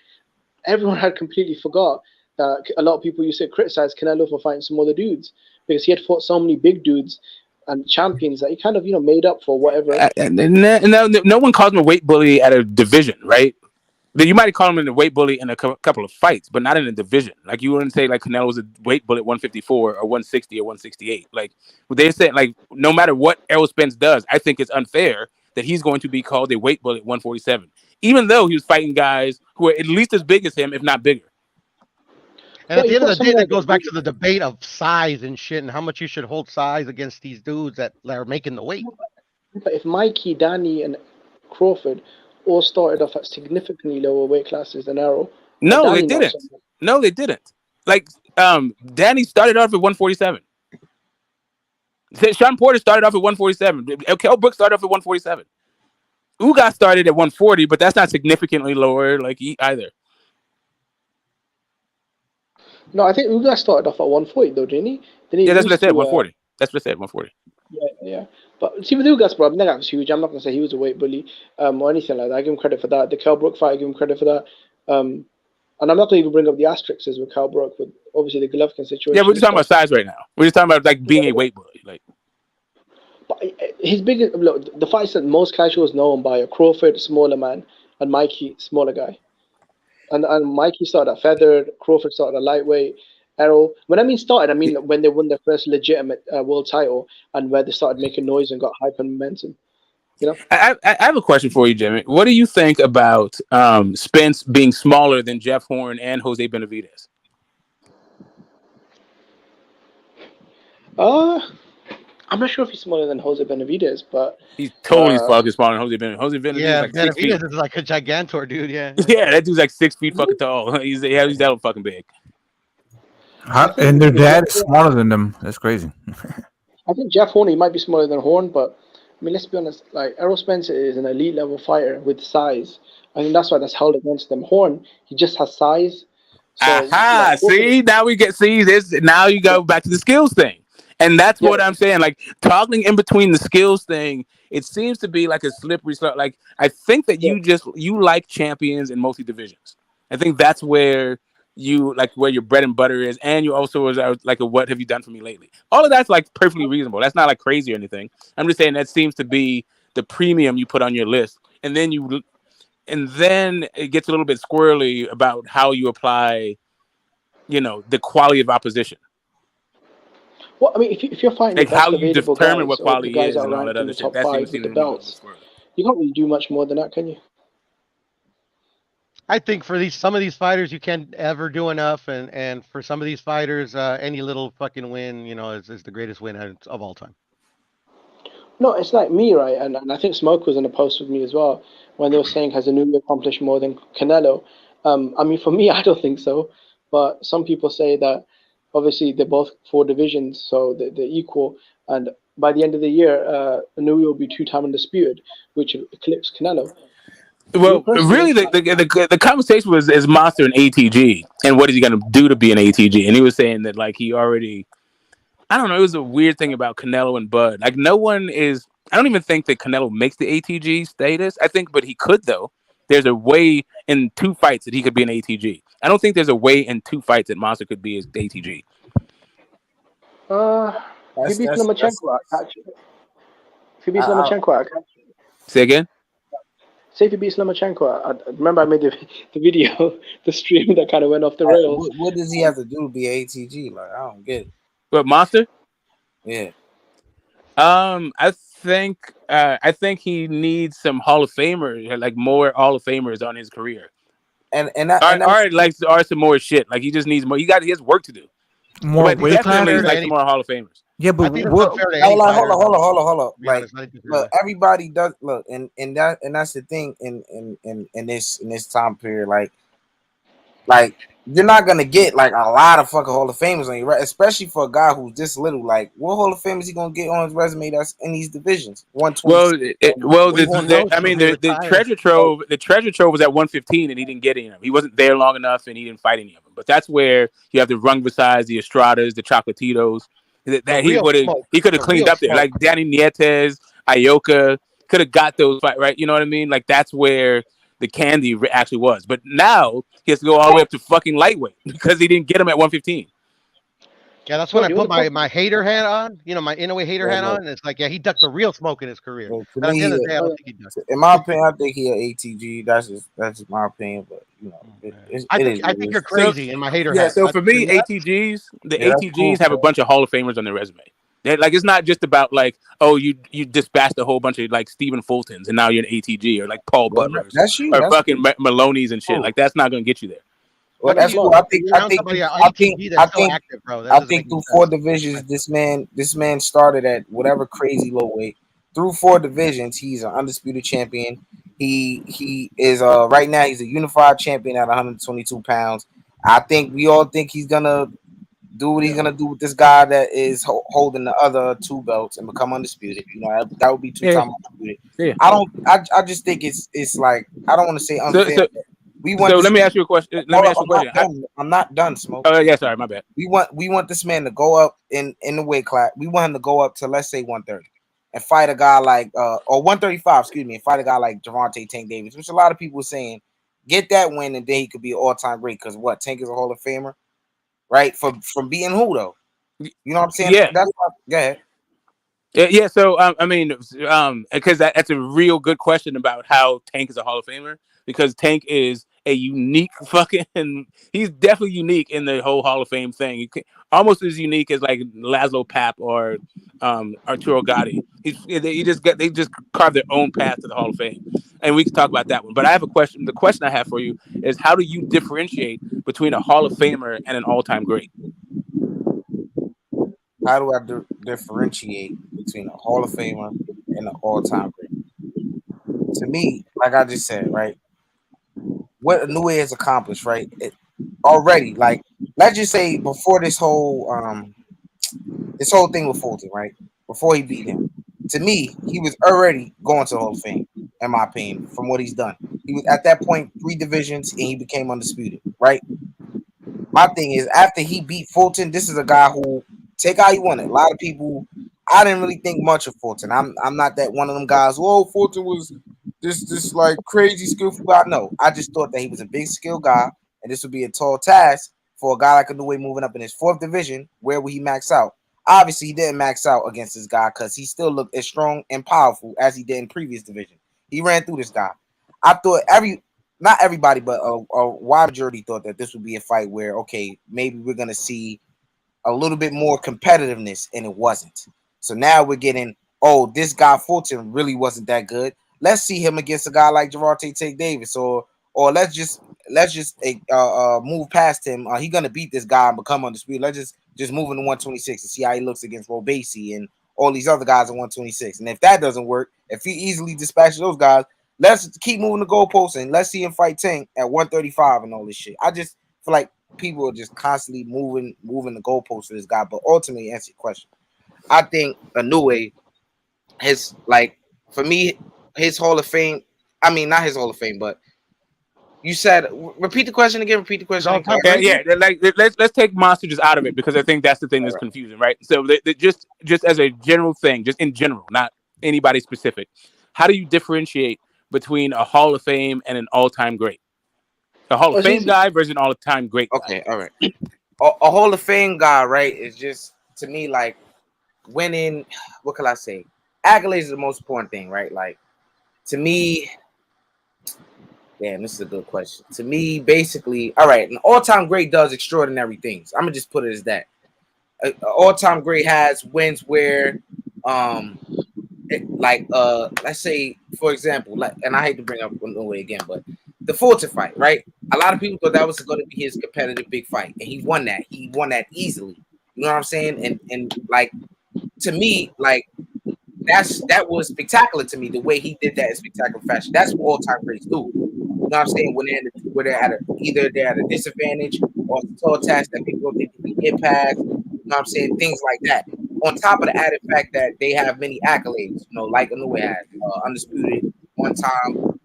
everyone had completely forgot that a lot of people used to criticize Canelo for fighting some other dudes because he had fought so many big dudes and champions that he kind of made up for whatever. No one calls him a weight bully at a division, right? You might call him a weight bully in a couple of fights, but not in a division. Like you wouldn't say like Canelo was a weight bully at 154 or 160 or 168. Like they said, like no matter what Errol Spence does, I think it's unfair that he's going to be called a weight bully at 147, even though he was fighting guys who are at least as big as him, if not bigger. And at the end of the day, that goes back to the debate of size and shit and how much you should hold size against these dudes that are making the weight. But if Mikey, Danny, and Crawford all started off at significantly lower weight classes than Errol. No, they didn't. No, they didn't. Like, Danny started off at 147. Sean Porter started off at 147. Kell Brook started off at 147. Ugas started at 140, but that's not significantly lower, like either. No, I think Ugas started off at 140 though, didn't he? Yeah, that's what I said. 140. That's what I said. 140. Yeah. But see with Ugas, bro, that guy was huge. I'm not gonna say he was a weight bully or anything like that. I give him credit for that. The Kell Brook fight, I give him credit for that. And I'm not gonna even bring up the asterisks with Kell Brook with obviously the Golovkin situation. Yeah, we're just talking about size right now. We're just talking about like being a weight bully, like. But his biggest look, the fights that most casuals know him by are Crawford, smaller man, and Mikey, smaller guy. And Mikey started at feathered, Crawford started at lightweight, Errol. When I mean started, I mean when they won their first legitimate world title and where they started making noise and got hype and momentum. You know. I have a question for you, Jimmy. What do you think about Spence being smaller than Jeff Horn and Jose Benavidez? I'm not sure if he's smaller than Jose Benavidez, but he's totally fucking smaller than Jose Benavidez. Jose Benavidez is like 6 feet. Benavidez is like a gigantor, dude. Yeah. Yeah, that dude's like 6 feet fucking tall. He's that fucking big. And their dad is smaller than them. That's crazy. I think Jeff Horn, he might be smaller than Horn, but I mean, let's be honest. Like Errol Spence is an elite level fighter with size. I think that's why that's held against them. Horn, he just has size. So, Aha! See, now we get this. Now you go back to the skills thing, and that's what I'm saying. Like talking in between the skills thing, it seems to be like a slippery slope. Like I think that you like champions in multi divisions. I think that's where you like where your bread and butter is, and you also was like a what have you done for me lately? All of that's like perfectly reasonable. That's not like crazy or anything. I'm just saying that seems to be the premium you put on your list, and then it gets a little bit squirrely about how you apply, the quality of opposition. Well, I mean, if you're fighting like the best how you available determine guys, what or quality the guys is that and are all that ranked in other the shit, top that seems 5 to with the be a little bit belts, squirrely. you can't really do much more than that, can you? I think for some of these fighters, you can't ever do enough, and for some of these fighters, any little fucking win, is the greatest win of all time. No, it's like me, right? And I think Smoke was in a post with me as well when they were saying, has Inoue accomplished more than Canelo? I mean, for me, I don't think so. But some people say that obviously they're both 4 divisions, so they're equal. And by the end of the year, Inoue will be 2-time undisputed, which will eclipse Canelo. Well, really, the conversation was is Monster an ATG, and what is he going to do to be an ATG? And he was saying that like he already, I don't know, it was a weird thing about Canelo and Bud. Like no one is. I don't even think that Canelo makes the ATG status. I think, but he could though. There's a way in 2 fights that he could be an ATG. I don't think there's a way in 2 fights that Monster could be as ATG. If he beats Lomachenko, actually. If he beats Lomachenko, Say again. Say if he beats Lomachenko, I remember I made the video, the stream that kind of went off the rails. What does he have to do to be ATG? Like I don't get it. What, Monster? Yeah. I think he needs some Hall of Famers, like more Hall of Famers on his career, or some more shit. Like he just needs more. He has work to do. More but weight definitely classes? like some more Hall of Famers. Yeah, but hold on. Like, look, everybody does look, and that's the thing in this time period. Like you're not gonna get like a lot of fucking Hall of Famers on you, right? Especially for a guy who's this little. Like, what Hall of Fame is he gonna get on his resume that's in these divisions? 120. The treasure trove. The treasure trove was at 115, and he didn't get any of them. He wasn't there long enough, and he didn't fight any of them. But that's where you have the Rung Versailles, the Estradas, the Chocolatitos. That he could have cleaned up there, like Danny Nietes, Ioka could have got those fight right. You know what I mean? Like that's where the candy actually was. But now he has to go all the way up to fucking lightweight because he didn't get him at 115. Yeah, that's when I put my hater hat on. My Inoue hater hat on. And it's like, yeah, he ducked the real smoke in his career. But at the end of the day, I don't think he does. In my opinion, I think he an ATG. That's just my opinion. But I think you're crazy in my hater hat. So for me, ATGs have a bunch of Hall of Famers on their resume. Like it's not just about like, oh, you dispatched a whole bunch of like Stephen Fultons and now you're an ATG or like Paul Butlers or fucking Maloney's and shit. Like that's not gonna get you there. Well, that's cool. I think through 4 divisions, this man started at whatever crazy low weight. Through 4 divisions, he's an undisputed champion. He is right now he's a unified champion at 122 pounds. I think we all think he's gonna do what he's gonna do with this guy that is holding the other 2 belts and become undisputed. That would be 2-time undisputed. Yeah. I just think it's like I don't want to say unfair. Let me ask you a question. I'm not done, Smoke. Oh yeah, sorry, my bad. We want this man to go up in the weight class. We want him to go up to let's say 130 and fight a guy like or 135, excuse me, and fight a guy like Gervonta Tank Davis, which a lot of people are saying get that win and then he could be an all-time great because what Tank is a Hall of Famer, right? From beating who though? You know what I'm saying? Yeah. That's go ahead. Yeah, so because that's a real good question about how Tank is a Hall of Famer because Tank is a unique he's definitely unique in the whole Hall of Fame thing. Almost as unique as like Laszlo Papp or Arturo Gatti. They just carved their own path to the Hall of Fame, and we can talk about that one. But I have a question. The question I have for you is how do you differentiate between a Hall of Famer and an all-time great? How do I differentiate between a Hall of Famer and an all-time great. To me, like I just said, right, what Inoue has accomplished, right, already, like, let's just say before this whole thing with Fulton, right, before he beat him, to me, he was already going to the Hall of Fame, in my opinion, from what he's done. He was at that point 3 divisions and he became undisputed, right? My thing is, after he beat Fulton, this is a guy who, take how you want it. A lot of people, I didn't really think much of Fulton. I'm not that one of them guys. Whoa, Fulton was this like crazy skillful guy. No, I just thought that he was a big skill guy, and this would be a tall task for a guy like Inoue moving up in his 4th division. Where would he max out? Obviously, he didn't max out against this guy because he still looked as strong and powerful as he did in previous division. He ran through this guy. I thought not everybody, but a wide majority thought that this would be a fight where, okay, maybe we're going to see a little bit more competitiveness, and it wasn't. So now we're getting, oh, this guy Fulton really wasn't that good. Let's see him against a guy like Gervonta Tate Davis, or let's just move past him. He's gonna beat this guy and become undisputed. Let's just move into 126 and see how he looks against Robesi and all these other guys at 126. And if that doesn't work, if he easily dispatches those guys, let's keep moving the goalposts and let's see him fight Tank at 135 and all this shit. I just feel like people are just constantly moving the goalposts for this guy. But ultimately, answer your question, I think Inoue has, like, for me, his Hall of Fame. I mean, not his Hall of Fame, but you said, repeat the question again. Repeat the question. Okay, yeah. Like, let's take Monster just out of it, because I think that's the thing that's confusing, right? So just as a general thing, just in general, not anybody specific. How do you differentiate between a Hall of Fame and an all-time great? A Hall of Fame guy versus an all-time great guy. Okay, all right. A Hall of Fame guy, right, is just, to me, like, winning. What can I say? Accolades is the most important thing, right? Like, to me, damn, this is a good question. To me, basically, all right, an all-time great does extraordinary things. I'm gonna just put it as that. An all-time great has wins where, let's say, for example, like, and I hate to bring up Inoue again, but the Fulton fight, right? A lot of people thought that was going to be his competitive big fight, and he won that. He won that easily. You know what I'm saying? And like, to me, like, that was spectacular to me. The way he did that in spectacular fashion. That's what all-time greats do. You know what I'm saying? When they're either they're at a disadvantage or it's a tall task that people don't think they can get past. You know what I'm saying? Things like that. On top of the added fact that they have many accolades, you know, like Inoue has, undisputed, one time,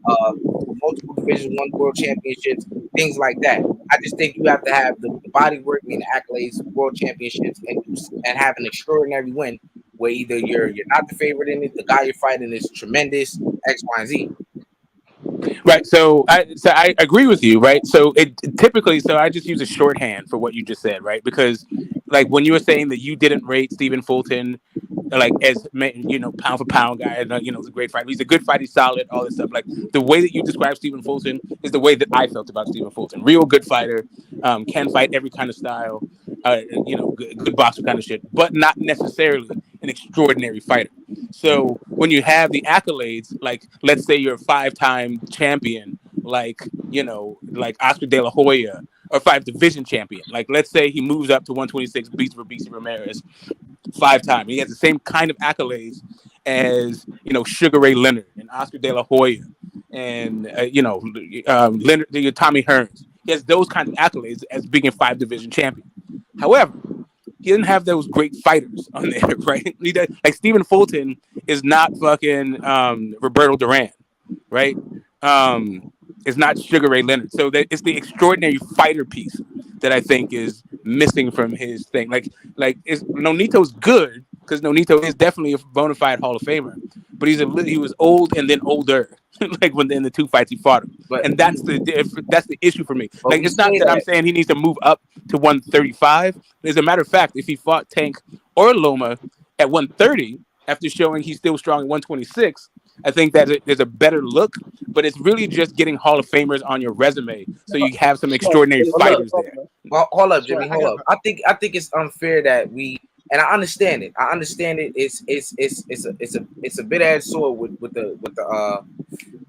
multiple divisions, one world championships, things like that. I just think you have to have the body work and the accolades, world championships, and have an extraordinary win where either you're not the favorite in it, the guy you're fighting is tremendous, X, Y, and Z. Right. So I agree with you. Right. So it typically, so I just use a shorthand for what you just said. Right. Because, like, when you were saying that you didn't rate Stephen Fulton, like, as, you know, pound for pound guy, and you know, he's a great fighter. He's a good fighter. He's solid. All this stuff. Like, the way that you describe Stephen Fulton is the way that I felt about Stephen Fulton. Real good fighter, can fight every kind of style. You know, good boxer kind of shit, but not necessarily an extraordinary fighter. So when you have the accolades, like, let's say you're a 5-time champion, like, you know, like Oscar De La Hoya, or 5 division champion. Like, let's say he moves up to 126, beats Robesi Ramirez 5 times. He has the same kind of accolades as, you know, Sugar Ray Leonard and Oscar De La Hoya and, you know, Leonard, Tommy Hearns. He has those kinds of accolades as being a 5 division champion. However, he didn't have those great fighters on there, right? Like, Stephen Fulton is not fucking Roberto Duran, right? It's not Sugar Ray Leonard. So it's the extraordinary fighter piece that I think is missing from his thing. Like Nonito's good, because Nonito is definitely a bona fide Hall of Famer, but he was old and then older, like, when in the 2 fights he fought him. And that's the issue for me. Like, it's not that I'm saying he needs to move up to 135. As a matter of fact, if he fought Tank or Loma at 130 after showing he's still strong at 126, I think that there's a better look. But it's really just getting Hall of Famers on your resume, so you have some extraordinary fighters there. Well, hold up, Jimmy. Hold up. I think it's unfair that we, and I understand it. It's a bit-edged sword with the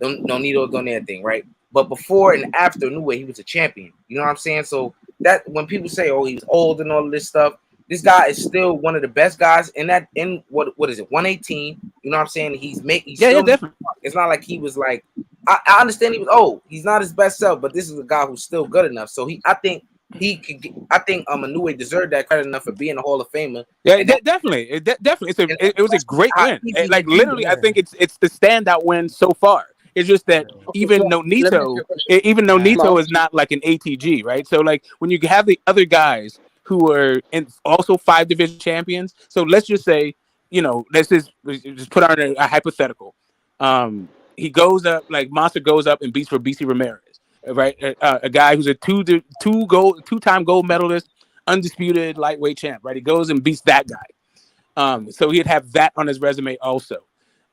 Nonito Donaire thing, right? But before and after Inoue, he was a champion. You know what I'm saying? So that when people say, "Oh, he was old" and all of this stuff, This guy is still one of the best guys in what is it, 118? You know what I'm saying? He's still definitely. It's not like he was like I understand he was old. He's not his best self, but this is a guy who's still good enough. So I think he could get, I think Inoue deserved that credit enough for being a Hall of Famer. Yeah, definitely. It was a great win. Like literally, I think it's the standout win so far. It's just that even though Nito is not like an ATG, right? So like when you have the other guys who are also 5 division champions. So let's just say, let's just put on a hypothetical. He goes up, like Monster goes up and beats for BC Ramirez, right? A guy who's a two-time gold medalist, undisputed lightweight champ, right? He goes and beats that guy. So he'd have that on his resume also.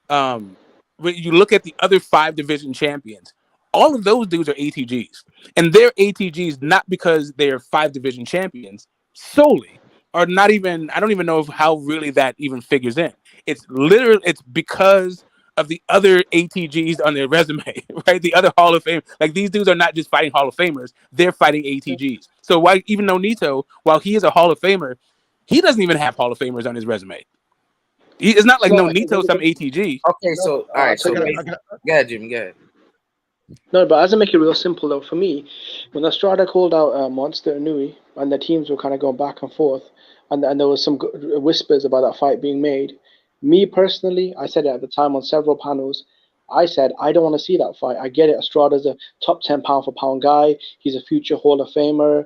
When you look at the other 5 division champions, all of those dudes are ATGs, and they're ATGs not because they're 5 division champions solely, or not even. I don't even know how really that even figures in. It's because of the other ATGs on their resume, right? The other Hall of Fame, like these dudes are not just fighting Hall of Famers; they're fighting ATGs. So even though Nito, while he is a Hall of Famer, he doesn't even have Hall of Famers on his resume. It's not like Nito's some ATG. Okay, so all right, so go ahead, Jimmy, go ahead. No, but as I make it real simple though, for me, when Estrada called out Monster Inoue and the teams were kind of going back and forth, and there was some whispers about that fight being made, me personally, I said it at the time on several panels. I said I don't want to see that fight. I get it. Estrada's a top 10 pound for pound guy. He's a future Hall of Famer.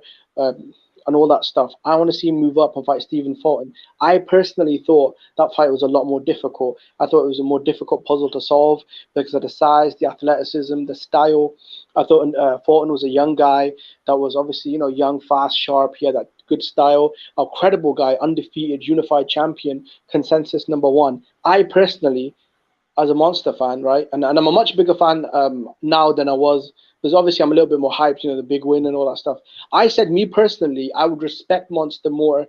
And all that stuff. I want to see him move up and fight Stephen Fulton. I personally thought that fight was a lot more difficult. I thought it was a more difficult puzzle to solve because of the size, the athleticism, the style. I thought Fulton was a young guy that was obviously, young, fast, sharp. He had that good style, a credible guy, undefeated, unified champion, consensus #1. I personally, as a Monster fan, right, and I'm a much bigger fan now than I was. Because obviously I'm a little bit more hyped, the big win and all that stuff. I said, me personally, I would respect Monster more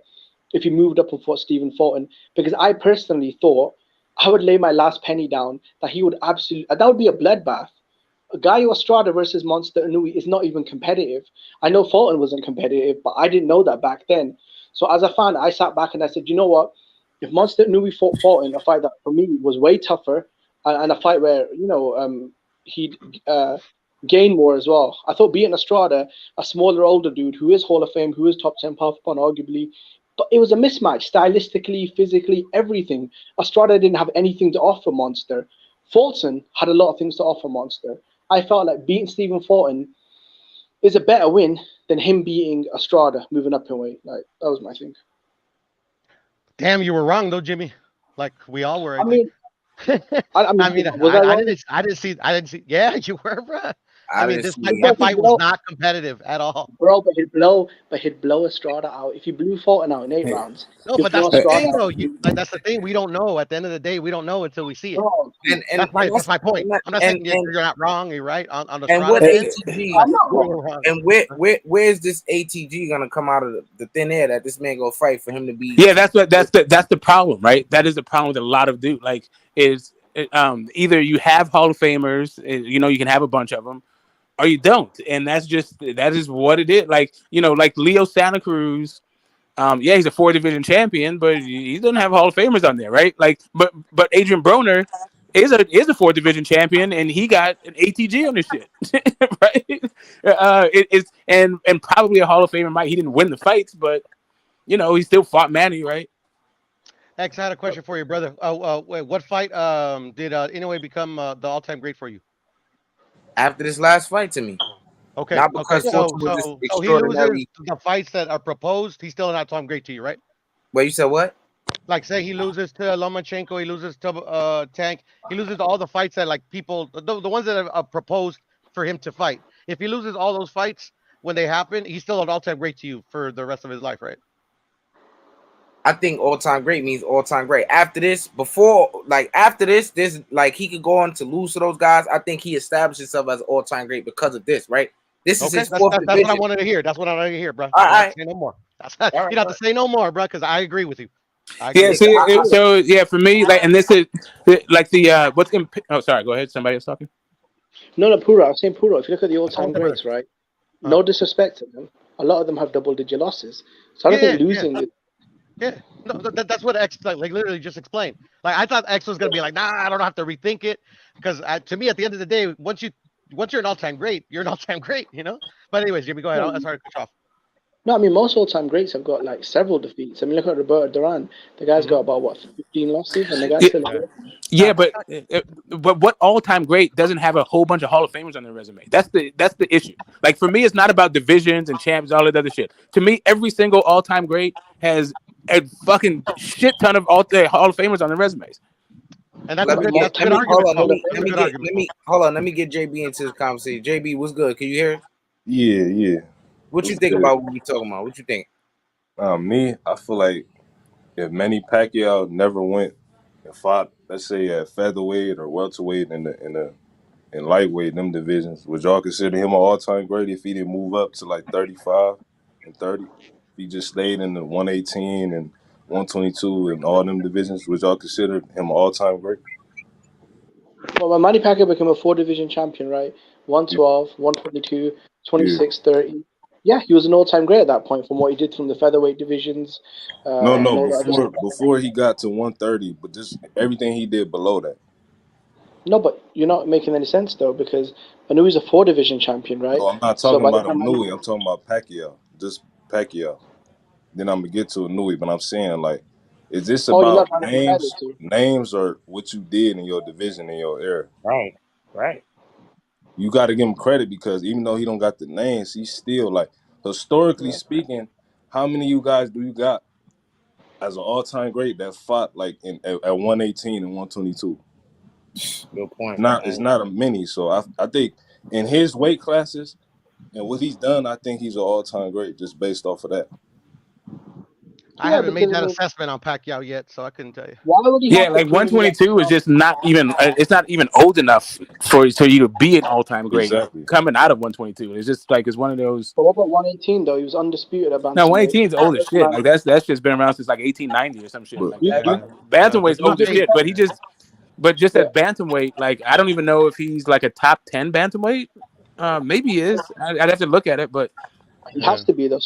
if he moved up and fought Stephen Fulton, because I personally thought I would lay my last penny down that he would that would be a bloodbath. Gallo Estrada versus Monster Inoue is not even competitive. I know Fulton wasn't competitive, but I didn't know that back then. So as a fan, I sat back and I said, you know what? If Monster Inoue fought Fulton, a fight that for me was way tougher, and a fight where, he'd gain more as well. I thought beating Estrada, a smaller, older dude who is Hall of Fame, who is top 10 pound for pound, arguably, but it was a mismatch stylistically, physically, everything. Estrada didn't have anything to offer Monster. Fulton had a lot of things to offer Monster. I felt like beating Stephen Fulton is a better win than him beating Estrada, moving up in weight. Like, that was my thing. Damn, you were wrong though, Jimmy. Like we all were. I mean, I didn't see. Yeah, you were, bro. I mean, that fight was not competitive at all, bro. But he'd blow Estrada out if he blew Fulton out in 8 rounds. No, but that's the thing, though. That's the thing. We don't know. At the end of the day, we don't know until we see it. Bro, that's my point. I'm not saying you're not wrong. You're right on the. And what ATG? And where is this ATG gonna come out of the thin air that this man gonna fight for him to be? Yeah, that's the problem, right? That is the problem with a lot of dudes. Like, either you have Hall of Famers, you can have a bunch of them, or you don't, and that is what it is. Like, like Leo Santa Cruz. Yeah, he's a 4 division champion, but he doesn't have Hall of Famers on there, right? Like, but Adrian Broner is a 4 division champion, and he got an ATG on his shit, right? And probably a Hall of Famer. He didn't win the fights, but he still fought Manny, right? X, I had a question for you, brother. Wait, what fight did Inoue become the all-time great for you? After this last fight to me. Okay. Not because so he loses the fights that are proposed. He's still an all-time great to you, right? Wait, you said what? Like, say he loses to Lomachenko, he loses to Tank, he loses all the fights that like people, the ones that are proposed for him to fight. If he loses all those fights when they happen, he's still an all-time great to you for the rest of his life, right? I think all-time great means all-time great. After this, there's like he could go on to lose to those guys. I think he established himself as all-time great because of this, right? This is his fourth division. That's what I wanted to hear. That's what I wanted to hear, bro. All right. Say no more. You don't have to say no more, bro, because I agree with you. Yeah. So for me, like, and this is like the what's in. Oh, sorry. Go ahead. Somebody else talking. No, Puro. I was saying Puro. If you look at the all-time greats, right? No disrespect to them, a lot of them have double-digit losses. So I don't think losing. Yeah, no, that's what X like literally just explained. Like I thought X was gonna be like, nah, I don't have to rethink it, because to me, at the end of the day, once you're an all-time great, you're an all-time great, you know. But anyways, Jimmy, go ahead. No, I'm sorry to cut you off. no, I mean most all-time greats have got like several defeats. I mean, look at Roberto Duran. The guy's got about what 15 losses, and the guy's still Yeah, alive. yeah, but what all-time great doesn't have a whole bunch of Hall of Famers on their resume? That's the issue. Like for me, it's not about divisions and champs, all that other shit. To me, every single all-time great has a fucking shit ton of Hall of Famers on their resumes. And that's a good argument. Hold on, That's a good argument. let me get JB into this conversation. JB, what's good? Can you hear us? Yeah. What you think about what we talking about? What you think? Me, I feel like if Manny Pacquiao never went and fought, let's say at featherweight or welterweight in lightweight, them divisions, would y'all consider him an all-time great if he didn't move up to like 35 and 30? If he just stayed in the 118 and 122 and all them divisions, would y'all consider him an all-time great? Well, when Manny Pacquiao became a 4 division champion, right? 112, 122, 26, 30. Yeah, he was an all-time great at that point from what he did from the featherweight divisions. No, And all that. before he got to 130, but just everything he did below that. No, but you're not making any sense though, because Anui's a 4 division champion, right? No, I'm not So talking by the about time Nui. I'm talking about Pacquiao. Just Pacquiao. Then I'm gonna get to Nui, but I'm saying like, is this you're not about trying to compare the two. names, or what you did in your division in your era? Right. You got to give him credit, because even though he don't got the names, he's still like, historically speaking, how many of you guys do you got as an all-time great that fought like at 118 and 122? Good point. It's not a many. So I think in his weight classes and what he's done, I think he's an all-time great just based off of that. I haven't made that assessment on Pacquiao yet, so I couldn't tell you. Why would he Yeah, like 122 is just not even. It's not even old enough for you to be an all-time great. Exactly. Coming out of 122, it's just like it's one of those. But what about 118 though? He was undisputed at bantamweight. No, 118 is old as shit. Like that's just been around since like 1890 or some shit like that. Like, bantamweight's old as shit, but just at bantamweight, like I don't even know if he's like a top 10 bantamweight. Maybe he is. I'd have to look at it, but he has to be though.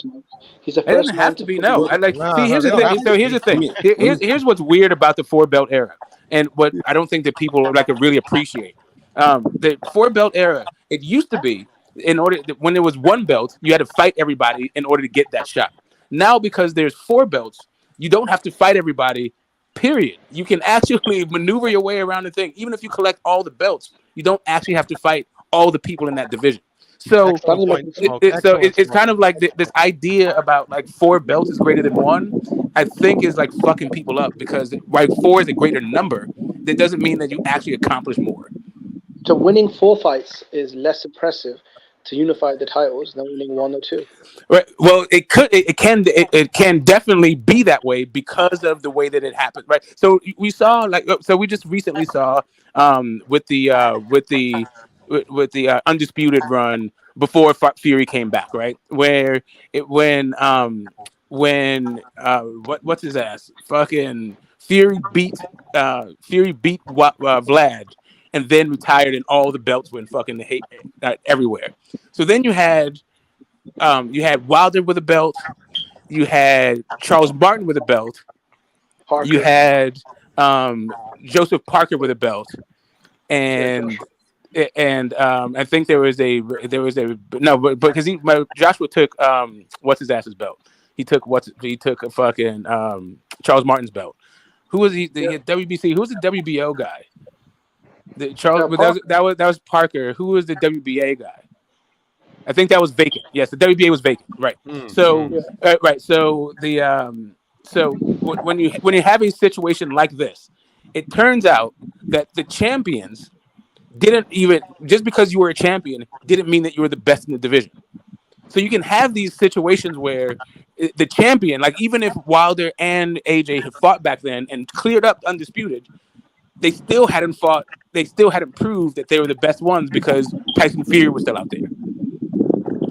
He's the it first doesn't man have to be. No, I like. No, See, here's the thing. So here's the thing. Here's what's weird about the 4-belt era, and what I don't think that people like really appreciate. The 4-belt era. It used to be when there was 1 belt, you had to fight everybody in order to get that shot. Now, because there's 4 belts, you don't have to fight everybody. Period. You can actually maneuver your way around the thing. Even if you collect all the belts, you don't actually have to fight all the people in that division. So it's kind of like this idea about like 4 belts is greater than 1. I think is like fucking people up, because like 4 is a greater number. That doesn't mean that you actually accomplish more. So winning 4 fights is less impressive to unify the titles than winning 1 or 2. Right. Well, it can definitely be that way because of the way that it happened. Right. So we just recently saw with the undisputed run before Fury came back, right? Where what's his ass? Fucking Fury beat Vlad, and then retired, and all the belts went fucking everywhere. So then you had Wilder with a belt, you had Charles Martin with a belt, you had Joseph Parker with a belt, and I think there was a because Joshua took what's his ass's belt. He took a fucking Charles Martin's belt. Who was he? The WBC. Who was the WBO guy? That was Parker. Who was the WBA guy? I think that was vacant. Yes, the WBA was vacant. Right. Right. So when you have a situation like this, it turns out that the champions didn't even, just because you were a champion didn't mean that you were the best in the division. So you can have these situations where the champion, like even if Wilder and AJ had fought back then and cleared up undisputed, they still hadn't fought. They still hadn't proved that they were the best ones because Tyson Fury was still out there.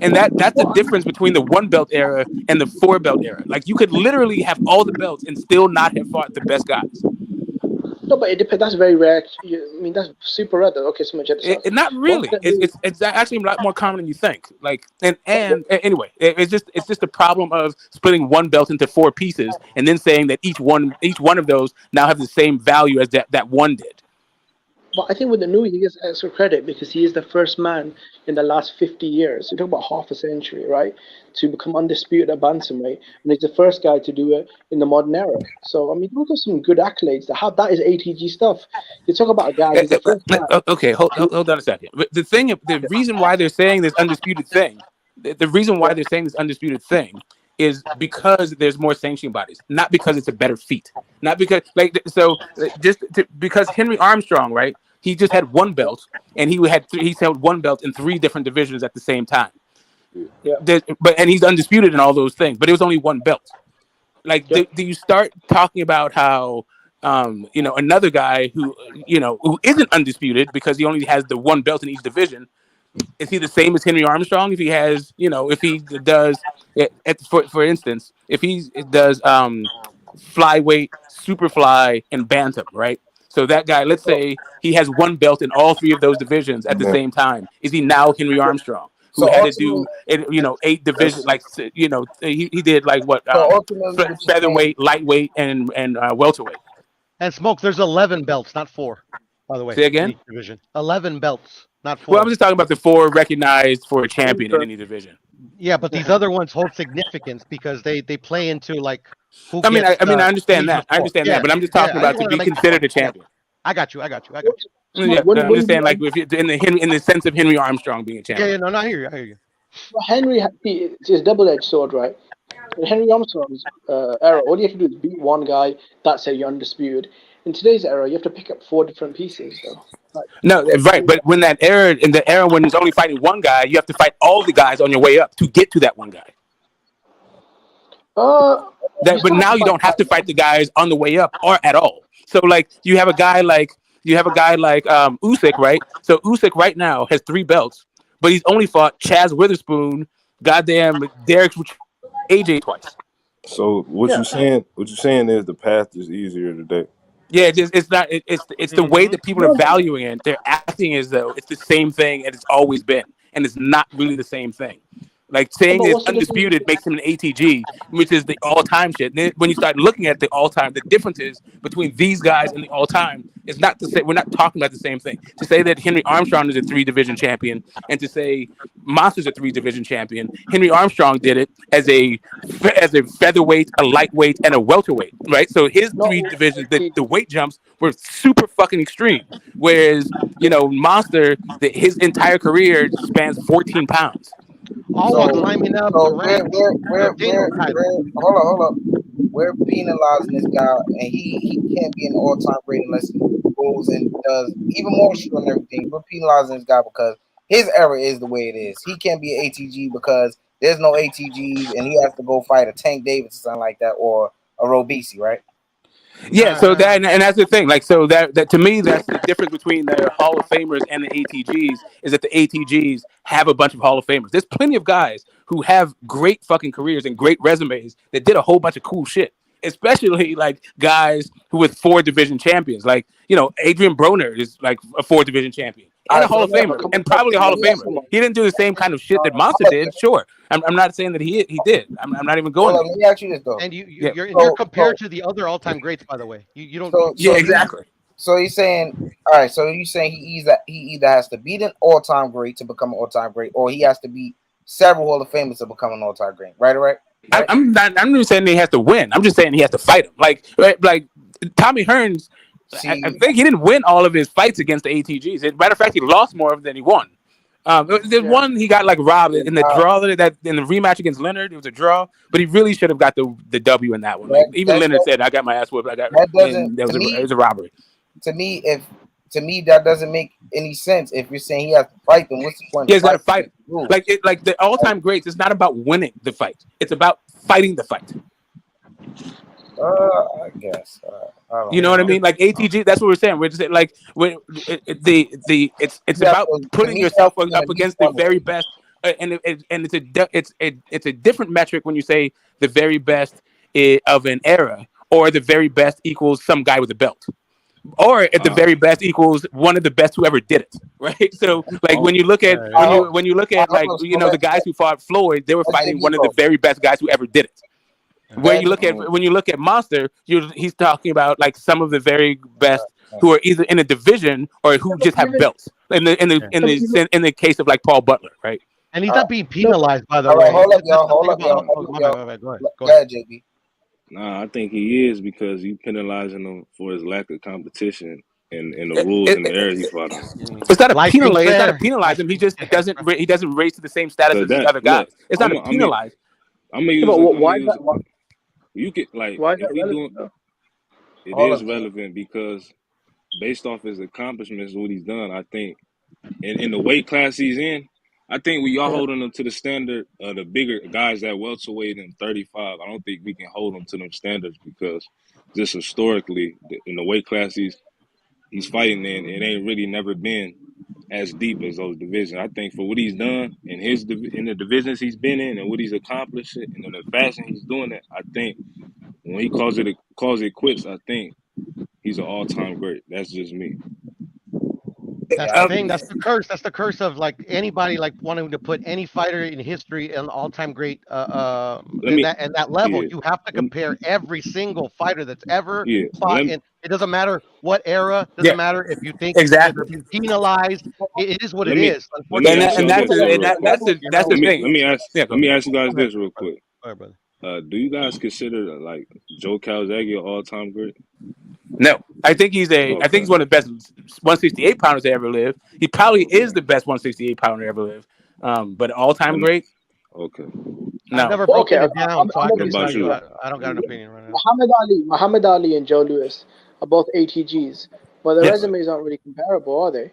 And that's the difference between the 1-belt era and the 4-belt era. Like you could literally have all the belts and still not have fought the best guys. No, but it depends. That's very rare. I mean, that's super rare. Though. Okay, so much other stuff. Not really. It's actually a lot more common than you think. Like anyway, it's just a problem of splitting one belt into four pieces and then saying that each one of those now have the same value as that one did. But I think with the new, he gets extra credit because he is the first man in the last 50 years. You talk about half a century, right? To become undisputed at bantamweight, and he's the first guy to do it in the modern era. So I mean, look at some good accolades. That is ATG stuff. You talk about a guy. He's the first man. Okay, hold on a second. The reason why they're saying this undisputed thing, the reason why they're saying this undisputed thing is because there's more sanctioning bodies, not because it's a better feat, not because because Henry Armstrong, right? He just had one belt, and he held one belt in three different divisions at the same time. Yeah. And he's undisputed in all those things, but it was only one belt. Like, do you start talking about how another guy who isn't undisputed because he only has the one belt in each division? Is he the same as Henry Armstrong? If he has, if he does, for instance, if he does flyweight, superfly, and bantam, right? So that guy, let's say he has one belt in all three of those divisions at the same time. Is he now Henry Armstrong, who had to do 8 divisions? Like, he did like what? Featherweight, lightweight, and welterweight. And Smoke, there's 11 belts, not 4. By the way, say again. In each division, 11 belts, not 4. Well, I'm just talking about the 4 recognized for a champion in any division. Yeah, but these other ones hold significance because they play into like who. I understand that. I understand that, but I'm just talking about to be considered a champion. I got you. Yeah, I'm just saying, like, if you in the sense of Henry Armstrong being a champion. No, I hear you. Well, Henry, it's a double-edged sword, right? In Henry Armstrong's era, all you have to do is beat one guy. That's it. You're undisputed. In today's era, you have to pick up 4 different pieces, though. No, right. But when in the era when he's only fighting one guy, you have to fight all the guys on your way up to get to that one guy. But now you don't have to fight the guys on the way up or at all. So like you have a guy like Usyk, right? So Usyk right now has 3 belts, but he's only fought Chaz Witherspoon, goddamn Derek AJ twice. So what you saying? What you saying is the path is easier today. Yeah, it's the way that people are valuing it. They're acting as though it's the same thing as it's always been, and it's not really the same thing. Like saying it's undisputed makes him an ATG, which is the all-time shit. And then when you start looking at the all-time, the differences between these guys and the all-time is not to say we're not talking about the same thing. To say that Henry Armstrong is a 3-division champion, and to say Monster's a 3-division champion, Henry Armstrong did it as a featherweight, a lightweight, and a welterweight, right? So his 3 divisions, the weight jumps were super fucking extreme. Whereas Monster, his entire career spans 14 pounds. All while climbing up the rank. Hold up. We're penalizing this guy, and he can't be an all-time great unless he goes and does even more shit and everything. We're penalizing this guy because his era is the way it is. He can't be an ATG because there's no ATGs, and he has to go fight a Tank Davis or something like that, or a Robisi, right? Yeah, so that and that's the thing. Like, so that to me, that's the difference between the Hall of Famers and the ATGs is that the ATGs have a bunch of Hall of Famers. There's plenty of guys who have great fucking careers and great resumes that did a whole bunch of cool shit. Especially like guys who were 4-division champions. Like, Adrian Broner is like a 4-division champion and a Hall of Famer, and probably a Hall of Famer. He didn't do the same kind of shit that Monster did. Sure, I'm not saying that he did. I'm not even going. Let me ask you this though. And you're compared to the other all-time greats, by the way. You don't. Exactly. So he's saying, all right. So you're saying he either has to beat an all-time great to become an all-time great, or he has to beat several Hall of Famers to become an all-time great. Right? I'm not saying he has to win. I'm just saying he has to fight him. Like Tommy Hearns. I think he didn't win all of his fights against the ATGs. As a matter of fact, he lost more of than he won. There's one he got like robbed in the draw that in the rematch against Leonard. It was a draw, but he really should have got the W in that one. Like, even Leonard said, "I got my ass whooped. It was a robbery." To me, that doesn't make any sense. If you're saying he has to fight them, what's the point? Yeah, he's got to fight. Like the all-time greats, it's not about winning the fight. It's about fighting the fight. I guess. You know what I mean? Like ATG, that's what we're saying. We're just saying, like, it's about putting yourself up against the very best, and it's a different metric when you say the very best of an era or the very best equals some guy with a belt. or at the very best equals one of the best who ever did it, right? So like when you look at when you look at like the guys who fought Floyd, they were fighting one of the very best guys who ever did it. When you look at Monster, he's talking about like some of the very best who are either in a division or who just have belts. In the case of like Paul Butler, right? And he's not being penalized, by the All way. right, hold up, y'all. Go ahead, JB. Nah, I think he is because you penalizing him for his lack of competition and the rules and the era he fought on. It's not a penalize. It's not a penalize him. He just doesn't. He doesn't raise to the same status as the other guys. It's not a penalize. I'm gonna use. You could like if he doing. It is relevant because based off his accomplishments, what he's done, I think, in the weight class he's in, I think we are holding him to the standard of the bigger guys that welterweight and 35. I don't think we can hold him to them standards because just historically, in the weight class he's fighting in, it ain't really never been as deep as those divisions. I think for what he's done in the divisions he's been in and what he's accomplished and in the fashion he's doing it, I think when he calls it quits, I think he's an all-time great. That's just me. That's the thing. That's the curse. That's the curse of like anybody like wanting to put any fighter in history an all-time great. And that level, you have to compare every single fighter that's ever fought. And it doesn't matter what era. Doesn't matter if you think they're being penalized. It is what it is. Unfortunately, that's the thing. Let me ask you guys this real quick. All right, brother. Do you guys consider like Joe Calzaghe an all-time great? No, I think he's I think he's one of the best 168 pounders to ever live. He probably is the best 168 pounder to ever live. But all-time great. Okay. No. I've never broken it down, so I can tell you. I don't got an opinion right now. Muhammad Ali and Joe Louis are both ATGs, but their resumes aren't really comparable, are they?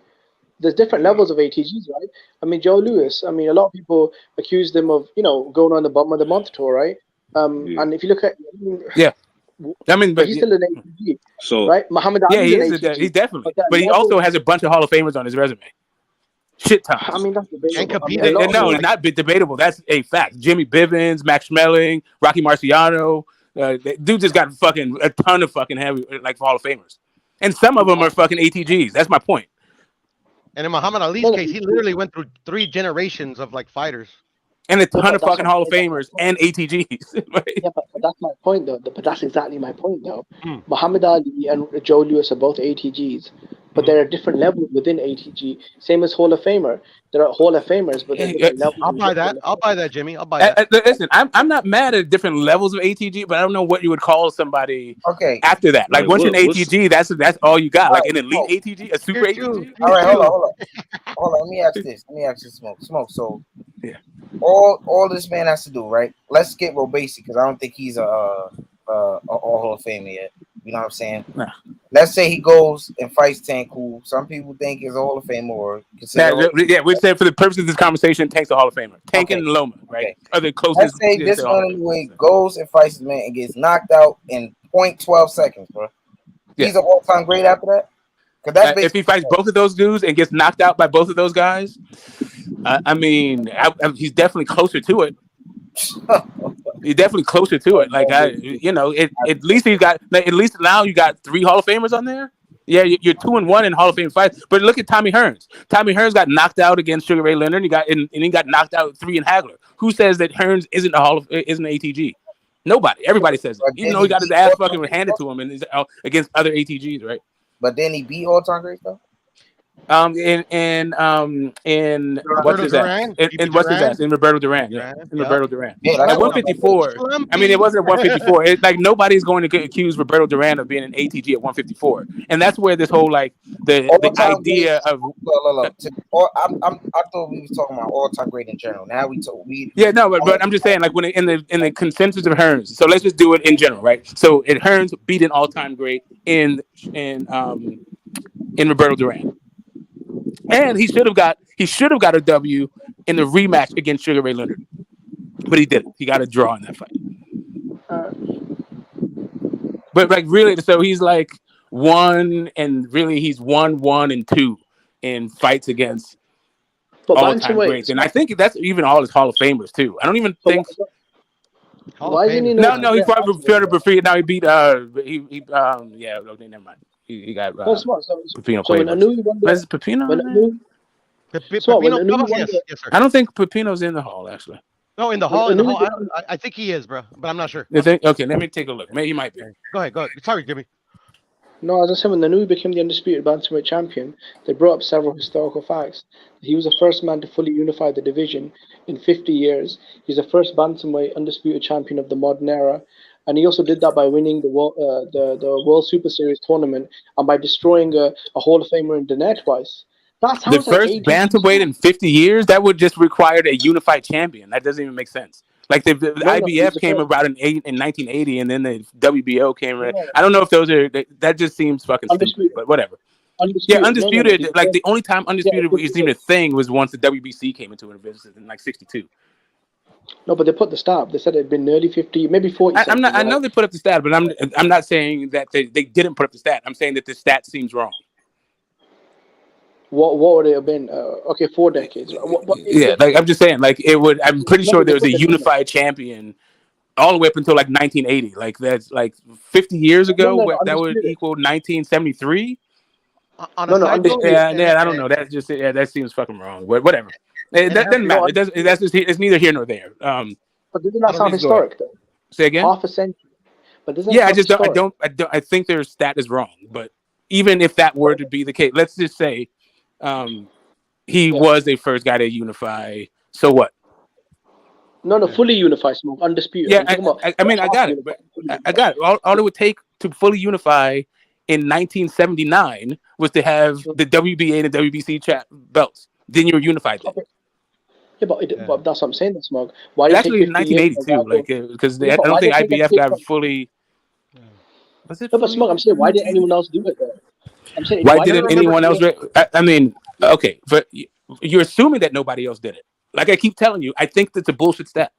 There's different levels of ATGs, right? I mean, Joe Louis. I mean, a lot of people accuse them of going on the bum of the month tour, right? And if you look at but he's still an ATG, so right? Muhammad Ali is an ATG. He's definitely, but he also has a bunch of Hall of Famers on his resume. Shit tons. I mean, that's debatable. No, it's not debatable. That's a fact. Jimmy Bivens, Max Schmeling, Rocky Marciano. Dude just got fucking a ton of fucking heavy like Hall of Famers, and some of them are fucking ATGs. That's my point. And in Muhammad Ali's case, he literally went through 3 generations of like fighters. And a ton of fucking Hall of Famers and ATGs. Right? Yeah, but that's my point, though. But that's exactly my point, though. Muhammad Ali and Joe Louis are both ATGs, but there are different levels within ATG. Same as Hall of Famer. There are Hall of Famers, but I'll buy that. I'll buy that, Jimmy. I'll buy that. Listen, I'm not mad at different levels of ATG, but I don't know what you would call somebody after that. Like once you're an ATG, that's all you got. Like an elite ATG, a super ATG. All right, hold on. Let me ask this. Smoke. So all this man has to do, right? Let's get real basic because I don't think he's a Hall of Famer yet. You know what I'm saying? Nah. Let's say he goes and fights Tank, who some people think is a Hall of Famer or we said for the purpose of this conversation, Tank's a Hall of Famer. Tank and Loma, right? Are the closest. Let's say this one anyway goes and fights the man and gets knocked out in 0.12 seconds, bro. He's an all-time great after that. If he fights both of those dudes and gets knocked out by both of those guys, I mean, he's definitely closer to it. He's definitely closer to it. Like at least now you got 3 Hall of Famers on there. Yeah, you're 2-1 in Hall of Fame fights. But look at Tommy Hearns. Tommy Hearns got knocked out against Sugar Ray Leonard. And he got knocked out 3 in Hagler. Who says that Hearns isn't isn't an ATG? Nobody. Everybody says that. Even though he got his ass fucking handed to him and against other ATGs, right? But then he beat all-time great though. In what's his ass? In Roberto Duran. Yeah. In Roberto Duran. At 154. I mean, it wasn't at 154. It's like nobody's going to accuse Roberto Duran of being an ATG at 154, and that's where this whole like the idea of. I thought we were talking about all-time great in general. Now but I'm just saying like when in the consensus of Hearns. So let's just do it in general, right? So Hearns beat an all-time great in Roberto Duran. And he should have got a W in the rematch against Sugar Ray Leonard, but he didn't. He got a draw in that fight. But like really, so he's like 1 and 2 in fights against all-time greats, and I think that's even all his Hall of Famers too. I don't even think. Why isn't he? No, he fought Fedor Bafria. Now he beat. Never mind. He got Smart. Pepino So when Cuevas. Inoue won Is Pepino? when in there? Inoue, Smart, when Pepino Inoue Cuevas, won yes, the, yes, sir. I don't think Pepino's in the hall actually. No, in the when hall, in the Inoue hall. became, I think he is, bro, but I'm not sure. You think? Okay, let me take a look. Maybe he might be. Go ahead, go ahead. Sorry, Jimmy. no, as I said, when Inoue became the undisputed bantamweight champion, they brought up several historical facts. He was the first man to fully unify the division in 50 years. He's the first bantamweight undisputed champion of the modern era, and he also did that by winning the World Super Series tournament and by destroying a Hall of Famer in Daenerys twice. That The sounds like first 80. bantamweight in 50 years, that would just require a unified champion. That doesn't even make sense. Like the No, he's IBF the came first. about in 1980, and then the WBO came. No, I don't know if those are. That just seems fucking stupid. undisputed. But whatever. Yeah, Undisputed. No. undisputed. He's the Like first. the only time Yeah, undisputed was even a thing was once the WBC came into existence in like '62. no, but they put the stat up. They said it'd been nearly 50, maybe 40 I'm not. something, I right? know they put up the stat, but I'm not saying that they didn't put up the stat. I'm saying that the stat seems wrong. What would it have been? Okay, 4 decades. Right? Yeah, like I'm just saying, like it would. I'm pretty No, sure but they there was put a the number. unified champion all the way up until like 1980. Like that's like 50 years ago. No, That would undisputed. equal 1973. On a No, side note, undisputed. Yeah, I don't know. That's just that seems fucking wrong. Whatever. That doesn't No, matter. It doesn't. That's just. It's neither here nor there. but doesn't that sound Please go ahead. historic though? Say again. Half a century. But doesn't that Yeah, I sound just don't. historic? I think their stat is wrong. But even if that were to be the case, let's just say he was the first guy to unify. So what? No, fully unified smoke, undisputed. Yeah, I'm talking about I mean, I half got it. unified. But I got it. All it would take to fully unify in 1979 was to have the WBA and the WBC belts. Then you're unified then. Yeah, but that's what I'm saying. That smoke. Why did it take Actually, in 50 years? 1982, like because Yeah, I but don't why did think it take them IBF got fully. Was it? No, but smoke. I'm saying, why did anyone else do it though? I'm saying, Why why did didn't anyone else? I mean, okay, but you're assuming that nobody else did it. Like I keep telling you, I think that's a bullshit stat.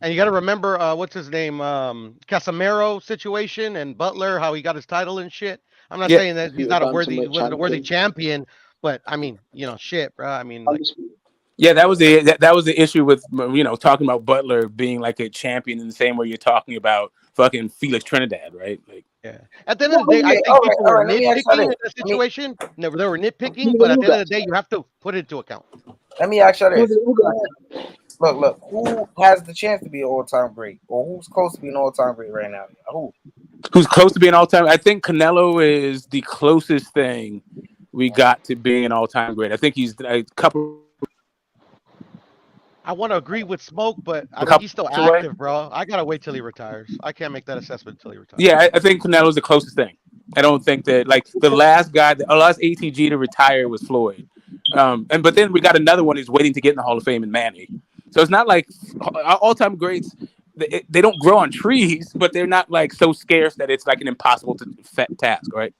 And you got to remember, what's his name, Casemiro situation and Butler, how he got his title and shit. I'm not saying that he's not wasn't a worthy champion, but I mean, shit, bro. I mean, like, yeah, that was the issue with talking about Butler being like a champion in the same way you're talking about fucking Felix Trinidad, right? Like, yeah. At the end of the day, I think people were nitpicking in that situation. No, they were nitpicking, but at the end of the day, you have to put it into account. Let me ask you this. Look, who has the chance to be an all-time great? Or who's close to being an all-time great right now? Who's close to being all-time? I think Canelo is the closest thing we got to being an all-time great. I think he's a couple. I want to agree with Smoke, but I mean, he's still active, bro. I gotta wait till he retires. I can't make that assessment until he retires. Yeah, I think Canelo's the closest thing. I don't think that the last ATG to retire was Floyd, but then we got another one who's waiting to get in the Hall of Fame in Manny. So it's not like all-time greats. They don't grow on trees, but they're not like so scarce that it's like an impossible task, right?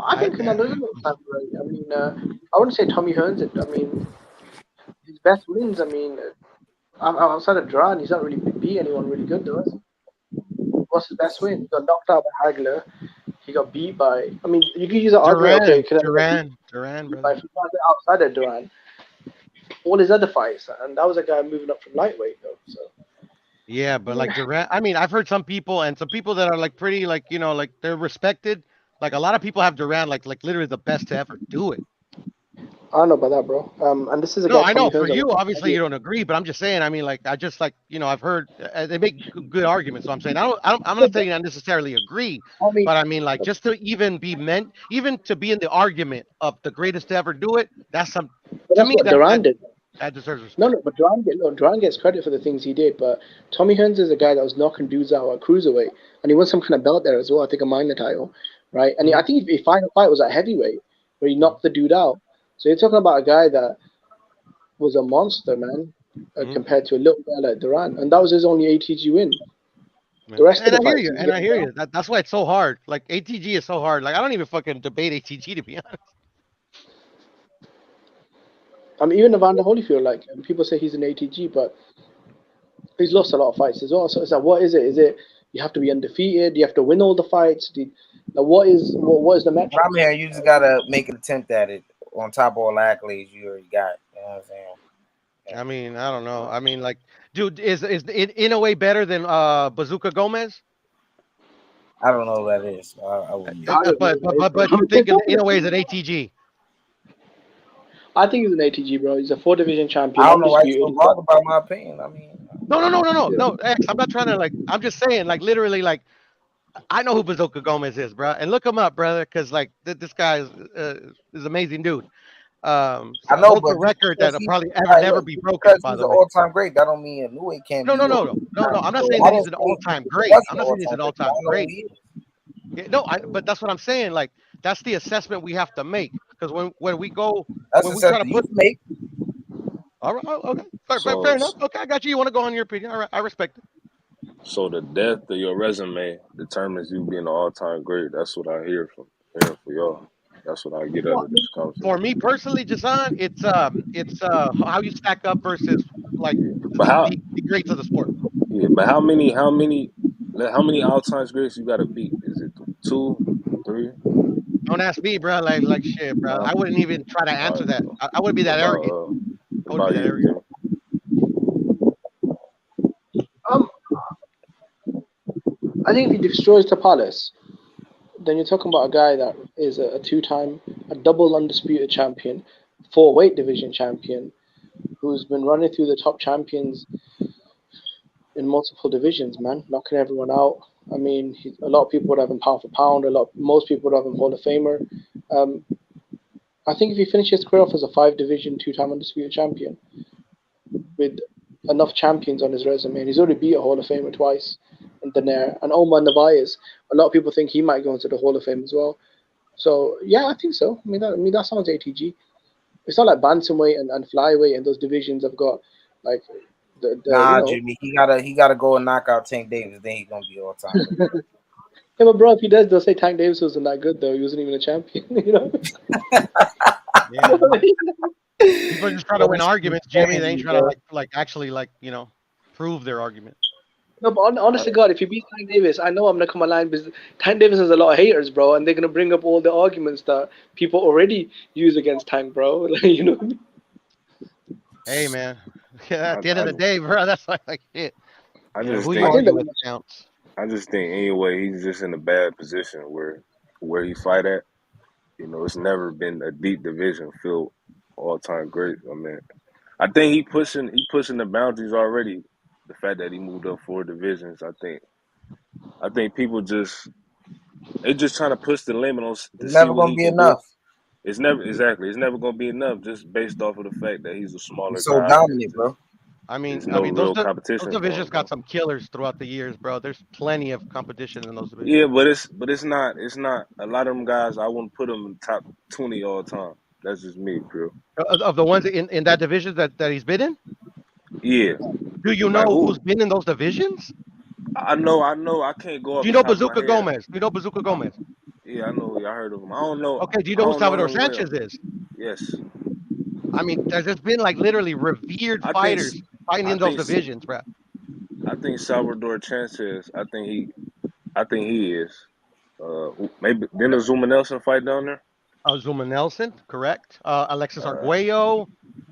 I think Canelo is an all-time great. I mean, I wouldn't say Tommy Hearns it. I mean, his best wins. I mean, outside of Duran, he's not really beat anyone really good, though. What's his best win? He got knocked out by Hagler. He got beat by. I mean, you can use an argument. Okay, Duran, brother. Outside of Duran, all his other fights, and that was a guy moving up from lightweight, though. So. Yeah, but like Duran, I mean, I've heard some people that are like pretty, like like they're respected. Like a lot of people have Duran like literally the best to ever do it. I don't know about that, bro. And this is a no, guy. I know for you, obviously you don't agree, but I'm just saying. I mean, like I just like I've heard they make good arguments. So I'm saying I'm not saying I necessarily agree, but I mean like just to even to be in the argument of the greatest to ever do it. That's some to me Duran did. That deserves respect. No, but Duran gets credit for the things he did. But Tommy Hearns is a guy that was knocking dudes out at cruiserweight, and he won some kind of belt there as well. I think a minor title, right? And I think his final fight was at heavyweight, where he knocked the dude out. So you're talking about a guy that was a monster, man, compared to a little guy like Duran, and that was his only ATG win. The rest of the fights, I hear you. That's why it's so hard. Like ATG is so hard. Like I don't even fucking debate ATG, to be honest. I mean, even Evander Holyfield, like people say he's an ATG, but he's lost a lot of fights as well. So it's like, what is it? Is it you have to be undefeated? You have to win all the fights? What is the metric? I'm here. You just gotta make an attempt at it on top of all the accolades you already got. You know what I'm saying? I mean, I don't know. I mean, like, dude, is in a way better than Bazooka Gomez? I don't know who that is. I wouldn't. But you think in a way is an ATG? I think he's an ATG, bro. He's a 4 division champion, I don't know why you're undisputed. so bothered about my opinion. I mean, No, X. I'm not trying to like. I'm just saying, like, literally, like, I know who Bazooka Gomez is, bro, and look him up, brother, because like this guy is amazing dude. I know, Holds but a just record because that'll he, probably all right, never look, be just broken. because By he's the an way, all-time great, that don't mean a new weight can't no, be. no, no, no, no, no. I'm not So saying I that he's didn't an say all-time he great. was I'm an not saying he's all-time an great. I all-time don't know who great. he is. Yeah, no, but that's what I'm saying. Like, that's the assessment we have to make because when we go That's when the we try to assessment you put. can make. All right, okay, So, fair enough. Okay, I got you. You want to go on your opinion? All right, I respect it. so the depth of your resume determines you being an all-time great. That's what I hear from hearing for y'all. That's what I get out of this conversation. For me personally, Jason, it's how you stack up versus like But how? the greats of the sport. Yeah, but how many all-time greats you got to beat? Is it 2, 3? Don't ask me, bro. Like shit, bro. Huh? I wouldn't even try to All answer right. that. I wouldn't be What that about arrogant. what I wouldn't be about that you, arrogant. Jimmy? I think if he destroys the Palace, then you're talking about a guy that is a two-time, a double undisputed champion, 4 weight division champion, who's been running through the top champions in multiple divisions, man, knocking everyone out. I mean, a lot of people would have him pound for pound. Most people would have him Hall of Famer. I think if he finishes his career off as a 5 division, two-time undisputed champion with enough champions on his resume, and he's already beat a Hall of Famer twice in Daenerys and Omar Narvaez. A lot of people think he might go into the Hall of Fame as well. So yeah, I think so. I mean that sounds ATG. It's not like bantamweight and flyweight and those divisions have got like the Nah, Jimmy, he gotta go and knock out Tank Davis. Then he's gonna be all time. Yeah, but bro, if he does, they'll say Tank Davis wasn't that good though. He wasn't even a champion, you know. Yeah. People are just trying to win arguments, Jimmy. They ain't trying to like actually prove their argument. No, but honestly, God, if you beat Tank Davis, I know I'm gonna come online because Tank Davis has a lot of haters, bro, and they're gonna bring up all the arguments that people already use against Tank, bro. Like, you know. Hey, man. At the end of the day, bro, that's like it. I You know, just who think you argue with counts. I just think anyway he's just in a bad position where he fight at. You know, it's never been a deep division filled all-time great. I mean, I think he pushing the boundaries already. The fact that he moved up 4 divisions, I think people just trying to push the limit on to It's see never what gonna he be can do. enough. It's never gonna be enough just based off of the fact that he's a smaller He's so guy and dominant, bro. there's no those real competition for divisions him. got some killers throughout the years, bro. There's plenty of competition in those divisions. Yeah, but it's not a lot of them guys. I wouldn't put them in the top 20 all time. That's just me, bro. Of the ones in that division that he's been in. Yeah, Do you like know who? who's been in those divisions? I know. I can't go off Do you the know top of my Bazooka head. Gomez? Do you know Bazooka Gomez? Yeah, I know. I heard of him. I don't know. Okay, do you I know who don't know Salvador him well. Sanchez is? Yes. I mean, there's just been like literally revered I think. fighters fighting I in those think. divisions, bro. I think Salvador Sanchez. I think he is. Maybe didn't Zuma Nelson fight down there? Zuma Nelson, correct. Alexis Arguello.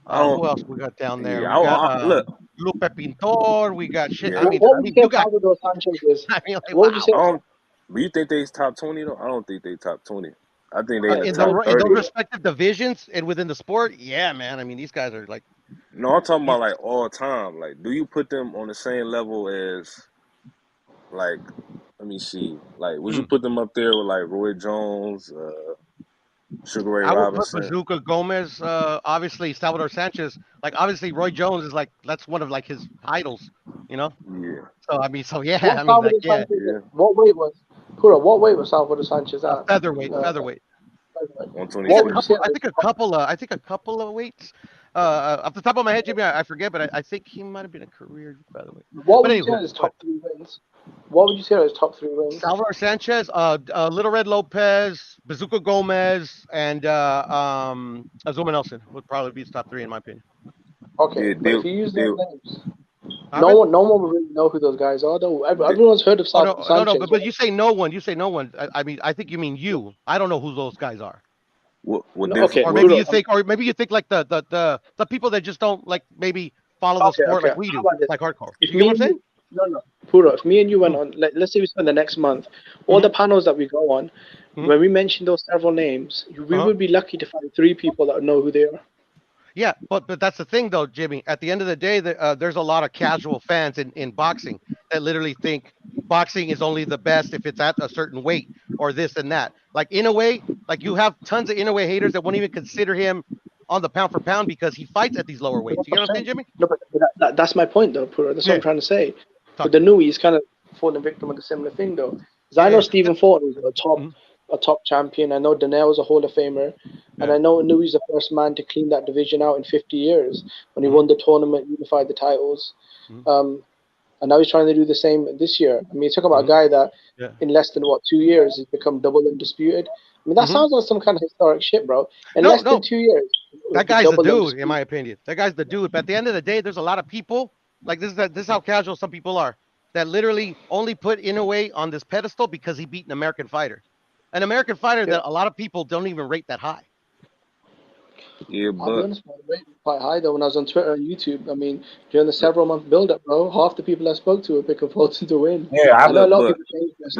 I don't. Who else we got down there? Yeah. We got Look. Lupe Pintor. We got shit. Yeah. I mean, What would you say you got. Salvador Sanchez is? I mean, like, What would you say? But you think they's top 20 though? I don't think they top 20. I think they in the in top those 30. respective divisions and within the sport, yeah, man. I mean, these guys are like. No, I'm talking about like all time. Like, do you put them on the same level as like? Let me see. Like, would you put them up there with like Roy Jones, Sugar Ray I would put Robinson? Bazooka Gomez, obviously Salvador Sanchez. Like obviously Roy Jones is like that's one of like his idols, you know. Yeah. So I mean, yeah. What I mean, like Salvador Sanchez? What weight was? Pura, what weight was Salvador Sanchez at? featherweight. I think 126. a couple of weights. Off the top of my head, Jimmy, I forget, but I think he might have been a career featherweight. What But would you say anyway, are his top 3 wins? What would you say are his top 3 wins? Salvador Sanchez, Little Red Lopez, Bazooka Gomez, and Azuma Nelson would probably be his top 3 in my opinion. Okay, but if you use those names, No one will really know who those guys are. Though everyone's heard of Sanchez. No, but you say no one. You say no one. I mean, I think you mean you. I don't know who those guys are. Or maybe you think like the people that just don't like maybe follow the sport like we do, like hardcore. You get what I'm saying? No. Puro, if me and you went on, let's say we spend the next month, all the panels that we go on, when we mention those several names, we would be lucky to find 3 people that know who they are. Yeah, but that's the thing though, Jimmy. At the end of the day, there's a lot of casual fans in boxing that literally think boxing is only the best if it's at a certain weight or this and that. Like Inoue, like you have tons of Inoue haters that won't even consider him on the pound for pound because he fights at these lower weights. You get what I'm saying, Jimmy? No, but that's my point though, Puro. That's what I'm trying to say. Talk With the Nui, he's kind of falling victim of the similar thing though. Because I know Stephen Ford was a top champion. I know Donnell was a Hall of Famer, and I know Nui's the first man to clean that division out in 50 years when he won the tournament, unified the titles. And now he's trying to do the same this year. I mean, talk about a guy that in less than 2 years has become double undisputed. I mean, that sounds like some kind of historic shit, bro. In less than 2 years, that guy's the dude, in my opinion. That guy's the dude. But at the end of the day, there's a lot of people like this is how casual some people are that literally only put Inoue on this pedestal because he beat an American fighter, that a lot of people don't even rate that high. Yeah, I'll be honest, man, the rate was quite high though when I was on Twitter and YouTube. I mean, during the several month build up, bro, half the people I spoke to were picking Fulton to win. I know a lot of people changed their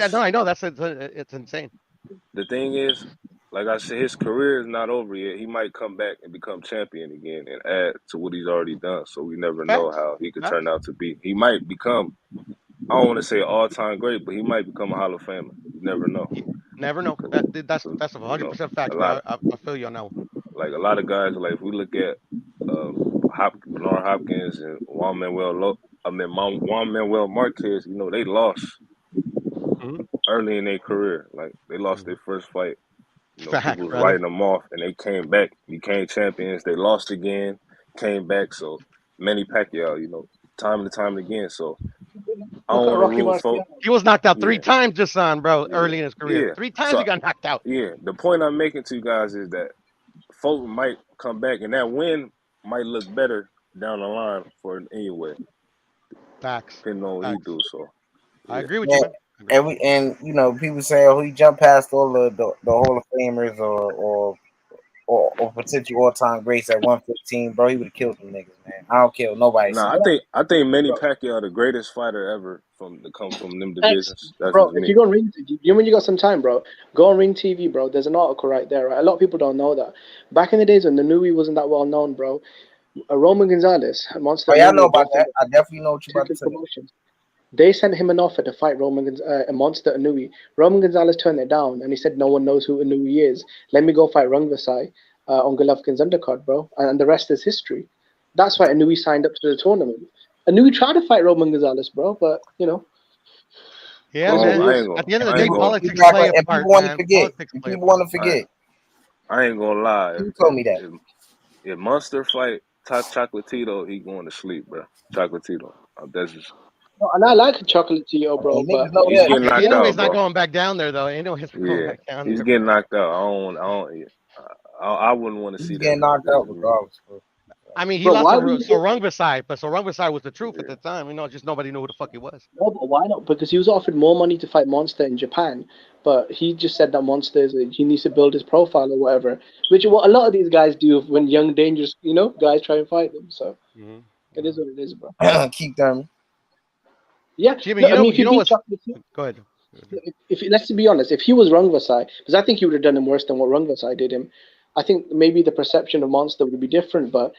Bro, I know it's insane. The thing is, like I said, his career is not over yet. He might come back and become champion again and add to what he's already done. So we never know how he could turn out to be. He might become, I don't want to say all time great, but he might become a Hall of Famer. You never know. Never know. That's 100% fact, bro. I feel you on that one. Like a lot of guys, like if we look at Bernard Hopkins and Juan Manuel Marquez, you know, they lost early in their career. Like they lost their first fight. You know, people was writing them off, and they came back, became champions. They lost again, came back. So Manny Pacquiao, you know, time and time again. So I don't want to rule folk. He was knocked out 3 times just on, bro, early in his career. 3 times he got knocked out. Yeah, the point I'm making to you guys is that folk might come back, and that win might look better down the line for an anyway. Facts. Depending on what he do. So I agree with you, man. And you know, people say, "Oh, he jumped past all the Hall of Famers or potential all time greats at 115, bro. He would have killed them niggas, man. I don't kill nobody. Nah, I think Manny Pacquiao the greatest fighter ever to come from them divisions. That's bro, just me. if you go on Ring TV, when you got some time, bro, go on Ring TV, bro. There's an article right there. Right? A lot of people don't know that. Back in the days when the Nui wasn't that well known, bro, Roman Gonzalez, a monster. Oh yeah, I know about that. I definitely know what you're about to say. They sent him an offer to fight a monster Inui. Roman Gonzalez turned it down, and he said, "No one knows who Inui is. Let me go fight Rungvisai on Golovkin's undercard, bro." And the rest is history. That's why Inui signed up to the tournament. Inui tried to fight Roman Gonzalez, bro, but you know. Yeah, man. At the end of the day, politics play a part, man. People want to forget. I ain't gonna lie. Who told me that? If Monster fight Chocolatito, he going to sleep, bro. Chocolatito. That's just. No, and I like Chocolatito, bro, but he's getting knocked out, He's not bro. going back down there, though. Inoue going back down he's there. getting knocked out. I wouldn't want to see that. Getting knocked out regardless, bro. I mean, he lost to Rungvisai, but Rungvisai was the truth at the time. You know, just nobody knew who the fuck he was. No, but why not? Because he was offered more money to fight Monster in Japan, but he just said that Monster he needs to build his profile or whatever, which is what a lot of these guys do when young, dangerous, guys try and fight them. So it is what it is, bro. Keep them. Yeah, Jimmy, no, if you beat go ahead. If let's be honest, if he was Rungvisai, because I think he would have done him worse than what Rungvisai did him. I think maybe the perception of Monster would be different, but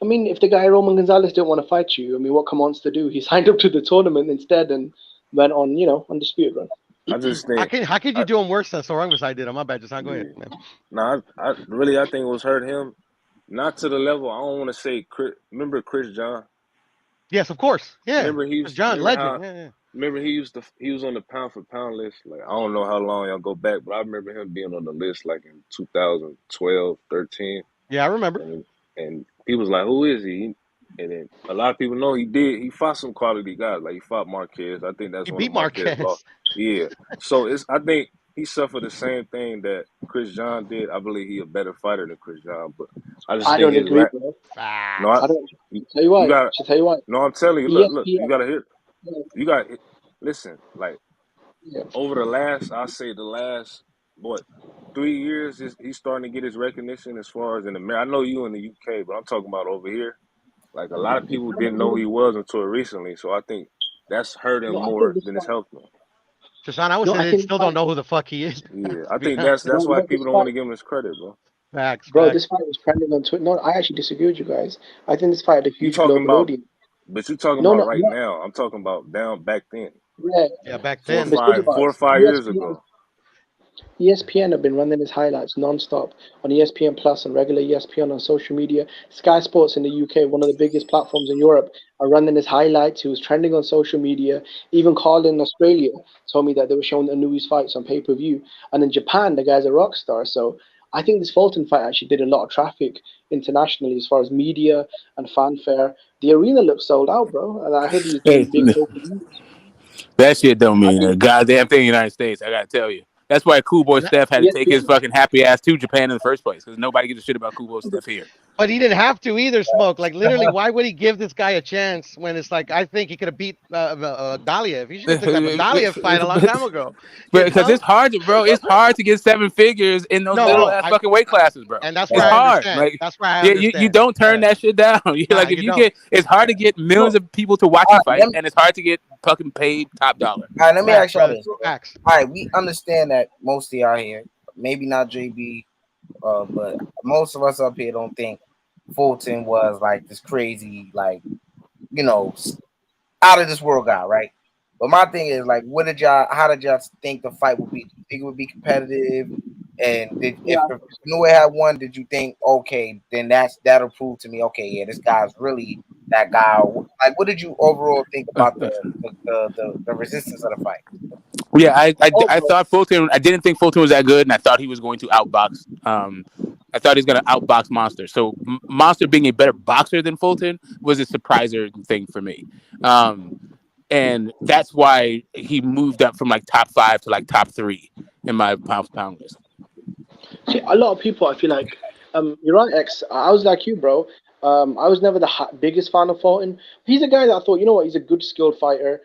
I mean, if the guy Roman Gonzalez didn't want to fight you, I mean, what can Monster do? He signed up to the tournament instead and went on, undisputed run. I just think. How could you do him worse than Rungvisai did him? My bad, just go ahead, man. No, I think it was hurt him, not to the level. I don't want to say. Remember Chris John? Yes, of course. Yeah. Remember he was John Legend. Remember he was on the pound for pound list. Like I don't know how long y'all go back, but I remember him being on the list like in 2012, 13. Yeah, I remember. And people was like, "Who is he?" And then a lot of people know he fought some quality guys. Like he fought Marquez. I think that's he when beat Marquez lost. Yeah. So I think he suffered the same thing that Chris John did. I believe he a better fighter than Chris John, but I don't agree, bro. No, I don't. Tell you why. Tell you why. No, I'm telling you. Look. You gotta hear. You got listen. Like over the last 3 years, he's starting to get his recognition as far as in America. I know you in the UK, but I'm talking about over here. Like a lot of people didn't know who he was until recently. So I think that's hurt him No, I think more this than it's fight. helped him. Trishana, I would No, say I they think this still don't fight. know who the fuck he is. Yeah, To I be think honest. that's why This people don't want fight. to give him his credit, bro. Facts, Bro, facts. this fight was trending on Twitter. No, I actually disagree with you guys. I think this fight had a You huge talking global about, audience. but you talking No, about no, right no. now. I'm talking about down back then, Yeah, Yeah, back four or then. but think five, about 4 or 5 years ESPN. ago. ESPN have been running his highlights non-stop on ESPN Plus and regular ESPN on social media. Sky Sports in the UK, one of the biggest platforms in Europe, are running his highlights. He was trending on social media. Even called in Australia told me that they were showing Anui's fights on pay-per-view. And in Japan, the guy's a rock star. So I think this Fulton fight actually did a lot of traffic internationally as far as media and fanfare. The arena looks sold out, bro. And I heard he was Hey, doing big pay-per-views. that shit don't I mean a think, goddamn thing in the United States. I gotta tell you. That's why Cool Boy And that, Steph had to take his ESPN. fucking happy ass to Japan in the first place because nobody gives a shit about Cool Boy Steph here. but he didn't have to either, Smoke. Like, literally, why would he give this guy a chance when it's like, I think he could have beat Daliev. He should have took that Daliev fight a long time ago. But You because know? it's hard to, bro, it's hard to get seven figures in those No, little no. ass fucking weight classes, bro. And that's where It's I hard. understand. Like, That's where I yeah, you understand. don't turn that shit down. You're Nah, like, if you you don't. get, it's hard to get millions of people to watch All you right, fight, and it's hard to get fucking paid top dollar. All right, let me ask y'all brother. this. Facts. All right, we understand that most of y'all here, maybe not JB, but most of us up here don't think Fulton was like this crazy, like, you know, out of this world guy, right? But my thing is like, how did y'all think the fight would be? Do you think it would be competitive? And if Nue had won, did you think, okay, then that'll prove to me, okay, yeah, this guy's really that guy? Like, what did you overall think about the resistance of the fight? Yeah, I thought Fulton. I didn't think Fulton was that good, and I thought he was going to outbox. I thought he was going to outbox Monster. So Monster being a better boxer than Fulton was a surpriser thing for me, and that's why he moved up from like top 5 to like top 3 in my pound for pound list. See, a lot of people, I feel like, you're right, X. I was like you, bro. I was never the biggest fan of Fulton. He's a guy that I thought, you know what, he's a good skilled fighter,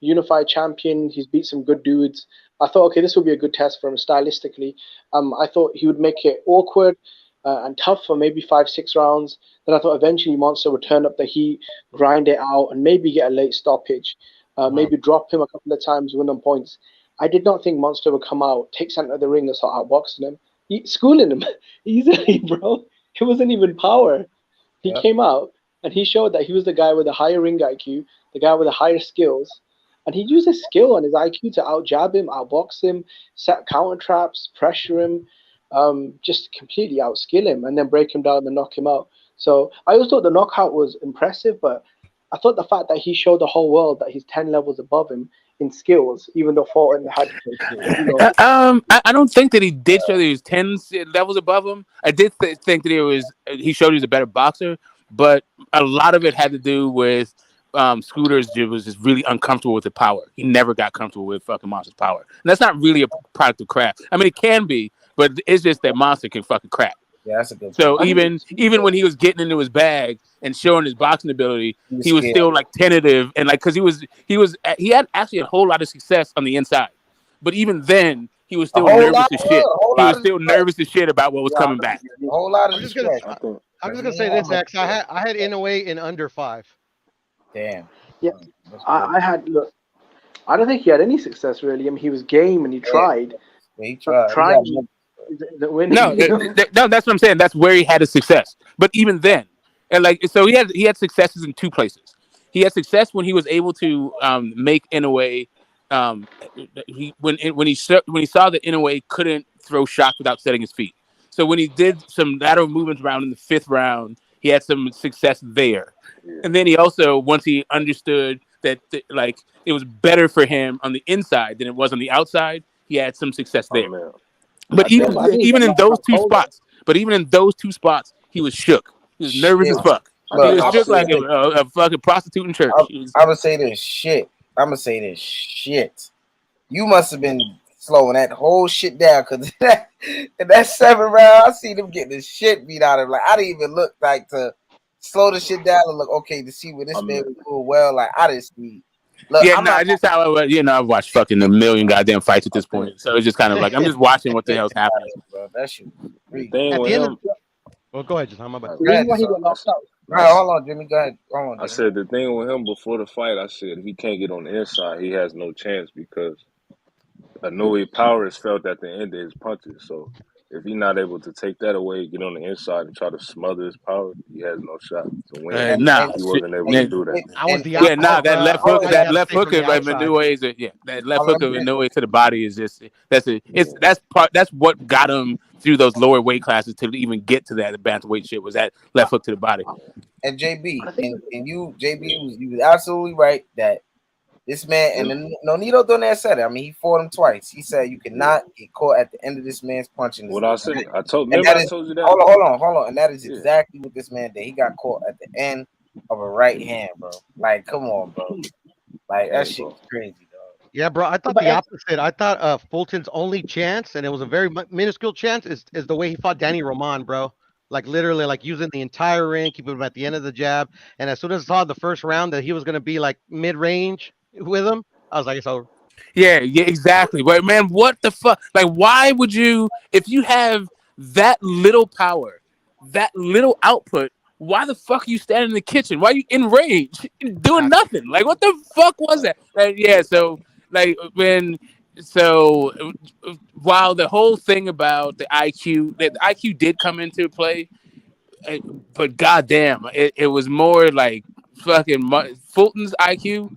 unified champion. He's beat some good dudes. I thought, okay, this would be a good test for him stylistically. I thought he would make it awkward and tough for maybe 5-6 rounds. Then I thought eventually Monster would turn up the heat, grind it out, and maybe get a late stoppage. Maybe drop him a couple of times, win on points. I did not think Monster would come out, take center of the ring, and start outboxing him. Schooling him easily, bro. It wasn't even power. He came out and he showed that he was the guy with the higher ring IQ, the guy with the higher skills, and he used his skill and his IQ to out jab him, outbox him, set counter traps, pressure him, just completely outskill him, and then break him down and knock him out. So I always thought the knockout was impressive, but I thought the fact that he showed the whole world that he's 10 levels above him in skills, even though Fulton had, I don't think that he did show that he was 10 levels above him. I did think that he showed he was a better boxer, but a lot of it had to do with Scooter's was just really uncomfortable with the power. He never got comfortable with fucking Monster's power. And that's not really a product of craft. I mean, it can be, but it's just that Monster can fucking crap. Yeah, that's a good So point. even when he was getting into his bag and showing his boxing ability, he was scared. still like tentative and like because he had actually a whole lot of success on the inside, but even then he was still nervous as shit. He was still nervous as shit about what was coming back. A whole lot of I'm just gonna say this, X. I had Inoue in under 5. Damn. Yeah, I had look. I don't think he had any success really. I mean, he was game and he tried. Yeah, he tried. Trying. No, that's what I'm saying. That's where he had his success. But even then, and like so, he had successes in 2 places. He had success when he was able to make Inoue. When he saw that Inoue couldn't throw shots without setting his feet. So when he did some lateral movements around in the 5th round, he had some success there. And then he also, once he understood that like it was better for him on the inside than it was on the outside, he had some success there. But even in those 2 spots, he was shook. He was nervous as fuck. Look, he was shook like a fucking prostitute in church. I'm gonna say this shit. You must have been slowing that whole shit down because in that 7th round, I see them getting the shit beat out of him. Like I didn't even look like to slow the shit down and look okay to see where this man was doing well. Like I didn't see. Look, I've watched fucking a million goddamn fights at this point, so it's just kind of like I'm just watching what the hell's happening. Bro, that shit. The thing with him, Well, go ahead, just on my back. The reason why he got knocked out. All right, hold on, Jimmy. Go ahead. Hold on, I Jimmy. said the thing with him before the fight, I said if he can't get on the inside, he has no chance because Inoue power is felt at the end of his punches. So if he's not able to take that away, get on the inside and try to smother his power, he has no shot to win. And He wasn't able and to you do that. did, I was the and Yeah, opposite, that bro. left I hook, thought you that got to left stay hook from the of outside. Inoue is that left hook of I'm Inoue to the body is just that's what got him through those lower weight classes to even get to that bantamweight shit was that left hook to the body. and JB and you, JB, you was absolutely right that this man and then Nonito Donaire said it. I mean, he fought him twice. He said you cannot get caught at the end of this man's punching. What I say? I told. And Remember, that I is told you that. hold on, and that is Yeah. exactly what this man did. He got caught at the end of a right hand, bro. Like, come on, bro. Like that shit is crazy, dog. Yeah, bro. I thought the opposite. I thought Fulton's only chance, and it was a very minuscule chance, is the way he fought Danny Roman, bro. Like literally, like using the entire ring, keeping him at the end of the jab. And as soon as I saw the first round that he was gonna be like mid-range with him, I was like, it's over. Yeah, exactly. But man, what the fuck? Like, why would you, if you have that little power, that little output, why the fuck are you standing in the kitchen? Why are you in range doing nothing? Like, what the fuck was that? Yeah, so like while the whole thing about the IQ did come into play, but goddamn, it was more like fucking Fulton's IQ.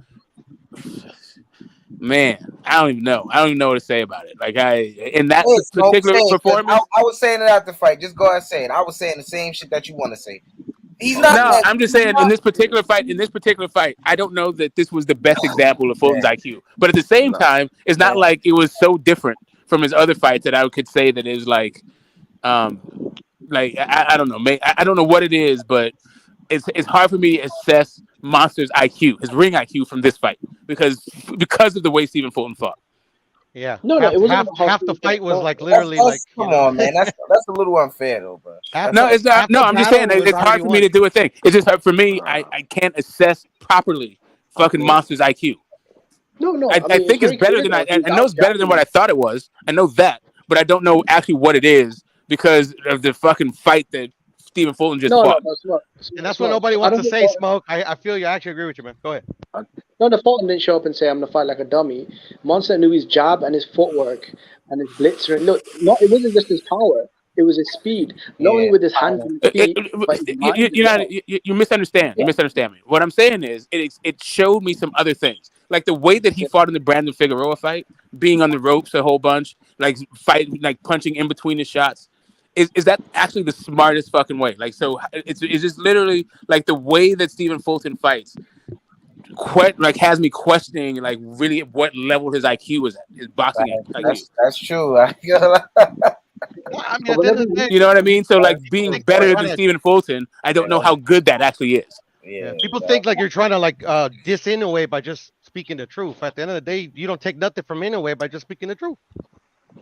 Man, I don't even know. I don't even know what to say about it. Like in that particular performance, I was saying it after the fight. Just go ahead and say it. I was saying the same shit that you want to say. He's not. No, I'm just saying in this particular fight, I don't know that this was the best example of Fulton's IQ. But at the same time, it's not like it was so different from his other fights that I could say that it was like I don't know. I don't know what it is, but it's hard for me to assess Monster's IQ, his ring IQ from this fight because of the way Stephen Fulton fought. Yeah. No, half, it wasn't half the fight was like literally like. Come on, man. That's a little unfair though, bro. No, it's not. No, I'm just saying it's hard for me to do a thing. It's just hard for me. I can't assess properly fucking Monster's IQ. No. I think it's better than I know it's better than what I thought it was. I know that, but I don't know actually what it is because of the fucking fight that Stephen Fulton just fought. And that's what nobody wants to say, Smoke. I feel you. I actually agree with you, man. Go ahead. No, the Fulton didn't show up and say, I'm going to fight like a dummy. Monster knew his jab and his footwork and his blitzer. Look, it wasn't just his power. It was his speed. Not only with his hands and his feet, but his mind. You misunderstand. You misunderstand me. What I'm saying is it showed me some other things. Like the way that he fought in the Brandon Figueroa fight, being on the ropes a whole bunch, like fighting, like punching in between the shots. Is that actually the smartest fucking way? Like, so it's just literally like the way that Stephen Fulton fights, has me questioning like really what level his IQ is at, his boxing IQ. That's true. I mean, at the end of the day, You know what I mean? So like being better than Stephen Fulton, I don't know how good that actually is. Yeah. People think like you're trying to like diss Inoue by just speaking the truth. At the end of the day, you don't take nothing from Inoue by just speaking the truth.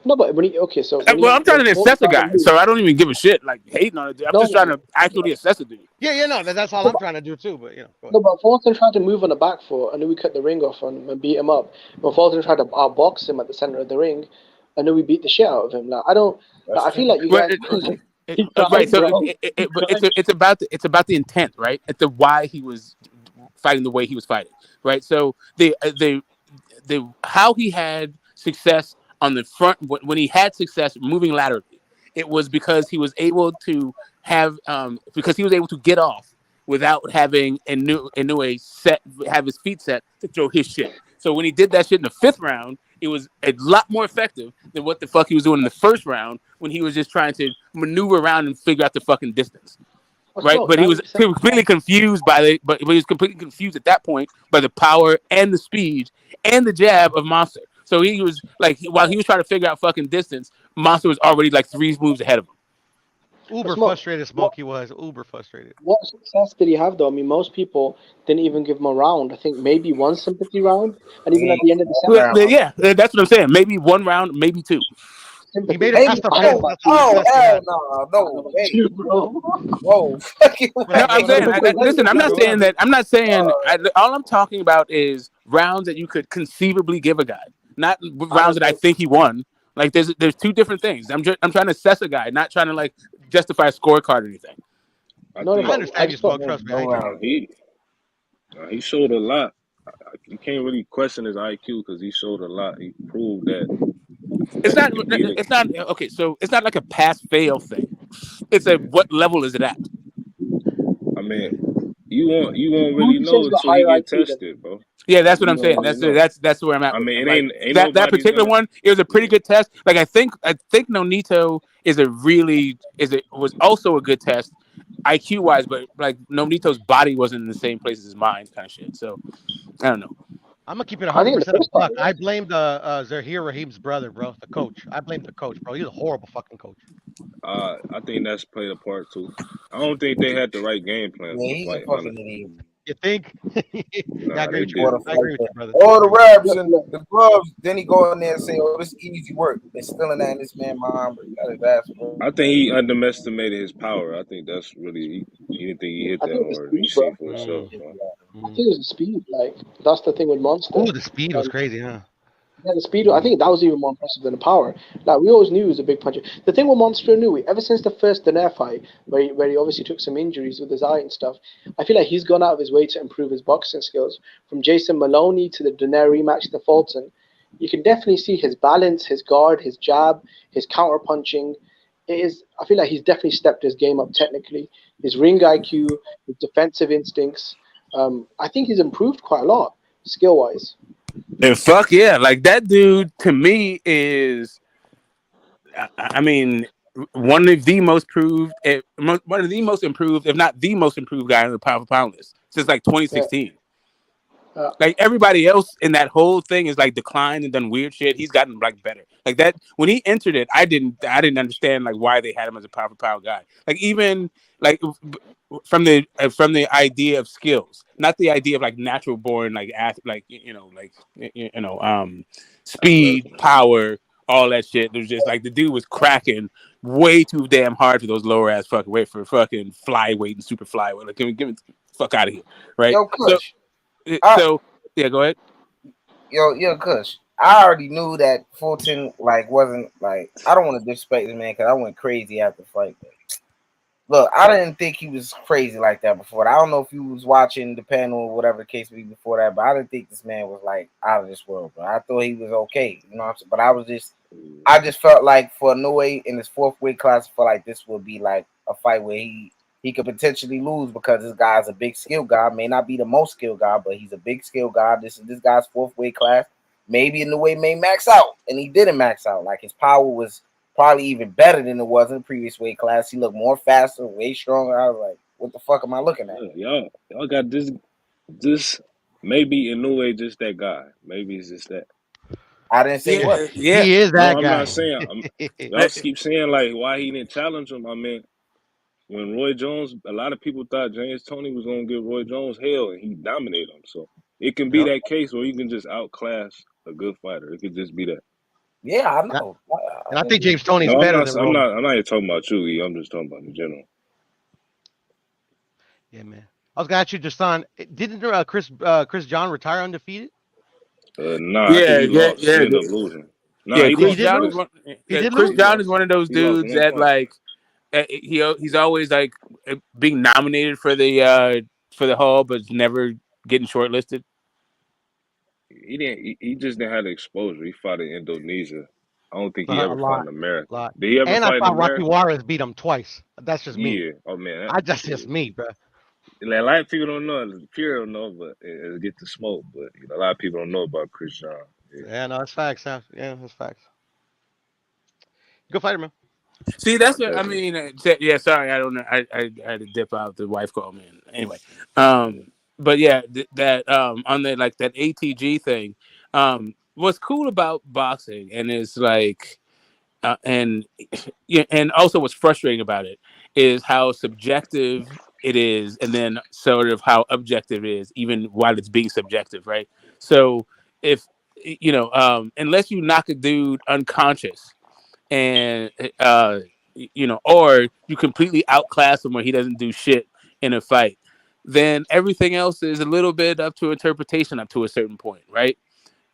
No, but when I'm trying to assess a guy, so I don't even give a shit like hating on it. I'm just trying to actually assess a dude. Yeah, no, that's all I'm trying to do too. But No, but Fulton tried to move on the back foot, and then we cut the ring off and beat him up. When Fulton tried to outbox him at the center of the ring, and then we beat the shit out of him. Like I feel like you guys. Right, so it's about the intent, right? It's the why he was fighting the way he was fighting, right? So the how he had success on the front when he had success moving laterally, it was because he was able to get off without having Inoue have his feet set to throw his shit. So when he did that shit in the 5th round, it was a lot more effective than what the fuck he was doing in the 1st round when he was just trying to maneuver around and figure out the fucking distance. Right, but he was completely confused but he was completely confused at that point by the power and the speed and the jab of Monster. So he was like, while he was trying to figure out fucking distance, Monster was already like 3 moves ahead of him. Uber frustrated, Smokey was uber frustrated. What success did he have though? I mean, most people didn't even give him a round. I think maybe one sympathy round, and even at the end of the 7th round. Yeah, that's what I'm saying. Maybe 1 round, maybe 2. He made it past the fence. No, hey, bro. Whoa. No, I'm saying. Listen, I'm not saying that. I'm not saying. All I'm talking about is rounds that you could conceivably give a guy, not rounds that I think he won. Like there's 2 different things. I'm trying to assess a guy, not trying to like justify a scorecard or anything. No, think I but I understand you, just thought Smoke. Trust me, I No get it. round. he showed a lot. You can't really question his IQ because he showed a lot. He proved It's that he not. can beat It's not okay. So it's not like a pass fail thing. It's a what level is it at? I mean, you won't who would really you say has know got until he higher get IQ then? tested, bro. Yeah, that's what You I'm won't saying. really know. That's where I'm at I with mean, him. Like ain't that nobody's particular gonna. one, it was a pretty Yeah, good test. Like I think Nonito was also a good test IQ wise, but like Nonito's body wasn't in the same place as his mind, kind of shit. So I don't know. I'm gonna keep it I think the 100% a first time buck. I blame the Zahir Rahim's brother, bro, the coach. I blame the coach, bro. He's a horrible fucking coach. I think that's played a part too. I don't think they had the right game plan for Yeah, the he's a fight, fucking honestly. idiot. You think? Yeah, I Nah, agree they with you. What a didn't. I fight agree with there. you, brother. All the reps look, and look, the gloves. Then he go in there and say, "Oh, this is easy work." They're stealing that in this man mind, but he got his ass. I think he underestimated his power. I think that's really he didn't think he hit I that think the hard. He speed, seen bro. for himself, Mm, bro. I mm. think it was the speed. Like that's the thing with Monster. Ooh, the speed was crazy, huh? Yeah, the speed. I Mm. think that was even more impressive than the power. Like we always knew he was a big puncher. The thing with Monster knew ever since the first Daenerys fight, where he obviously took some injuries with his eye and stuff. I feel like he's gone out of his way to improve his boxing skills. From Jason Maloney to the Daenerys rematch to Fulton, you can definitely see his balance, his guard, his jab, his counter punching. It is. I feel like he's definitely stepped his game up technically. His ring IQ, his defensive instincts. I think he's improved quite a lot skill wise. And fuck yeah, like that dude to me is, I mean, one of the most one of the most improved, if not the most improved guy on the pound for pound list since like Yeah. 2016. Like everybody else in that whole thing is like declined and done weird shit. He's gotten like better. Like that when he entered it, I didn't understand like why they had him as a pound for pound guy. Like even like from the idea of skills, not the idea of like natural born like like speed, Athleticism. power, all that shit. It was just like the dude was cracking way too damn hard for those lower ass fucking weight for fucking flyweight and super flyweight. Like, can we get the fuck out of here, right? Yo, Kush. So yeah, go ahead. Yo, Kush. I already knew that Fulton wasn't like. I don't want to disrespect this man because I went crazy after the fight. But look, I didn't think he was crazy like that before. I don't know if you was watching the panel or whatever the case may be before that, but I didn't think this man was like out of this world. Bro, I thought he was okay, you know what I'm saying? But I just felt like for no way in his fourth weight class, I felt like this would be like a fight where he could potentially lose because this guy's a big skill guy. May not be the most skilled guy, but he's a big skill guy. This is this guy's fourth weight class. Maybe in the way may max out, and he didn't max out. Like his power was probably even better than it was in the previous weight class. He looked more faster, way stronger. I was like, what the fuck am I looking at? Yeah, y'all got this maybe in no way just that guy. Maybe it's just that. I didn't say what. Yeah. He is No, that I'm not guy. saying. Y'all keep saying like why he didn't challenge him. I mean, when Roy Jones, a lot of people thought James Toney was gonna give Roy Jones hell, and he dominated him. So it can be Yep. that case where you can just outclass a good fighter. It could just be that. Yeah, I And I, know. and I think James Tony's No, I'm better not. than I'm Roy. not. I'm not even talking about you. E. I'm just talking about in general. Yeah, man. I was gonna ask you, Jason, didn't Chris John retire undefeated? Nah, I think Yeah, he yeah, lost. yeah. He ended up losing. Nah, Yeah, he Chris lost. Did John is lose? one. He did Chris He lose? John is lost. one of those He lost dudes one that fight. like he's always like being nominated for the Hall, but never getting shortlisted. He didn't. He just didn't have the exposure. He fought in Indonesia. I don't think he A ever fought lot, in America. lot. Did he ever And I fight in thought Rocky America? Juarez beat him twice. That's just me. Yeah. Oh man, I just yeah. just me, bro. Like, a lot of people don't know. Pure don't know, but get the smoke. But a lot of people don't know about Chris John. Yeah. Yeah, no, that's facts. Yeah, that's facts. Good fighter, man. See, that's what I Definitely. mean. Yeah, sorry, I don't know. I had to dip out. The wife called me. Anyway, but yeah, that on the like that ATG thing. What's cool about boxing, and it's like, and yeah, and also what's frustrating about it is how subjective it is, and then sort of how objective it is, even while it's being subjective, right? So if unless you knock a dude unconscious and or you completely outclass him where he doesn't do shit in a fight, then everything else is a little bit up to interpretation up to a certain point, right?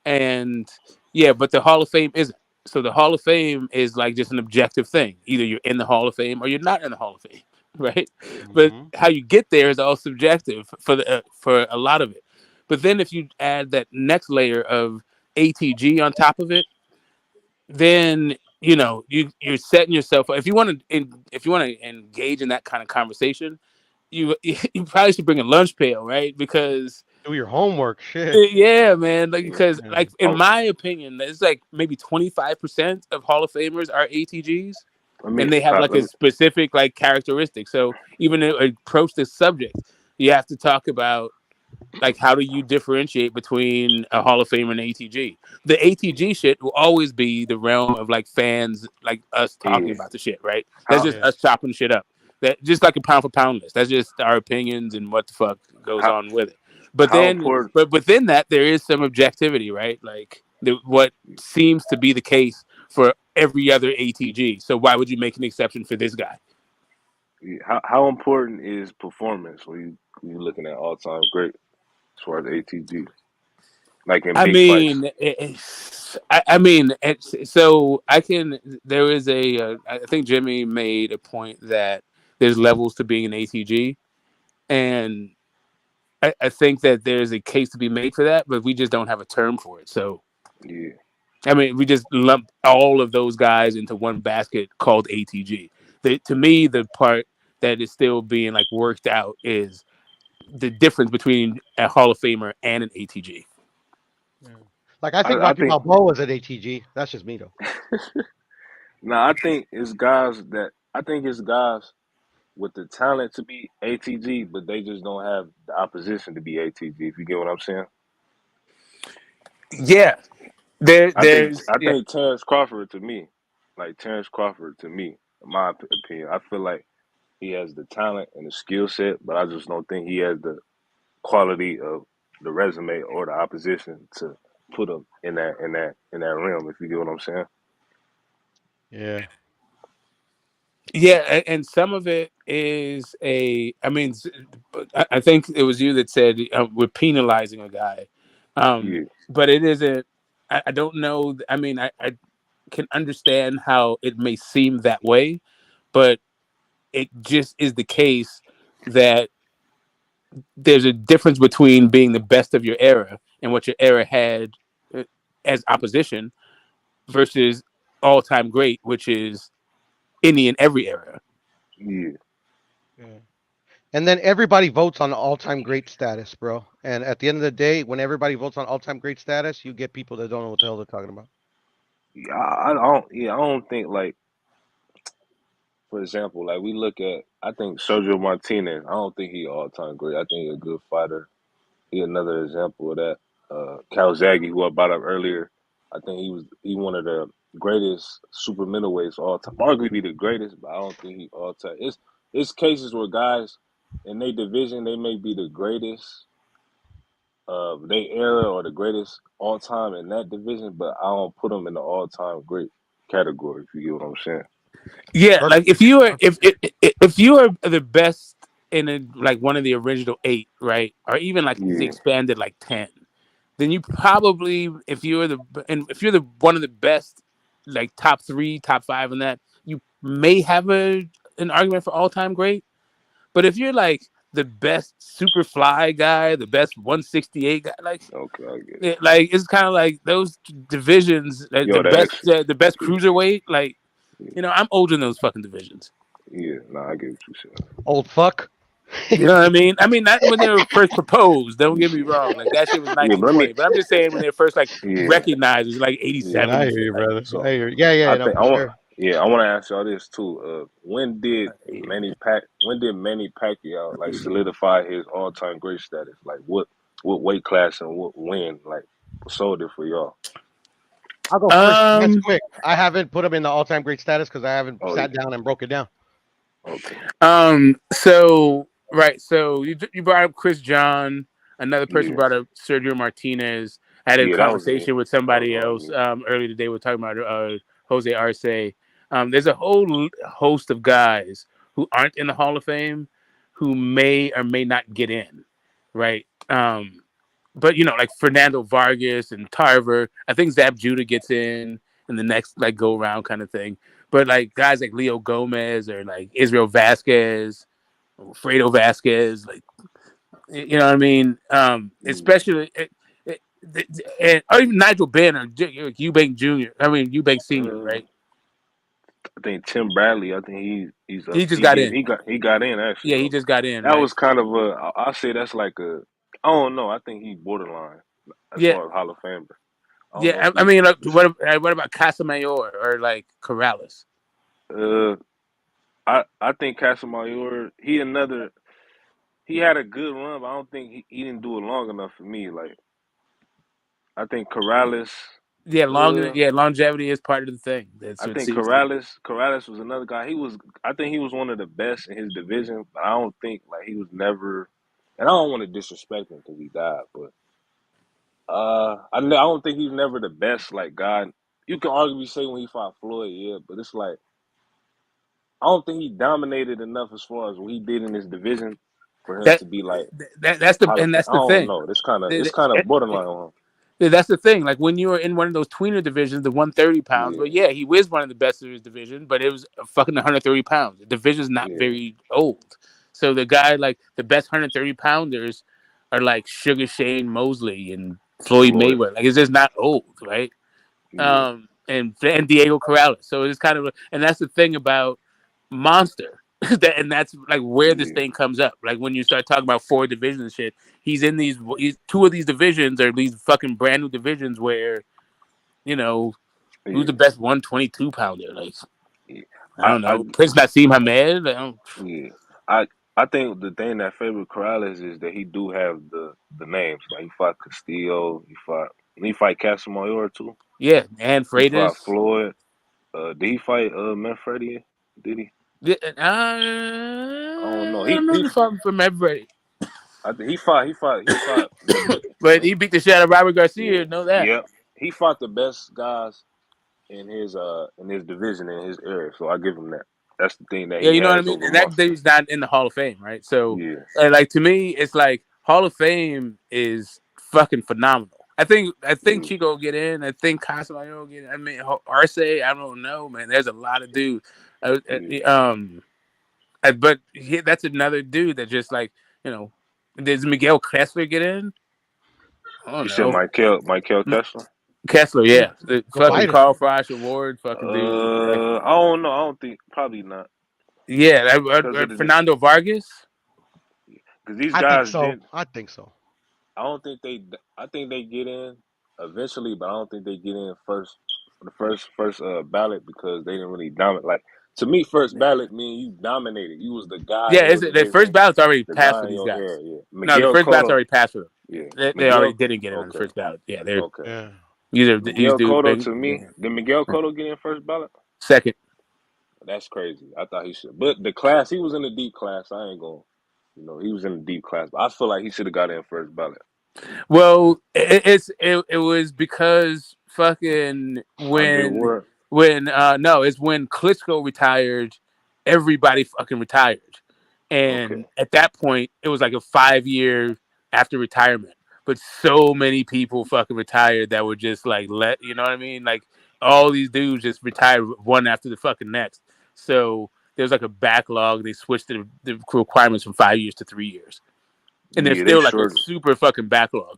And yeah, but the Hall of Fame isn't. So the Hall of Fame is like just an objective thing. Either you're in the Hall of Fame or you're not in the Hall of Fame. right? But how you get there is all subjective for a lot of it. But then if you add that next layer of ATG on top of it, then you're setting yourself up. If you want to engage in that kind of conversation, you probably should bring a lunch pail, right? Because do your homework, shit. yeah, man. Like because like in my opinion, it's like maybe 25% of Hall of Famers are ATGs, and they have like a specific like characteristic. So even to approach this subject, you have to talk about like how do you differentiate between a Hall of Famer and ATG? The ATG shit will always be the realm of like fans like us talking about the shit, right? That's just us chopping shit up. That just like a pound for pound list. That's just our opinions and what the fuck goes on with it. But then, but within that, there is some objectivity, right? Like what seems to be the case for every other ATG. So why would you make an exception for this guy? How important is performance when you looking at all time great as far as ATG? Like in big fights. So I can. There is I think Jimmy made a point that there's levels to being an ATG, and I think that there's a case to be made for that, but we just don't have a term for it. So yeah, I mean, we just lump all of those guys into one basket called ATG. To me, the part that is still being like worked out is the difference between a Hall of Famer and an ATG. Like I think Rocky Balboa was at ATG. That's just me though. I think it's guys with the talent to be ATG, but they just don't have the opposition to be ATG. If you get what I'm saying? Yeah, I think Terence Crawford to me, in my opinion, I feel like he has the talent and the skill set, but I just don't think he has the quality of the resume or the opposition to put him in that realm. If you get what I'm saying? Yeah. Yeah, and some of it is I mean, I think it was you that said we're penalizing a guy, but it isn't. I don't know. I mean, I can understand how it may seem that way, but it just is the case that there's a difference between being the best of your era and what your era had as opposition versus all-time great, which is any and every era. Yeah. And then everybody votes on all-time great status, bro. And at the end of the day, when everybody votes on all-time great status, you get people that don't know what the hell they're talking about. Yeah, I don't. Yeah, I don't think like, for example, like we look at. I think Sergio Martinez. I don't think he all time great. I think he's a good fighter. He another example of that. Calzaghe, who I brought up earlier. I think he one of the greatest super middleweights all time. Arguably the greatest, but I don't think he all time. It's cases where guys in their division they may be the greatest of their era or the greatest all time in that division, but I don't put them in the all time great category. If you get what I'm saying. Yeah, like if you are the best in like one of the original 8, right, or even like the expanded like 10, then you probably if you're the one of the best, like top 3, top 5 in that, you may have an argument for all time great. But if you're like the best super fly guy, the best 168 guy, like okay, I get it. Like it's kind of like those divisions, Yo, the best cruiserweight, like. I'm older than those fucking divisions. Yeah, I get what you said. Old fuck. You know what I mean? I mean, not when they were first proposed. Don't get me wrong. Like that shit was 1920. But I'm just saying when they first like recognized, it was like 87. I hear you, brother. I hear you. Yeah, no, for sure. I want to ask y'all this too. When did Manny Pacquiao like solidify his all time great status? Like what weight class and what when like sold it for y'all? I'll go first. That's quick. I haven't put him in the all-time great status because I haven't sat down and broke it down. Okay. So you brought up Chris John. Another person brought up Sergio Martinez. I had a conversation with somebody else earlier today. We're talking about Jose Arce. There's a whole host of guys who aren't in the Hall of Fame who may or may not get in, right? But like Fernando Vargas and Tarver, I think Zab Judah gets in the next like go around kind of thing. But like guys like Leo Gomez or like Israel Vasquez, Fredo Vasquez, like you know what I mean. Especially and or even Nigel Benn or Eubank Jr. I mean Eubank Sr. Right? I think Tim Bradley. I think he's He just got in. he got in actually Yeah, he though. just got in. That Right? was kind of I say that's like a I don't know. I think he borderline as Yeah, far as Hall of Famer. I don't know yeah. if I he. mean, like, what about Casamayor or like Corrales? I think Casamayor. He had a good run, but I don't think he didn't do it long enough for me. Like I think Corrales. Yeah, longevity is part of the thing. That's I what it think seems like. Corrales was another guy. I think he was one of the best in his division, but I don't think like he was never. And I don't want to disrespect him because he died, but I don't think he's never the best like guy. You can arguably say when he fought Floyd, yeah, but it's like I don't think he dominated enough as far as what he did in his division for him That to be like that's the Hall of and Fame. that's I the don't thing. know. It's kind of borderline on him. That's the thing. Like when you were in one of those tweener divisions, the 130 pounds. Yeah, But yeah, he was one of the best of his division. But it was fucking 130 pounds. The division's not yeah, very old. So the guy like the best 130 pounders are like Sugar Shane Mosley and Floyd Floyd. Mayweather. Like it's just not old, right? Yeah, And Diego Corrales. So it's kind of and that's the thing about Monster. And that's like where this yeah, thing comes up. Like when you start talking about four divisions and shit, he's in two of these divisions are these fucking brand new divisions where, you know, who's the best 122 pounder? Like yeah. I don't know. Prince Nassim Hamed. Yeah, I think the thing that favored Corrales is that he do have the names. Like he fought Castillo, he fight Casamayor too. Yeah, and He fought Freitas. Floyd. Did he fight Manfredi? Did he? Yeah, I don't know. I don't know if I'm from everybody. I think he fought But he beat the shit out of Robert Garcia. yeah, Know that. yep. He fought the best guys in his division in his era. So I give him that. That's the thing that Yeah, he you know what I has mean? over And that Monster. dude's not in the Hall of Fame, right? So, Yeah, like to me, it's like Hall of Fame is fucking phenomenal. I think Chico will get in. I think Casamayor will get in. I mean, Arce, I don't know, man. There's a lot of dudes. But that's another dude that just like, you know, does Miguel Kessler get in? I don't you said know. Michael Kessler. Kessler, yeah, the Go fucking fight him. Carl Frosch Award, fucking dude. I don't know. I don't think probably not. Yeah, Because Fernando Vargas. Because these I guys think so. didn't. I think so. I don't think they. I think they get in eventually, but I don't think they get in first. The first ballot because they didn't really dominate. Like to me, first ballot mean you dominated. You was the guy Yeah, in your the division. first ballot's already The passed guy for in these your guys. era. Yeah, No, the Miguel first ballot's Cotto. already passed for them. Yeah, They already Miguel. didn't get in on the Okay. first ballot. Yeah, they're Okay. Yeah. these Miguel dudes. Cotto to me. Did Miguel Cotto get in first ballot? Second. That's crazy. I thought he should, but the class he was in the deep class. I ain't going. You know, he was in the deep class, but I feel like he should have got in first ballot. Well, it was because fucking Andre Ward. it's when Klitschko retired, everybody fucking retired, and Okay. at that point it was like a 5 year after retirement. But so many people fucking retired that were just like you know what I mean? Like all these dudes just retired one after the fucking next. So there's like a backlog. They switched the requirements from 5 years to 3 years. And there's Yeah, they still like a short. super fucking backlog.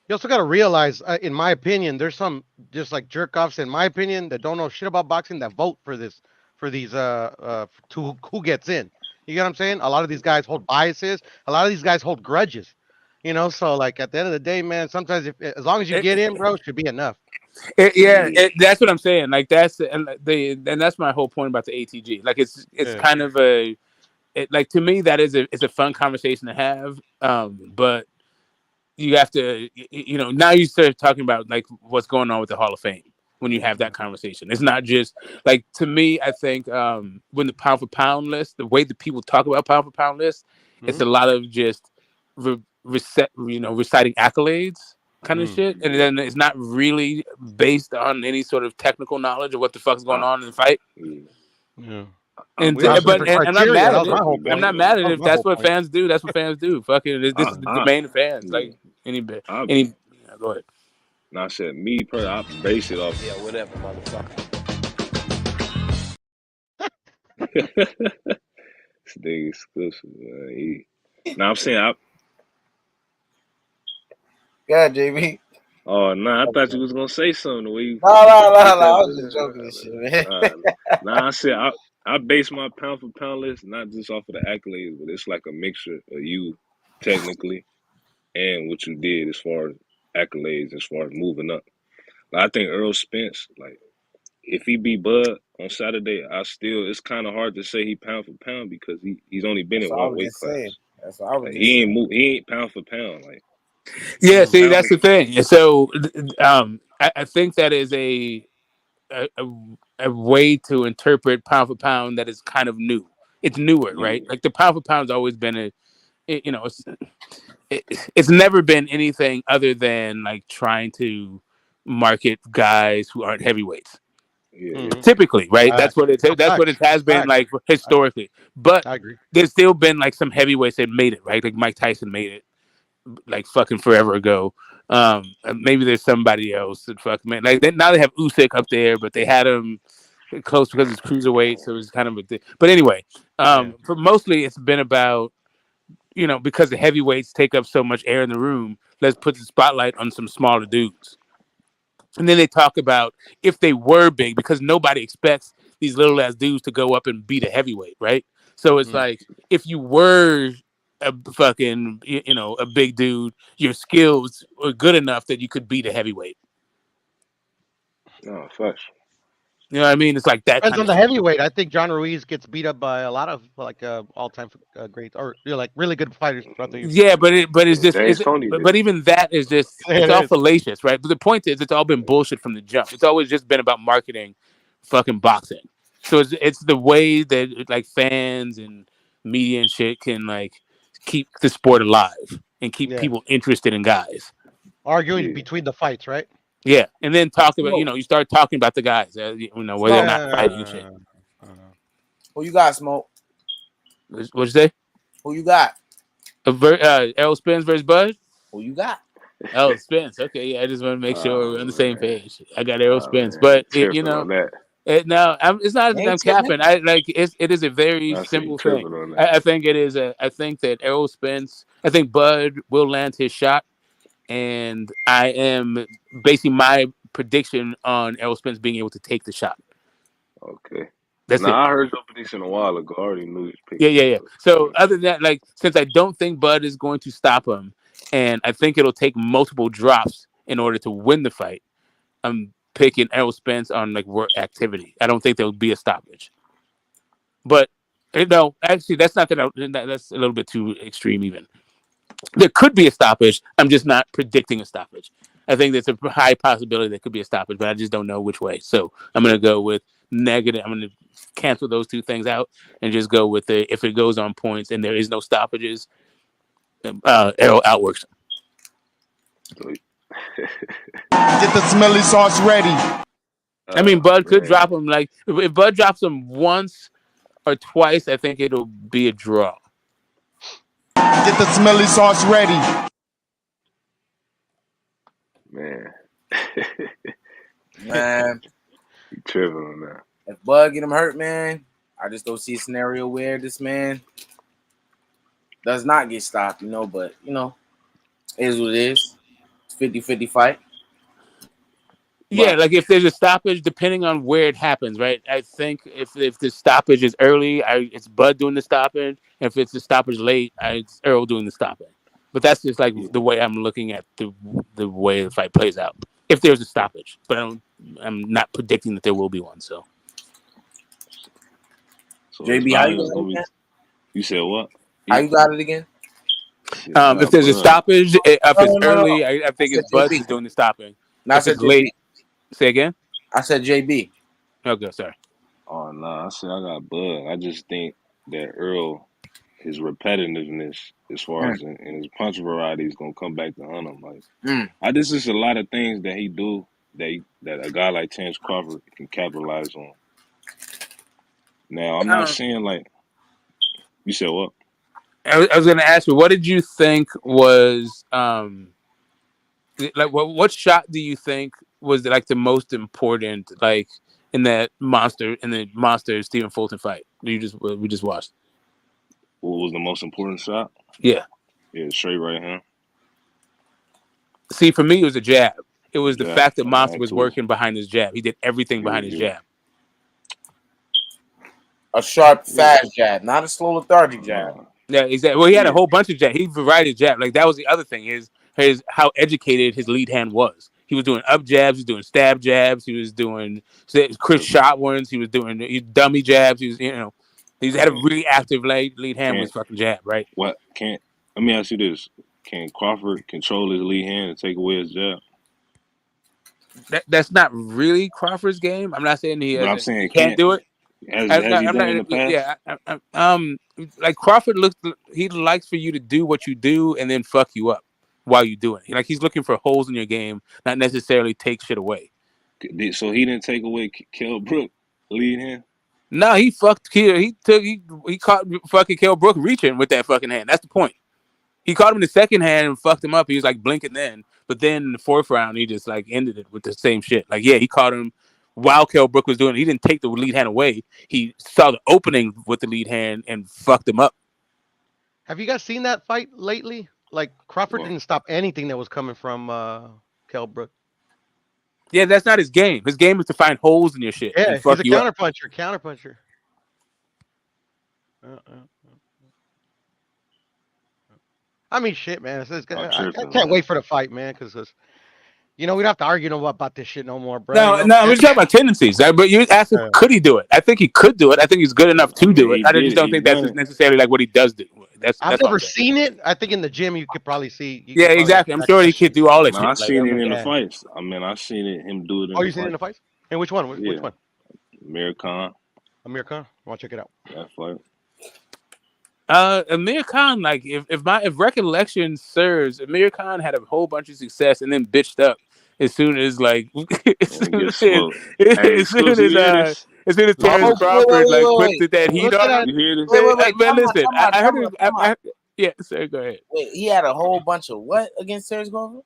You also got to realize, in my opinion, there's some just like jerk offs, in my opinion, that don't know shit about boxing that vote for these to who gets in. You get what I'm saying? A lot of these guys hold biases. A lot of these guys hold grudges. You know, so like at the end of the day, man, sometimes as long as you get in, bro, it should be enough. That's what I'm saying. Like that's and that's my whole point about the ATG. Like it's kind of like to me that it's a fun conversation to have. But you have to, you know, now you start talking about like what's going on with the Hall of Fame when you have that conversation. It's not just like, to me, I think when the pound for pound list, the way that people talk about pound for pound list, it's a lot of just reciting accolades kind of shit, and then it's not really based on any sort of technical knowledge of what the fuck's going on in the fight. Yeah. And We also but different I'm not criteria. mad That at was my whole it. I'm point. not mad at That it. was If my that's whole what point. fans do, that's what fans do. Fucking this is the domain of fans. Like any. Go ahead. No, I said me, I base it off. Yeah, whatever, motherfucker. Nigga exclusive, man. Now I'm saying, Yeah, JB. oh nah, I thought you was gonna say something the way you No, put that. I was just joking and shit, man. Nah, I said I base my pound for pound list not just off of the accolades, but it's like a mixture of you technically and what you did as far as accolades, as far as moving up. Like, I think Errol Spence, like if he beat Bud on Saturday, it's kind of hard to say he pound for pound because he's only been That's in what I one was weight just class. saying. That's what I was Like just saying. he ain't pound for pound. Like Yeah, see, pound that's the thing. So, I think that is a, a a way to interpret pound for pound that is kind of new. It's newer, right? Like the pound for pound's always been it's never been anything other than like trying to market guys who aren't heavyweights. Typically, right? That's what it has been like historically. But I agree. there's still been like some heavyweights that made it, right? Like Mike Tyson made it like fucking forever ago. Maybe there's somebody else that fuck man. Like now they have Usyk up there, but they had him close because it's cruiserweight, so it's kind of a thing. But anyway, for mostly it's been about because the heavyweights take up so much air in the room. Let's put the spotlight on some smaller dudes. And then they talk about if they were big, because nobody expects these little ass dudes to go up and beat a heavyweight, right? So it's like if you were a fucking a big dude, your skills were good enough that you could beat a heavyweight. No, facts. You know what I mean? It's like that Depends kind on of the shit. heavyweight. I think John Ruiz gets beat up by a lot of like all-time greats, or like really good fighters throughout the years. Yeah, but it's just James Toney did. but even that is just it's It all is. fallacious, right? But the point is, it's all been bullshit from the jump. It's always just been about marketing, fucking boxing. So it's the way that like fans and media and shit can like keep the sport alive and keep Yeah. people interested in guys. Arguing between the fights, right? Yeah, and then talk about Smoke. you start talking about the guys, where they're Smoke. not fighting and shit. Who you got, Smoke? What'd you say? Who you got? Errol Spence versus Bud. Who you got? Oh, Spence. Okay, yeah. I just want to make sure we're on the same page. I got Errol Spence, man, but tripping on that. it's not that I'm capping. I like it is a very I see simple thing. tripping on that. I think it is I think that Errol Spence. I think Bud will land his shot, and I am basing my prediction on Errol Spence being able to take the shot. Okay. That's it. I heard your prediction a while ago. I already knew his pick. Yeah. So other than that, like since I don't think Bud is going to stop him, and I think it'll take multiple drops in order to win the fight, I'm picking Errol Spence on like work activity. I don't think there'll be a stoppage. But no, actually, that's not that's a little bit too extreme. Even there could be a stoppage. I'm just not predicting a stoppage. I think there's a high possibility there could be a stoppage, but I just don't know which way. So I'm gonna go with negative. I'm gonna cancel those two things out and just go with it. If it goes on points and there is no stoppages, Errol outworks him. Get the smelly sauce ready. I mean, Bud could drop him. Like if Bud drops him once or twice, I think it'll be a draw. Get the smelly sauce ready. Man. Man. You tripping on that. If Bud get him hurt, man, I just don't see a scenario where this man does not get stopped, but it is what it is. It's 50-50 fight. Yeah, like if there's a stoppage, depending on where it happens, right? I think if the stoppage is early, it's Bud doing the stoppage. If it's the stoppage late, it's Errol doing the stoppage. But that's just like the way I'm looking at the way the fight plays out. If there's a stoppage, but I'm not predicting that there will be one. So JB, how you got it again? You said what? How you got it again? If there's a stoppage, if it's early, I think it's Bud who's doing the stopping. If it's late, say again. I said JB. Okay, sorry. Oh no, I said I got Bud. I just think that Earl, his repetitiveness as far as in his punch variety is gonna come back to hunt him. Like this is a lot of things that he do that a guy like Terence Crawford can capitalize on. Now I'm not saying like you said what? I was going to ask you, what did you think was like what shot do you think was like the most important like in the monster Stephen Fulton fight? We just watched. What was the most important shot? Yeah. Yeah, straight right hand. See, for me, it was a jab. It was the Jab. fact that I Monster had was to. working behind his jab. He did everything behind his jab. A sharp, fast jab, not a slow, lethargic jab. Yeah, exactly. Well, he had a whole bunch of jab. He variety jab. Like that was the other thing is his how educated his lead hand was. He was doing up jabs. He was doing stab jabs. He was doing Chris shot ones. He was doing dummy jabs. He was he had a really active lead hand with his fucking jab. Right. What can't? Let me ask you this: can Crawford control his lead hand and take away his jab? That's not really Crawford's game. I'm not saying he But I'm hasn't. He saying can't can't. do it. Has he I'm done it in not. the past? Yeah. Like Crawford looks. He likes for you to do what you do and then fuck you up while you do it. Like he's looking for holes in your game, not necessarily take shit away. So he didn't take away Kell Brook lead hand. No, he fucked. He caught fucking Kell Brook reaching with that fucking hand. That's the point. He caught him in the second hand and fucked him up. He was like blinking then, but then in the fourth round he just like ended it with the same shit. Like yeah, he caught him while Kell Brook was doing it. He didn't take the lead hand away. He saw the opening with the lead hand and fucked him up. Have you guys seen that fight lately? Like Crawford didn't stop anything that was coming from Kell Brook. Yeah, that's not his game. His game is to find holes in your shit Yeah, and fuck he's a you up. counterpuncher. I mean, shit, man. I can't wait for the fight, man, because we don't have to argue no more about this shit no more, bro. No, You know? no, we're talking about tendencies. But you asked him, could he do it? I think he could do it. I think he's good enough to do it. I just don't think that's necessarily like what he does do. I've never seen it. I think in the gym you could probably see. Yeah, exactly. I'm sure he could do all that shit. I seen it in the fights. I mean, I seen him do it. Oh, you seen it in the fights? And which one? Which one? Amir Khan. Amir Khan. I want to check it out. That fight. Amir Khan, like if recollection serves, Amir Khan had a whole bunch of success and then bitched up as soon as like as soon as Terence Crawford like put that heat on him. But listen, I heard yeah, sir, go ahead. Wait, he had a whole bunch of what against Terence Crawford?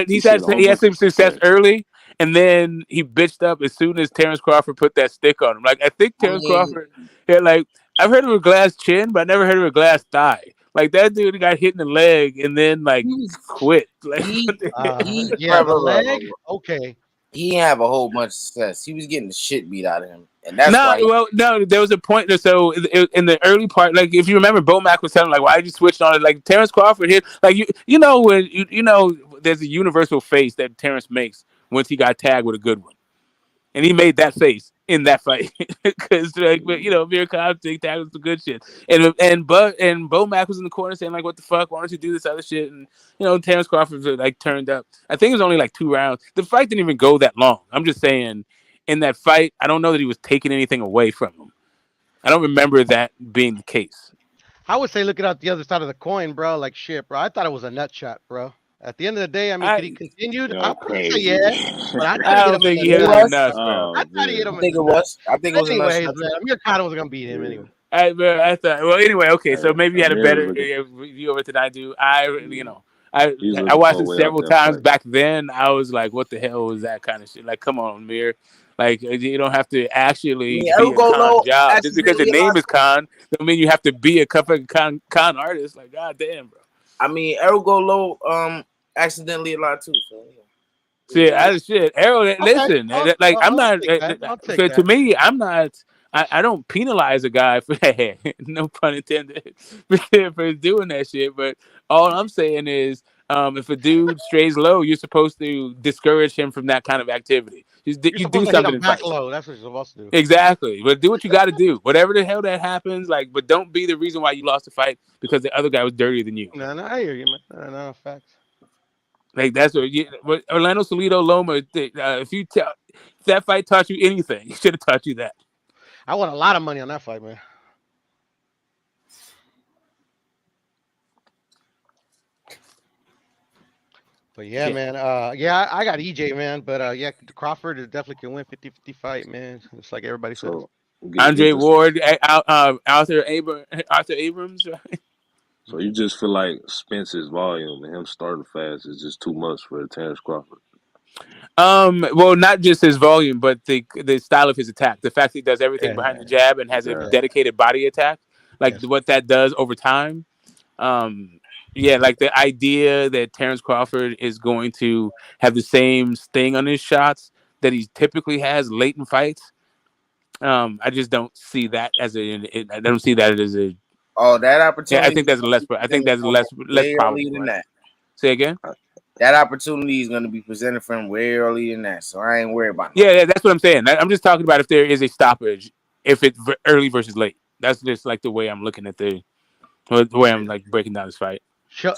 He had some success early, and then he bitched up as soon as Terence Crawford put that stick on him. Like I think Terence Crawford had like I've heard of a glass chin, but I never heard of a glass thigh. Like that dude got hit in the leg and then like quit. Like the leg. Okay. He didn't have a whole bunch of success. He was getting the shit beat out of him, and that's why. No, there was a point. So in the early part, like if you remember, Bomac was telling like, "Why did you switch on it?" Like Terence Crawford hit, like you know when you know there's a universal face that Terence makes once he got tagged with a good one, and he made that face in that fight because like Amir Khan tagged with the good shit, and Bomac was in the corner saying like, "What the fuck? Why don't you do this other shit?" And Terence Crawford like turned up. I think it was only like 2 rounds. The fight didn't even go that long. I'm just saying, in that fight, I don't know that he was taking anything away from him. I don't remember that being the case. I would say look at the other side of the coin, bro. Like shit, bro. I thought it was a nut shot, bro. At the end of the day, I mean, could he continued? I would say yeah, but I don't think he hit him in nuts, bro. I thought he hit him. I think it was. I think it was. Anyways, man, Amir Khan was gonna beat him anyway. I thought. Well, anyway, okay. So maybe you had a better review of it than I do. I watched it several times back then. I was like, "What the hell was that kind of shit?" Like, come on, Amir. Like, you don't have to actually be a con job. Just because your name is Con, don't mean you have to be a con artist. Like, goddamn, bro. I mean, Errol go low, accidentally a lot too. So yeah. Shit, Errol. Listen, I'm not. So to me, I'm not. I don't penalize a guy for that. No pun intended for doing that shit. But all I'm saying is, if a dude strays low, you're supposed to discourage him from that kind of activity. You do something in back low. That's what you're supposed to do. Exactly. But do what you got to do. Whatever the hell that happens, like, but don't be the reason why you lost the fight because the other guy was dirtier than you. No, I hear you, man. No, facts. Like that's what Orlando Salido Loma. If that fight taught you anything, it should have taught you that. I won a lot of money on that fight, man. But yeah, man. I got EJ, man. But Crawford is definitely can win 50-50 fight, man. It's like everybody says. Andre Ward, Arthur Abrams. Right? So you just feel like Spence's volume and him starting fast is just too much for Terence Crawford. Well, not just his volume, but the style of his attack. The fact that he does everything behind the jab and has a dedicated body attack, like what that does over time. Yeah, like the idea that Terence Crawford is going to have the same sting on his shots that he typically has late in fights. I just don't see that as I don't see that as a. Oh, that Yeah, I opportunity. think that's less. I think that's less way probable. earlier than Right? that. Say again. That opportunity is going to be presented for him way earlier than that, so I ain't worried about no. Yeah, that's what I'm saying. I'm just talking about if there is a stoppage, if it's early versus late. That's just like the way I'm looking at the way I'm like breaking down this fight.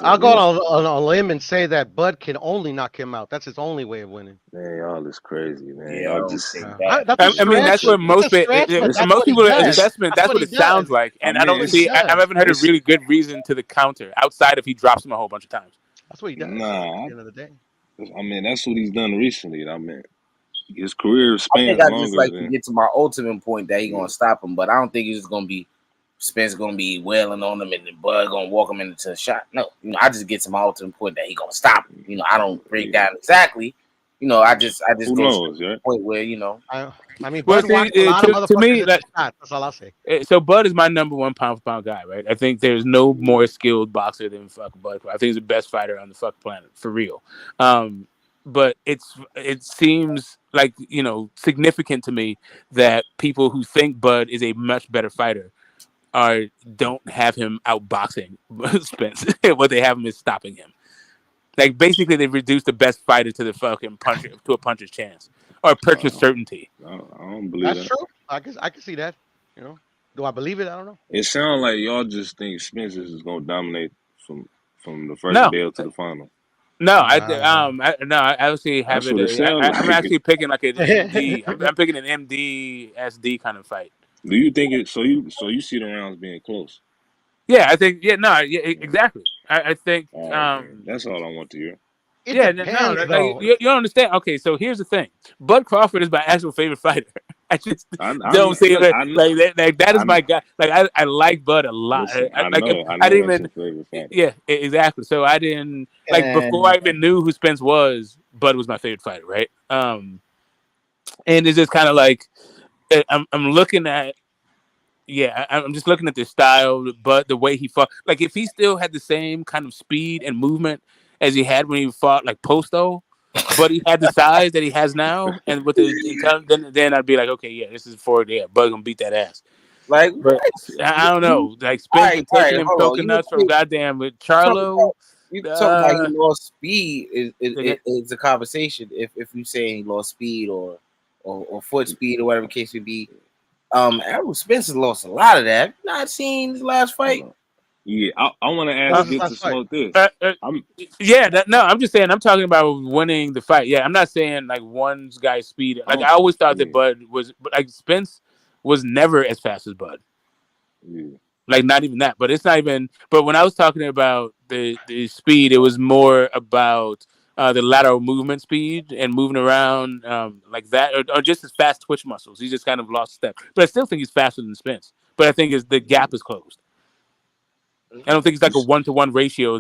I'll go on a limb and say that Bud can only knock him out. That's his only way of winning. Man, y'all is crazy, man. Yeah, I Y'all don't just. think that. That's a I mean, that's stretch. what That's a stretch, but that's most what he people does. assessment. That's what he it sounds does. like, and I That's don't what he see. I does. haven't heard a really good reason to the counter outside if he drops him a whole bunch of times. That's what he does. Nah, At the end of the day. I mean that's what he's done recently. I mean, his career I think spans I just longer like to than. get to my ultimate point that he's going to stop him, but I don't think he's going to be Spence going to be wailing on him and then Bud going to walk him into a shot. No, I just get to my ultimate point that he's going to stop him. I don't break down exactly. I just Who go knows, to the right? point where I mean, Well, Bud see, watched a lot of to motherfuckers me, in the like, shot. That's all I'll say. so Bud is my number one pound for pound guy, right? I think there's no more skilled boxer than fucking Bud. I think he's the best fighter on the fucking planet for real. But it seems like significant to me that people who think Bud is a much better fighter don't have him outboxing Spence. What they have him is stopping him. Like basically, they reduced the best fighter to the fucking puncher to a puncher's chance or puncher's certainty. I don't believe That's that. true. I can see that. Do I believe it? I don't know. It sounds like y'all just think Spence is gonna dominate from the first No, bell to the final. no, I actually have That's it. what it sounds I'm like. actually picking like an MD. I'm picking an MD SD kind of fight. Do you think it? So you see the rounds being close? Yeah, I think. Yeah, no, yeah, exactly. I think. Okay. That's all I want to hear. It Yeah, depends, like, though. you don't understand. Okay, so here's the thing: Bud Crawford is my actual favorite fighter. I just I don't see it know. like that is my guy. Like I like Bud a lot. Listen, I Like know I didn't that's even. your favorite fighter. Yeah, exactly. So I didn't like before I even knew who Spence was. Bud was my favorite fighter, right? And it's just kind of like I'm looking at. Yeah, I'm just looking at the style, but the way he fought. Like if he still had the same kind of speed and movement as he had when he fought like Posto, but he had the size that he has now, and with the intelligence, then I'd be like, okay, yeah, this is for Bud gonna beat that ass. Like, but I don't know. Like Spence been taking him coconuts from goddamn with Charlo. You talking about he lost speed is a conversation. If you say he lost speed or foot speed or whatever the case may be. Errol Spence has lost a lot of that. Have you not seen his last fight? Yeah, I want to ask Get to Smoke this. I'm just saying. I'm talking about winning the fight. Yeah, I'm not saying like one guy's speed. Like I always thought that Bud was, like Spence was never as fast as Bud. Yeah. Like not even that. But it's not even. But when I was talking about the speed, it was more about the lateral movement speed and moving around like that, or just his fast twitch muscles. He just kind of lost step. But I still think he's faster than Spence. But I think the gap is closed. I don't think it's like a 1-to-1 ratio.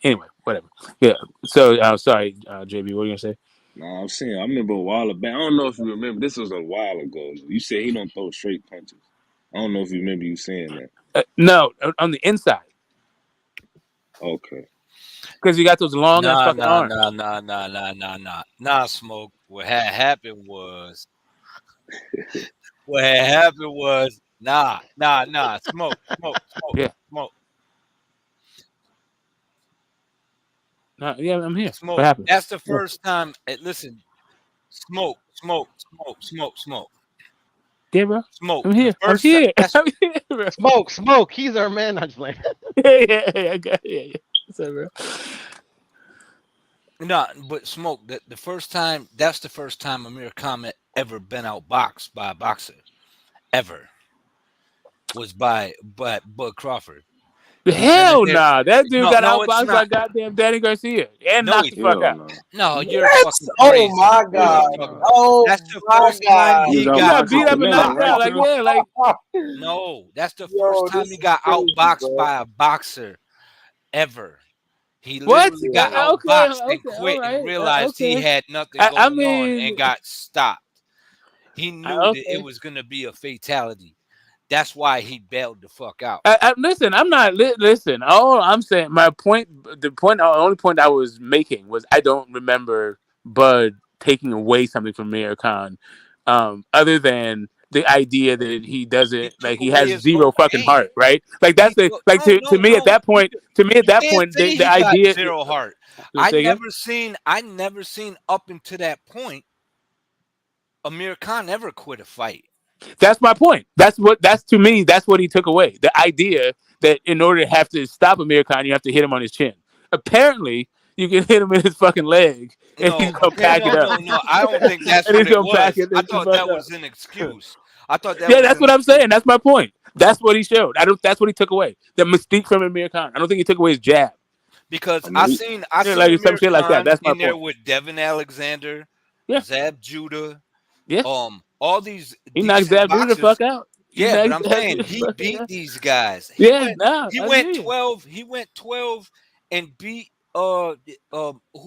Anyway, whatever. Yeah. So sorry, JB, what are you gonna say? No, I'm saying I remember a while back. I don't know if you remember. This was a while ago. You said he don't throw straight punches. I don't know if you remember you saying that. No, on the inside. Okay. Because you got those long ass fucking arms. Nah, Smoke. What had happened was. Nah. Smoke. Yeah. Smoke. Yeah, I'm here. Smoke. What happened? That's the first time. Listen, Smoke. Yeah, bro. Smoke. I'm here. I'm here. I'm here, bro. Smoke. He's our man. I'm just playing. yeah. I got yeah. What's up, bro? No, but Smoke. The first time. That's the first time Amir Khan ever been outboxed by a boxer, ever. Was by Bud Crawford. Hell nah. That dude got outboxed by goddamn Danny Garcia and knocked the fuck out. No, you're fucking crazy. Oh my god. That's the first time he got beat up and knocked out. Like, yeah, like no, that's the first time he got outboxed by a boxer ever. He What? literally got Okay, outboxed and okay, all quit and right, realized he okay. had nothing I going on and mean, got stopped. He knew that it okay. was gonna be a fatality. That's why he bailed the fuck out. Listen, I'm not listen. All I'm saying, the only point I was making was I don't remember Bud taking away something from Amir Khan, other than the idea that he He doesn't took like he away has his zero whole fucking game. heart, right? Like that's He the took like to me at no. that point. To me at You that can't point, say the he got idea. zero heart. Say again? I never seen up until that point Amir Khan ever quit a fight. That's my point. That's to me. That's what he took away. The idea that in order to have to stop Amir Khan, you have to hit him on his chin. Apparently, you can hit him in his fucking leg, and No, he's gonna okay, pack it up. no. I don't think that's And he's what it gonna pack was. it I the thought fuck that up. was an excuse. I thought that Yeah, was that's an what I'm excuse. saying. That's my point. That's what he showed. I don't. That's what he took away. The mystique from Amir Khan. I don't think he took away his jab. Because I Yeah, seen like some Amir shit like that. Khan That's my in there point. with Devin Alexander, Yeah, Zab Judah, yeah. all these He knocked decent Zab Judah the fuck boxers. out. He Yeah, but knocked I'm Zab saying Judah the he fuck beat out. these guys. Yeah, no, He I went hear you. 12. He went 12 and beat who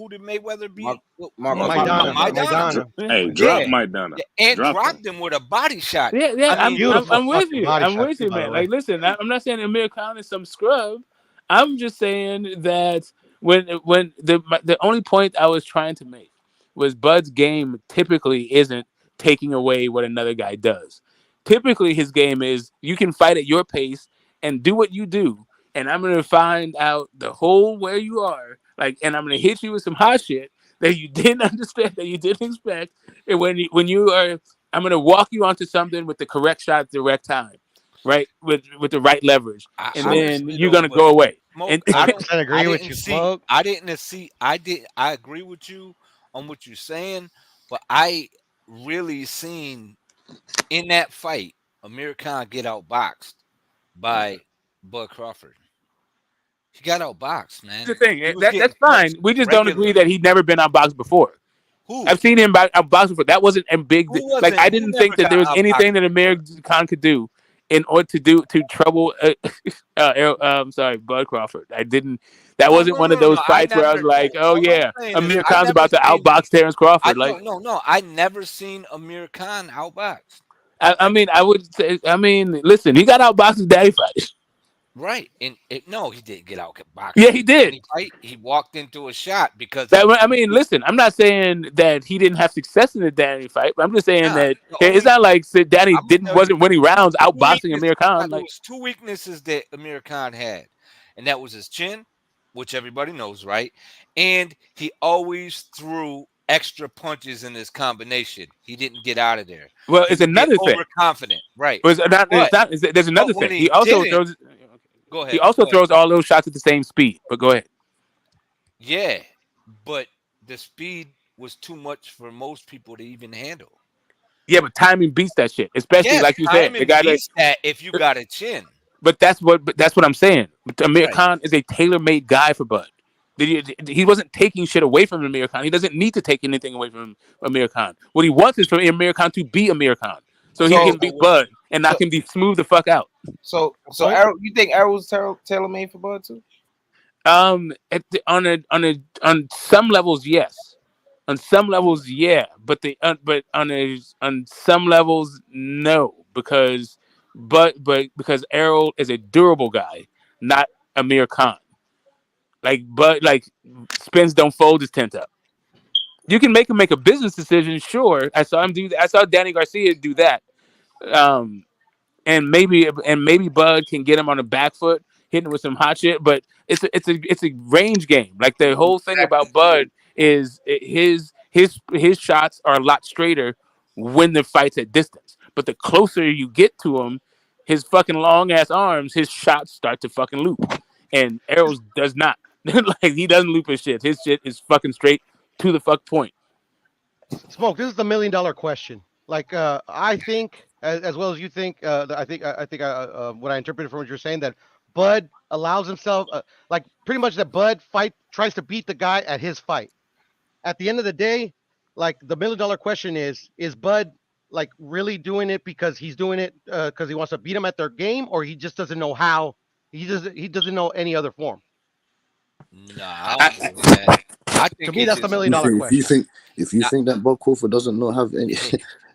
did Mayweather beat? Maidana. Hey, drop Yeah. Maidana. And Drop him. dropped him with a body shot. Yeah, yeah, I mean, I'm with you. I'm shot with too, you, by the man. way. Like, listen, I'm not saying Amir Khan is some scrub. I'm just saying that when the only point I was trying to make was Bud's game typically isn't taking away what another guy does. Typically, his game is you can fight at your pace and do what you do, and I'm gonna find out the hole where you are, like, and I'm gonna hit you with some hot shit that you didn't understand, that you didn't expect, and when you are I'm gonna walk you onto something with the correct shot at the correct time, right? With the right leverage, and then honestly you're though, gonna but go away. And Smoke, agree with you, Smoke. I agree with you on what you're saying, but I really seen in that fight Amir Khan get outboxed by Bud Crawford. He got outboxed, man. the thing He was that's getting fine. punched We just don't agree regular. that he'd never been outboxed before. Who? I've seen him outboxed before. That wasn't a big like I Who didn't never think that got there was outboxed anything that Amir before? Khan could do in order to trouble. Sorry, Bud Crawford. I didn't. That wasn't one of those I fights where I was never. like, oh All I'm yeah, saying is Amir I Khan's never about to seen. outbox Terence Crawford. Like No. I never seen Amir Khan outboxed. I mean, I would say. I mean, listen, he got outboxed his daddy fight. Right, and no, he didn't get outboxed Yeah, in he his did. daddy fight. He walked into a shot because I mean, listen, I'm not saying that he didn't have success in the Danny fight, but I'm just saying nah. that The it's only not like Danny I'm gonna tell you wasn't winning rounds two outboxing weaknesses. Amir Khan. There Like, was two weaknesses that Amir Khan had, and that was his chin, which everybody knows, right? And he always threw extra punches in his combination. He didn't get out of there. well, He it's would get another thing. overconfident, right? It's not. But It's not. There's another when thing. He he also didn't, throws. go He ahead. also Go ahead. throws all those shots at the same speed. But go ahead. Yeah, but the speed was too much for most people to even handle. Yeah, but timing beats that shit. Especially Yes, like you said, the timing guy like. beats that if you got a chin. But that's what I'm saying. But Amir Right. Khan is a tailor-made guy for Bud. He wasn't taking shit away from Amir Khan. He doesn't need to take anything away from Amir Khan. What he wants is for Amir Khan to be Amir Khan, so he So, can beat Bud and knock him smooth the fuck out. so Errol, you think Errol's tailor made for Bud too? On some levels, yes. On some levels, yeah, but on some levels, no, but because Errol is a durable guy, not Amir Khan. Like Spence don't fold his tent up. You can make a business decision, sure. I saw him do that. I saw Danny Garcia do that. Um, and maybe Bud can get him on the back foot, hitting with some hot shit. But it's a range game. Like the whole thing about Bud is his shots are a lot straighter when the fight's at distance. But the closer you get to him, his fucking long ass arms, his shots start to fucking loop. And Arrows does not. Like he doesn't loop his shit. His shit is fucking straight to the fuck point. Smoke. This is the $1 million question. Like, I think, as well as you think, I think what I interpreted from what you're saying, that Bud allows himself, like, pretty much that Bud tries to beat the guy at his fight. At the end of the day, like, the $1 million question is Bud like really doing it because he's doing it because he wants to beat him at their game, or he just doesn't know how? He doesn't know any other form. Nah, I don't believe that. I To think me, he that's the just. million dollar question. If you Nah, think that Bob Crawford doesn't know have any,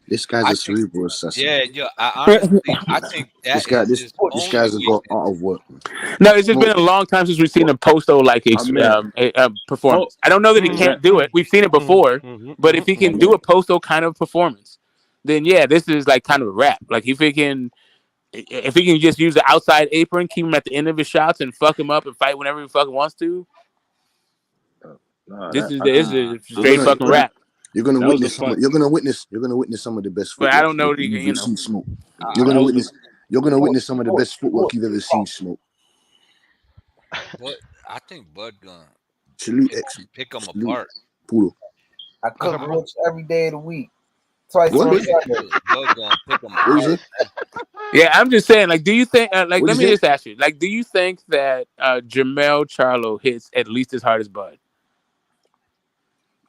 this guy's I a think. cerebral assassin. Yeah. I honestly, I think This that guy, is this his this only guy's got weakness. out of work. Man. No, it's just been Smoke. a long time since we've seen a posto like I mean, performance. I don't know that he can't do it. We've seen it before, but if he I can mean, do a posto kind of performance, then yeah, this is like kind of a wrap. Like if he can just use the outside apron, keep him at the end of his shots, and fuck him up and fight whenever he fucking wants to, nah, this is a straight fucking wrap. you're gonna That was a witness fun. you're gonna witness some of the best But I footwork don't know that he can, you've you ever know. seen. Smoke. That was a. You're gonna witness some of the best footwork you've ever seen. Smoke. But I think Bud gonna Salute pick, X. pick him Salute apart. Poodle. I What's cook up, bro? grits every day of the week, twice What? on I Sunday. think Bud gonna pick him What is apart. it? Yeah, I'm just saying. Like, do you think? Like, What let is me it? just ask you. Like, do you think that Jamel Charlo hits at least as hard as Bud?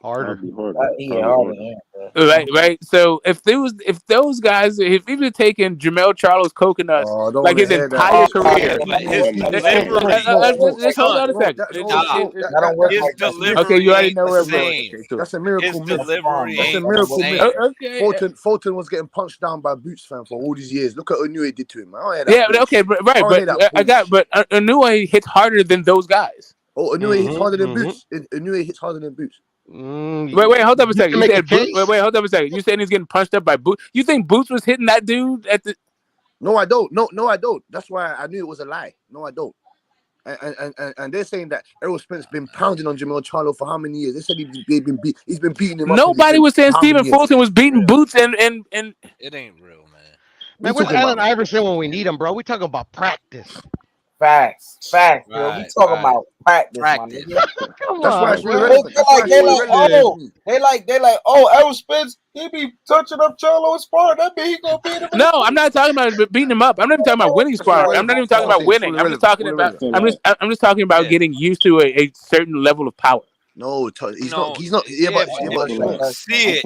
That'd Harder. be harder. Yeah, Probably all harder. in, bro. Right. So if those guys, if even taking Jamel Charlo's coconuts Oh, I don't like want to his hear that. entire Oh, career, But No, his Stevie, delivery, just hold son, on a smoke. second. No, nah, smoke. that don't work his like that. Okay, you delivery already ain't know the where I'm going. same. Okay, cool. That's a His miracle myth. delivery That's a ain't the miracle myth. same. Okay. Fulton was getting punched down by Boots fan for all these years. Look at Onue did to him. Man. I don't hear that Yeah. Okay. bullshit. Right. I don't But hear that bullshit. Anua hits harder than those guys. Oh, Onue hits harder than Boots. Onue hits harder than Boots. Wait, hold up a You second. can You make a said case. wait, hold up a second. You saying he's getting punched up by Boots? You think Boots was hitting that dude at the? No, I don't. No, I don't. That's why I knew it was a lie. No, I don't. And they're saying that Errol Spence been pounding on Jamel Charlo for how many years? They said he's been beating him up. Nobody was saying how many Stephen years? Fulton was beating Boots and. It ain't real, man. Man, where's Allen Iverson when we need him, bro? We talking about practice. Facts, bro. We Right. talking about practice, my nigga. Come That's why on, it's bro. irrelevant. That's why it's They irrelevant. like, oh, Errol Spence, he be touching up Charlo's spot. That mean he gonna beat him. No, I'm not talking about beating him up. I'm not even talking about winning squad. I'm not even talking about winning. I'm just talking about. I'm just talking about getting used to a certain level of power. No, he's not. Yeah, but if you don't see it,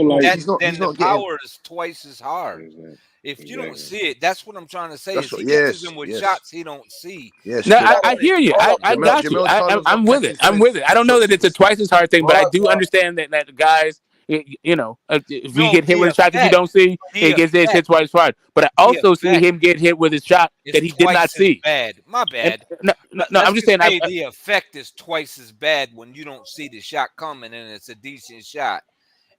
then the power is twice as hard. If you don't see it, that's what I'm trying to say. Is he catches him with shots he don't see. Yes, no, I hear you. I got you. I'm with it. I'm with it. I don't know that it's a twice as hard thing, but I do understand that the guys, you know, if we get hit with a shot that you don't see, it gets hit twice as hard. But I also see him get hit with a shot that he did not see. Bad. My bad. No, I'm just saying. The effect is twice as bad when you don't see the shot coming and it's a decent shot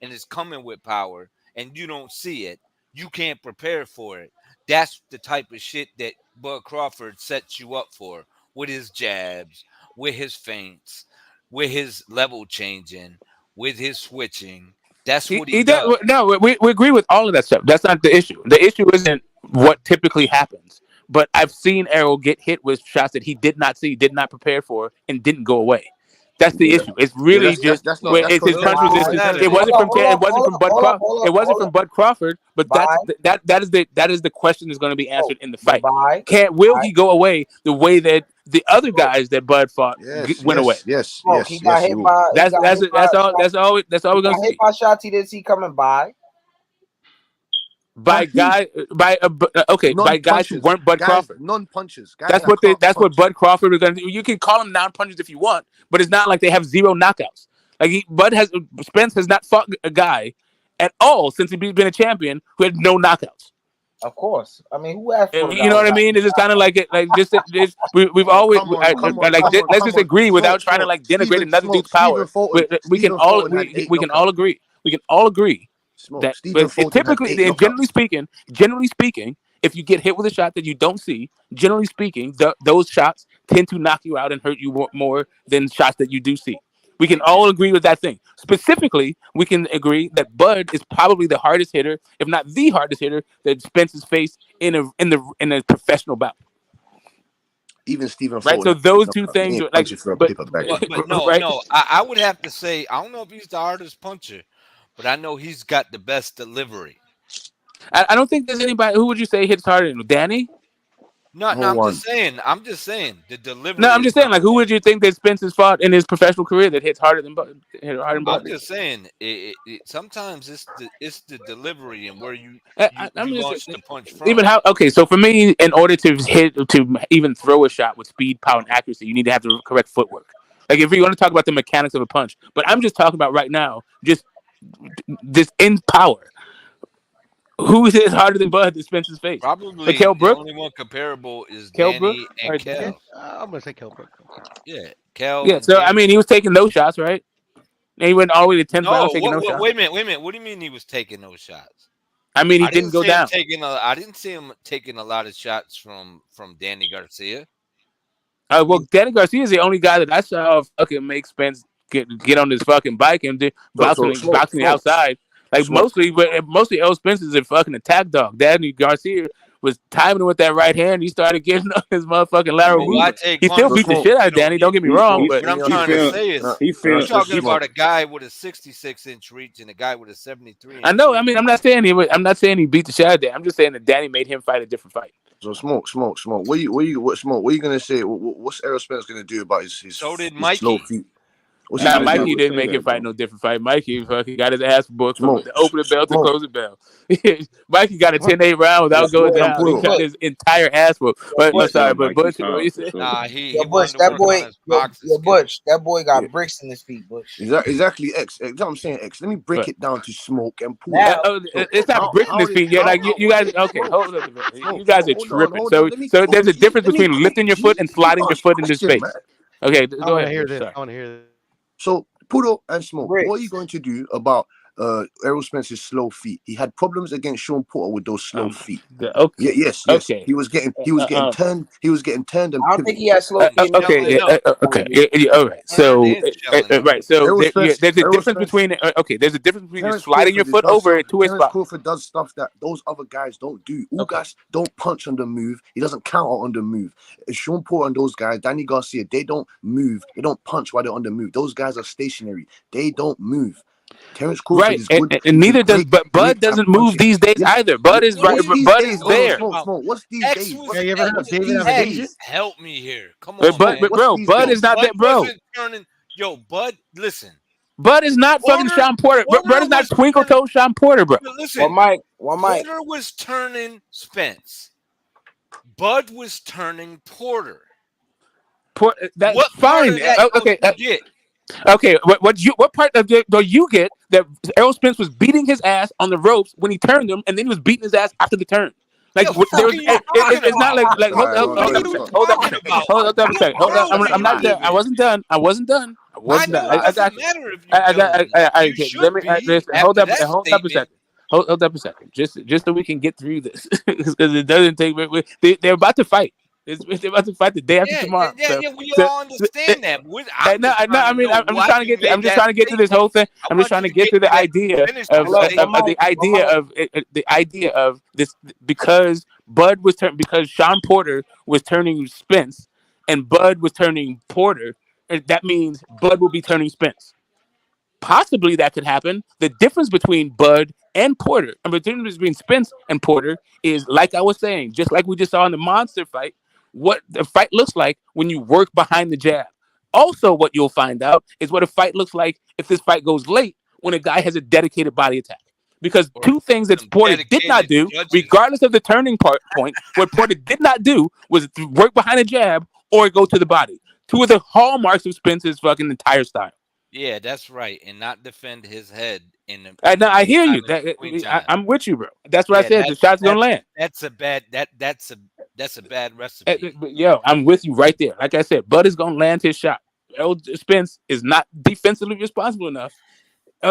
and it's coming with power and you don't see it. You can't prepare for it. That's the type of shit that Bud Crawford sets you up for with his jabs, with his feints, with his level changing, with his switching. That's what he does. No, we agree with all of that stuff. That's not the issue. The issue isn't what typically happens. But I've seen Errol get hit with shots that he did not see, did not prepare for, and didn't go away. That's the issue. It's really it's his punch resistance. It wasn't from Bud Crawford, but that is the question that's going to be answered in the fight. Will he go away the way that the other guys that Bud fought went away? Yes. He got hit by. That's all we're gonna see. Hit by shots he didn't see coming by. By guys who weren't Bud Crawford. Non-punchers. That's what Bud Crawford was going to do. You can call them non-punchers if you want, but it's not like they have zero knockouts. Like Spence has not fought a guy at all since he's been a champion who had no knockouts. Of course. I mean, who asked for You know what I mean? It's just kind of like we've always let's just agree without trying to like denigrate another dude's power. We can all agree. We can all agree. That typically, generally speaking, if you get hit with a shot that you don't see, generally speaking, those shots tend to knock you out and hurt you more than shots that you do see. We can all agree with that thing. Specifically, we can agree that Bud is probably the hardest hitter, if not the hardest hitter, that Spence has faced in a professional bout. Even Stephen right. So those two things are like, but no. I would have to say I don't know if he's the hardest puncher. But I know he's got the best delivery. I don't think there's anybody. Who would you say hits harder than Danny? No, I'm just saying the delivery. No, I'm just saying, like, who would you think that Spence has fought in his professional career that hits harder than Bud? I'm just saying, sometimes it's the delivery and where you launch the punch from. Even so for me, in order to even throw a shot with speed, power, and accuracy, you need to have the correct footwork. Like if you want to talk about the mechanics of a punch, but I'm just talking about right now, just in power. Who is harder than Bud that Spence's face? Like Probably Kell the Brook? only one comparable is Kell Brook? Danny Or, and Kel. I'm gonna say Kell Brook. Yeah, Kel yeah, and so I Danny. mean he was taking those shots, right? And he went all the way to 10th round No, taking those what? shots. Wait a minute. Wait a minute. What do you mean he was taking those shots? I mean he I didn't didn't go see him down. taking a. I didn't see him taking a lot of shots from Danny Garcia. Well, Danny Garcia is the only guy that I saw fucking make Spence get on his fucking bike and So boxing the outside. Like smoke. mostly Errol Spence is a fucking attack dog. Danny Garcia was timing with that right hand. He started getting on his motherfucking lateral But why movement. take He still punishment? beat the shit out of You know, Danny. Don't get me wrong, but what I'm trying to say is, you're talking about a guy with a 66-inch reach and a guy with a 73-inch. I know. I mean, I'm not saying he beat the shit out of Danny. I'm just saying that Danny made him fight a different fight. So smoke. What are you gonna say? What's Errol Spence gonna do about his So did his Mikey. slow feet? What's Nah, he gonna Mikey do? didn't make him fight no different fight. Mikey fucking got his ass booked from Smoke. the opening bell to Smoke. closing bell. Mikey got a 10-8 round without going Smoke and down. He Puro. got his entire ass whooped. But Butch. sorry, but Butch, what you said? Nah, he Yo, wanted Butch, to that work boy, on his boxing yo, skills. Butch, that boy got Yeah. bricks in his feet, Butch. Exactly, X. That's what I'm saying, X. Let me break What? it down to Smoke and Puro. Now, It's not bricking his feet. Yeah, like you guys. Okay, hold up a minute. You guys are tripping. Hold So on. Let me so there's a cook, G. difference Let me between cook, lifting your G. foot and Let me sliding your ask foot you a into question, space. man. Okay, I go want to ahead. hear Butch. this. Sorry. I want to hear this. So Puro and Smoke, what are bricks. you going to do about Errol Spence's slow feet? He had problems against Sean Porter with those slow feet. Okay. Yes. Okay. He was getting turned. He was getting turned and I don't think pivoted. he had slow feet. Okay. Okay. All right. So right. So Errol Spence, there's a Errol difference Spence, between there's a difference between you Terence sliding your Crawford foot over a two-way Terence spot. Crawford does stuff that those other guys don't do. Okay. Ugas don't punch on the move. He doesn't counter on the move. Sean Porter and those guys, Danny Garcia, they don't move. They don't punch while they're on the move. Those guys are stationary. They don't move. Terence Crawford Right, is good. and He's a neither does great Bud doesn't at move punching. these days Yes. either. Bud is right. What's these Bud days? is Hold on, there. Smoke. What's these X days? was Yeah, you ever heard of What's David these Navigation? days? help me here. Come on, But man. bro, these Bud days? is not Bud that, bro. wasn't turning. Yo, Bud, listen. Bud is not fucking Sean Porter. Bud is not was twinkle toe Sean Porter, bro. Listen, One mic. Porter was turning Spence. Bud was turning Porter. That's What fine. part of that Okay. don't you get? Okay, what part of it do you get that Errol Spence was beating his ass on the ropes when he turned them, and then he was beating his ass after the turn? Like The there fuck was, are you talking it's not about? like hold up a second. Hold up a second. Hold up. I'm not done. I wasn't done. I know it I got doesn't you. matter if you're done. You Okay, should let me be listen, after that hold up a statement. second. Hold up a second. Just so we can get through this, because it doesn't take. They're about to fight. They're about to fight the day after tomorrow. We all understand that. I'm just trying to know I'm just trying to get through this whole thing. I'm just trying to get through the idea of the idea of this, because because Sean Porter was turning Spence and Bud was turning Porter. That means Bud will be turning Spence. Possibly that could happen. The difference between Bud and Porter, and the difference between Spence and Porter, is, like I was saying, just like we just saw in the monster fight, what the fight looks like when you work behind the jab. Also, what you'll find out is what a fight looks like if this fight goes late, when a guy has a dedicated body attack. Because two things that Porter did not do, regardless of the turning point, what Porter did not do was work behind a jab or go to the body. Two of the hallmarks of Spence's fucking entire style. Yeah, that's right, and not defend his head in the. I hear you. I'm with you, bro. That's what I said. The shot's gonna land. That's a bad. That's a bad recipe. Yo, I'm with you right there. Like I said, Bud is gonna land his shot. Errol Spence is not defensively responsible enough,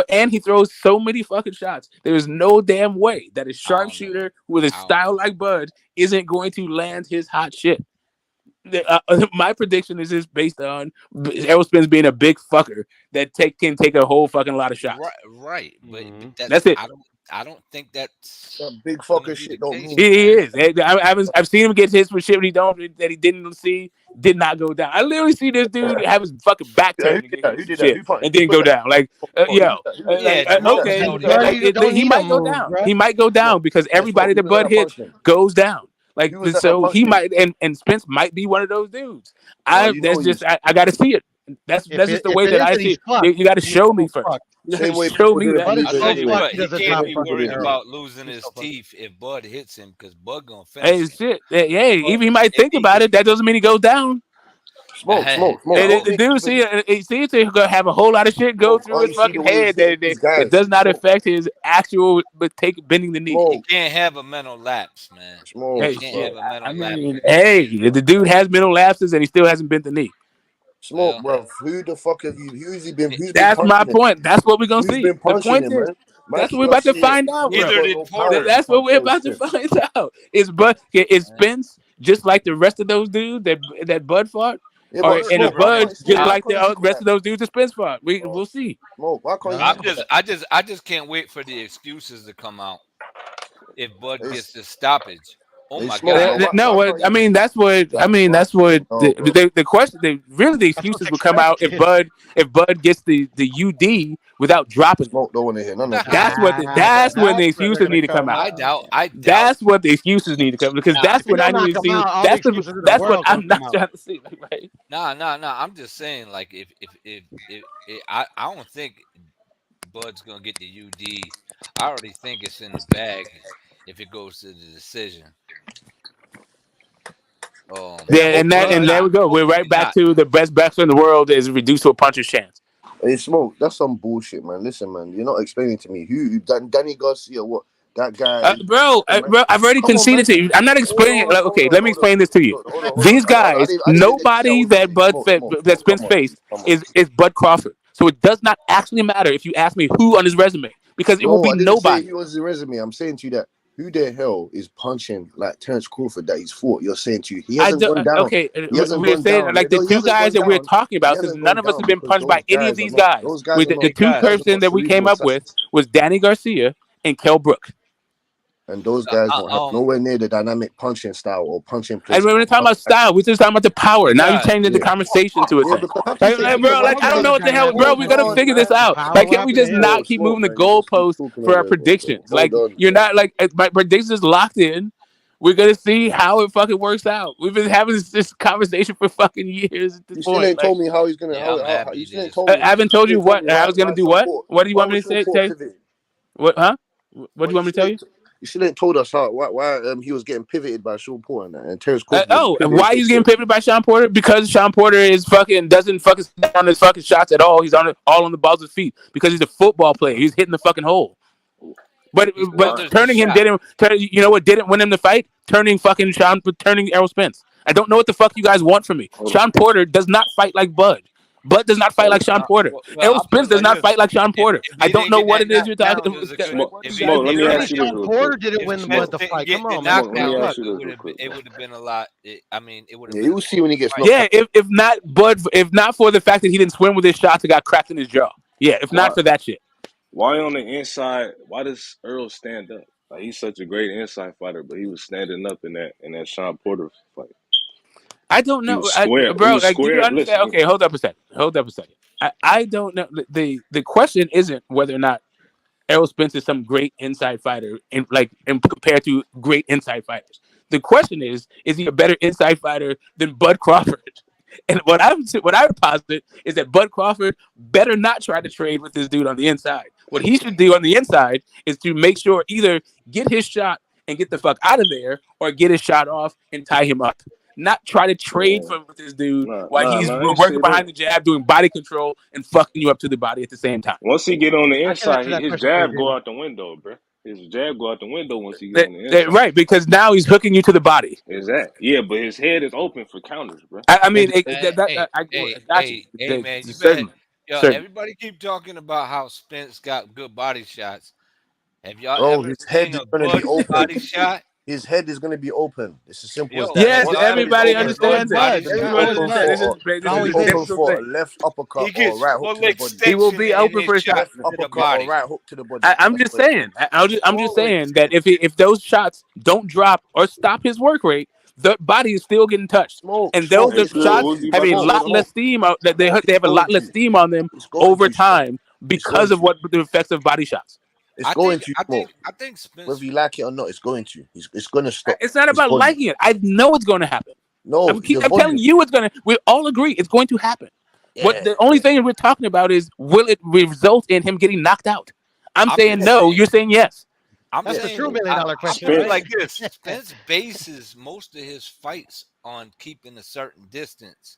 and he throws so many fucking shots. There is no damn way that a sharpshooter with a style like Bud isn't going to land his hot shit. My prediction is just based on Errol Spence being a big fucker that can take a whole fucking lot of shots. Right. But that's it. I don't think that's that big fucker shit. Don't mean he is. I've seen him get hits with shit that he didn't see. Did not go down. I literally see this dude have his fucking back turned and didn't go down. Like, okay, he might go down. He might go down because everybody that Bud hits goes down. Like, so he might, and Spence might be one of those dudes. I got to see it. That's just the way that I see it. You got to show me first. Show me that. He can't be worried about losing his teeth if Bud hits him, because Bud gonna finish. Hey, shit. Hey, even he might think about it. That doesn't mean he goes down. Smoke. And the dude seems to have a whole lot of shit go through his fucking head that does not affect his actual bending the knee. You can't have a mental lapse, man. You can't have a mental lapse. Hey, the dude has mental lapses and he still hasn't bent the knee. Smoke, bro. Who the fuck have you? Who's he been? Who's been That's my punching him? point. That's what we're gonna Who's see. been The punching point him, is, man? that's what we're about to find out, bro. That's what we're about to find out. Is Spence just like the rest of those dudes that Bud fought? Yeah, Or but and is Smoke, why Bud can't just why like can't you the think of rest that? of those dudes that Spence fought? We'll see. Smoke, why can't you? I just can't wait for the excuses to come out if Bud gets this stoppage. Oh my God! No, I mean that's what the question. The excuses would come out if Bud gets the UD without dropping. Smoke don't want to hear none of That's when the excuses need to come out. I doubt. That's what the excuses need to come because that's If you when I don't need knock to him see. out, all the excuses in the That's what world gonna I'm not come out. trying to see. Right? Nah. I'm just saying, like, if I don't think Bud's gonna get the UD. I already think it's in the bag if it goes to the decision. Yeah, and there we go. We're right back to the best boxer in the world is reduced to a puncher's chance. Hey, Smoke, that's some bullshit, man. Listen, man, you're not explaining to me who Danny Garcia, what that guy. Bro, I've already conceded to you. I'm not explaining. Okay, let me explain this to you. These guys, nobody that Spence faced is Bud Crawford. So it does not actually matter if you ask me who on his resume because it will No, be I didn't say nobody. he was the resume. I'm saying to you that who the hell is punching like Terence Crawford that he's fought? You're saying to you he hasn't gone down. Okay, He hasn't we're gone saying down. like No, the he two hasn't guys gone that we're down. talking He about, since hasn't none gone of us have down been because punched by any of these guys. Those guys are The not. two Those guys are person not that we came cerebral up with assassins. was Danny Garcia and Kell Brook. And those guys don't have nowhere near the dynamic punching style or punching And place. we're not talking about style. We're just talking about the power. Now you're changing the conversation to a thing. Because how can you say Bro, like I don't know what the hell, bro. We gotta figure this out. Like, can't we just not keep moving the goalposts for our predictions? Like, you're not like my predictions is locked in. We're gonna see how it fucking works out. We've been having this conversation for fucking years at this You still point. ain't told me how he's gonna. How you still ain't told me. I haven't told you what I was gonna do. What? What do you Why want me was to Sean say? Porter pivoted? What? Huh? What do you want me to tell you? You still ain't told us how why he was getting pivoted by Sean Porter and Terence Crawford. And why he's getting pivoted by Sean Porter? Because Sean Porter is doesn't fucking stand on his fucking shots at all. He's all on the balls of feet because he's a football player. He's hitting the fucking hole. But turning him didn't. You know what didn't win him the fight? Turning Errol Spence. I don't know what the fuck you guys want from me. Sean Porter does not fight like Bud. Bud does not fight like Sean Porter. Errol Spence does not fight like Sean Porter. I don't know what it is you're talking about. Smoke, let me ask you this real quick. Porter didn't win the fight. Come on, man. Smoke, let me ask you this real quick. It would have been a lot. I mean, it would have. Yeah, you'll see when he gets knocked. Yeah, if not for the fact that he didn't swim with his shots and got cracked in his jaw. Yeah, if not for that shit. Why on the inside? Why does Earl stand up? Like, he's such a great inside fighter, but he was standing up in that Sean Porter fight. I don't know, bro. Like, do you understand? Okay, hold up a second. I don't know. The question isn't whether or not Errol Spence is some great inside fighter, and compared to great inside fighters. The question is he a better inside fighter than Bud Crawford? And what I would posit is that Bud Crawford better not try to trade with this dude on the inside. What he should do on the inside is to make sure either get his shot and get the fuck out of there, or get his shot off and tie him up. Not try to trade with this dude while he's working behind the jab, doing body control and fucking you up to the body at the same time. Once he get on the inside, his jab go out the window, bro. His jab go out the window once he get on the inside. Right, because now he's hooking you to the body. Exactly. Yeah, but his head is open for counters, bro. I mean, man, you better. Everybody keep talking about how Spence got good body shots. Have y'all ever seen a Bud body shot? His head is going to be open. It's as simple as that. Yes, everybody understands that. Open for a left uppercut or right hook to the body. He will be open for a shot. Left uppercut or right hook to the body. I'm just saying. I'm just saying that if those shots don't drop or stop his work rate, the body is still getting touched, and those shots have a lot less steam. They have a lot less steam on them over time because of what the effects of body shots. It's going to. I think Spence, whether you like it or not, it's going to. It's going to stop. It's not about liking it. I know it's going to happen. No, I'm telling you, it's going to. We all agree it's going to happen. Yeah. What the only thing we're talking about is, will it result in him getting knocked out? I'm saying no. You're saying yes. That's the true $1 million question. I feel like this. Spence bases most of his fights on keeping a certain distance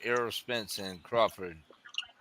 Errol Spence and Crawford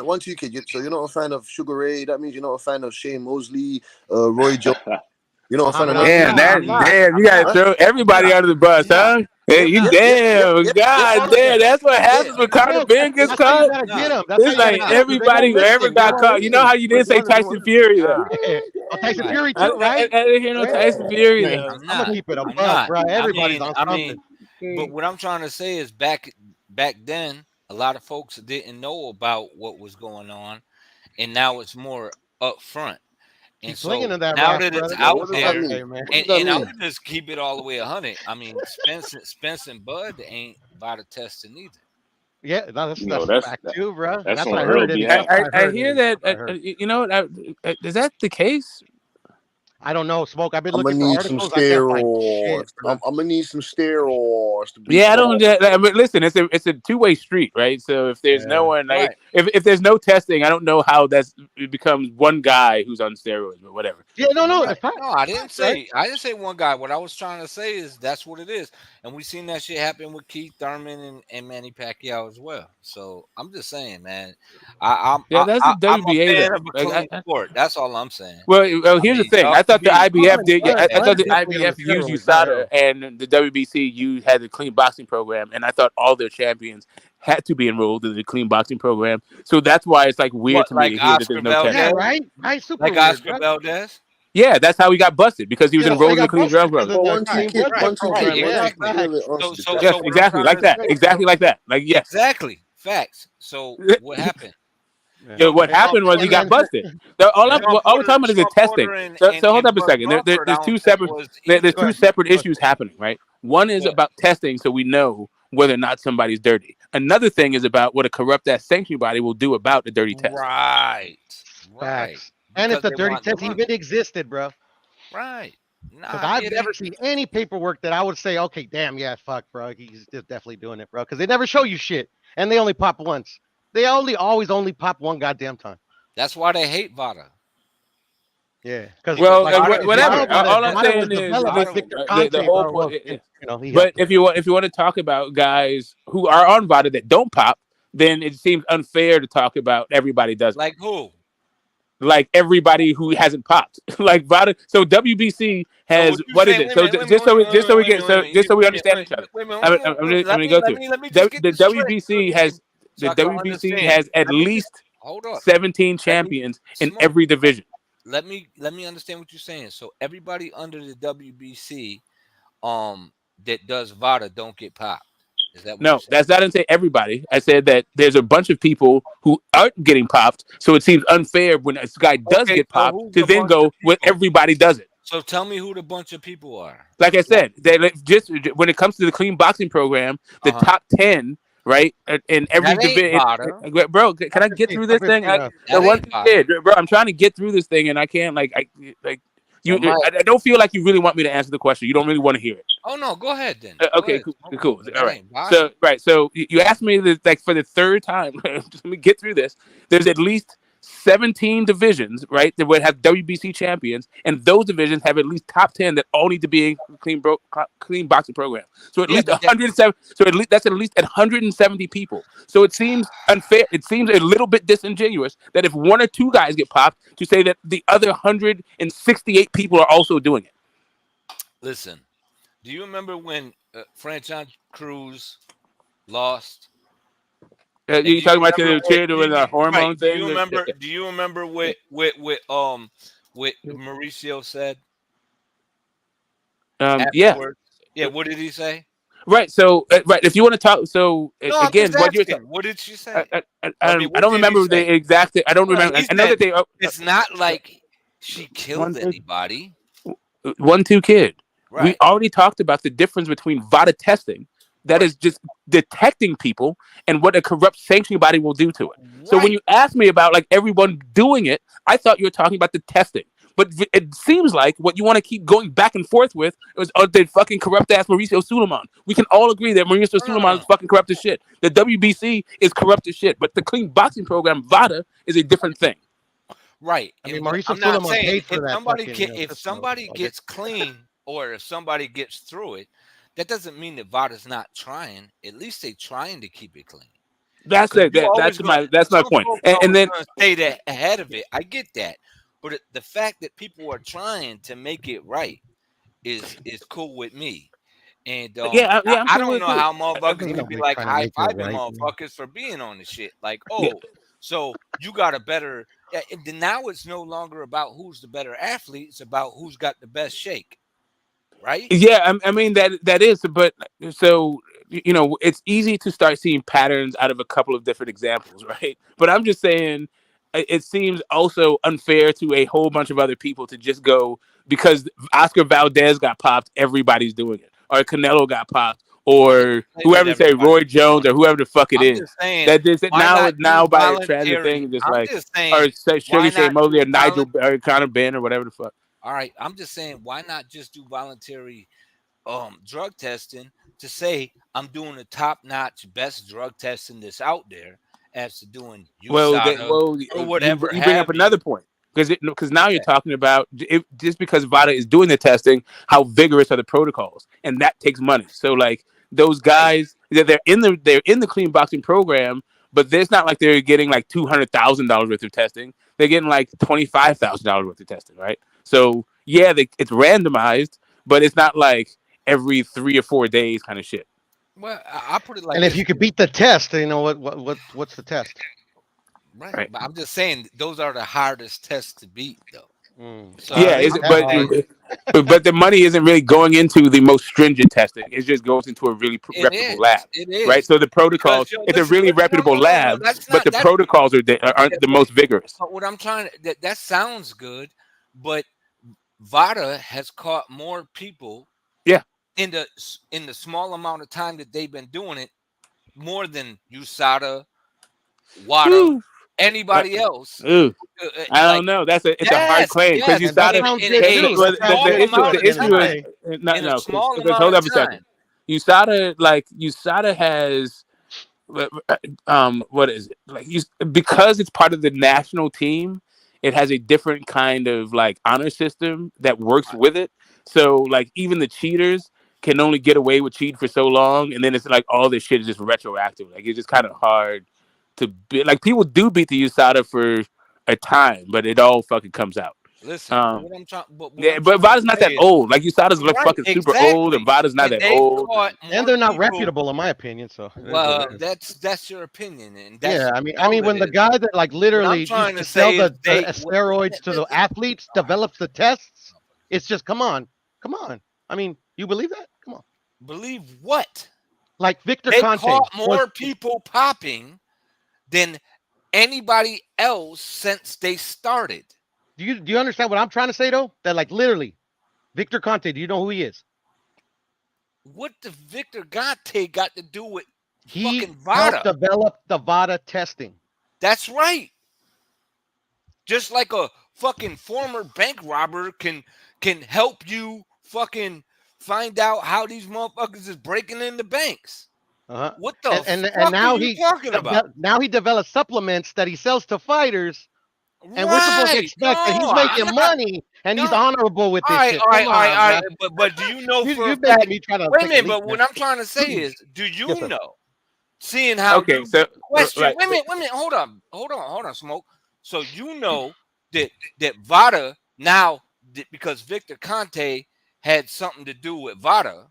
fan. 1-2 kid. So you're not a fan of Sugar Ray. That means you're not a fan of Shane Mosley, Roy Jones. You're not a fan of none of Damn, them. that damn, you gotta Huh? throw everybody under the bus, huh? Hey, you damn, god damn, that's what happens when Conor Ben gets That's how you caught. gotta get them. That's how It's you gotta like get them because they everybody won't who ever listen. They got won't caught. You know listen. how you didn't say Tyson Fury though? Oh, Tyson Right. Fury too, right? I didn't hear no Tyson Fury Man, though. I'm I'm gonna not. keep it a I'm buck, not. bro. Everybody's on I something. mean, but what I'm trying to say is back then, a lot of folks didn't know about what was going on, and now it's more upfront. And Keep slinging so in that now rock, that it's brother. Yeah, out what does that there, mean? Hey, man. What does that and I mean? would just keep it all the way 100. I mean, Spence and Bud ain't Vada testing either. Yeah, no, that's No, a fact too, bro. that's That's on what I Earl heard. Anyway, that's behalf. what I I heard. hear Anyway, that. that's what I heard. You know what? Is that the case? I don't know, Smoke. I've been I'm gonna looking for need some articles. I can't find shit, steroids. bro. I'm gonna need some steroids to be Yeah, I don't. strong. But listen, it's a two-way street, right? So if there's no Yeah. one, like, Right. if there's no testing, I don't know how it becomes one guy who's on steroids, but whatever. Yeah, no, Right. in fact, No, I didn't right? say one guy. What I was trying to say is that's what it is. And we seen that shit happen with Keith Thurman and Manny Pacquiao as well. So I'm just saying, man. Yeah, that's the I'm a WBA fan though. of a clean sport. That's all I'm saying. Well, I here's the mean, thing. y'all I can thought the be IBF did. like I that. thought the definitely on the IBF used steroids, not USADA, Errol. and the WBC had the clean boxing program, and I thought all their champions had to be enrolled in the clean boxing program. So that's why it's like weird What, to me like to hear that Oscar there's no Yeah, Valdez? testing. right? Right, super Like weird, Oscar bro. Valdez? Yeah, that's how he got busted because he was Yeah, that's why enrolled he in the got clean busted drug because program. of the But clean Right, blood test right, program. Yeah, exactly. facts. Answer the So Yes, question. what I'm exactly trying like to that. say, Exactly like that. Like yes. exactly, facts. So what happened? Yeah. Yeah, what happened was he And got then busted. All we're talking about is the Trump testing. Porter and, So hold and up a Bud second. Crawford, I There's don't two think separate was there's either. go two ahead. separate Go ahead. issues happening, right? One is But about testing, so we know whether or not somebody's dirty. Another thing is about what a corrupt ass sanctuary body will do about the dirty test. right, right, Facts. And if because the they dirty want the test money. even existed, bro. Right. Nah, Because I I've get never it. seen any paperwork that I would say, okay, damn, yeah, fuck, bro. He's just definitely doing it, bro. Because they never show you shit. And they only pop once. They always only pop one goddamn time. That's why they hate Vada. Yeah. Because, Because Well, like, Vada, if y'all know whatever. Vada, about it, All I'm Vada was saying is, developed by Vada, Victor the Conte, whole bro. point. Well, he But helped him. if you want to talk about guys who are on VADA that don't pop, then it seems unfair to talk about everybody doesn't. like who? Like everybody who hasn't popped, like VADA. So WBC So has what you what is saying? it? Wait a So minute, wait a minute, just so we wait a get minute, wait a minute, just so we wait a minute, understand each other. wait a minute, wait a minute. I'm gonna go through Let me just get the this straight. WBC has So the I can WBC understand. has at Let me just least hold up. 17 Let me champions in smoke. every division. Let me understand what you're saying. So everybody under the WBC that does VADA don't get popped. Is that what you're No, saying? that's not to say everybody. I said that there's a bunch of people who aren't getting popped, so it seems unfair when a guy does Okay, get so popped who's to the then bunch of go with people? everybody does it. So tell me who the bunch of people are. Like I said, just when it comes to the clean boxing program, the Uh-huh. top 10, right, in every That ain't division. VADA. Bro, can I get through this thing? That The one ain't VADA. kid, bro, I'm trying to get through this thing, and I can't. So Mike, I don't feel like you really want me to answer the question. You don't really want to hear it. Oh no, go ahead then. Go Okay, ahead, cool, smoke. cool. But All that right. ain't VADA. So you asked me this like for the third time. Let me get through this. There's at least 17 divisions, right, that would have WBC champions, and those divisions have at least top 10 that all need to be in clean boxing program. So at Yeah, least but that 107. So at least that's at least 170 people. So it seems unfair. It seems a little bit disingenuous that if one or two guys get popped, to say that the other 168 people are also doing it. listen. Do you remember when Franchon Cruz lost? And You do you talking about remember the what? cheer doing the Right? hormone Do you thing? remember? Do you remember what Mauricio said Yeah. afterwards? Yeah. What did he say? Right. So, right. If you want to talk, so No, I'm again, just what you're asking. What did she I, say? I, I, I mean, I what don't did he remember say? the exact. I don't No, remember. he I know said that they. it's not like she killed One, anybody. 1-2 kid. We Right. already talked about the difference between VADA testing, that Right. is just detecting people, and what a corrupt sanctioning body will do to it. So when Right. you asked me about like everyone doing it, I thought you were talking about the testing. But it seems like what you want to keep going back and forth with is the fucking corrupt ass Mauricio Suleiman. We can all agree that Mauricio Suleiman is fucking corrupt as shit. The WBC is corrupt as shit. But the clean boxing program, VADA, is a different thing. Right. I mean, And what Mauricio I'm not Suleiman saying paid for that fucking if system. somebody gets clean or if somebody gets through it, that doesn't mean that VADA's not trying. At least they trying to keep it clean. That's Because it. you always That's my some point. folks And always then gonna stay ahead of it. I get that. But the fact that people are trying to make it right is cool with me. And yeah, I'm I cool don't with know it too. how motherfuckers can be like trying to high make it fiving right. motherfuckers for being on the shit. Like, Yeah. oh, so you got a better. And then now it's no longer about who's the better athlete. It's about who's got the best shake, right? Yeah, I mean that is, but so it's easy to start seeing patterns out of a couple of different examples, right? But I'm just saying, it seems also unfair to a whole bunch of other people to just go because Oscar Valdez got popped. Everybody's doing it, or Canelo got popped, or whoever say Roy Jones or whoever the fuck it I'm is. just saying, That this why not now do by a tragic voluntary? thing, just I'm like just or saying, say why Sugar Shane not Mosley do or Nigel or Conor Ben or whatever the fuck. All right, I'm just saying, why not just do voluntary drug testing to say I'm doing the top-notch best drug testing that's out there as to doing USADA or whatever you bring up have you. another point because now you're talking about just because VADA is doing the testing, how vigorous are the protocols, and that takes money. So like those guys, they're in the clean boxing program, but it's not like they're getting like $200,000 worth of testing. They're getting like $25,000 worth of testing, right? So yeah, it's randomized, but it's not like every 3 or 4 days kind of shit. Well, I put it like And this. if you could beat the test, you know what's the test? Right. But I'm just saying those are the hardest tests to beat, though. So Yeah, but the money isn't really going into the most stringent testing. It just goes into a really reputable lab, right? So the protocols, it's a really reputable lab, but the protocols aren't the most vigorous. But what I'm trying to that sounds good, but VADA has caught more people. Yeah. In the small amount of time that they've been doing it, more than USADA, WADA, anybody else. I don't know. It's a hard claim because USADA. The issue is no, because hold up a second. USADA has what is it like? Because it's part of the national team. It has a different kind of like honor system that works with it. So like even the cheaters can only get away with cheating for so long, and then it's like all this shit is just retroactive. Like it's just kind of hard to be like people do beat the USADA for a time, but it all fucking comes out. Listen, what I'm trying, but VADA's not that old. Like USADA's like fucking super old, and VADA's not that old. And they're not reputable, in my opinion. So well, that's your opinion, and that's yeah. I mean, when the guy that like literally used to sell the steroids to the athletes develops the tests, it's just come on. I mean, you believe that? Come on. Believe what? Like Victor they Conte caught more people popping than anybody else since they started. Do you understand what I'm trying to say though? That like literally, Victor Conte. Do you know who he is? What the Victor Conte got to do with he fucking VADA? Helped develop the VADA testing. That's right. Just like a fucking former bank robber can help you fucking find out how these motherfuckers is breaking into banks. What the fuck and are now you talking about? Now he develops supplements that he sells to fighters. And we're supposed to expect that he's making money and he's honorable with this shit. All right. But do you know for a fact? Wait a minute, but what I'm trying to say is, do you know? Seeing how question. Wait a minute. Hold on, Smoke. So you know that VADA now because Victor Conte had something to do with VADA.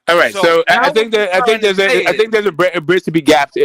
All right, so I think there's a bridge to be gapped